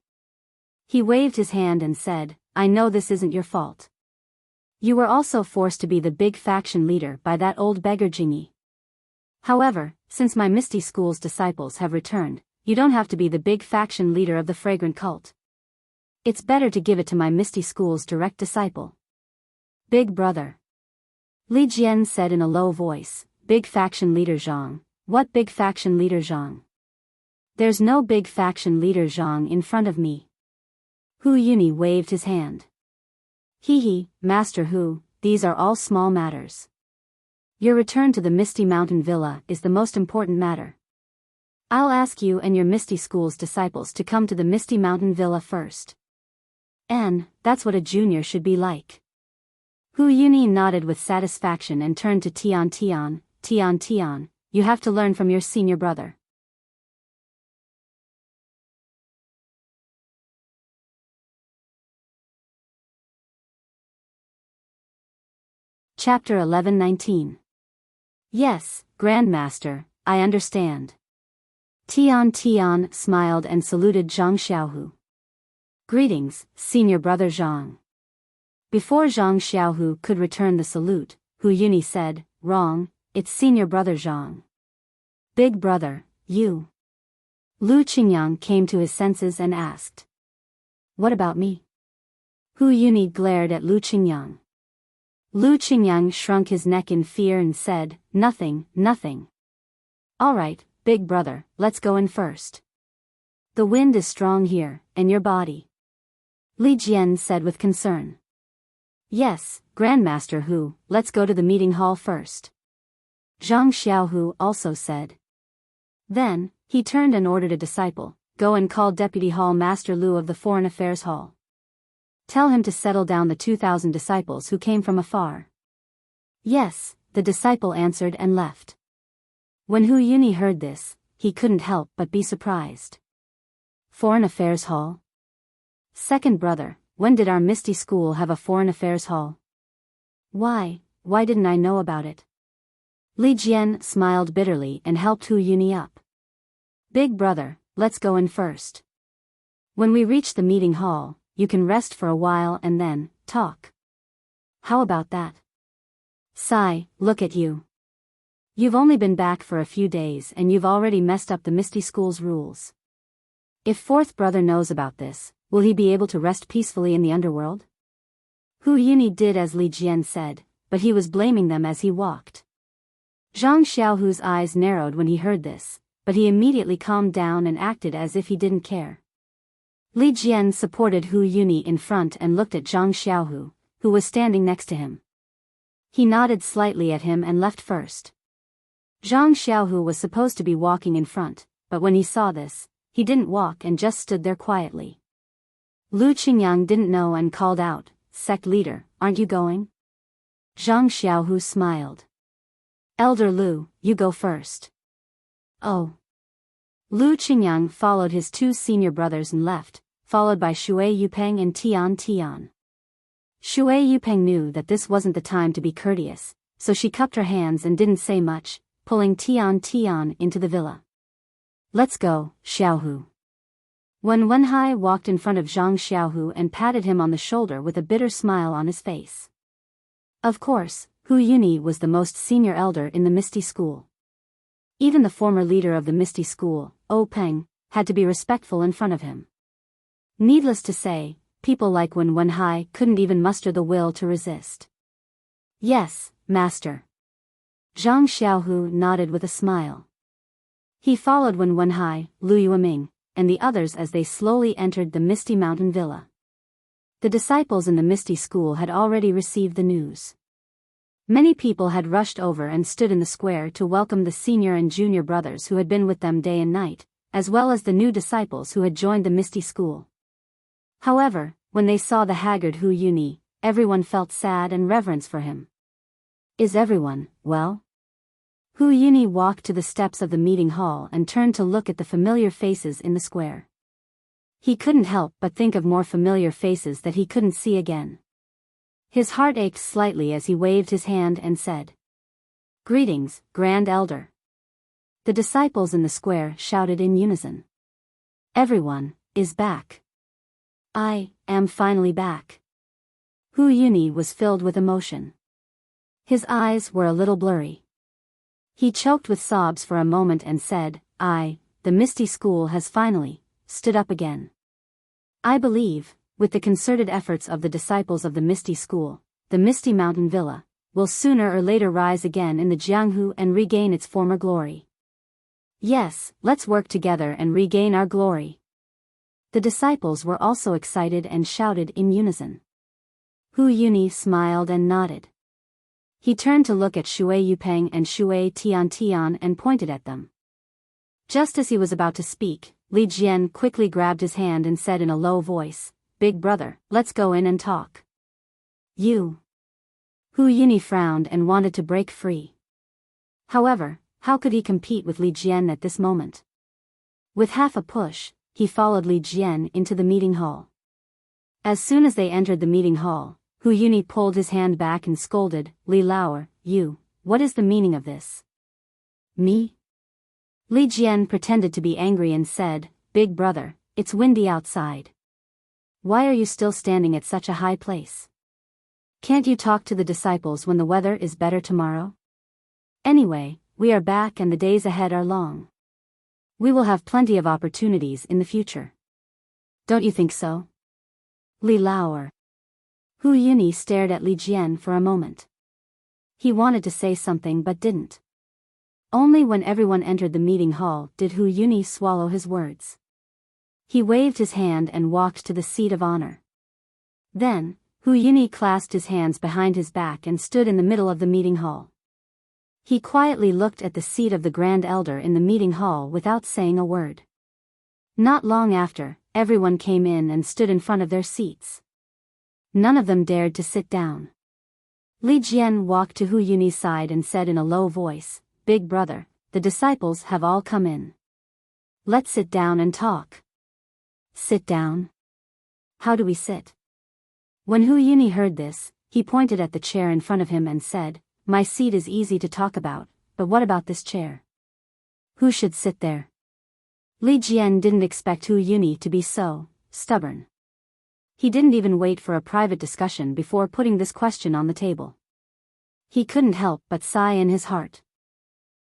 A: He waved his hand and said, I know this isn't your fault. You were also forced to be the big faction leader by that old beggar Jingyi. However, since my Misty School's disciples have returned, you don't have to be the big faction leader of the fragrant cult. It's better to give it to my Misty School's direct disciple. Big brother. Li Jian said in a low voice, Big faction leader Zhang. What big faction leader Zhang? There's no big faction leader Zhang in front of me. Hu Yuni waved his hand. Hee, Master Hu, these are all small matters. Your return to the Misty Mountain Villa is the most important matter. I'll ask you and your Misty School's disciples to come to the Misty Mountain Villa first. And that's what a junior should be like. Hu Yuni nodded with satisfaction and turned to Tian Tian. Tian Tian, you have to learn from your senior brother. Chapter 11-19. Yes, Grandmaster, I understand. Tian Tian smiled and saluted Zhang Xiaohu. Greetings, senior brother Zhang. Before Zhang Xiaohu could return the salute, Hu Yuni said, Wrong, it's senior brother Zhang. Big brother, you. Lu Qingyang came to his senses and asked. What about me? Hu Yuni glared at Lu Qingyang. Lu Qingyang shrunk his neck in fear and said, Nothing, nothing. All right, big brother, let's go in first. The wind is strong here, and your body. Li Jian said with concern. Yes, Grandmaster Hu, let's go to the meeting hall first. Zhang Xiaohu also said. Then, he turned and ordered a disciple, Go and call Deputy Hall Master Lu of the Foreign Affairs Hall. Tell him to settle down the 2,000 disciples who came from afar. Yes, the disciple answered and left. When Hu Yuni heard this, he couldn't help but be surprised. Foreign Affairs Hall? Second brother, when did our Misty School have a Foreign Affairs Hall? Why didn't I know about it? Li Jian smiled bitterly and helped Hu Yuni up. Big brother, let's go in first. When we reach the meeting hall, you can rest for a while and then talk. How about that? Sai, look at you. You've only been back for a few days and you've already messed up the Misty School's rules. If fourth brother knows about this, will he be able to rest peacefully in the underworld? Hu Yuni did as Li Jian said, but he was blaming them as he walked. Zhang Xiaohu's eyes narrowed when he heard this, but he immediately calmed down and acted as if he didn't care. Li Jian supported Hu Yuni in front and looked at Zhang Xiaohu, who was standing next to him. He nodded slightly at him and left first. Zhang Xiaohu was supposed to be walking in front, but when he saw this, he didn't walk and just stood there quietly. Lu Qingyang didn't know and called out, Sect leader, aren't you going? Zhang Xiaohu smiled. Elder Lu, you go first. Oh. Lu Qingyang followed his two senior brothers and left, followed by Shui Yupeng and Tian Tian. Shui Yupeng knew that this wasn't the time to be courteous, so she cupped her hands and didn't say much, pulling Tian Tian into the villa. Let's go, Xiaohu. When Wenhai walked in front of Zhang Xiaohu and patted him on the shoulder with a bitter smile on his face. Of course, Hu Yuni was the most senior elder in the Misty School. Even the former leader of the Misty School, O Peng, had to be respectful in front of him. Needless to say, people like Wenhai couldn't even muster the will to resist. Yes, master. Zhang Xiaohu nodded with a smile. He followed Wenhai, Lu Yueming, and the others as they slowly entered the Misty Mountain Villa. The disciples in the Misty School had already received the news. Many people had rushed over and stood in the square to welcome the senior and junior brothers who had been with them day and night, as well as the new disciples who had joined the Misty School. However, when they saw the haggard Hu Yuni, everyone felt sad and reverence for him. Is everyone well? Hu Yuni walked to the steps of the meeting hall and turned to look at the familiar faces in the square. He couldn't help but think of more familiar faces that he couldn't see again. His heart ached slightly as he waved his hand and said, Greetings, Grand Elder. The disciples in the square shouted in unison. Everyone is back. I am finally back. Hu Yuni was filled with emotion. His eyes were a little blurry. He choked with sobs for a moment and said, the Misty School has finally stood up again. I believe, with the concerted efforts of the disciples of the Misty School, the Misty Mountain Villa will sooner or later rise again in the Jianghu and regain its former glory. Yes, let's work together and regain our glory. The disciples were also excited and shouted in unison. Hu Yuni smiled and nodded. He turned to look at Shui Yupeng and Shui Tian and pointed at them. Just as he was about to speak, Li Jian quickly grabbed his hand and said in a low voice, "Big brother, let's go in and talk." You. Hu Yuni frowned and wanted to break free. However, how could he compete with Li Jian at this moment? With half a push, he followed Li Jian into the meeting hall. As soon as they entered the meeting hall, Hu Yuni pulled his hand back and scolded, "Li Laoer, what is the meaning of this?" Me? Li Jian pretended to be angry and said, "Big brother, it's windy outside. Why are you still standing at such a high place? Can't you talk to the disciples when the weather is better tomorrow? Anyway, we are back and the days ahead are long. We will have plenty of opportunities in the future. Don't you think so?" Li Laoer. Hu Yuni stared at Li Jian for a moment. He wanted to say something but didn't. Only when everyone entered the meeting hall did Hu Yuni swallow his words. He waved his hand and walked to the seat of honor. Then, Hu Yuni clasped his hands behind his back and stood in the middle of the meeting hall. He quietly looked at the seat of the Grand Elder in the meeting hall without saying a word. Not long after, everyone came in and stood in front of their seats. None of them dared to sit down. Li Jian walked to Hu Yuni's side and said in a low voice, "Big brother, the disciples have all come in. Let's sit down and talk." Sit down? How do we sit? When Hu Yuni heard this, he pointed at the chair in front of him and said, "My seat is easy to talk about, but what about this chair? Who should sit there?" Li Jian didn't expect Hu Yuni to be so stubborn. He didn't even wait for a private discussion before putting this question on the table. He couldn't help but sigh in his heart.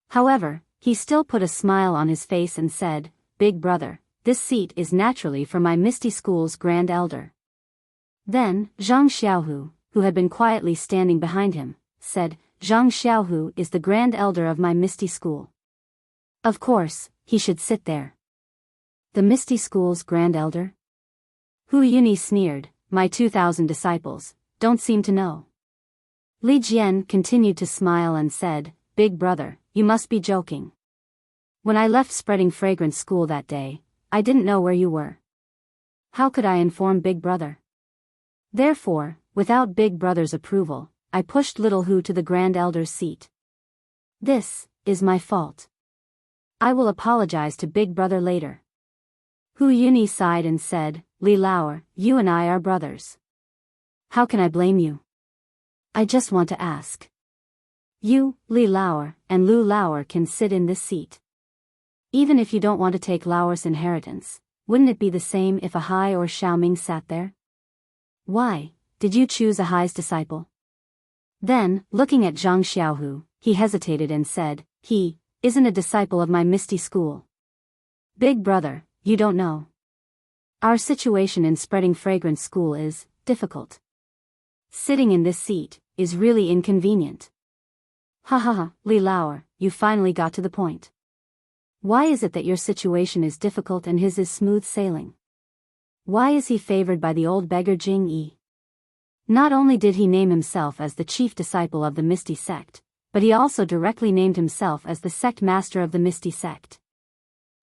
A: However, he still put a smile on his face and said, "Big brother, this seat is naturally for my Misty School's Grand Elder." Then, Zhang Xiaohu, who had been quietly standing behind him, said, "Zhang Xiaohu is the Grand Elder of my Misty School. Of course, he should sit there." The Misty School's Grand Elder? Hu Yuni sneered, "My 2,000 disciples don't seem to know." Li Jian continued to smile and said, "Big brother, you must be joking. When I left Spreading Fragrance School that day, I didn't know where you were. How could I inform Big brother? Therefore, without Big brother's approval, I pushed little Hu to the Grand Elder's seat. This is my fault. I will apologize to Big brother later." Hu Yuni sighed and said, "Li Laoer, you and I are brothers. How can I blame you? I just want to ask. You, Li Laoer, and Lu Laoer can sit in this seat. Even if you don't want to take Laoer's inheritance, wouldn't it be the same if a Hai or Xiaoming sat there? Why did you choose a Hai's disciple?" Then, looking at Zhang Xiaohu, he hesitated and said, "He isn't a disciple of my Misty School. Big brother, you don't know. Our situation in Spreading Fragrance School is difficult. Sitting in this seat is really inconvenient." Ha ha ha, Li Laoer, you finally got to the point. Why is it that your situation is difficult and his is smooth sailing? Why is he favored by the old beggar Jing Yi? Not only did he name himself as the chief disciple of the Misty Sect, but he also directly named himself as the sect master of the Misty Sect.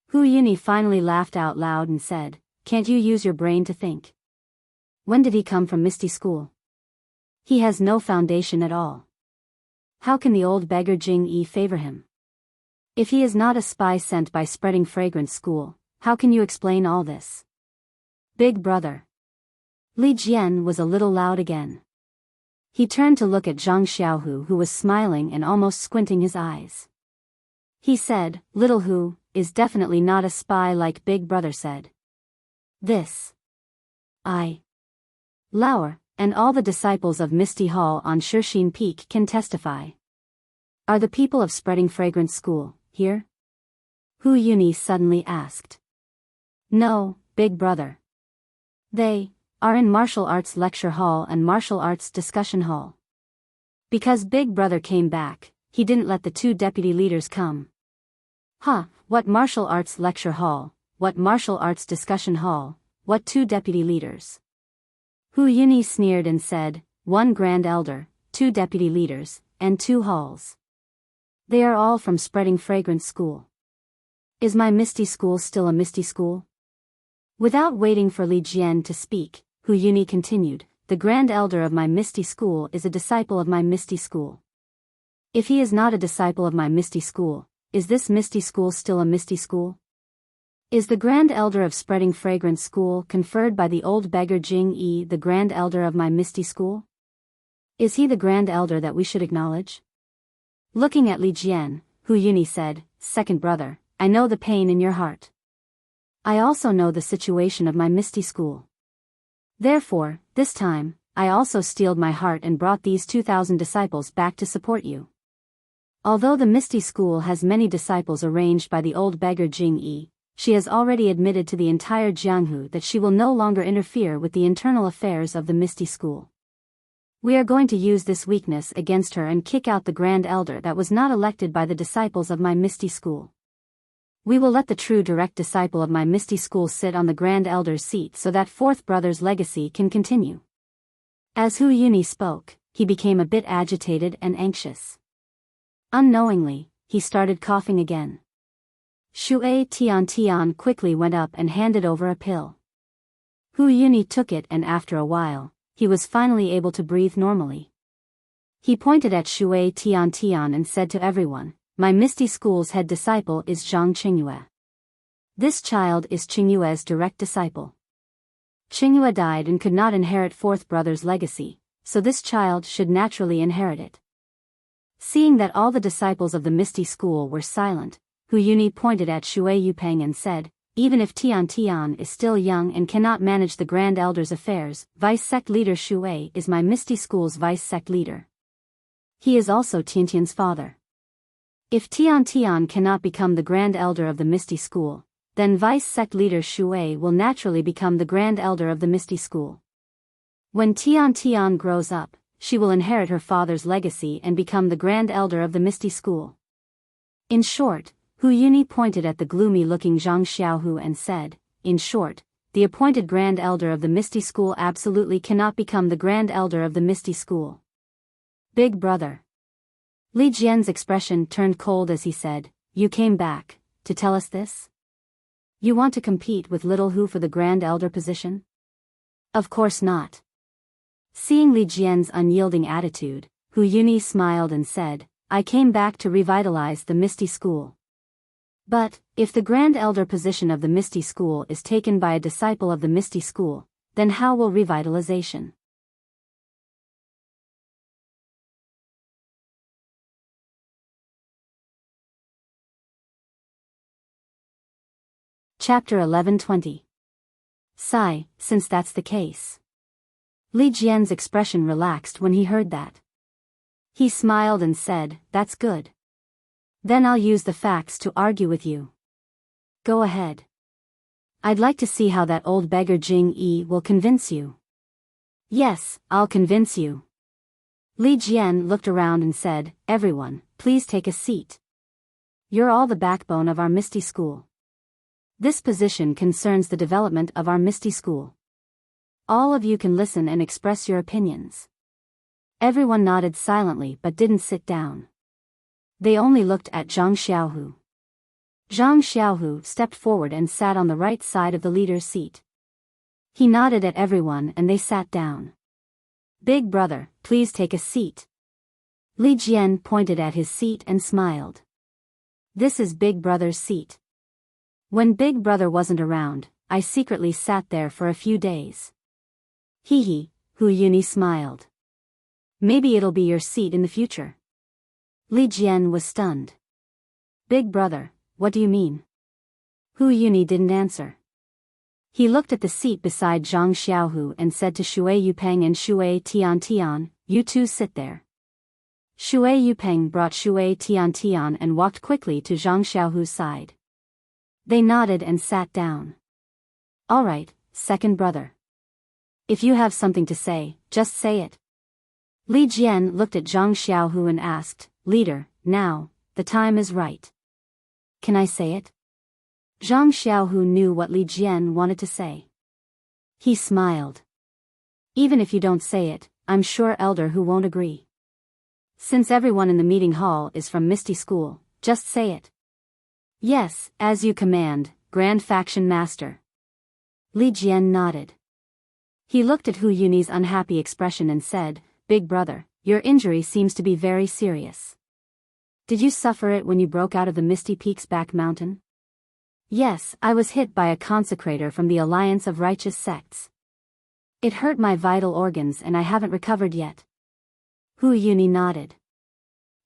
A: Hu Yuni finally laughed out loud and said, "Can't you use your brain to think? When did he come from Misty School? He has no foundation at all. How can the old beggar Jing Yi favor him? If he is not a spy sent by Spreading Fragrance School, how can you explain all this?" Big brother. Li Jian was a little loud again. He turned to look at Zhang Xiaohu, who was smiling and almost squinting his eyes. He said, "Little Hu is definitely not a spy like Big Brother said. This. Lauer, and all the disciples of Misty Hall on Shirxin Peak can testify. Are the people of Spreading Fragrance School here?" Hu Yuni suddenly asked. "No, Big Brother. They are in Martial Arts Lecture Hall and Martial Arts Discussion Hall. Because Big Brother came back, he didn't let the two deputy leaders come." What Martial Arts Lecture Hall, what Martial Arts Discussion Hall, what two deputy leaders? Hu Yuni sneered and said, "One Grand Elder, two deputy leaders, and two halls. They are all from Spreading Fragrance School. Is my Misty School still a Misty School?" Without waiting for Li Jian to speak, Hu Yuni continued, "The Grand Elder of my Misty School is a disciple of my Misty School. If he is not a disciple of my Misty School, is this Misty School still a Misty School? Is the Grand Elder of Spreading Fragrance School conferred by the old beggar Jing Yi the Grand Elder of my Misty School? Is he the Grand Elder that we should acknowledge?" Looking at Li Jian, Hu Yuni said, "Second brother, I know the pain in your heart. I also know the situation of my Misty School. Therefore, this time, I also steeled my heart and brought these 2,000 disciples back to support you. Although the Misty School has many disciples arranged by the old beggar Jing Yi, she has already admitted to the entire Jianghu that she will no longer interfere with the internal affairs of the Misty School. We are going to use this weakness against her and kick out the Grand Elder that was not elected by the disciples of my Misty School. We will let the true direct disciple of my Misty School sit on the Grand Elder's seat so that fourth brother's legacy can continue." As Hu Yuni spoke, he became a bit agitated and anxious. Unknowingly, he started coughing again. Shui Tian quickly went up and handed over a pill. Hu Yuni took it, and after a while, he was finally able to breathe normally. He pointed at Shui Tian and said to everyone, "My Misty School's head disciple is Zhang Qingyue. This child is Qingyue's direct disciple. Qingyue died and could not inherit fourth brother's legacy, so this child should naturally inherit it." Seeing that all the disciples of the Misty School were silent, Hu Yuni pointed at Shui Yupeng and said, "Even if Tian is still young and cannot manage the Grand Elder's affairs, Vice Sect Leader Shui is my Misty School's Vice Sect Leader. He is also Tiantian's father. If Tian cannot become the Grand Elder of the Misty School, then Vice Sect Leader Shui will naturally become the Grand Elder of the Misty School. When Tian grows up, she will inherit her father's legacy and become the Grand Elder of the Misty School." In short, Hu Yuni pointed at the gloomy-looking Zhang Xiaohu and said, "In short, the appointed Grand Elder of the Misty School absolutely cannot become the Grand Elder of the Misty School." "Big Brother." Li Jian's expression turned cold as he said, "You came back to tell us this? You want to compete with Little Hu for the Grand Elder position?" "Of course not." Seeing Li Jian's unyielding attitude, Hu Yuni smiled and said, "I came back to revitalize the Misty School. But, if the Grand Elder position of the Misty School is taken by a disciple of the Misty School, then how will revitalization?" Chapter 11:20. Sigh, since that's the case. Li Jian's expression relaxed when he heard that. He smiled and said, "That's good. Then I'll use the facts to argue with you. Go ahead. I'd like to see how that old beggar Jing Yi will convince you." "Yes, I'll convince you." Li Jian looked around and said, "Everyone, please take a seat. You're all the backbone of our Misty School. This position concerns the development of our Misty School. All of you can listen and express your opinions." Everyone nodded silently but didn't sit down. They only looked at Zhang Xiaohu. Zhang Xiaohu stepped forward and sat on the right side of the leader's seat. He nodded at everyone and they sat down. "Big Brother, please take a seat." Li Jian pointed at his seat and smiled. "This is Big Brother's seat. When Big Brother wasn't around, I secretly sat there for a few days." Hee hee, Hu Yuni smiled. Maybe it'll be your seat in the future. Li Jian was stunned. Big brother, what do you mean? Hu Yuni didn't answer. He looked at the seat beside Zhang Xiaohu and said to Shui Yupeng and Shui Tian, you two sit there. Shui Yupeng brought Shui Tian and walked quickly to Zhang Xiaohu's side. They nodded and sat down. All right, second brother. If you have something to say, just say it. Li Jian looked at Zhang Xiaohu and asked, Leader, now, the time is right. Can I say it? Zhang Xiaohu knew what Li Jian wanted to say. He smiled. Even if you don't say it, I'm sure Elder Hu won't agree. Since everyone in the meeting hall is from Misty School, just say it. Yes, as you command, Grand Faction Master. Li Jian nodded. He looked at Hu Yuni's unhappy expression and said, Big brother, your injury seems to be very serious. Did you suffer it when you broke out of the Misty Peak's back mountain? Yes, I was hit by a consecrator from the Alliance of Righteous Sects. It hurt my vital organs and I haven't recovered yet. Hu Yuni nodded.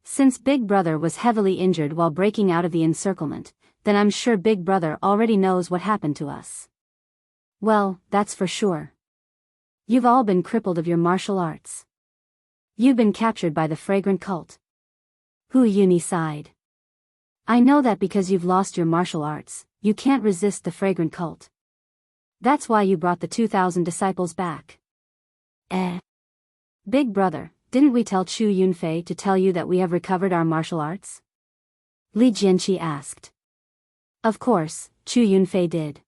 A: Since Big Brother was heavily injured while breaking out of the encirclement, then I'm sure Big Brother already knows what happened to us. Well, that's for sure. You've all been crippled of your martial arts. You've been captured by the fragrant cult. Hu Yuni sighed. I know that because you've lost your martial arts, you can't resist the fragrant cult. That's why you brought the 2,000 disciples back. Big brother, didn't we tell Chu Yunfei to tell you that we have recovered our martial arts? Li Jianqi asked. Of course, Chu Yunfei did.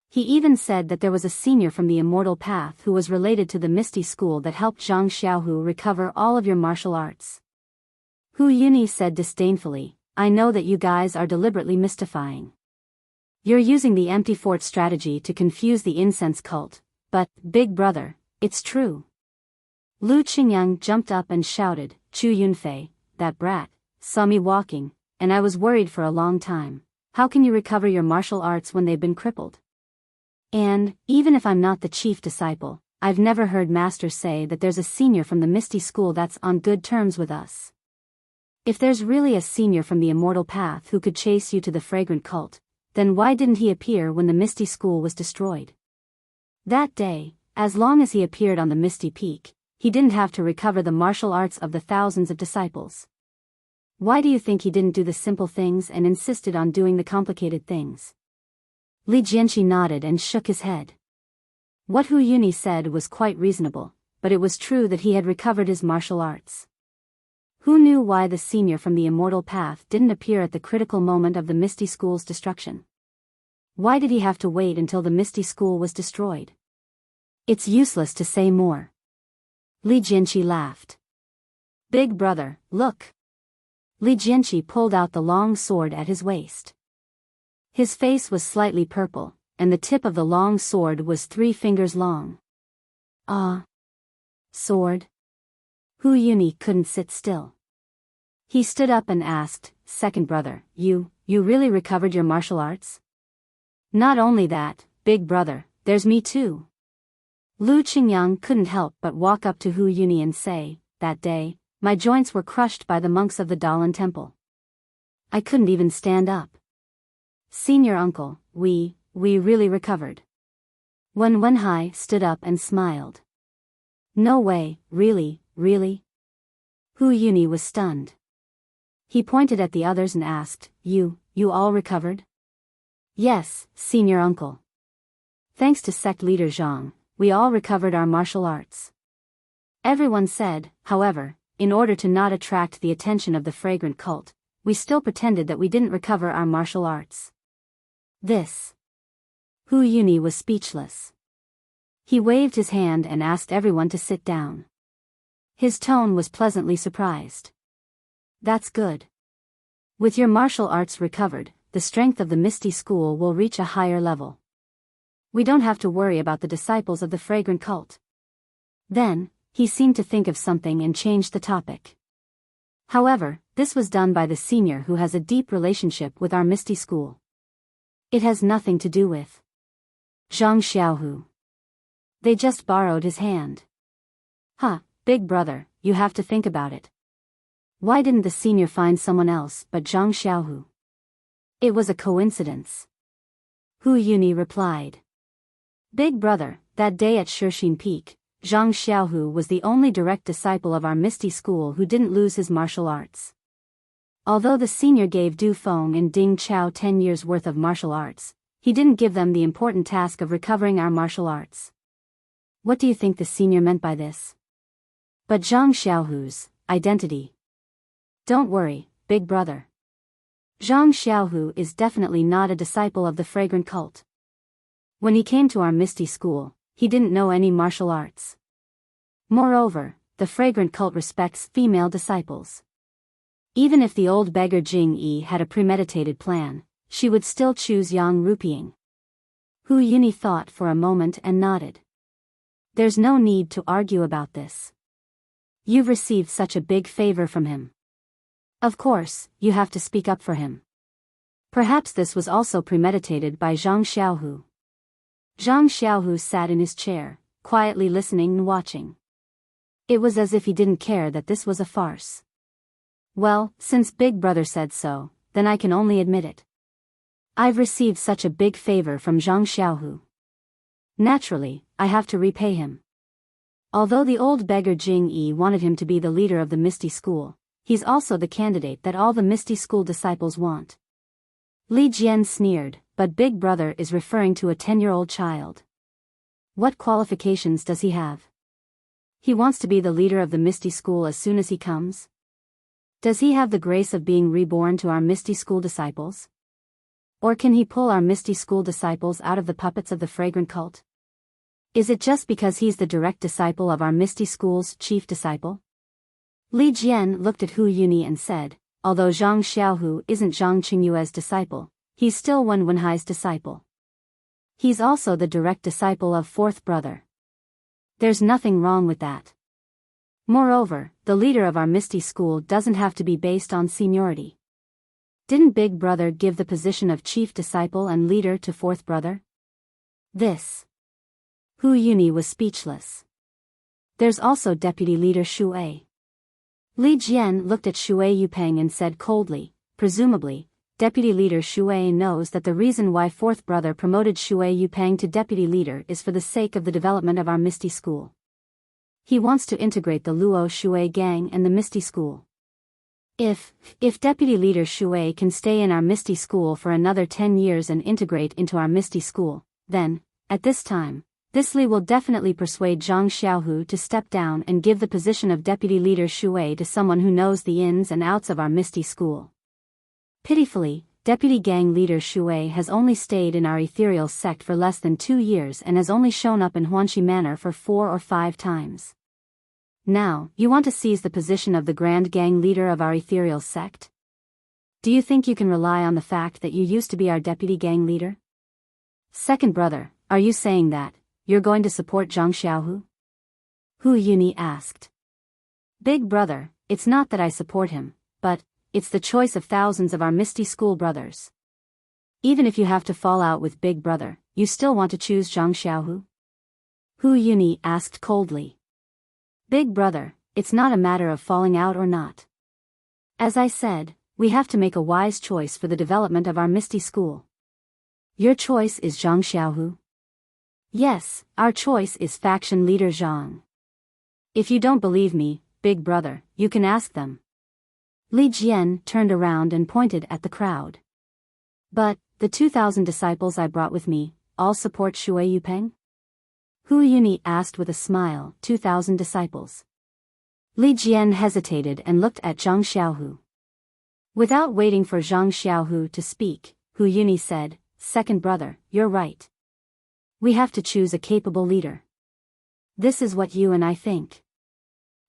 A: He even said that there was a senior from the Immortal Path who was related to the Misty School that helped Zhang Xiaohu recover all of your martial arts. Hu Yuni said disdainfully, I know that you guys are deliberately mystifying. You're using the empty fort strategy to confuse the incense cult, but, Big Brother, it's true. Lu Qingyang jumped up and shouted, Chu Yunfei, that brat, saw me walking, and I was worried for a long time. How can you recover your martial arts when they've been crippled? And, even if I'm not the chief disciple, I've never heard Master say that there's a senior from the Misty School that's on good terms with us. If there's really a senior from the Immortal Path who could chase you to the fragrant cult, then why didn't he appear when the Misty School was destroyed? That day, as long as he appeared on the Misty Peak, he didn't have to recover the martial arts of the thousands of disciples. Why do you think he didn't do the simple things and insisted on doing the complicated things? Li Jianqi nodded and shook his head. What Hu Yuni said was quite reasonable, but it was true that he had recovered his martial arts. Who knew why the senior from the Immortal Path didn't appear at the critical moment of the Misty School's destruction? Why did he have to wait until the Misty School was destroyed? It's useless to say more. Li Jianqi laughed. Big brother, look. Li Jianqi pulled out the long sword at his waist. His face was slightly purple, and the tip of the long sword was 3 fingers long. Ah. Sword? Hu Yuni couldn't sit still. He stood up and asked, Second brother, you really recovered your martial arts? Not only that, Big brother, there's me too. Lu Qingyang couldn't help but walk up to Hu Yuni and say, that day, my joints were crushed by the monks of the Dalan Temple. I couldn't even stand up. Senior uncle, we really recovered. Wen Wenhai stood up and smiled. No way, really? Hu Yuni was stunned. He pointed at the others and asked, You all recovered? Yes, senior uncle. Thanks to sect leader Zhang, we all recovered our martial arts. Everyone said, however, in order to not attract the attention of the fragrant cult, we still pretended that we didn't recover our martial arts. This. Hu Yuni was speechless. He waved his hand and asked everyone to sit down. His tone was pleasantly surprised. That's good. With your martial arts recovered, the strength of the Misty School will reach a higher level. We don't have to worry about the disciples of the fragrant cult. Then, he seemed to think of something and changed the topic. However, this was done by the senior who has a deep relationship with our Misty School. It has nothing to do with Zhang Xiaohu. They just borrowed his hand. Big brother, you have to think about it. Why didn't the senior find someone else but Zhang Xiaohu? It was a coincidence. Hu Yuni replied. Big brother, that day at Shixin Peak, Zhang Xiaohu was the only direct disciple of our Misty School who didn't lose his martial arts. Although the senior gave Du Feng and Ding Chao 10 years' worth of martial arts, he didn't give them the important task of recovering our martial arts. What do you think the senior meant by this? But Zhang Xiaohu's identity. Don't worry, big brother. Zhang Xiaohu is definitely not a disciple of the fragrant cult. When he came to our Misty School, he didn't know any martial arts. Moreover, the fragrant cult respects female disciples. Even if the old beggar Jing Yi had a premeditated plan, she would still choose Yang Rupiying. Hu Yuni thought for a moment and nodded. There's no need to argue about this. You've received such a big favor from him. Of course, you have to speak up for him. Perhaps this was also premeditated by Zhang Xiaohu. Zhang Xiaohu sat in his chair, quietly listening and watching. It was as if he didn't care that this was a farce. Well, since Big Brother said so, then I can only admit it. I've received such a big favor from Zhang Xiaohu. Naturally, I have to repay him. Although the old beggar Jing Yi wanted him to be the leader of the Misty School, he's also the candidate that all the Misty School disciples want. Li Jian sneered, but Big Brother is referring to a 10-year-old child. What qualifications does he have? He wants to be the leader of the Misty School as soon as he comes? Does he have the grace of being reborn to our Misty School disciples? Or can he pull our Misty School disciples out of the puppets of the fragrant cult? Is it just because he's the direct disciple of our Misty School's chief disciple? Li Jian looked at Hu Yuni and said, although Zhang Xiaohu isn't Zhang Qingyue's disciple, he's still Wen Wenhai's disciple. He's also the direct disciple of fourth brother. There's nothing wrong with that. Moreover, the leader of our Misty School doesn't have to be based on seniority. Didn't Big Brother give the position of chief disciple and leader to fourth brother? This. Hu Yuni was speechless. There's also deputy leader Shui. Li Jian looked at Shui Yupeng and said coldly, presumably, deputy leader Shui knows that the reason why fourth brother promoted Shui Yupeng to deputy leader is for the sake of the development of our Misty School. He wants to integrate the Luo Shui gang and the Misty School. If deputy leader Shui can stay in our Misty School for another 10 years and integrate into our Misty School, then, at this time, this Li will definitely persuade Zhang Xiaohu to step down and give the position of deputy leader Shui to someone who knows the ins and outs of our Misty School. Pitifully, deputy gang leader Shui has only stayed in our ethereal sect for less than 2 years and has only shown up in Huanxi Manor for 4 or 5 times. Now, you want to seize the position of the grand gang leader of our ethereal sect? Do you think you can rely on the fact that you used to be our deputy gang leader? Second brother, are you saying that you're going to support Zhang Xiaohu? Hu Yuni asked. Big brother, it's not that I support him, but it's the choice of thousands of our Misty School brothers. Even if you have to fall out with Big Brother, you still want to choose Zhang Xiaohu? Hu Yuni asked coldly. Big Brother, it's not a matter of falling out or not. As I said, we have to make a wise choice for the development of our Misty School. Your choice is Zhang Xiaohu? Yes, our choice is faction leader Zhang. If you don't believe me, Big Brother, you can ask them. Li Jian turned around and pointed at the crowd. But, the 2,000 disciples I brought with me, all support Shui Yupeng? Hu Yuni asked with a smile. 2,000 disciples. Li Jian hesitated and looked at Zhang Xiaohu. Without waiting for Zhang Xiaohu to speak, Hu Yuni said, Second brother, you're right. We have to choose a capable leader. This is what you and I think.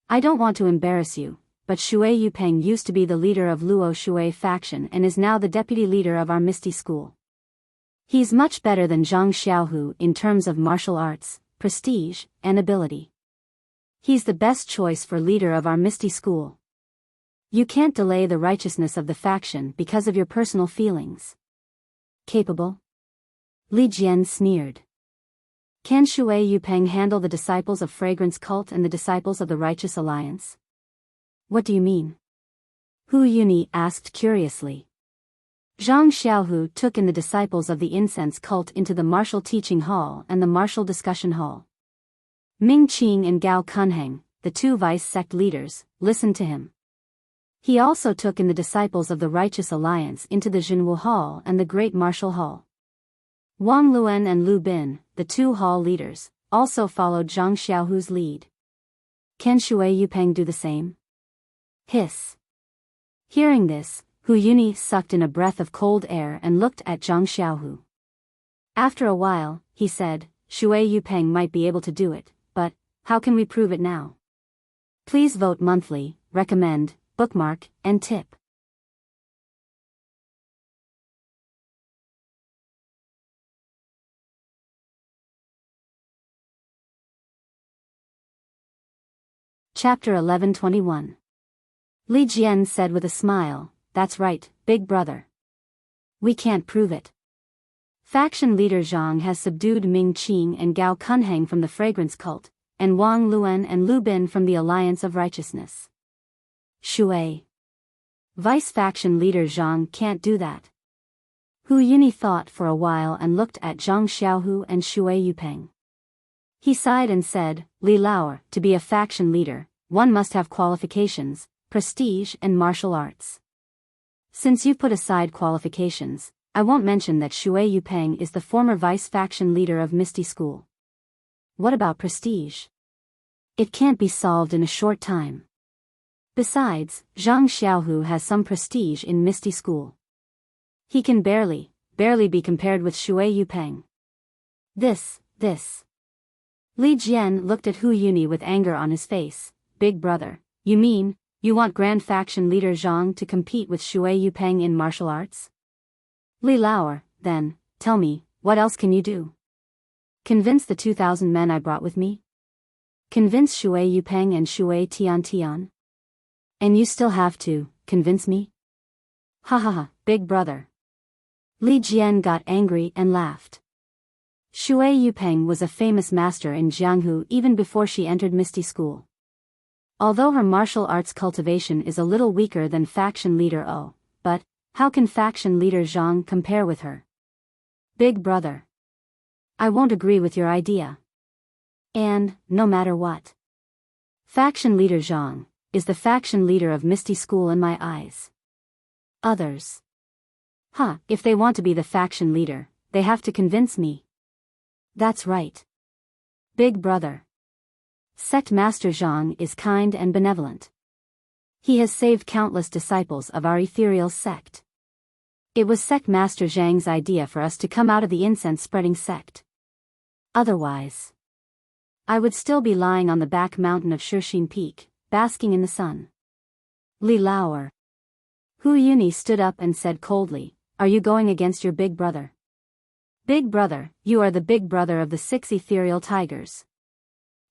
A: I don't want to embarrass you, but Shui Yupeng used to be the leader of Luo Shui faction and is now the deputy leader of our Misty School. He's much better than Zhang Xiaohu in terms of martial arts, prestige, and ability. He's the best choice for leader of our Misty School. You can't delay the righteousness of the faction because of your personal feelings. Capable? Li Jian sneered. Can Shui Yupeng handle the disciples of Fragrance Cult and the disciples of the Righteous Alliance? What do you mean? Hu Yuni asked curiously. Zhang Xiaohu took in the disciples of the incense cult into the martial teaching hall and the martial discussion hall. Ming Qing and Gao Kunheng, the two vice sect leaders, listened to him. He also took in the disciples of the Righteous Alliance into the Jinwu Hall and the Great Martial Hall. Wang Luan and Lu Bin, the two hall leaders, also followed Zhang Xiaohu's lead. Can Shui Yupeng do the same? Hiss. Hearing this, Hu Yuni sucked in a breath of cold air and looked at Zhang Xiaohu. After a while, he said, Shui Yupeng might be able to do it, but how can we prove it now? Please vote monthly, recommend, bookmark, and tip. Chapter 11:21. Li Jian said with a smile, "That's right, big brother. We can't prove it. Faction leader Zhang has subdued Ming Qing and Gao Kunheng from the fragrance cult, and Wang Luan and Lu Bin from the Alliance of Righteousness. Shui. Vice faction leader Zhang can't do that." Hu Yuni thought for a while and looked at Zhang Xiaohu and Shui Yupeng. He sighed and said, "Li Laoer, to be a faction leader, one must have qualifications, prestige and martial arts. Since you've put aside qualifications, I won't mention that Shui Yupeng is the former vice faction leader of Misty School. What about prestige? It can't be solved in a short time. Besides, Zhang Xiaohu has some prestige in Misty School. He can barely be compared with Shui Yupeng. This. Li Jian looked at Hu Yuni with anger on his face. "Big brother, you mean, you want Grand Faction leader Zhang to compete with Shui Yupeng in martial arts? Li Laoer, then, tell me, what else can you do? Convince the 2,000 men I brought with me? Convince Shui Yupeng and Shui Tian? And you still have to convince me? Ha ha ha, big brother." Li Jian got angry and laughed. Shui Yupeng was a famous master in Jianghu even before she entered Misty School. Although her martial arts cultivation is a little weaker than faction leader O, but how can faction leader Zhang compare with her? Big brother, I won't agree with your idea. And, no matter what, faction leader Zhang is the faction leader of Misty School in my eyes. Others. If they want to be the faction leader, they have to convince me. That's right. Big brother. Sect Master Zhang is kind and benevolent. He has saved countless disciples of our ethereal sect. It was Sect Master Zhang's idea for us to come out of the incense-spreading sect. Otherwise, I would still be lying on the back mountain of Shixin Peak, basking in the sun. Li Laoer. Hu Yuni stood up and said coldly, "Are you going against your big brother? Big brother, you are the big brother of the 6 ethereal tigers.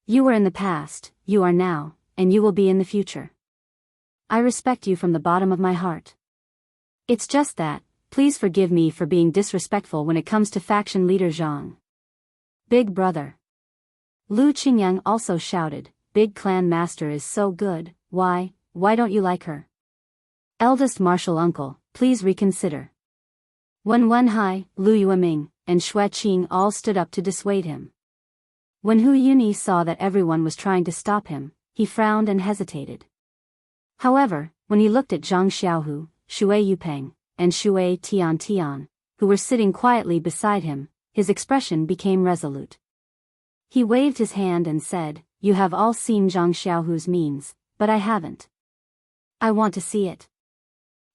A: You were in the past, you are now, and you will be in the future. I respect you from the bottom of my heart. It's just that, please forgive me for being disrespectful when it comes to faction leader Zhang." Big brother. Lu Qingyang also shouted, "Big clan master is so good, why don't you like her? Eldest martial uncle, please reconsider." Wen Wenhai, Lu Yueming, and Xue Qing all stood up to dissuade him. When Hu Yuni saw that everyone was trying to stop him, he frowned and hesitated. However, when he looked at Zhang Xiaohu, Shui Yupeng, and Shui Tian, who were sitting quietly beside him, his expression became resolute. He waved his hand and said, "You have all seen Zhang Xiaohu's means, but I haven't. I want to see it.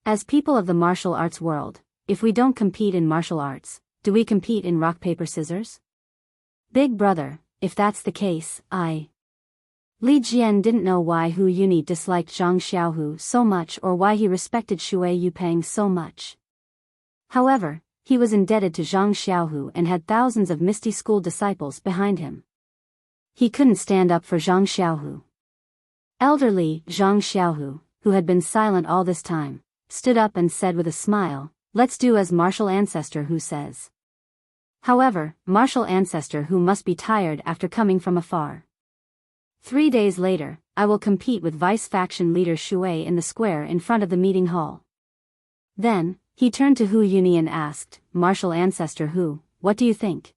A: As people of the martial arts world, if we don't compete in martial arts, do we compete in rock paper scissors? Big brother, if that's the case, I..." Li Jian didn't know why Hu Yuni disliked Zhang Xiaohu so much or why he respected Shui Yupeng so much. However, he was indebted to Zhang Xiaohu and had thousands of Misty School disciples behind him. He couldn't stand up for Zhang Xiaohu. Elderly Zhang Xiaohu, who had been silent all this time, stood up and said with a smile, "Let's do as martial ancestor Hu says." However, martial ancestor Hu must be tired after coming from afar. 3 days later, I will compete with vice-faction leader Shui in the square in front of the meeting hall. Then, he turned to Hu Yuni and asked, Martial Ancestor Hu, what do you think?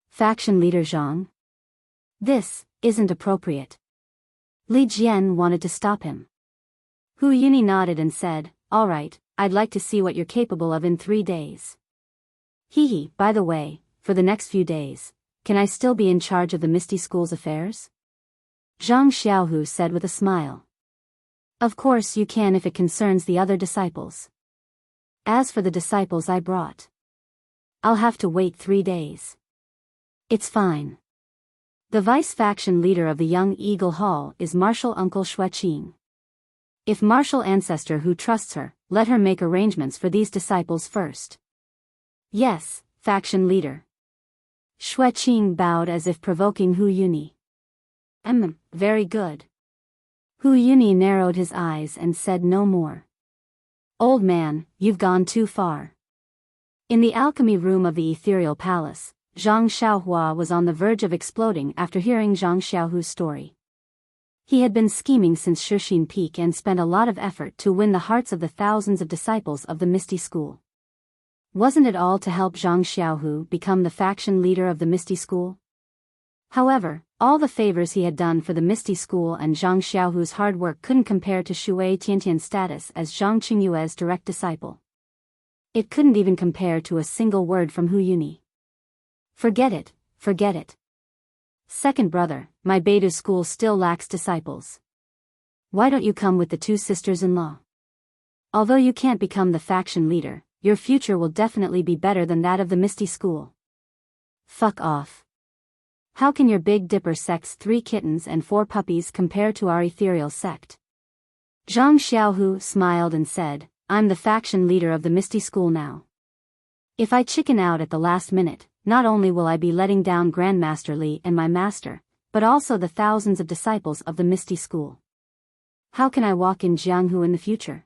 A: Faction leader Zhang? This isn't appropriate. Li Jian wanted to stop him. Hu Yuni nodded and said, all right, I'd like to see what you're capable of in 3 days. Hee, by the way, for the next few days, can I still be in charge of the Misty School's affairs? Zhang Xiaohu said with a smile. Of course you can if it concerns the other disciples. As for the disciples I brought, I'll have to wait 3 days. It's fine. The vice-faction leader of the Young Eagle Hall is Martial Uncle Xueqing. If Martial Ancestor Hu trusts her, let her make arrangements for these disciples first. Yes, faction leader. Xueqing bowed as if provoking Hu Yuni. Very good. Hu Yuni narrowed his eyes and said no more. Old man, you've gone too far. In the alchemy room of the ethereal palace, Zhang Xiaohua was on the verge of exploding after hearing Zhang Xiaohu's story. He had been scheming since Shixin Peak and spent a lot of effort to win the hearts of the thousands of disciples of the Misty School. Wasn't it all to help Zhang Xiaohu become the faction leader of the Misty School? However, all the favors he had done for the Misty School and Zhang Xiaohu's hard work couldn't compare to Shui Tiantian's status as Zhang Qingyue's direct disciple. It couldn't even compare to a single word from Hu Yuni. Forget it, forget it. Second brother, my Beidou school still lacks disciples. Why don't you come with the 2 sisters-in-law? Although you can't become the faction leader, your future will definitely be better than that of the Misty School. Fuck off. How can your Big Dipper sect's 3 kittens and 4 puppies compare to our ethereal sect? Zhang Xiaohu smiled and said, I'm the faction leader of the Misty School now. If I chicken out at the last minute, not only will I be letting down Grandmaster Li and my master, but also the thousands of disciples of the Misty School. How can I walk in Jianghu in the future?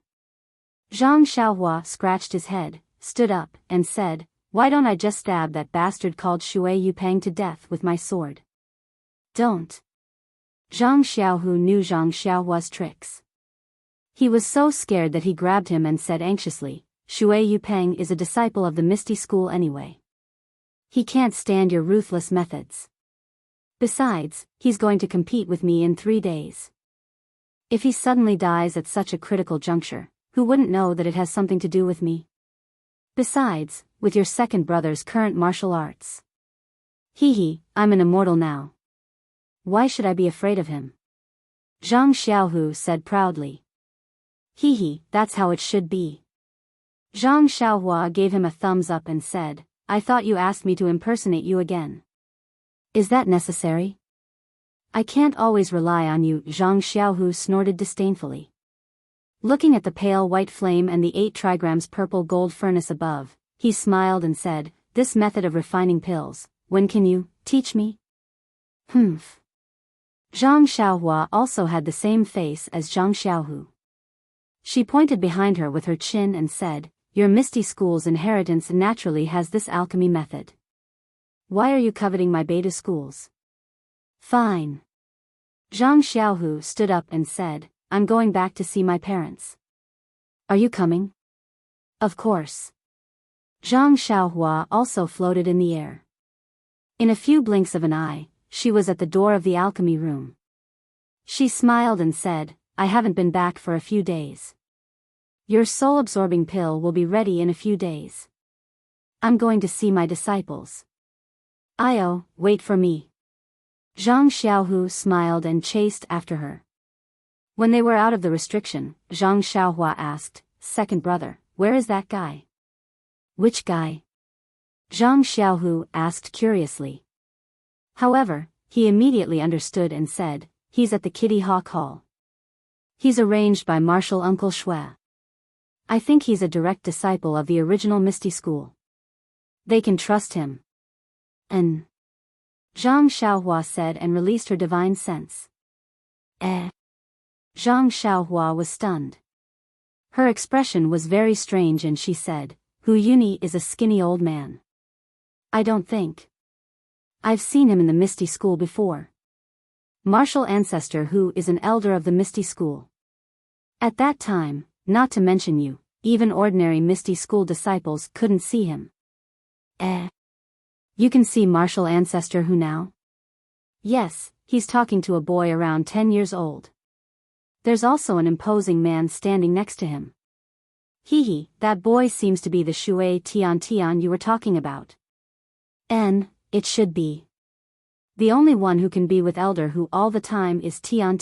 A: Zhang Xiaohua scratched his head, stood up, and said, why don't I just stab that bastard called Shui Yupeng to death with my sword? Don't. Zhang Xiaohu knew Zhang Xiaohua's tricks. He was so scared that he grabbed him and said anxiously, Shui Yupeng is a disciple of the Misty School anyway. He can't stand your ruthless methods. Besides, he's going to compete with me in 3 days. If he suddenly dies at such a critical juncture, who wouldn't know that it has something to do with me? Besides, with your second brother's current martial arts. I'm an immortal now. Why should I be afraid of him? Zhang Xiaohu said proudly. That's how it should be. Zhang Xiaohua gave him a thumbs up and said, I thought you asked me to impersonate you again. Is that necessary? I can't always rely on you, Zhang Xiaohu snorted disdainfully. Looking at the pale white flame and the 8 trigrams purple gold furnace above, he smiled and said, this method of refining pills, when can you teach me? Zhang Xiaohua also had the same face as Zhang Xiaohu. She pointed behind her with her chin and said, your Misty School's inheritance naturally has this alchemy method. Why are you coveting my Beidou schools? Fine. Zhang Xiaohu stood up and said, I'm going back to see my parents. Are you coming? Of course. Zhang Xiaohua also floated in the air. In a few blinks of an eye, she was at the door of the alchemy room. She smiled and said, I haven't been back for a few days. Your soul-absorbing pill will be ready in a few days. I'm going to see my disciples. Wait for me. Zhang Xiaohu smiled and chased after her. When they were out of the restriction, Zhang Xiaohua asked, second brother, where is that guy? Which guy? Zhang Xiaohu asked curiously. However, he immediately understood and said, he's at the Kitty Hawk Hall. He's arranged by Martial Uncle Xue. I think he's a direct disciple of the original Misty School. They can trust him. Zhang Xiaohua said and released her divine sense. Zhang Xiaohua was stunned. Her expression was very strange and she said, Hu Yuni is a skinny old man. I don't think. I've seen him in the Misty School before. Martial ancestor who is an elder of the Misty School. At that time, not to mention you, even ordinary Misty School disciples couldn't see him. You can see martial ancestor who now? Yes, he's talking to a boy around 10 years old. There's also an imposing man standing next to him. That boy seems to be the Shui Tian you were talking about. It should be. The only one who can be with Elder Hu all the time is Tian.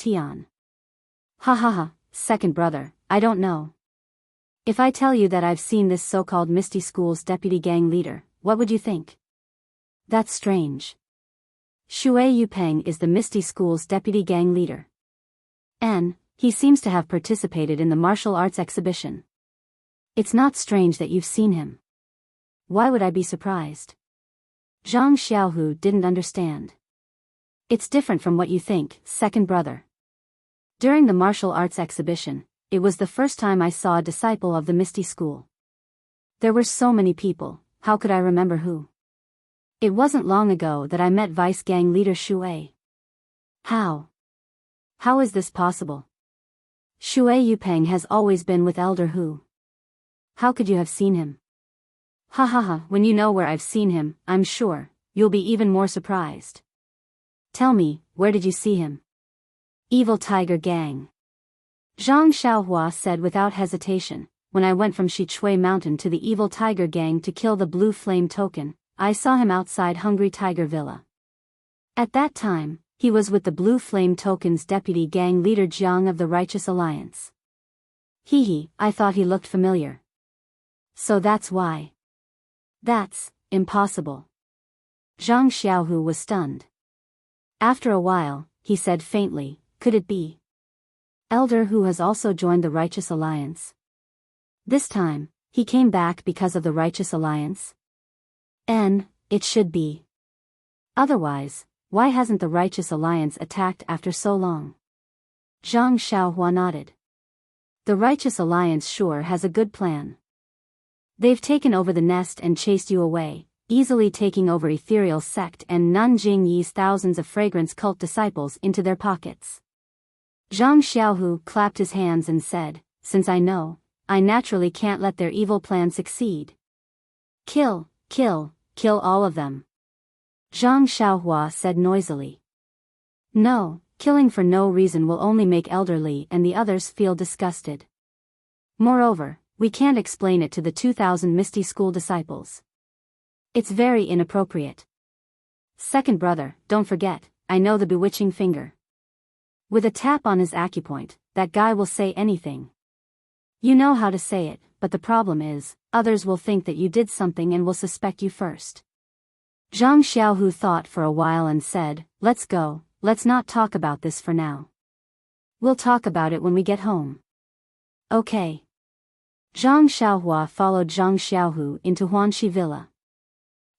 A: Ha ha ha, second brother, I don't know. If I tell you that I've seen this so-called Misty School's deputy gang leader, what would you think? That's strange. Shui Yupeng is the Misty School's deputy gang leader. He seems to have participated in the martial arts exhibition. It's not strange that you've seen him. Why would I be surprised? Zhang Xiaohu didn't understand. It's different from what you think, second brother. During the martial arts exhibition, it was the first time I saw a disciple of the Misty School. There were so many people, how could I remember who? It wasn't long ago that I met Vice Gang leader Shui. How? How is this possible? Shui Yupeng has always been with Elder Hu. How could you have seen him? Ha ha ha, when you know where I've seen him, I'm sure, you'll be even more surprised. Tell me, where did you see him? Evil Tiger Gang. Zhang Xiaohua said without hesitation, when I went from Shichui Mountain to the Evil Tiger Gang to kill the Blue Flame Token, I saw him outside Hungry Tiger Villa. At that time, he was with the Blue Flame Token's deputy gang leader Jiang of the Righteous Alliance. I thought he looked familiar. So that's why. That's impossible. Zhang Xiaohu was stunned. After a while, he said faintly, could it be Elder Hu has also joined the Righteous Alliance? This time, he came back because of the Righteous Alliance? It should be. Otherwise, why hasn't the Righteous Alliance attacked after so long? Zhang Xiaohua nodded. The Righteous Alliance sure has a good plan. They've taken over the nest and chased you away, easily taking over Ethereal Sect and Nanjing Yi's thousands of fragrance cult disciples into their pockets. Zhang Xiaohu clapped his hands and said, since I know, I naturally can't let their evil plan succeed. Kill all of them. Zhang Xiaohua said noisily. No, killing for no reason will only make Elder Li and the others feel disgusted. Moreover, we can't explain it to the 2,000 Misty School disciples. It's very inappropriate. Second brother, don't forget, I know the bewitching finger. With a tap on his acupoint, that guy will say anything. You know how to say it, but the problem is, others will think that you did something and will suspect you first. Zhang Xiaohu thought for a while and said, let's go, let's not talk about this for now. We'll talk about it when we get home. Okay. Zhang Xiaohua followed Zhang Xiaohu into Huanxi Villa.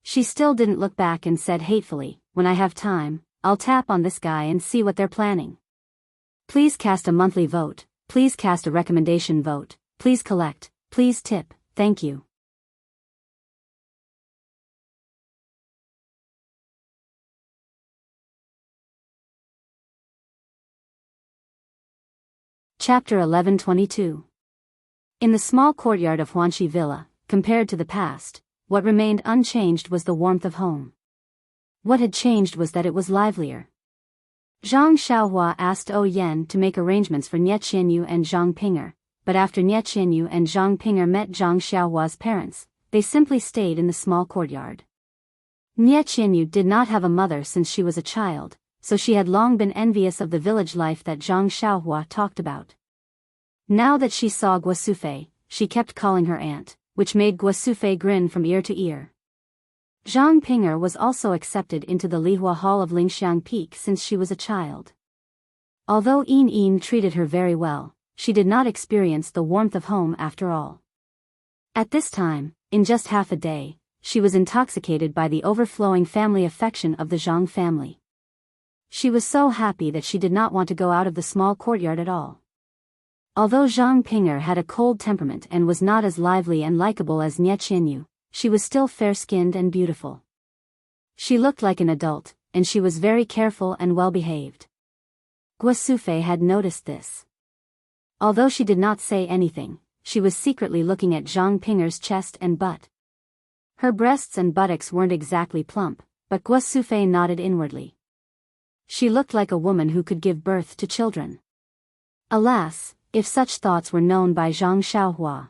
A: She still didn't look back and said hatefully, when I have time, I'll tap on this guy and see what they're planning. Please cast a monthly vote, please cast a recommendation vote, please collect, please tip, thank you. Chapter 1122. In the small courtyard of Huanxi Villa, compared to the past, what remained unchanged was the warmth of home. What had changed was that it was livelier. Zhang Xiaohua asked O Yan to make arrangements for Nie Qianyu and Zhang Pinger, but after Nie Qianyu and Zhang Pinger met Zhang Xiaohua's parents, they simply stayed in the small courtyard. Nie Qianyu did not have a mother since she was a child, so she had long been envious of the village life that Zhang Xiaohua talked about. Now that she saw Guosufei, she kept calling her aunt, which made Guosufei grin from ear to ear. Zhang Pinger was also accepted into the Lihua Hall of Lingxiang Peak since she was a child. Although Yin treated her very well, she did not experience the warmth of home after all. At this time, in just half a day, she was intoxicated by the overflowing family affection of the Zhang family. She was so happy that she did not want to go out of the small courtyard at all. Although Zhang Pinger had a cold temperament and was not as lively and likable as Nie Qianyu, she was still fair-skinned and beautiful. She looked like an adult, and she was very careful and well-behaved. Guosufei had noticed this. Although she did not say anything, she was secretly looking at Zhang Pinger's chest and butt. Her breasts and buttocks weren't exactly plump, but Guosufei nodded inwardly. She looked like a woman who could give birth to children. Alas, if such thoughts were known by Zhang Xiaohua.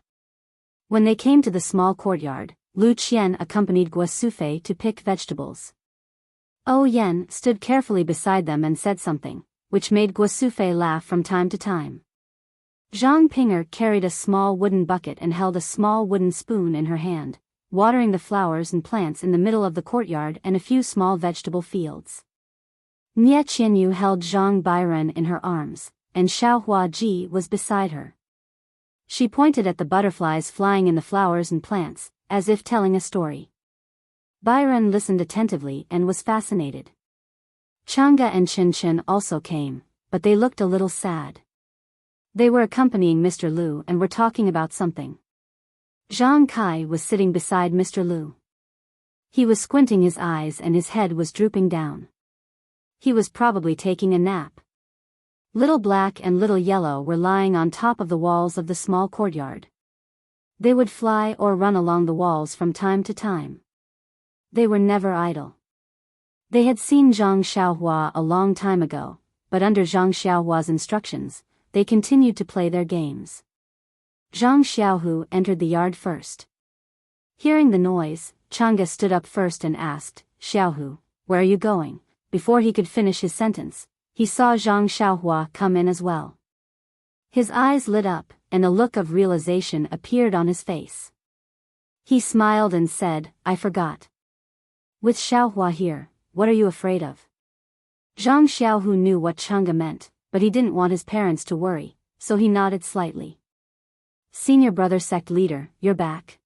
A: When they came to the small courtyard, Lu Qian accompanied Guosufei to pick vegetables. Yan stood carefully beside them and said something, which made Guosufei laugh from time to time. Zhang Pinger carried a small wooden bucket and held a small wooden spoon in her hand, watering the flowers and plants in the middle of the courtyard and a few small vegetable fields. Nie Qianyu held Zhang Bairen in her arms, and Xiaohua Ji was beside her. She pointed at the butterflies flying in the flowers and plants, as if telling a story. Bairen listened attentively and was fascinated. Chang'e and Chen also came, but they looked a little sad. They were accompanying Mr. Lu and were talking about something. Zhang Kai was sitting beside Mr. Lu. He was squinting his eyes and his head was drooping down. He was probably taking a nap. Little Black and Little Yellow were lying on top of the walls of the small courtyard. They would fly or run along the walls from time to time. They were never idle. They had seen Zhang Xiaohua a long time ago, but under Zhang Xiaohua's instructions, they continued to play their games. Zhang Xiaohu entered the yard first. Hearing the noise, Chang'e stood up first and asked, "Xiaohu, where are you going?" Before he could finish his sentence, he saw Zhang Xiaohua come in as well. His eyes lit up, and a look of realization appeared on his face. He smiled and said, "I forgot. With Xiaohua here, what are you afraid of?" Zhang Xiaohu knew what Chang'e meant, but he didn't want his parents to worry, so he nodded slightly. "Senior brother sect leader, you're back."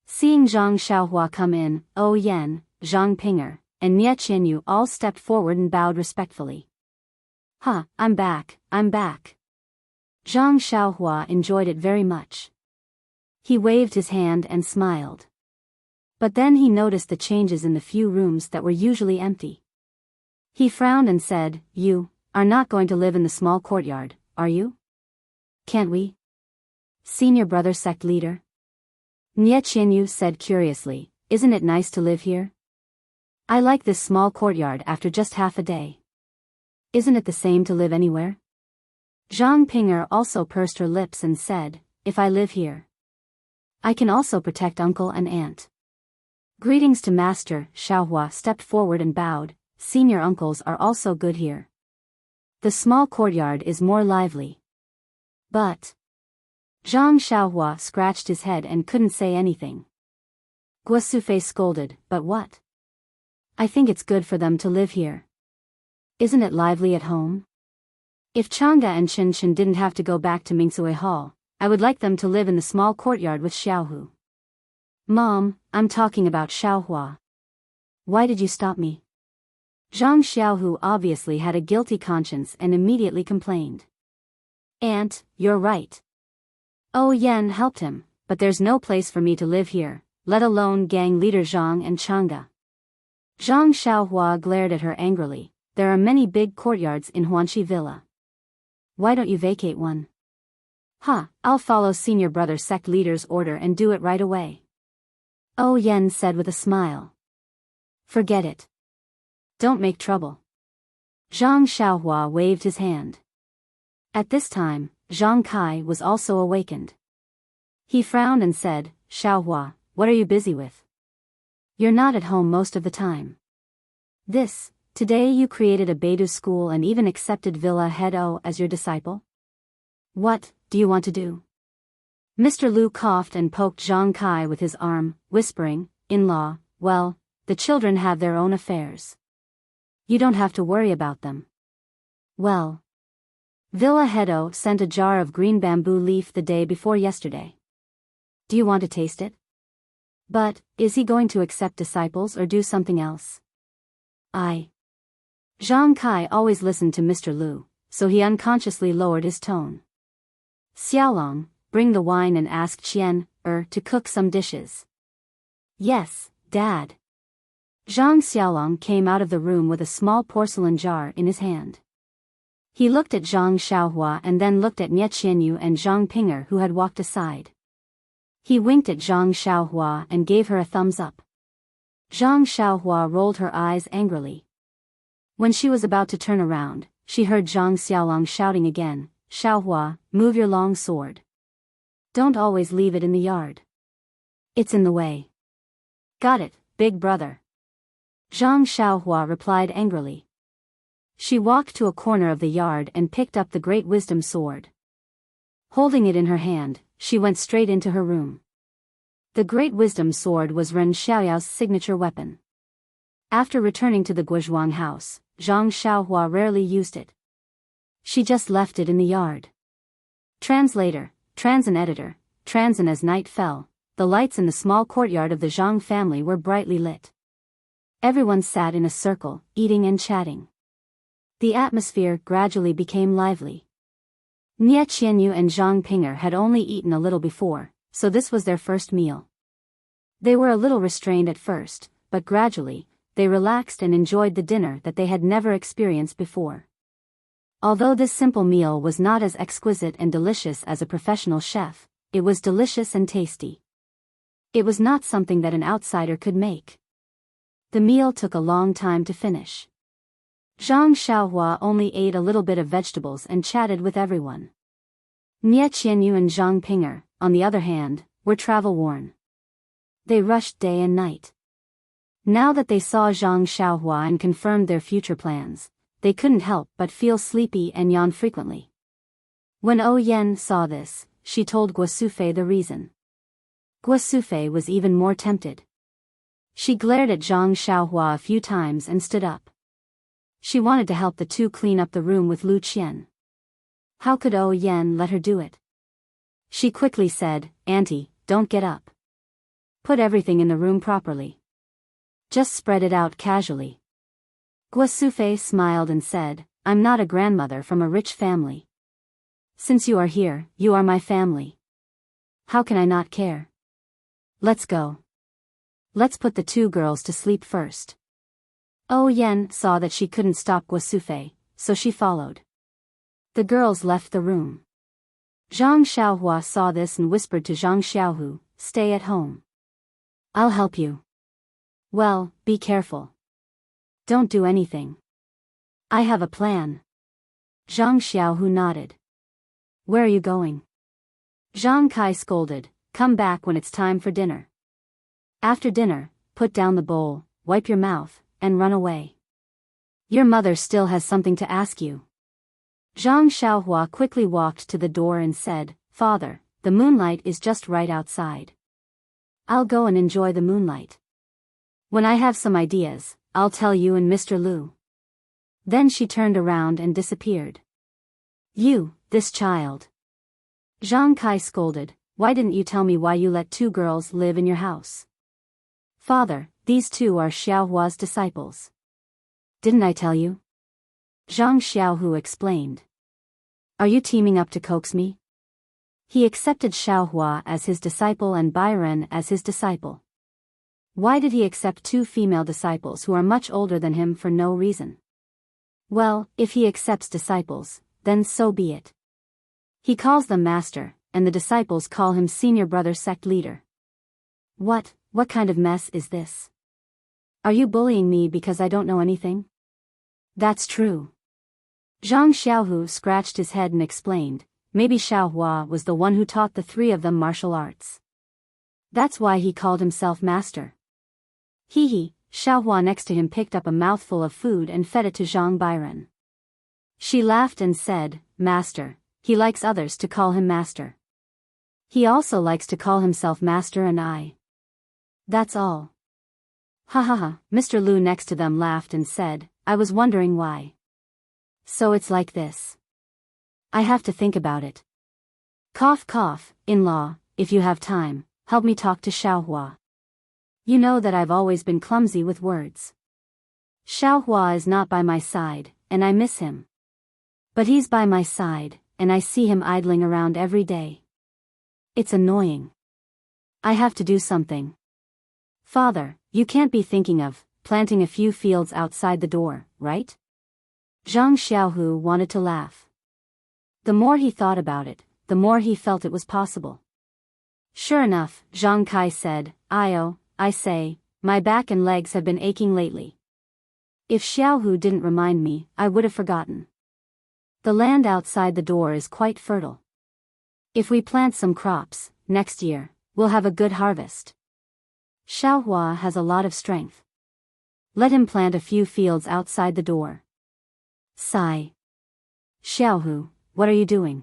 A: Seeing Zhang Xiaohua come in, Yan, Zhang Pinger, and Nie Qianyu all stepped forward and bowed respectfully. I'm back, I'm back." Zhang Xiaohua enjoyed it very much. He waved his hand and smiled. But then he noticed the changes in the few rooms that were usually empty. He frowned and said, "You are not going to live in the small courtyard, are you?" "Can't we?" "Senior brother sect leader?" Nie Qianyu said curiously, "Isn't it nice to live here? I like this small courtyard after just half a day. Isn't it the same to live anywhere?" Zhang Pinger also pursed her lips and said, "If I live here, I can also protect uncle and aunt." "Greetings to Master." Xiaohua stepped forward and bowed. "Senior uncles are also good here. The small courtyard is more lively." "But..." Zhang Xiaohua scratched his head and couldn't say anything. Guosufei scolded, "But what? I think it's good for them to live here. Isn't it lively at home? If Chang'e and Chen didn't have to go back to Mingsui Hall, I would like them to live in the small courtyard with Xiaohu." "Mom, I'm talking about Xiaohua. Why did you stop me?" Zhang Xiaohu obviously had a guilty conscience and immediately complained. "Aunt, you're right. Yan helped him, but there's no place for me to live here, let alone gang leader Zhang and Chang'e." Zhang Xiaohua glared at her angrily. "There are many big courtyards in Huanxi Villa. Why don't you vacate one?" I'll follow senior brother sect leader's order and do it right away." Yan said with a smile. "Forget it. Don't make trouble." Zhang Xiaohua waved his hand. At this time, Zhang Kai was also awakened. He frowned and said, "Xiaohua, what are you busy with? You're not at home most of the time. Today you created a Beidou school and even accepted Villa Head O as your disciple? What do you want to do?" Mr. Lu coughed and poked Zhang Kai with his arm, whispering, "In-law, well, the children have their own affairs. You don't have to worry about them." "Well, Villa Hedo sent a jar of green bamboo leaf the day before yesterday. Do you want to taste it? But, is he going to accept disciples or do something else?" Zhang Kai always listened to Mr. Lu, so he unconsciously lowered his tone. "Xiaolong, bring the wine and ask Qian, to cook some dishes." "Yes, Dad." Zhang Xiaolong came out of the room with a small porcelain jar in his hand. He looked at Zhang Xiaohua and then looked at Nie Qianyu and Zhang Pinger who had walked aside. He winked at Zhang Xiaohua and gave her a thumbs up. Zhang Xiaohua rolled her eyes angrily. When she was about to turn around, she heard Zhang Xiaolong shouting again, "Xiaohua, move your long sword. Don't always leave it in the yard. It's in the way." "Got it, big brother." Zhang Xiaohua replied angrily. She walked to a corner of the yard and picked up the Great Wisdom Sword. Holding it in her hand, she went straight into her room. The Great Wisdom Sword was Ren Xiaoyao's signature weapon. After returning to the Guozhuang house, Zhang Xiaohua rarely used it. She just left it in the yard. Translator, Transin editor, Transin. As night fell, the lights in the small courtyard of the Zhang family were brightly lit. Everyone sat in a circle, eating and chatting. The atmosphere gradually became lively. Nie Qianyu and Zhang Pinger had only eaten a little before, so this was their first meal. They were a little restrained at first, but gradually, they relaxed and enjoyed the dinner that they had never experienced before. Although this simple meal was not as exquisite and delicious as a professional chef, it was delicious and tasty. It was not something that an outsider could make. The meal took a long time to finish. Zhang Xiaohua only ate a little bit of vegetables and chatted with everyone. Nie Qianyu and Zhang Pinger, on the other hand, were travel-worn. They rushed day and night. Now that they saw Zhang Xiaohua and confirmed their future plans, they couldn't help but feel sleepy and yawn frequently. When Yan saw this, she told Guo Sufei the reason. Guo Sufei was even more tempted. She glared at Zhang Xiaohua a few times and stood up. She wanted to help the two clean up the room with Lu Qian. How could Yan let her do it? She quickly said, "Auntie, don't get up. Put everything in the room properly. Just spread it out casually." Guo Sufei smiled and said, "I'm not a grandmother from a rich family. Since you are here, you are my family. How can I not care? Let's go. Let's put the two girls to sleep first." Yan saw that she couldn't stop Guo Sufei, so she followed. The girls left the room. Zhang Xiaohua saw this and whispered to Zhang Xiaohu, "Stay at home. I'll help you." "Well, be careful. Don't do anything. I have a plan." Zhang Xiaohu nodded. "Where are you going?" Zhang Kai scolded, "Come back when it's time for dinner. After dinner, put down the bowl, wipe your mouth, and run away. Your mother still has something to ask you." Zhang Xiaohua quickly walked to the door and said, "Father, the moonlight is just right outside. I'll go and enjoy the moonlight. When I have some ideas, I'll tell you and Mr. Lu." Then she turned around and disappeared. "You, this child." Zhang Kai scolded, "Why didn't you tell me why you let two girls live in your house?" "Father, these two are Xiaohua's disciples." "Didn't I tell you?" Zhang Xiaohu explained. "Are you teaming up to coax me?" He accepted Xiaohua as his disciple and Byron as his disciple. Why did he accept two female disciples who are much older than him for no reason? Well, if he accepts disciples, then so be it. He calls them master, and the disciples call him senior brother sect leader. What kind of mess is this? Are you bullying me because I don't know anything? That's true. Zhang Xiaohu scratched his head and explained, maybe Xiaohua was the one who taught the three of them martial arts. That's why he called himself master. Hee. Xiaohua next to him picked up a mouthful of food and fed it to Zhang Byron. She laughed and said, "Master, he likes others to call him master. He also likes to call himself master and I. That's all." Ha ha ha. Mr. Lu next to them laughed and said, "I was wondering why. So it's like this. I have to think about it. Cough cough, in-law, if you have time, help me talk to Xiaohua. You know that I've always been clumsy with words. Xiaohua is not by my side, and I miss him. But he's by my side, and I see him idling around every day. It's annoying. I have to do something." "Father, you can't be thinking of planting a few fields outside the door, right?" Zhang Xiaohu wanted to laugh. The more he thought about it, the more he felt it was possible. Sure enough, Zhang Kai said, I say, my back and legs have been aching lately. If Xiaohu didn't remind me, I would have forgotten. The land outside the door is quite fertile. If we plant some crops, next year, we'll have a good harvest. Xiaohua has a lot of strength. Let him plant a few fields outside the door. Sigh. Xiaohu, what are you doing?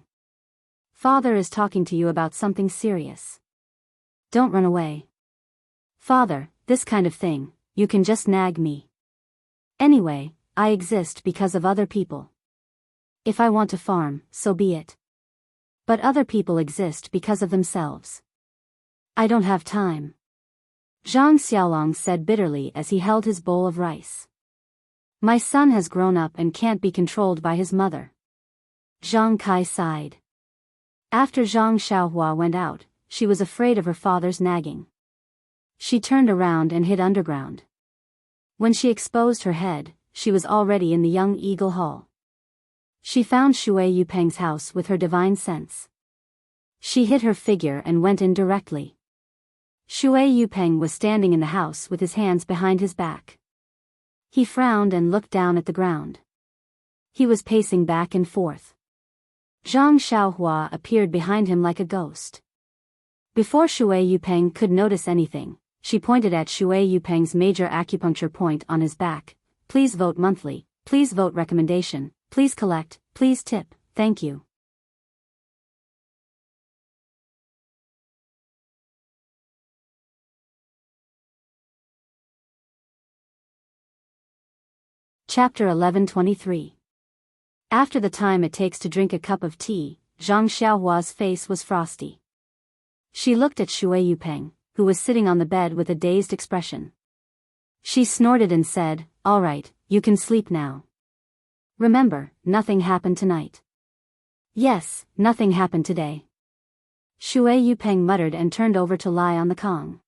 A: Father is talking to you about something serious. Don't run away. Father, this kind of thing, you can just nag me. Anyway, I exist because of other people. If I want to farm, so be it. But other people exist because of themselves. I don't have time. Zhang Xiaolong said bitterly as he held his bowl of rice. My son has grown up and can't be controlled by his mother. Zhang Kai sighed. After Zhang Xiaohua went out, she was afraid of her father's nagging. She turned around and hid underground. When she exposed her head, she was already in the Young Eagle Hall. She found Shui Yupeng's house with her divine sense. She hid her figure and went in directly. Shui Yupeng was standing in the house with his hands behind his back. He frowned and looked down at the ground. He was pacing back and forth. Zhang Xiaohua appeared behind him like a ghost. Before Shui Yupeng could notice anything, she pointed at Shui Yupeng's major acupuncture point on his back. Please vote monthly, please vote recommendation, please collect, please tip, thank you. Chapter 1123. After the time it takes to drink a cup of tea, Zhang Xiaohua's face was frosty. She looked at Shui Yupeng, who was sitting on the bed with a dazed expression. She snorted and said, All right, you can sleep now. Remember, nothing happened tonight. Yes, nothing happened today. Shui Yupeng muttered and turned over to lie on the Kong.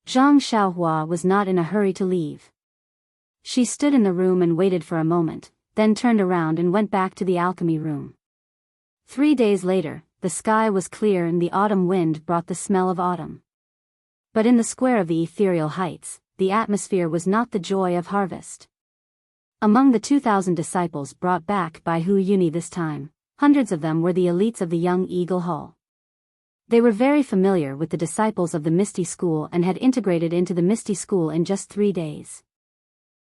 A: Zhang Xiaohua was not in a hurry to leave. She stood in the room and waited for a moment, then turned around and went back to the alchemy room. 3 days later, the sky was clear and the autumn wind brought the smell of autumn. But in the square of the ethereal heights, the atmosphere was not the joy of harvest. Among the 2,000 disciples brought back by Hu Yuni this time, hundreds of them were the elites of the Young Eagle Hall. They were very familiar with the disciples of the Misty School and had integrated into the Misty School in just 3 days.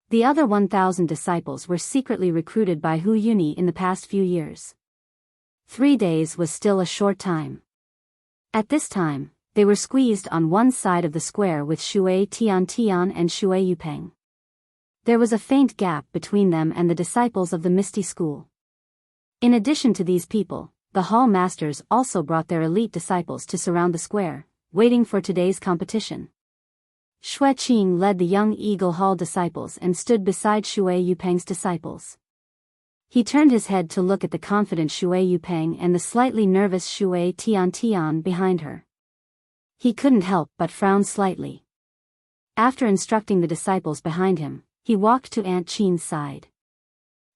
A: The other 1,000 disciples were secretly recruited by Hu Yuni in the past few years. 3 days was still a short time. At this time, they were squeezed on one side of the square with Shui Tian and Shui Yupeng. There was a faint gap between them and the disciples of the Misty School. In addition to these people, the hall masters also brought their elite disciples to surround the square, waiting for today's competition. Xue Qing led the Young Eagle Hall disciples and stood beside Shui Yupeng's disciples. He turned his head to look at the confident Shui Yupeng and the slightly nervous Shui Tian behind her. He couldn't help but frown slightly. After instructing the disciples behind him, he walked to Aunt Qin's side.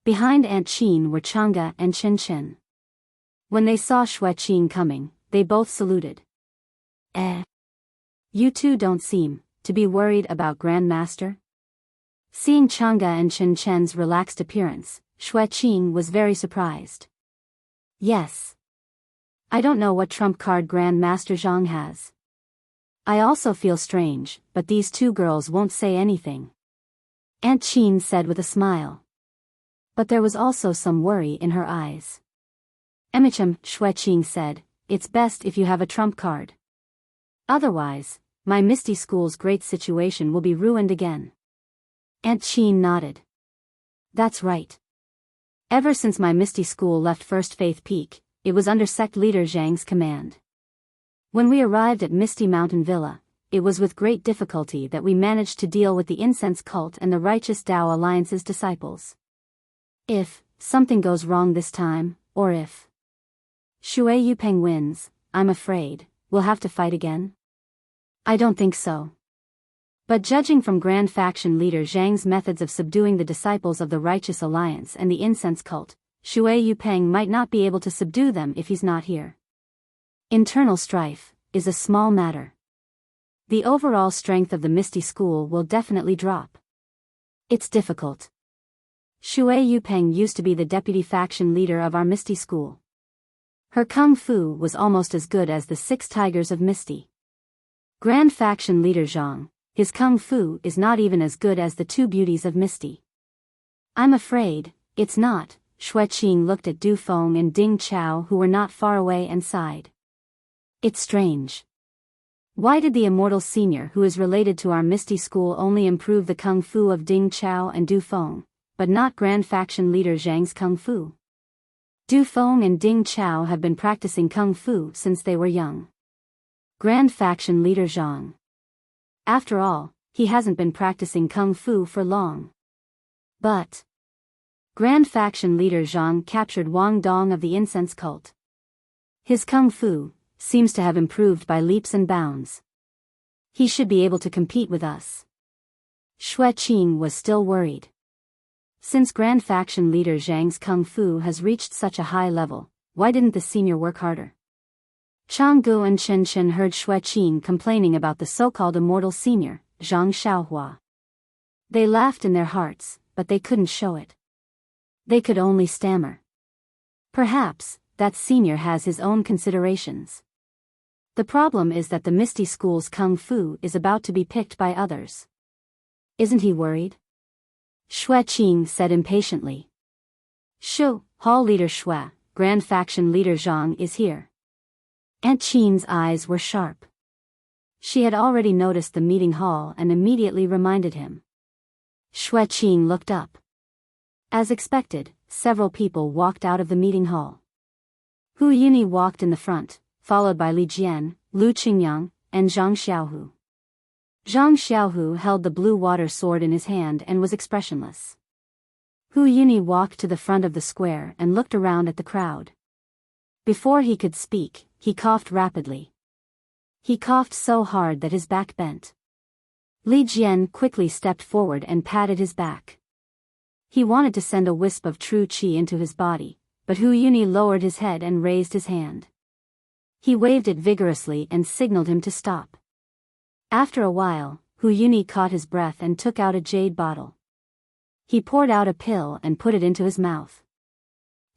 A: Behind Aunt Qin were Chang'e and Chen Chen. When they saw Xue Qing coming, they both saluted. You two don't seem to be worried about Grand Master? Seeing Chang'e and Chen Chen's relaxed appearance, Xue Qing was very surprised. Yes. I don't know what trump card Grand Master Zhang has. I also feel strange, but these two girls won't say anything. Aunt Qin said with a smile. But there was also some worry in her eyes. Emicham, Xue Qing said, it's best if you have a trump card. Otherwise, my Misty School's great situation will be ruined again. Aunt Qin nodded. That's right. Ever since my Misty School left First Faith Peak, it was under sect leader Zhang's command. When we arrived at Misty Mountain Villa, it was with great difficulty that we managed to deal with the incense cult and the Righteous Tao Alliance's disciples. If something goes wrong this time, or if Shui Yupeng wins, I'm afraid we'll have to fight again. I don't think so. But judging from Grand Faction leader Zhang's methods of subduing the disciples of the Righteous Alliance and the incense cult, Shui Yupeng might not be able to subdue them if he's not here. Internal strife is a small matter. The overall strength of the Misty School will definitely drop. It's difficult. Shui Yupeng used to be the deputy faction leader of our Misty School. Her kung fu was almost as good as the 6 tigers of Misty. Grand Faction leader Zhang, his kung fu is not even as good as the 2 beauties of Misty. I'm afraid, it's not. Xue Qing looked at Du Feng and Ding Chao, who were not far away, and sighed. It's strange. Why did the Immortal Senior, who is related to our Misty School, only improve the kung fu of Ding Chao and Du Feng, but not Grand Faction leader Zhang's kung fu? Du Feng and Ding Chao have been practicing kung fu since they were young. Grand Faction leader Zhang. After all, he hasn't been practicing kung fu for long. But Grand Faction leader Zhang captured Wang Dong of the incense cult. His kung fu seems to have improved by leaps and bounds. He should be able to compete with us. Xue Qing was still worried. Since Grand Faction leader Zhang's kung fu has reached such a high level, why didn't the senior work harder? Chang Gu and Chen Chen heard Xue Qing complaining about the so-called Immortal Senior, Zhang Xiaohua. They laughed in their hearts, but they couldn't show it. They could only stammer. Perhaps that senior has his own considerations. The problem is that the Misty School's kung fu is about to be picked by others. Isn't he worried? Xue Qing said impatiently. Shu, Hall leader Xue, Grand Faction leader Zhang is here. Aunt Qin's eyes were sharp. She had already noticed the meeting hall and immediately reminded him. Xue Qing looked up. As expected, several people walked out of the meeting hall. Hu Yuni walked in the front, followed by Li Jian, Lu Qingyang, and Zhang Xiaohu. Zhang Xiaohu held the blue water sword in his hand and was expressionless. Hu Yuni walked to the front of the square and looked around at the crowd. Before he could speak, he coughed rapidly. He coughed so hard that his back bent. Li Jian quickly stepped forward and patted his back. He wanted to send a wisp of true qi into his body, but Hu Yuni lowered his head and raised his hand. He waved it vigorously and signaled him to stop. After a while, Hu Yuni caught his breath and took out a jade bottle. He poured out a pill and put it into his mouth.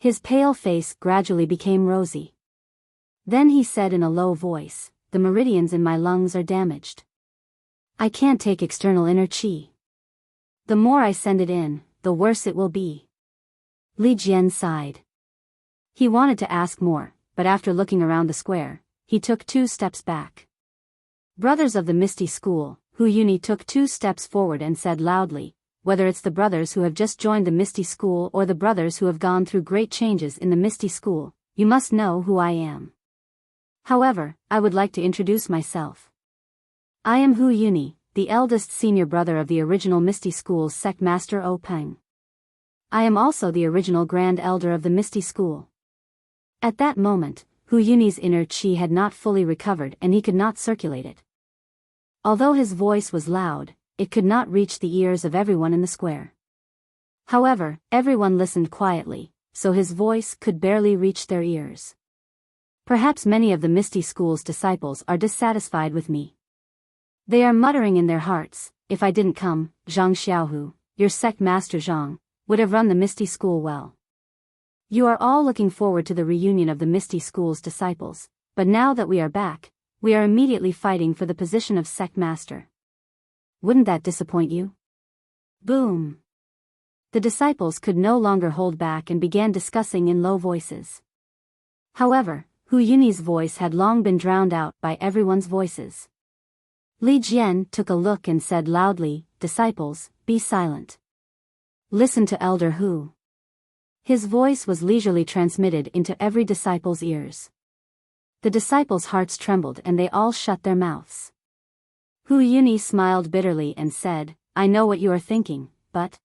A: His pale face gradually became rosy. Then he said in a low voice, "The meridians in my lungs are damaged. I can't take external inner qi. The more I send it in, the worse it will be." Li Jian sighed. He wanted to ask more, but after looking around the square, he took 2 steps back. Brothers of the Misty School, Hu Yuni took 2 steps forward and said loudly, "Whether it's the brothers who have just joined the Misty School or the brothers who have gone through great changes in the Misty School, you must know who I am. However, I would like to introduce myself. I am Hu Yuni, the eldest senior brother of the original Misty School's sect master O Peng. I am also the original Grand Elder of the Misty School." At that moment, Hu Yuni's inner qi had not fully recovered and he could not circulate it. Although his voice was loud, it could not reach the ears of everyone in the square. However, everyone listened quietly, so his voice could barely reach their ears. Perhaps many of the Misty School's disciples are dissatisfied with me. They are muttering in their hearts, "If I didn't come, Zhang Xiaohu, your sect master Zhang, would have run the Misty School well. You are all looking forward to the reunion of the Misty School's disciples, but now that we are back, we are immediately fighting for the position of sect master. Wouldn't that disappoint you?" Boom! The disciples could no longer hold back and began discussing in low voices. However, Hu Yuni's voice had long been drowned out by everyone's voices. Li Jian took a look and said loudly, "Disciples, be silent. Listen to Elder Hu." His voice was leisurely transmitted into every disciple's ears. The disciples' hearts trembled and they all shut their mouths. Hu Yuni smiled bitterly and said, "I know what you are thinking, but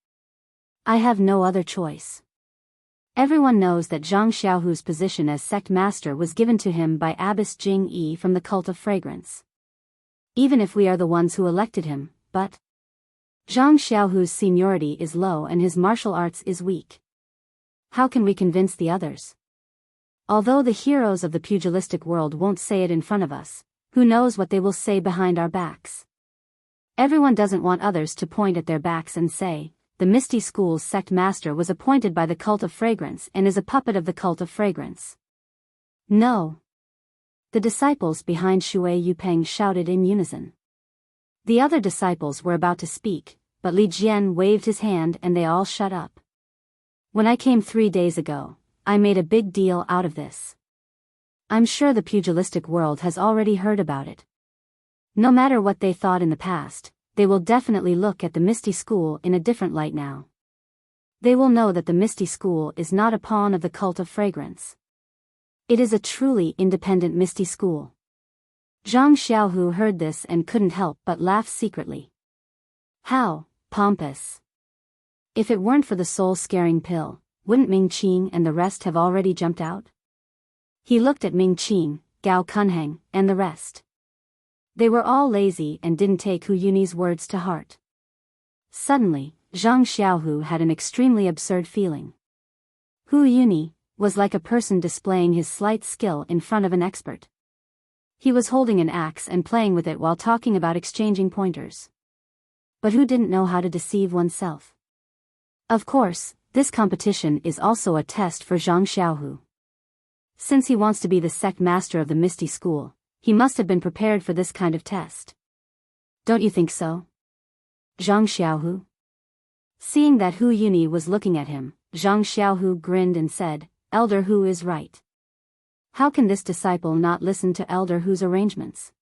A: I have no other choice. Everyone knows that Zhang Xiaohu's position as sect master was given to him by Abbess Jing Yi from the Cult of Fragrance. Even if we are the ones who elected him, but Zhang Xiaohu's seniority is low and his martial arts is weak. How can we convince the others? Although the heroes of the pugilistic world won't say it in front of us, who knows what they will say behind our backs? Everyone doesn't want others to point at their backs and say, the Misty School's sect master was appointed by the cult of fragrance and is a puppet of the cult of fragrance. No. The disciples behind Shui Yupeng shouted in unison. The other disciples were about to speak, but Li Jian waved his hand and they all shut up. When I came 3 days ago, I made a big deal out of this. I'm sure the pugilistic world has already heard about it. No matter what they thought in the past, they will definitely look at the Misty School in a different light now. They will know that the Misty School is not a pawn of the cult of fragrance. It is a truly independent Misty School. Zhang Xiaohu heard this and couldn't help but laugh secretly. How pompous! If it weren't for the soul-scaring pill, wouldn't Ming Qing and the rest have already jumped out? He looked at Ming Qing, Gao Kunheng, and the rest. They were all lazy and didn't take Hu Yuni's words to heart. Suddenly, Zhang Xiaohu had an extremely absurd feeling. Hu Yuni was like a person displaying his slight skill in front of an expert. He was holding an axe and playing with it while talking about exchanging pointers. But who didn't know how to deceive oneself? Of course, this competition is also a test for Zhang Xiaohu. Since he wants to be the sect master of the Misty School, he must have been prepared for this kind of test. Don't you think so, Zhang Xiaohu? Seeing that Hu Yuni was looking at him, Zhang Xiaohu grinned and said, Elder Hu is right. How can this disciple not listen to Elder Hu's arrangements?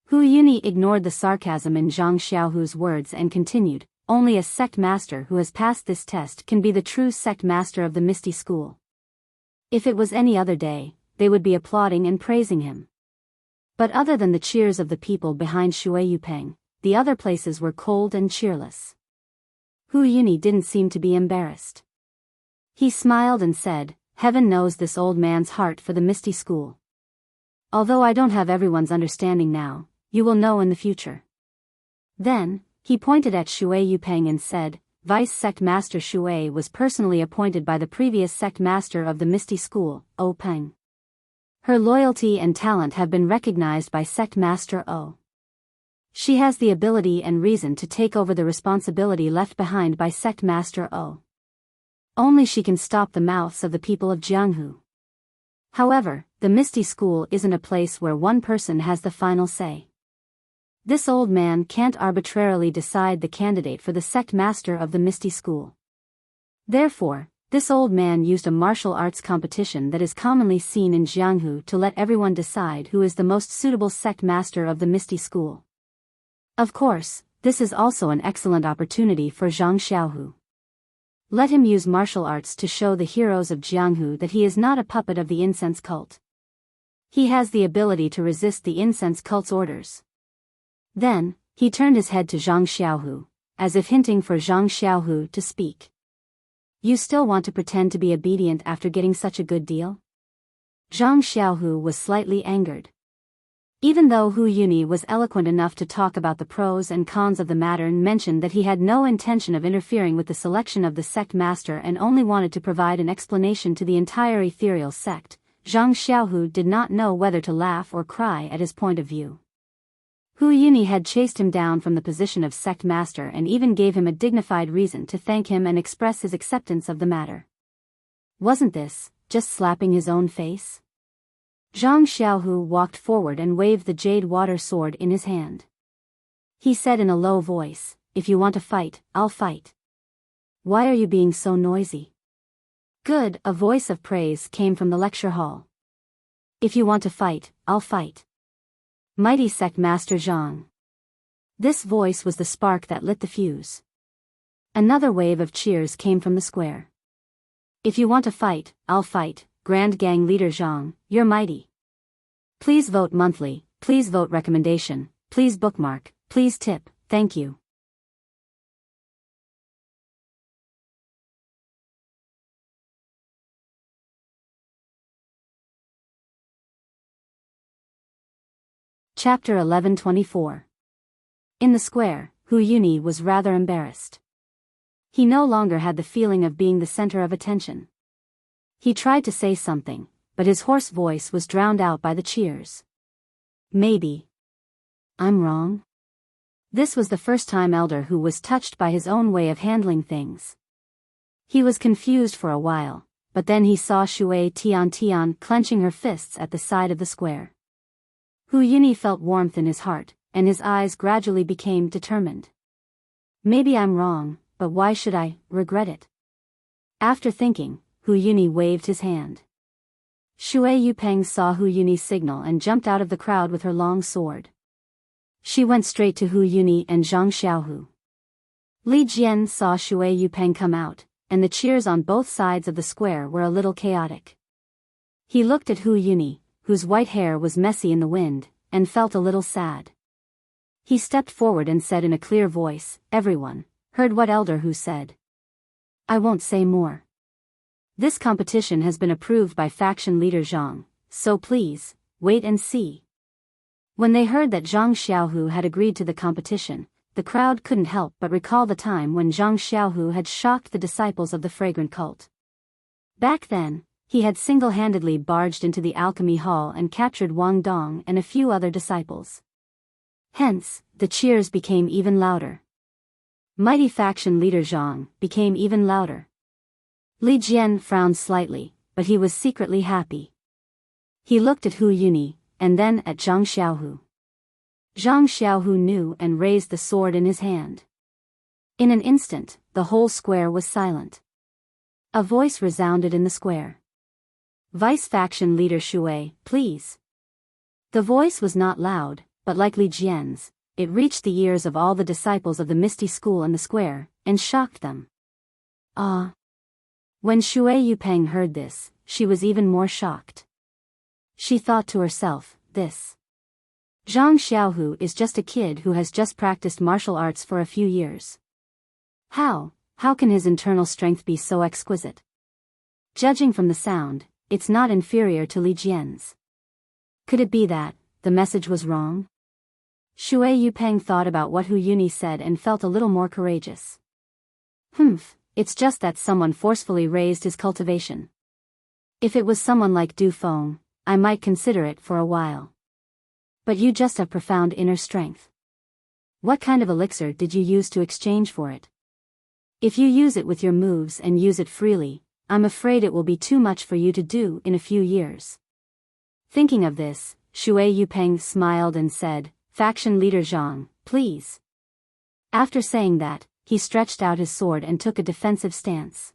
A: Hu Yuni ignored the sarcasm in Zhang Xiaohu's words and continued, only a sect master who has passed this test can be the true sect master of the Misty School. If it was any other day, they would be applauding and praising him. But other than the cheers of the people behind Shui Yupeng, the other places were cold and cheerless. Hu Yuni didn't seem to be embarrassed. He smiled and said, Heaven knows this old man's heart for the Misty School. Although I don't have everyone's understanding now, you will know in the future. Then, he pointed at Shui Yupeng and said, Vice Sect Master Shui was personally appointed by the previous Sect Master of the Misty School, O Peng. Her loyalty and talent have been recognized by Sect Master O. She has the ability and reason to take over the responsibility left behind by Sect Master O. Only she can stop the mouths of the people of Jianghu. However, the Misty School isn't a place where one person has the final say. This old man can't arbitrarily decide the candidate for the sect master of the Misty School. Therefore, this old man used a martial arts competition that is commonly seen in Jianghu to let everyone decide who is the most suitable sect master of the Misty School. Of course, this is also an excellent opportunity for Zhang Xiaohu. Let him use martial arts to show the heroes of Jianghu that he is not a puppet of the incense cult. He has the ability to resist the incense cult's orders. Then, he turned his head to Zhang Xiaohu, as if hinting for Zhang Xiaohu to speak. You still want to pretend to be obedient after getting such a good deal? Zhang Xiaohu was slightly angered. Even though Hu Yuni was eloquent enough to talk about the pros and cons of the matter and mentioned that he had no intention of interfering with the selection of the sect master and only wanted to provide an explanation to the entire ethereal sect, Zhang Xiaohu did not know whether to laugh or cry at his point of view. Hu Yuni had chased him down from the position of sect master and even gave him a dignified reason to thank him and express his acceptance of the matter. Wasn't this just slapping his own face? Zhang Xiaohu walked forward and waved the jade water sword in his hand. He said in a low voice, If you want to fight, I'll fight. Why are you being so noisy? Good, a voice of praise came from the lecture hall. If you want to fight, I'll fight. Mighty Sect Master Zhang. This voice was the spark that lit the fuse. Another wave of cheers came from the square. If you want to fight, I'll fight, Grand Gang Leader Zhang, you're mighty. Please vote monthly, please vote recommendation, please bookmark, please tip, thank you. Chapter 1124. In the square, Hu Yuni was rather embarrassed. He no longer had the feeling of being the center of attention. He tried to say something, but his hoarse voice was drowned out by the cheers. Maybe I'm wrong? This was the first time Elder Hu was touched by his own way of handling things. He was confused for a while, but then he saw Shui Tian clenching her fists at the side of the square. Hu Yuni felt warmth in his heart, and his eyes gradually became determined. Maybe I'm wrong, but why should I regret it? After thinking, Hu Yuni waved his hand. Shui Yupeng saw Hu Yuni's signal and jumped out of the crowd with her long sword. She went straight to Hu Yuni and Zhang Xiaohu. Li Jian saw Shui Yupeng come out, and the cheers on both sides of the square were a little chaotic. He looked at Hu Yuni, whose white hair was messy in the wind, and felt a little sad. He stepped forward and said in a clear voice, "Everyone heard what Elder Hu said. I won't say more. This competition has been approved by faction leader Zhang, so please, wait and see." When they heard that Zhang Xiaohu had agreed to the competition, the crowd couldn't help but recall the time when Zhang Xiaohu had shocked the disciples of the fragrant cult. Back then, he had single-handedly barged into the alchemy hall and captured Wang Dong and a few other disciples. Hence, the cheers became even louder. Mighty faction leader Zhang became even louder. Li Jian frowned slightly, but he was secretly happy. He looked at Hu Yuni, and then at Zhang Xiaohu. Zhang Xiaohu knew and raised the sword in his hand. In an instant, the whole square was silent. A voice resounded in the square. "Vice faction leader Shui, please." The voice was not loud, but like Li Jian's, it reached the ears of all the disciples of the Misty School in the square, and shocked them. Ah! When Shui Yupeng heard this, she was even more shocked. She thought to herself, this Zhang Xiaohu is just a kid who has just practiced martial arts for a few years. How can his internal strength be so exquisite? Judging from the sound, it's not inferior to Li Jian's. Could it be that the message was wrong? Shui Yupeng thought about what Hu Yuni said and felt a little more courageous. It's just that someone forcefully raised his cultivation. If it was someone like Du Feng, I might consider it for a while. But you just have profound inner strength. What kind of elixir did you use to exchange for it? If you use it with your moves and use it freely, I'm afraid it will be too much for you to do in a few years. Thinking of this, Shui Yupeng smiled and said, "Faction leader Zhang, please." After saying that, he stretched out his sword and took a defensive stance.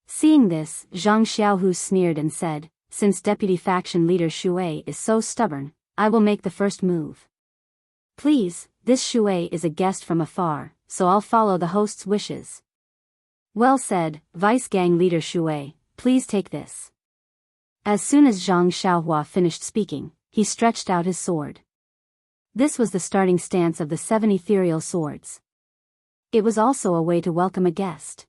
A: Seeing this, Zhang Xiaohu sneered and said, "Since deputy faction leader Shui is so stubborn, I will make the first move. Please, this Shui is a guest from afar, so I'll follow the host's wishes." "Well said, Vice Gang leader Shui, please take this." As soon as Zhang Xiaohua finished speaking, he stretched out his sword. This was the starting stance of the 7 ethereal swords. It was also a way to welcome a guest.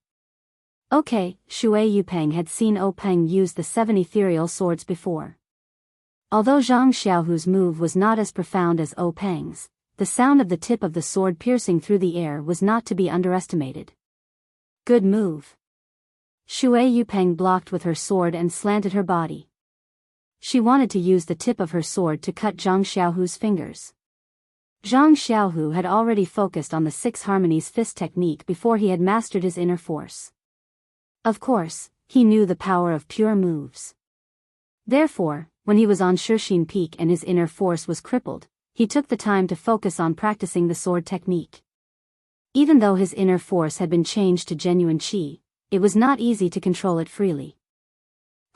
A: Okay, Shui Yupeng had seen O Peng use the 7 ethereal swords before. Although Zhang Xiaohu's move was not as profound as O Peng's, the sound of the tip of the sword piercing through the air was not to be underestimated. Good move. Shui Yupeng blocked with her sword and slanted her body. She wanted to use the tip of her sword to cut Zhang Xiaohu's fingers. Zhang Xiaohu had already focused on the 6 harmonies fist technique before he had mastered his inner force. Of course, he knew the power of pure moves. Therefore, when he was on Shixin Peak and his inner force was crippled, he took the time to focus on practicing the sword technique. Even though his inner force had been changed to genuine qi, it was not easy to control it freely.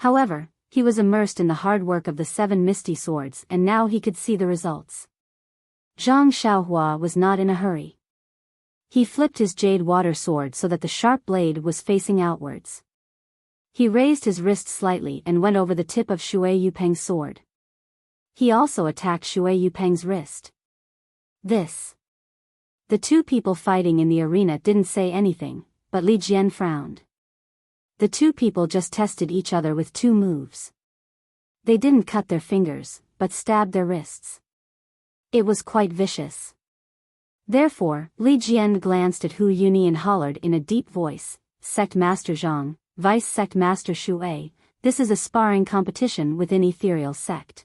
A: However, he was immersed in the hard work of the 7 misty swords and now he could see the results. Zhang Xiaohua was not in a hurry. He flipped his jade water sword so that the sharp blade was facing outwards. He raised his wrist slightly and went over the tip of Shui Yupeng's sword. He also attacked Shui Yupeng's wrist. The 2 people fighting in the arena didn't say anything, but Li Jian frowned. The 2 people just tested each other with 2 moves. They didn't cut their fingers, but stabbed their wrists. It was quite vicious. Therefore, Li Jian glanced at Hu Yuni and hollered in a deep voice, Sect Master Zhang, Vice Sect Master Shui, this is a sparring competition within Ethereal Sect.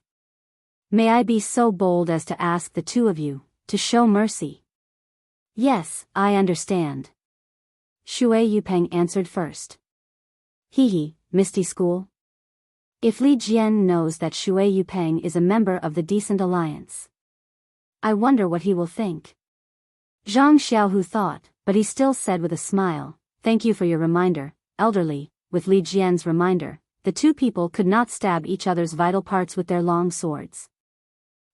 A: May I be so bold as to ask the two of you to show mercy? Yes, I understand. Shui Yupeng answered first. Hee, Misty School? If Li Jian knows that Shui Yupeng is a member of the Decent Alliance, I wonder what he will think. Zhang Xiaohu thought, but he still said with a smile, thank you for your reminder, elderly. With Li Jian's reminder, the two people could not stab each other's vital parts with their long swords.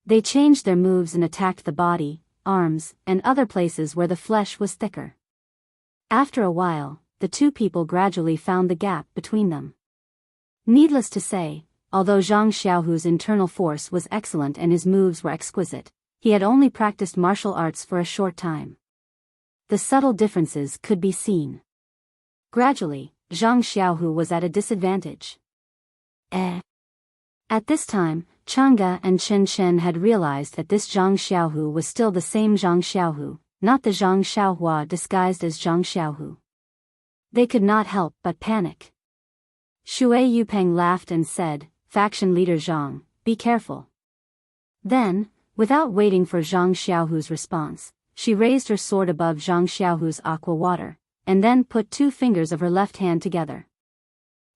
A: They changed their moves and attacked the body, arms, and other places where the flesh was thicker. After a while, the two people gradually found the gap between them. Needless to say, although Zhang Xiaohu's internal force was excellent and his moves were exquisite, he had only practiced martial arts for a short time. The subtle differences could be seen. Gradually, Zhang Xiaohu was at a disadvantage. At this time, Chang'e and Chen Chen had realized that this Zhang Xiaohu was still the same Zhang Xiaohu, not the Zhang Xiaohua disguised as Zhang Xiaohu. They could not help but panic. Shui Yupeng laughed and said, Faction leader Zhang, be careful. Then, without waiting for Zhang Xiaohu's response, she raised her sword above Zhang Xiaohu's aqua water, and then put two fingers of her left hand together.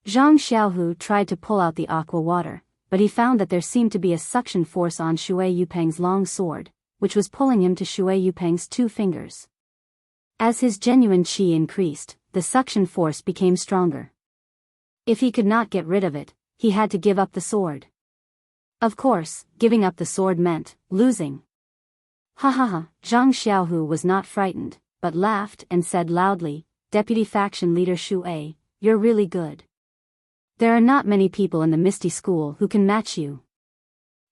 A: Zhang Xiaohu tried to pull out the aqua water, but he found that there seemed to be a suction force on Shui Yupeng's long sword, which was pulling him to Shui Yupeng's two fingers. As his genuine qi increased, the suction force became stronger. If he could not get rid of it, he had to give up the sword. Of course, giving up the sword meant losing. Ha ha ha, Zhang Xiaohu was not frightened, but laughed and said loudly, Deputy Faction Leader Shui, you're really good. There are not many people in the Misty School who can match you.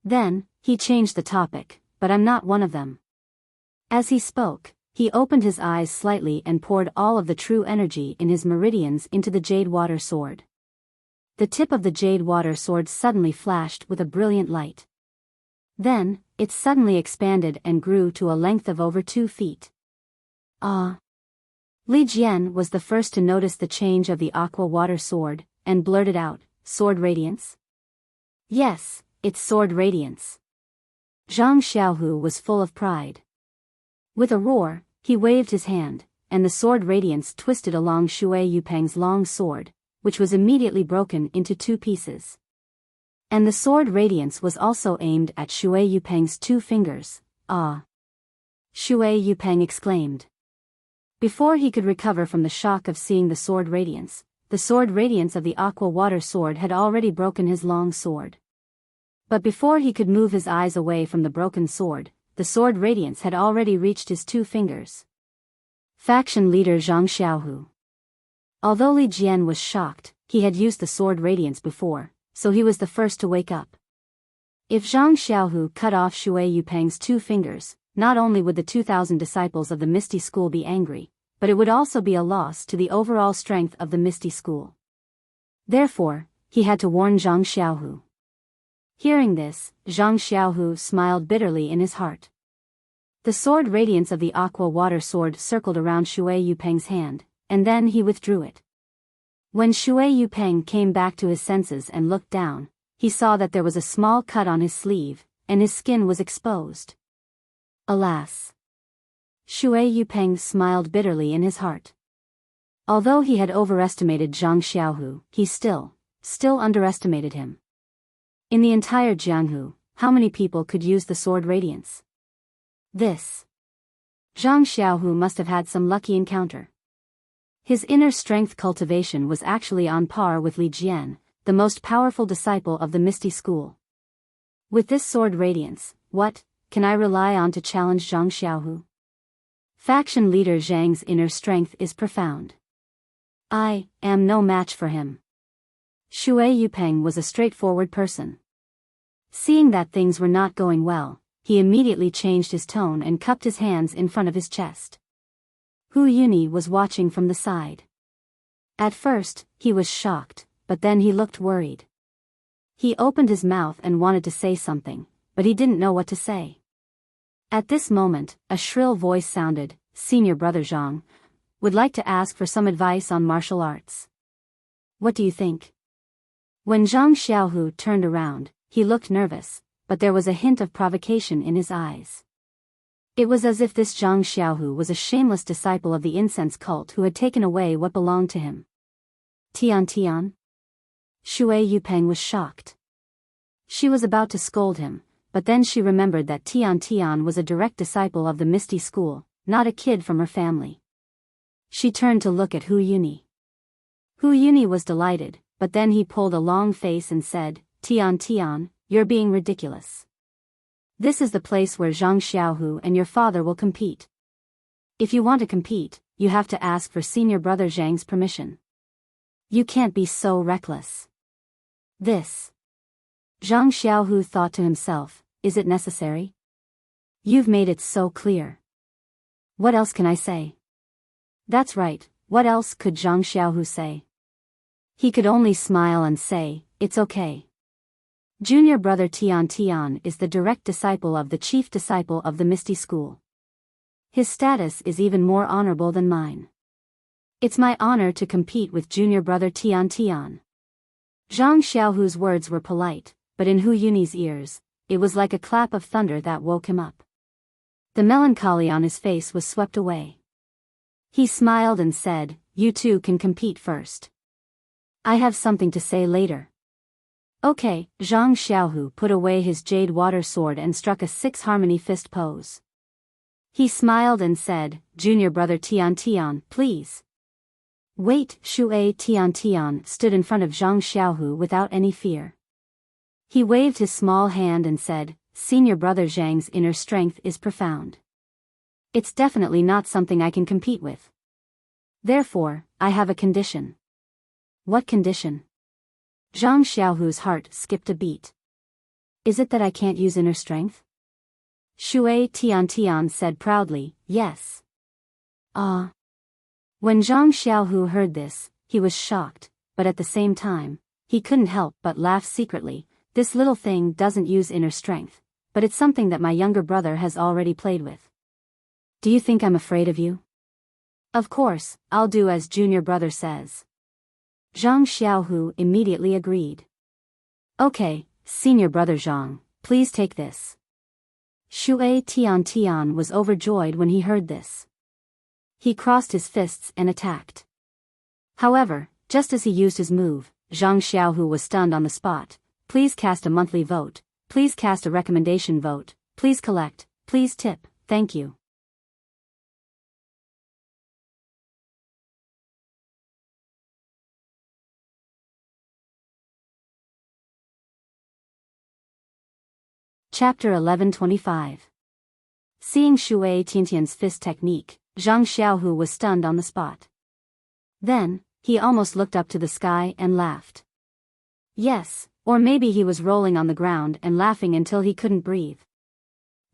A: Then, he changed the topic, but I'm not one of them. As he spoke, he opened his eyes slightly and poured all of the true energy in his meridians into the jade water sword. The tip of the jade water sword suddenly flashed with a brilliant light. Then, it suddenly expanded and grew to a length of over 2 feet. Ah! Li Jian was the first to notice the change of the aqua water sword, and blurted out, Sword Radiance? Yes, it's Sword Radiance. Zhang Xiaohu was full of pride. With a roar, he waved his hand, and the Sword Radiance twisted along Shui Yupeng's long sword, which was immediately broken into 2 pieces. And the Sword Radiance was also aimed at Shui Yupeng's 2 fingers. Ah! Shui Yupeng exclaimed. Before he could recover from the shock of seeing the Sword Radiance of the aqua water sword had already broken his long sword. But before he could move his eyes away from the broken sword, the Sword Radiance had already reached his 2 fingers. Faction leader Zhang Xiaohu. Although Li Jian was shocked, he had used the Sword Radiance before, so he was the first to wake up. If Zhang Xiaohu cut off Shui Yupeng's 2 fingers, not only would the 2,000 disciples of the Misty School be angry, but it would also be a loss to the overall strength of the Misty School. Therefore, he had to warn Zhang Xiaohu. Hearing this, Zhang Xiaohu smiled bitterly in his heart. The Sword Radiance of the aqua water sword circled around Shui Yupeng's hand, and then he withdrew it. When Shui Yupeng came back to his senses and looked down, he saw that there was a small cut on his sleeve, and his skin was exposed. Alas! Shui Yupeng smiled bitterly in his heart. Although he had overestimated Zhang Xiaohu, he still underestimated him. In the entire Jianghu, how many people could use the Sword Radiance? Zhang Xiaohu must have had some lucky encounter. His inner strength cultivation was actually on par with Li Jian, the most powerful disciple of the Misty School. With this Sword Radiance, what can I rely on to challenge Zhang Xiaohu? Faction leader Zhang's inner strength is profound. I am no match for him. Shui Yupeng was a straightforward person. Seeing that things were not going well, he immediately changed his tone and cupped his hands in front of his chest. Hu Yuni was watching from the side. At first, he was shocked, but then he looked worried. He opened his mouth and wanted to say something, but he didn't know what to say. At this moment, a shrill voice sounded, "Senior Brother Zhang, would like to ask for some advice on martial arts. What do you think?" When Zhang Xiaohu turned around, he looked nervous, but there was a hint of provocation in his eyes. It was as if this Zhang Xiaohu was a shameless disciple of the incense cult who had taken away what belonged to him. Tian Tian? Shui Yupeng was shocked. She was about to scold him, but then she remembered that Tian Tian was a direct disciple of the Misty School, not a kid from her family. She turned to look at Hu Yuni. Hu Yuni was delighted, but then he pulled a long face and said, "Tian Tian, you're being ridiculous. This is the place where Zhang Xiaohu and your father will compete. If you want to compete, you have to ask for Senior Brother Zhang's permission. You can't be so reckless." This. Zhang Xiaohu thought to himself, is it necessary? You've made it so clear. What else can I say? That's right, what else could Zhang Xiaohu say? He could only smile and say, it's okay. Junior brother Tian Tian is the direct disciple of the chief disciple of the Misty School. His status is even more honorable than mine. It's my honor to compete with junior brother Tian Tian. Zhang Xiaohu's words were polite, but in Hu Yuni's ears, it was like a clap of thunder that woke him up. The melancholy on his face was swept away. He smiled and said, "You two can compete first. I have something to say later." Okay, Zhang Xiaohu put away his jade water sword and struck a six-harmony fist pose. He smiled and said, "Junior brother Tian Tian, please." Wait, Shui Tian Tian stood in front of Zhang Xiaohu without any fear. He waved his small hand and said, "Senior brother Zhang's inner strength is profound. It's definitely not something I can compete with. Therefore, I have a condition." What condition? Zhang Xiaohu's heart skipped a beat. Is it that I can't use inner strength? Shui Tian Tian said proudly, "Yes." Ah. When Zhang Xiaohu heard this, he was shocked, but at the same time, he couldn't help but laugh secretly. This little thing doesn't use inner strength, but it's something that my younger brother has already played with. Do you think I'm afraid of you? Of course, I'll do as junior brother says. Zhang Xiaohu immediately agreed. Okay, senior brother Zhang, please take this. Shui Tian Tian was overjoyed when he heard this. He crossed his fists and attacked. However, just as he used his move, Zhang Xiaohu was stunned on the spot. Please cast a monthly vote, please cast a recommendation vote, please collect, please tip, thank you. Chapter 1125. Seeing Shui Tiantian's fist technique, Zhang Xiaohu was stunned on the spot. Then, he almost looked up to the sky and laughed. Yes, or maybe he was rolling on the ground and laughing until he couldn't breathe.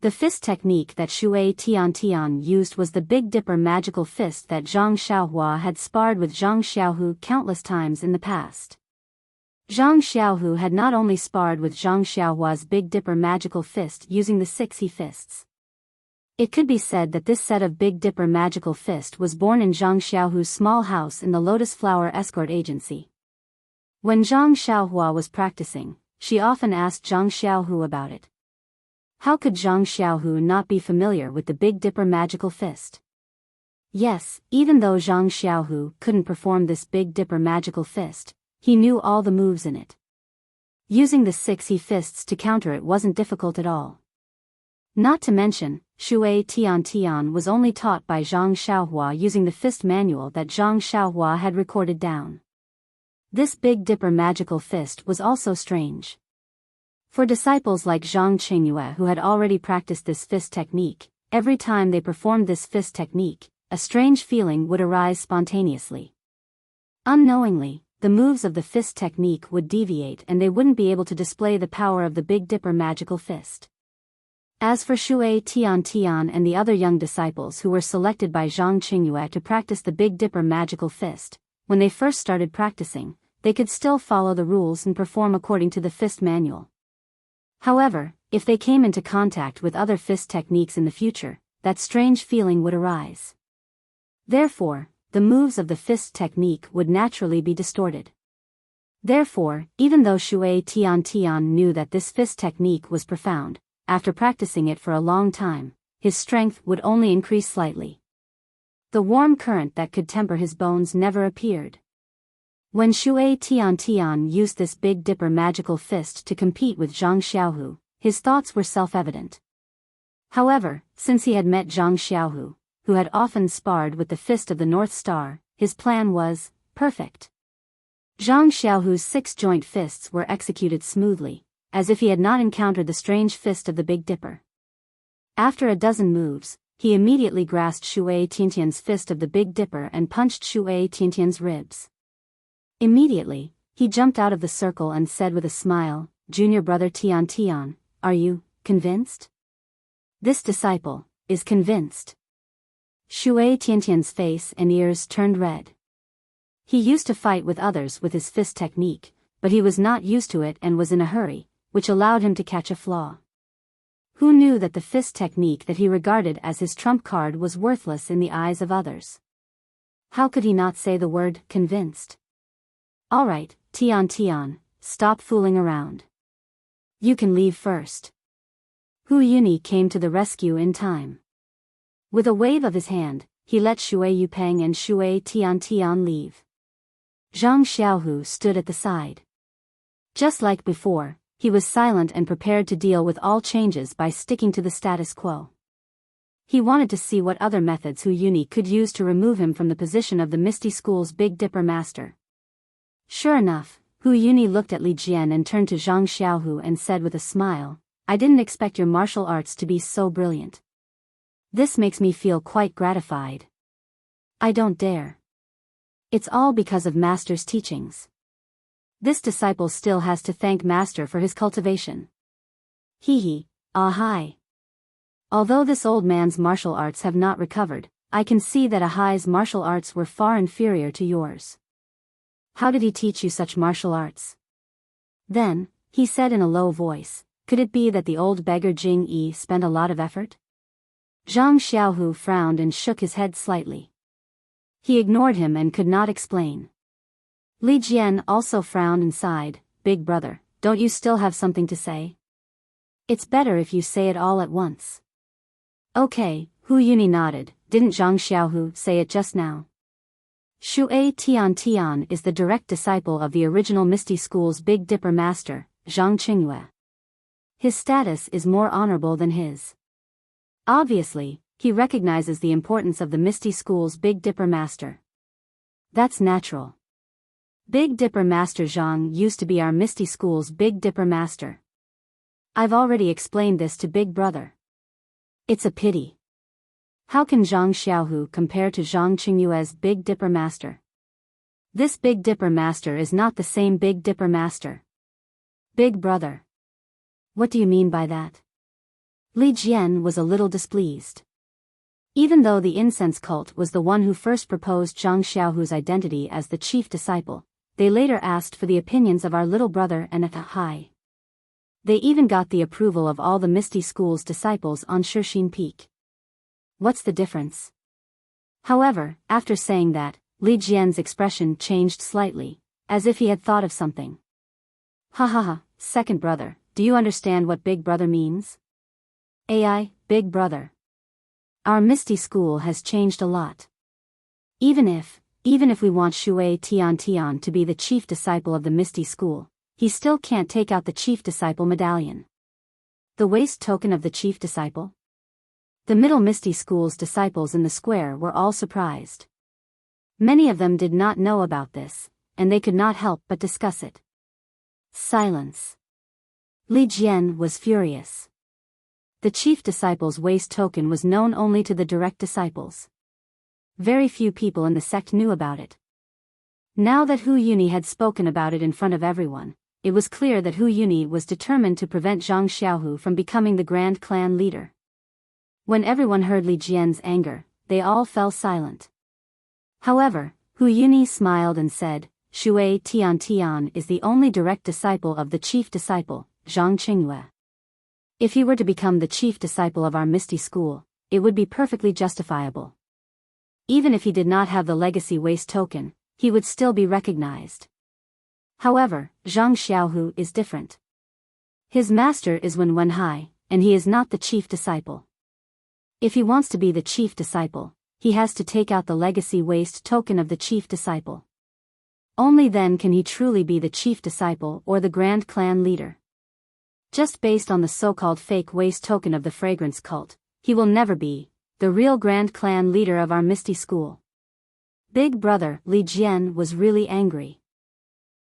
A: The fist technique that Shui Tian Tian used was the Big Dipper magical fist that Zhang Xiaohua had sparred with Zhang Xiaohu countless times in the past. Zhang Xiaohu had not only sparred with Zhang Xiaohua's Big Dipper magical fist using the 6 he fists. It could be said that this set of Big Dipper magical fist was born in Zhang Xiaohu's small house in the Lotus Flower Escort Agency. When Zhang Xiaohua was practicing, she often asked Zhang Xiaohu about it. How could Zhang Xiaohu not be familiar with the Big Dipper magical fist? Yes, even though Zhang Xiaohu couldn't perform this Big Dipper magical fist, he knew all the moves in it. Using the 6 he fists to counter it wasn't difficult at all. Not to mention, Shui Tian Tian was only taught by Zhang Xiaohua using the fist manual that Zhang Xiaohua had recorded down. This Big Dipper magical fist was also strange. For disciples like Zhang Qingyue who had already practiced this fist technique, every time they performed this fist technique, a strange feeling would arise spontaneously. Unknowingly, the moves of the fist technique would deviate and they wouldn't be able to display the power of the Big Dipper magical fist. As for Shui Tian Tian and the other young disciples who were selected by Zhang Qingyue to practice the Big Dipper magical fist, when they first started practicing, they could still follow the rules and perform according to the fist manual. However, if they came into contact with other fist techniques in the future, that strange feeling would arise. Therefore, the moves of the fist technique would naturally be distorted. Therefore, even though Shui Tian knew that this fist technique was profound, after practicing it for a long time, his strength would only increase slightly. The warm current that could temper his bones never appeared. When Shui Tian used this Big Dipper magical fist to compete with Zhang Xiaohu, his thoughts were self-evident. However, since he had met Zhang Xiaohu, who had often sparred with the fist of the North Star, his plan was perfect. Zhang Xiaohu's 6 joint fists were executed smoothly, as if he had not encountered the strange fist of the Big Dipper. After a dozen moves, he immediately grasped Shui Tiantian's fist of the Big Dipper and punched Shui Tiantian's ribs. Immediately, he jumped out of the circle and said with a smile, "Junior brother Tian, are you convinced?" "This disciple is convinced." Shui Tiantian's face and ears turned red. He used to fight with others with his fist technique, but he was not used to it and was in a hurry, which allowed him to catch a flaw. Who knew that the fist technique that he regarded as his trump card was worthless in the eyes of others? How could he not say the word convinced? "All right, Tian, stop fooling around. You can leave first." Hu Yuni came to the rescue in time. With a wave of his hand, he let Shui Yupeng and Shui Tian leave. Zhang Xiaohu stood at the side. Just like before, he was silent and prepared to deal with all changes by sticking to the status quo. He wanted to see what other methods Hu Yuni could use to remove him from the position of the Misty School's Big Dipper master. Sure enough, Hu Yuni looked at Li Jian and turned to Zhang Xiaohu and said with a smile, "I didn't expect your martial arts to be so brilliant. This makes me feel quite gratified. I don't dare. It's all because of Master's teachings. This disciple still has to thank Master for his cultivation." Hee, ah hi. Although this old man's martial arts have not recovered, I can see that Ahai's martial arts were far inferior to yours. How did he teach you such martial arts? Then, he said in a low voice, could it be that the old beggar Jing Yi spent a lot of effort? Zhang Xiaohu frowned and shook his head slightly. He ignored him and could not explain. Li Jian also frowned and sighed, "Big brother, don't you still have something to say? It's better if you say it all at once." "Okay," Hu Yuni nodded, "didn't Zhang Xiaohu say it just now?" Shui Tian is the direct disciple of the original Misty School's Big Dipper master, Zhang Qingyue. His status is more honorable than his. Obviously, he recognizes the importance of the Misty School's Big Dipper master. That's natural. Big Dipper Master Zhang used to be our Misty School's Big Dipper master. I've already explained this to Big Brother. It's a pity. How can Zhang Xiaohu compare to Zhang Qingyue's Big Dipper master? This Big Dipper master is not the same Big Dipper master. Big brother. What do you mean by that? Li Jian was a little displeased. Even though the incense cult was the one who first proposed Zhang Xiaohu's identity as the chief disciple, they later asked for the opinions of our little brother and Ahai. They even got the approval of all the Misty School's disciples on Shixin Peak. What's the difference? However, after saying that, Li Jian's expression changed slightly, as if he had thought of something. Ha, second brother, do you understand what Big Brother means? AI, Big Brother. Our Misty School has changed a lot. Even if we want Shui Tian to be the chief disciple of the Misty School, he still can't take out the chief disciple medallion. The waist token of the chief disciple? The Middle Misty School's disciples in the square were all surprised. Many of them did not know about this, and they could not help but discuss it. Silence. Li Jian was furious. The chief disciple's waist token was known only to the direct disciples. Very few people in the sect knew about it. Now that Hu Yuni had spoken about it in front of everyone, it was clear that Hu Yuni was determined to prevent Zhang Xiaohu from becoming the Grand Clan leader. When everyone heard Li Jian's anger, they all fell silent. However, Hu Yuni smiled and said, Shui Tian is the only direct disciple of the chief disciple, Zhang Qingyue. If he were to become the chief disciple of our Misty School, it would be perfectly justifiable. Even if he did not have the legacy waste token, he would still be recognized. However, Zhang Xiaohu is different. His master is Wen Wenhai, and he is not the chief disciple. If he wants to be the chief disciple, he has to take out the legacy waste token of the chief disciple. Only then can he truly be the chief disciple or the grand clan leader. Just based on the so-called fake waste token of the fragrance cult, he will never be the real grand clan leader of our Misty School. Big brother Li Jian was really angry.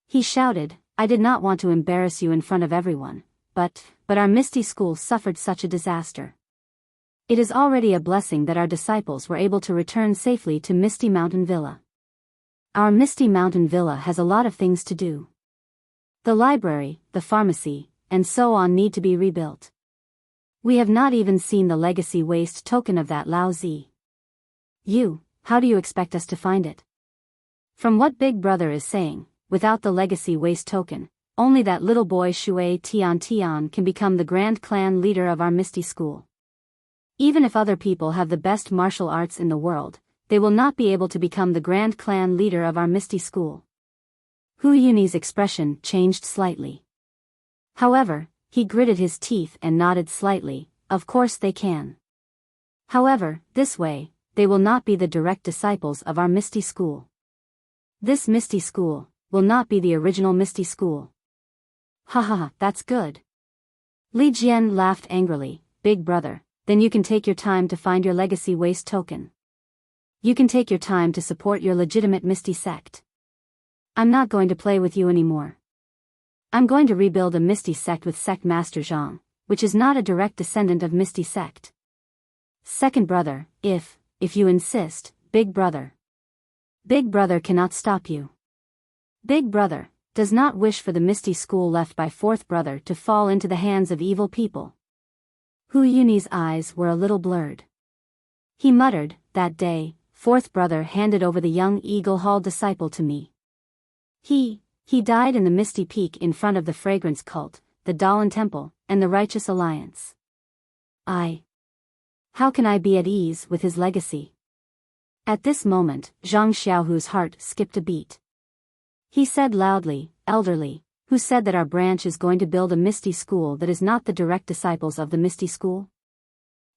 A: He shouted, "I did not want to embarrass you in front of everyone, but our Misty School suffered such a disaster. It is already a blessing that our disciples were able to return safely to Misty Mountain Villa. Our Misty Mountain Villa has a lot of things to do. The library, the pharmacy, and so on need to be rebuilt. We have not even seen the legacy waste token of that Lao Zi. How do you expect us to find it?" From what Big Brother is saying, without the legacy waste token, only that little boy Shui Tian can become the grand clan leader of our Misty School. Even if other people have the best martial arts in the world, they will not be able to become the grand clan leader of our Misty School. Hu Yuni's expression changed slightly. However, he gritted his teeth and nodded slightly. Of course they can. However, this way, they will not be the direct disciples of our Misty School. This Misty School will not be the original Misty School. Ha, that's good. Li Jian laughed angrily. "Big brother, then you can take your time to find your legacy waste token. You can take your time to support your legitimate Misty sect. I'm not going to play with you anymore. I'm going to rebuild a Misty sect with Sect Master Zhang, which is not a direct descendant of Misty sect. Second brother, if you insist, Big brother. Big brother cannot stop you. Big brother does not wish for the Misty School left by fourth brother to fall into the hands of evil people." Hu Yuni's eyes were a little blurred. He muttered, "That day, fourth brother handed over the young Eagle Hall disciple to me. He died in the Misty Peak in front of the Fragrance Cult, the Dalan Temple, and the Righteous Alliance. How can I be at ease with his legacy?" At this moment, Zhang Xiaohu's heart skipped a beat. He said loudly, "Elderly, who said that our branch is going to build a Misty School that is not the direct disciples of the Misty School?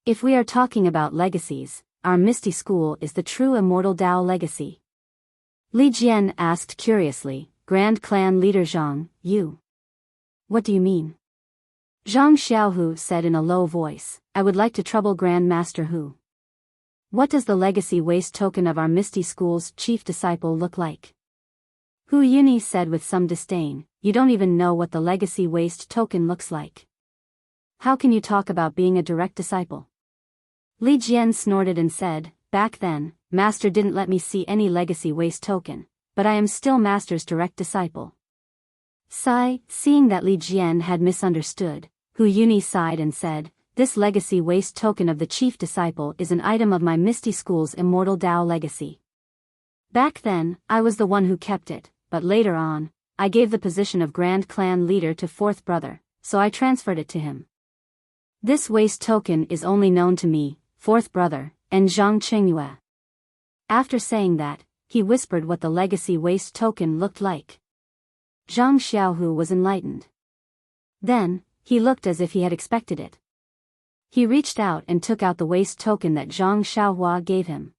A: If we are talking about legacies, our Misty School is the true Immortal Dao legacy." Li Jian asked curiously, "Grand Clan Leader Zhang, you? What do you mean?" Zhang Xiaohu said in a low voice, "I would like to trouble Grand Master Hu. What does the legacy waste token of our Misty School's chief disciple look like?" Hu Yuni said with some disdain, "You don't even know what the legacy waste token looks like. How can you talk about being a direct disciple?" Li Jian snorted and said, "Back then, Master didn't let me see any legacy waste token, but I am still Master's direct disciple." Seeing that Li Jian had misunderstood, Hu Yuni sighed and said, "This legacy waste token of the chief disciple is an item of my Misty School's Immortal Dao legacy. Back then, I was the one who kept it, but later on, I gave the position of Grand Clan leader to fourth brother, so I transferred it to him. This waste token is only known to me, fourth brother, and Zhang Qingyue." After saying that, he whispered what the legacy waste token looked like. Zhang Xiaohu was enlightened. Then, he looked as if he had expected it. He reached out and took out the waste token that Zhang Xiaohua gave him.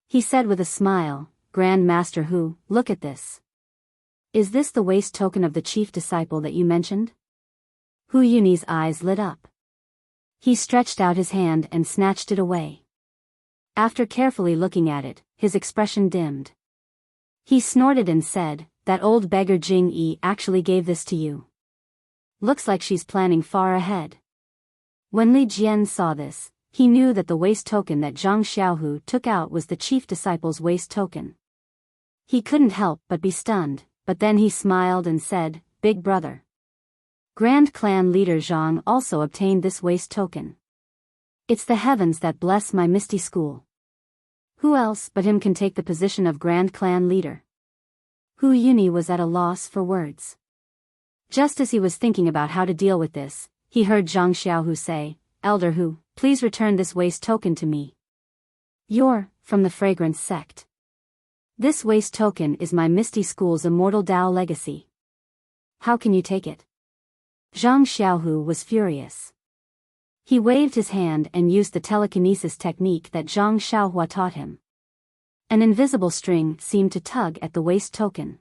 A: He said with a smile, "Grand Master Hu, look at this. Is this the waste token of the chief disciple that you mentioned?" Hu Yuni's eyes lit up. He stretched out his hand and snatched it away. After carefully looking at it, his expression dimmed. He snorted and said, "That old beggar Jing Yi actually gave this to you. Looks like she's planning far ahead." When Li Jian saw this, he knew that the waste token that Zhang Xiaohu took out was the chief disciple's waste token. He couldn't help but be stunned, but then he smiled and said, "Big brother. Grand Clan leader Zhang also obtained this waste token. It's the heavens that bless my Misty School. Who else but him can take the position of Grand Clan leader?" Hu Yuni was at a loss for words. Just as he was thinking about how to deal with this, he heard Zhang Xiaohu say, "Elder Hu, please return this waste token to me. You're from the Fragrance sect. This waste token is my Misty School's Immortal Dao legacy. How can you take it?" Zhang Xiaohu was furious. He waved his hand and used the telekinesis technique that Zhang Xiaohua taught him. An invisible string seemed to tug at the waste token.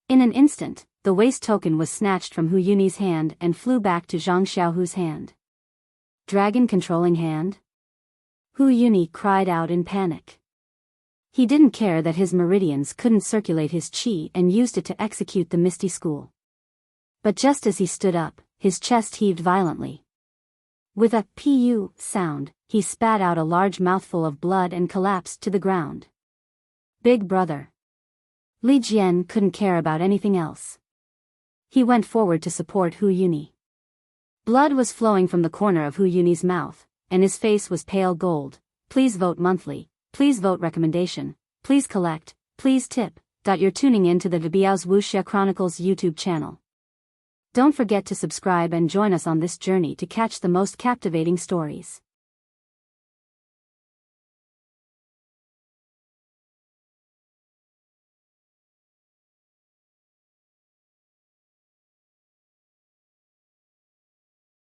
A: In an instant, the waste token was snatched from Hu Yuni's hand and flew back to Zhang Xiaohu's hand. Dragon controlling hand? Hu Yuni cried out in panic. He didn't care that his meridians couldn't circulate his qi and used it to execute the Misty School. But just as he stood up, his chest heaved violently. With a pu sound, he spat out a large mouthful of blood and collapsed to the ground. Big brother. Li Jian couldn't care about anything else. He went forward to support Hu Yuni. Blood was flowing from the corner of Hu Yuni's mouth, and his face was pale gold. Please vote monthly, please vote recommendation, please collect, please tip. You're tuning in to the Biyao's Wuxia Chronicles YouTube channel. Don't forget to subscribe and join us on this journey to catch the most captivating stories.